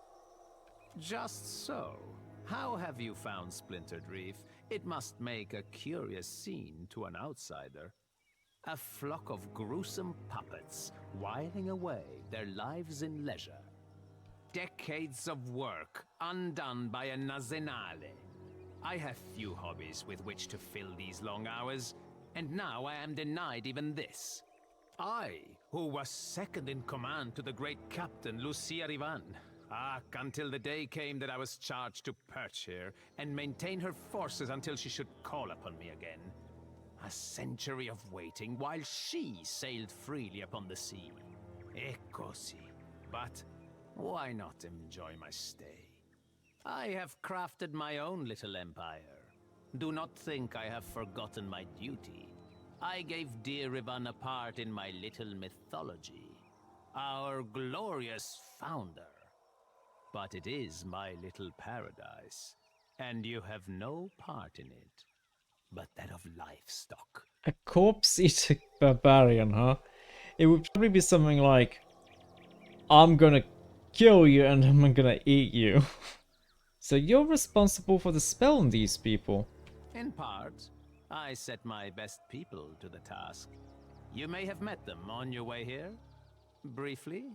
Just so. How have you found Splintered Reef? It must make a curious scene to an outsider. A flock of gruesome puppets, whiling away their lives in leisure. Decades of work, undone by a Nazenale. I have few hobbies with which to fill these long hours, and now I am denied even this. I, who was second in command to the great captain Lucia Rivan. Until the day came that I was charged to perch here and maintain her forces until she should call upon me again. A century of waiting while she sailed freely upon the sea. Eccosi. But why not enjoy my stay? I have crafted my own little empire. Do not think I have forgotten my duty. I gave dear Rivan a part in my little mythology. Our glorious founder but it is my little paradise, and you have no part in it, but that of livestock.
A corpse-eating barbarian, huh? It would probably be something like, I'm gonna kill you and I'm gonna eat you. So you're responsible for the spell on these people?
In part, I set my best people to the task. You may have met them on your way here. Briefly.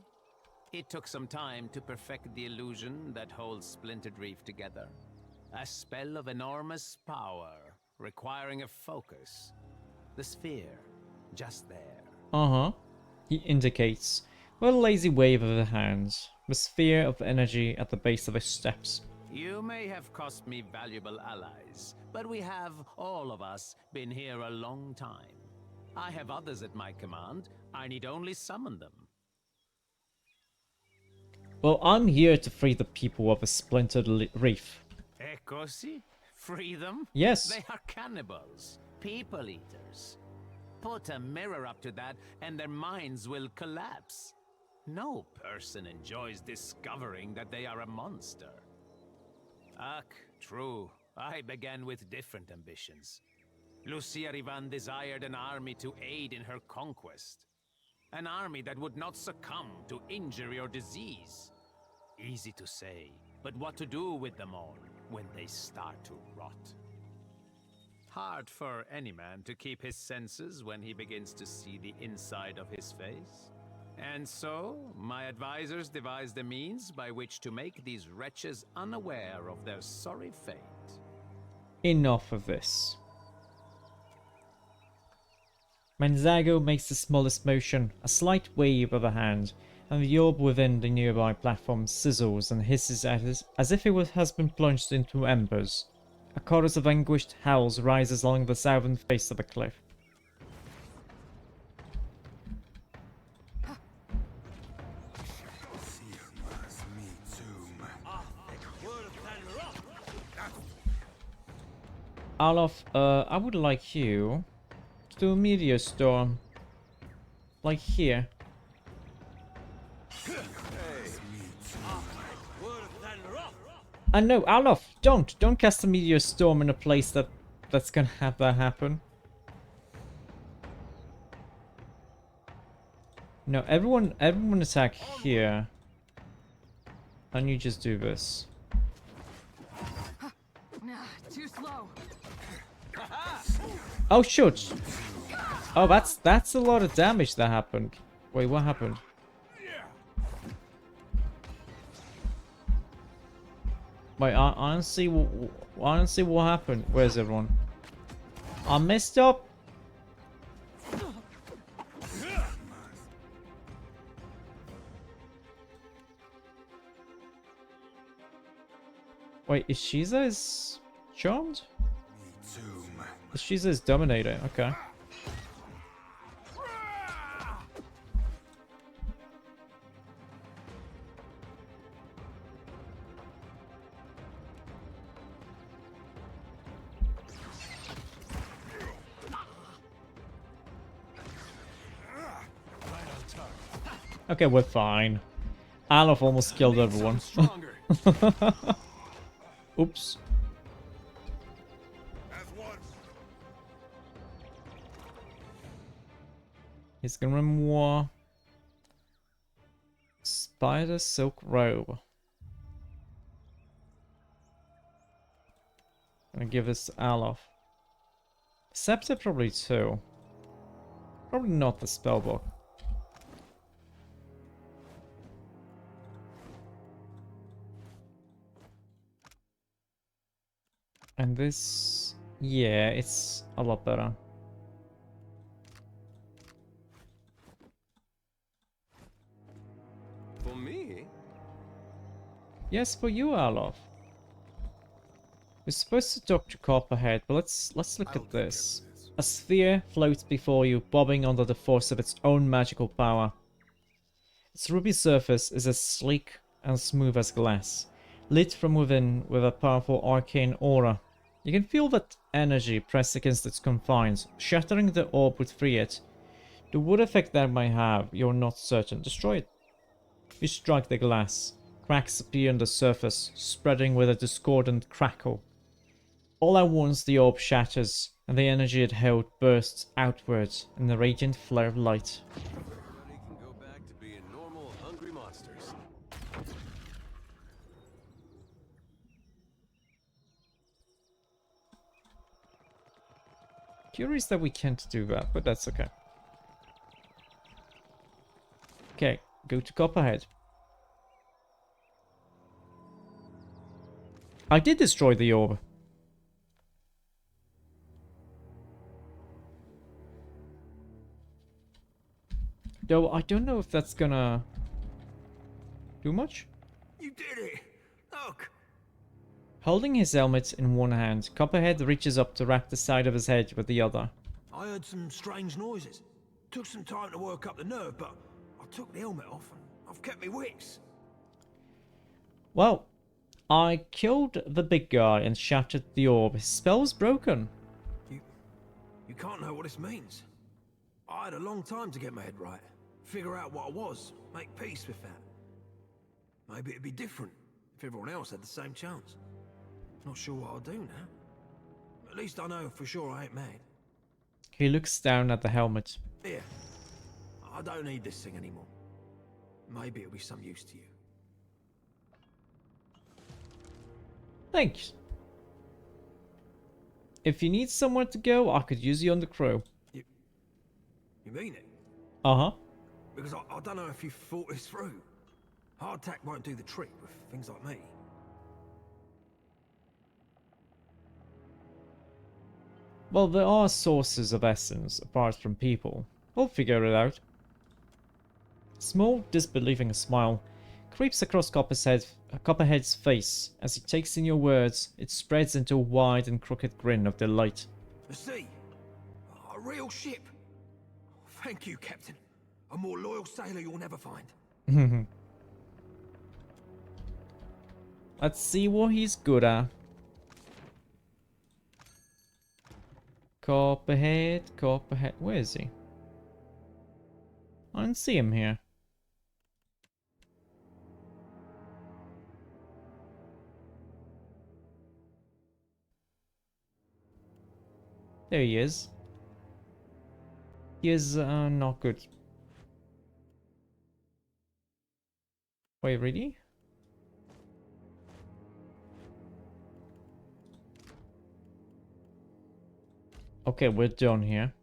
It took some time to perfect the illusion that holds Splintered Reef together. A spell of enormous power, requiring a focus. The sphere, just there.
Uh-huh. He indicates, with a lazy wave of the hand, the sphere of energy at the base of his steps.
You may have cost me valuable allies, but we have, all of us, been here a long time. I have others at my command. I need only summon them.
Well, I'm here to free the people of the Splintered Reef.
Così? Free them?
Yes.
They are cannibals, people eaters. Put a mirror up to that and their minds will collapse. No person enjoys discovering that they are a monster. True. I began with different ambitions. Lucia Rivan desired an army to aid in her conquest. An army that would not succumb to injury or disease. Easy to say, but what to do with them all when they start to rot? Hard for any man to keep his senses when he begins to see the inside of his face. And so, my advisors devised a means by which to make these wretches unaware of their sorry fate.
Enough of this. Manzago makes the smallest motion, a slight wave of a hand, and the orb within the nearby platform sizzles and hisses at it as if it has been plunged into embers. A chorus of anguished howls rises along the southern face of the cliff. Alof, I would like you to do a meteor storm. Like here. No, Alof, don't cast a meteor storm in a place that's gonna have that happen. No, everyone attack here. And you just do this.
Too slow.
Oh shoot! Oh, that's a lot of damage that happened. Wait, what happened? Wait, I don't see what happened. Where's everyone? I messed up. Wait, is Shiza charmed? Shiza is dominator. Okay. Okay, we're fine. Alof almost killed everyone. Oops. He's gonna remove Spider Silk Robe. Gonna give this to Alof. Scepter probably too. Probably not the spellbook. And this, yeah, it's a lot better.
For me?
Yes, for you, Alof. We're supposed to talk to Copperhead, but let's look at this. A sphere floats before you, bobbing under the force of its own magical power. Its ruby surface is as sleek and smooth as glass, lit from within with a powerful arcane aura. You can feel that energy press against its confines. Shattering the orb would free it. The wood effect that might have, you're not certain. Destroy it. You strike the glass. Cracks appear on the surface, spreading with a discordant crackle. All at once the orb shatters, and the energy it held bursts outwards in a radiant flare of light.
Everybody can go back to being normal, hungry monsters.
Curious that we can't do that, but that's okay. Okay, go to Copperhead. I did destroy the orb. Though I don't know if that's gonna do much.
You did it! Look!
Holding his helmet in one hand, Copperhead reaches up to wrap the side of his head with the other.
I heard some strange noises. Took some time to work up the nerve, but I took the helmet off and I've kept me wits.
Well, I killed the big guy and shattered the orb. His spell was broken.
You can't know what this means. I had a long time to get my head right. Figure out what I was. Make peace with that. Maybe it'd be different if everyone else had the same chance. Not sure what I'll do now. At least I know for sure I ain't mad.
He looks down at the helmet.
Here. I don't need this thing anymore. Maybe it'll be some use to you.
Thanks. If you need somewhere to go, I could use you on the crew.
You mean it?
Uh-huh.
Because I don't know if you've thought this through. Hardtack won't do the trick with things like me.
Well, there are sources of essence apart from people. We'll figure it out. Small, disbelieving smile creeps across Copperhead's face. As he takes in your words, it spreads into a wide and crooked grin of delight.
The sea. A real ship. Thank you, Captain. A more loyal sailor you'll never find.
Let's see what he's good at. Copperhead, Copperhead. Where is he? I don't see him here. There he is. He is not good. Wait, really? Okay, we're done here.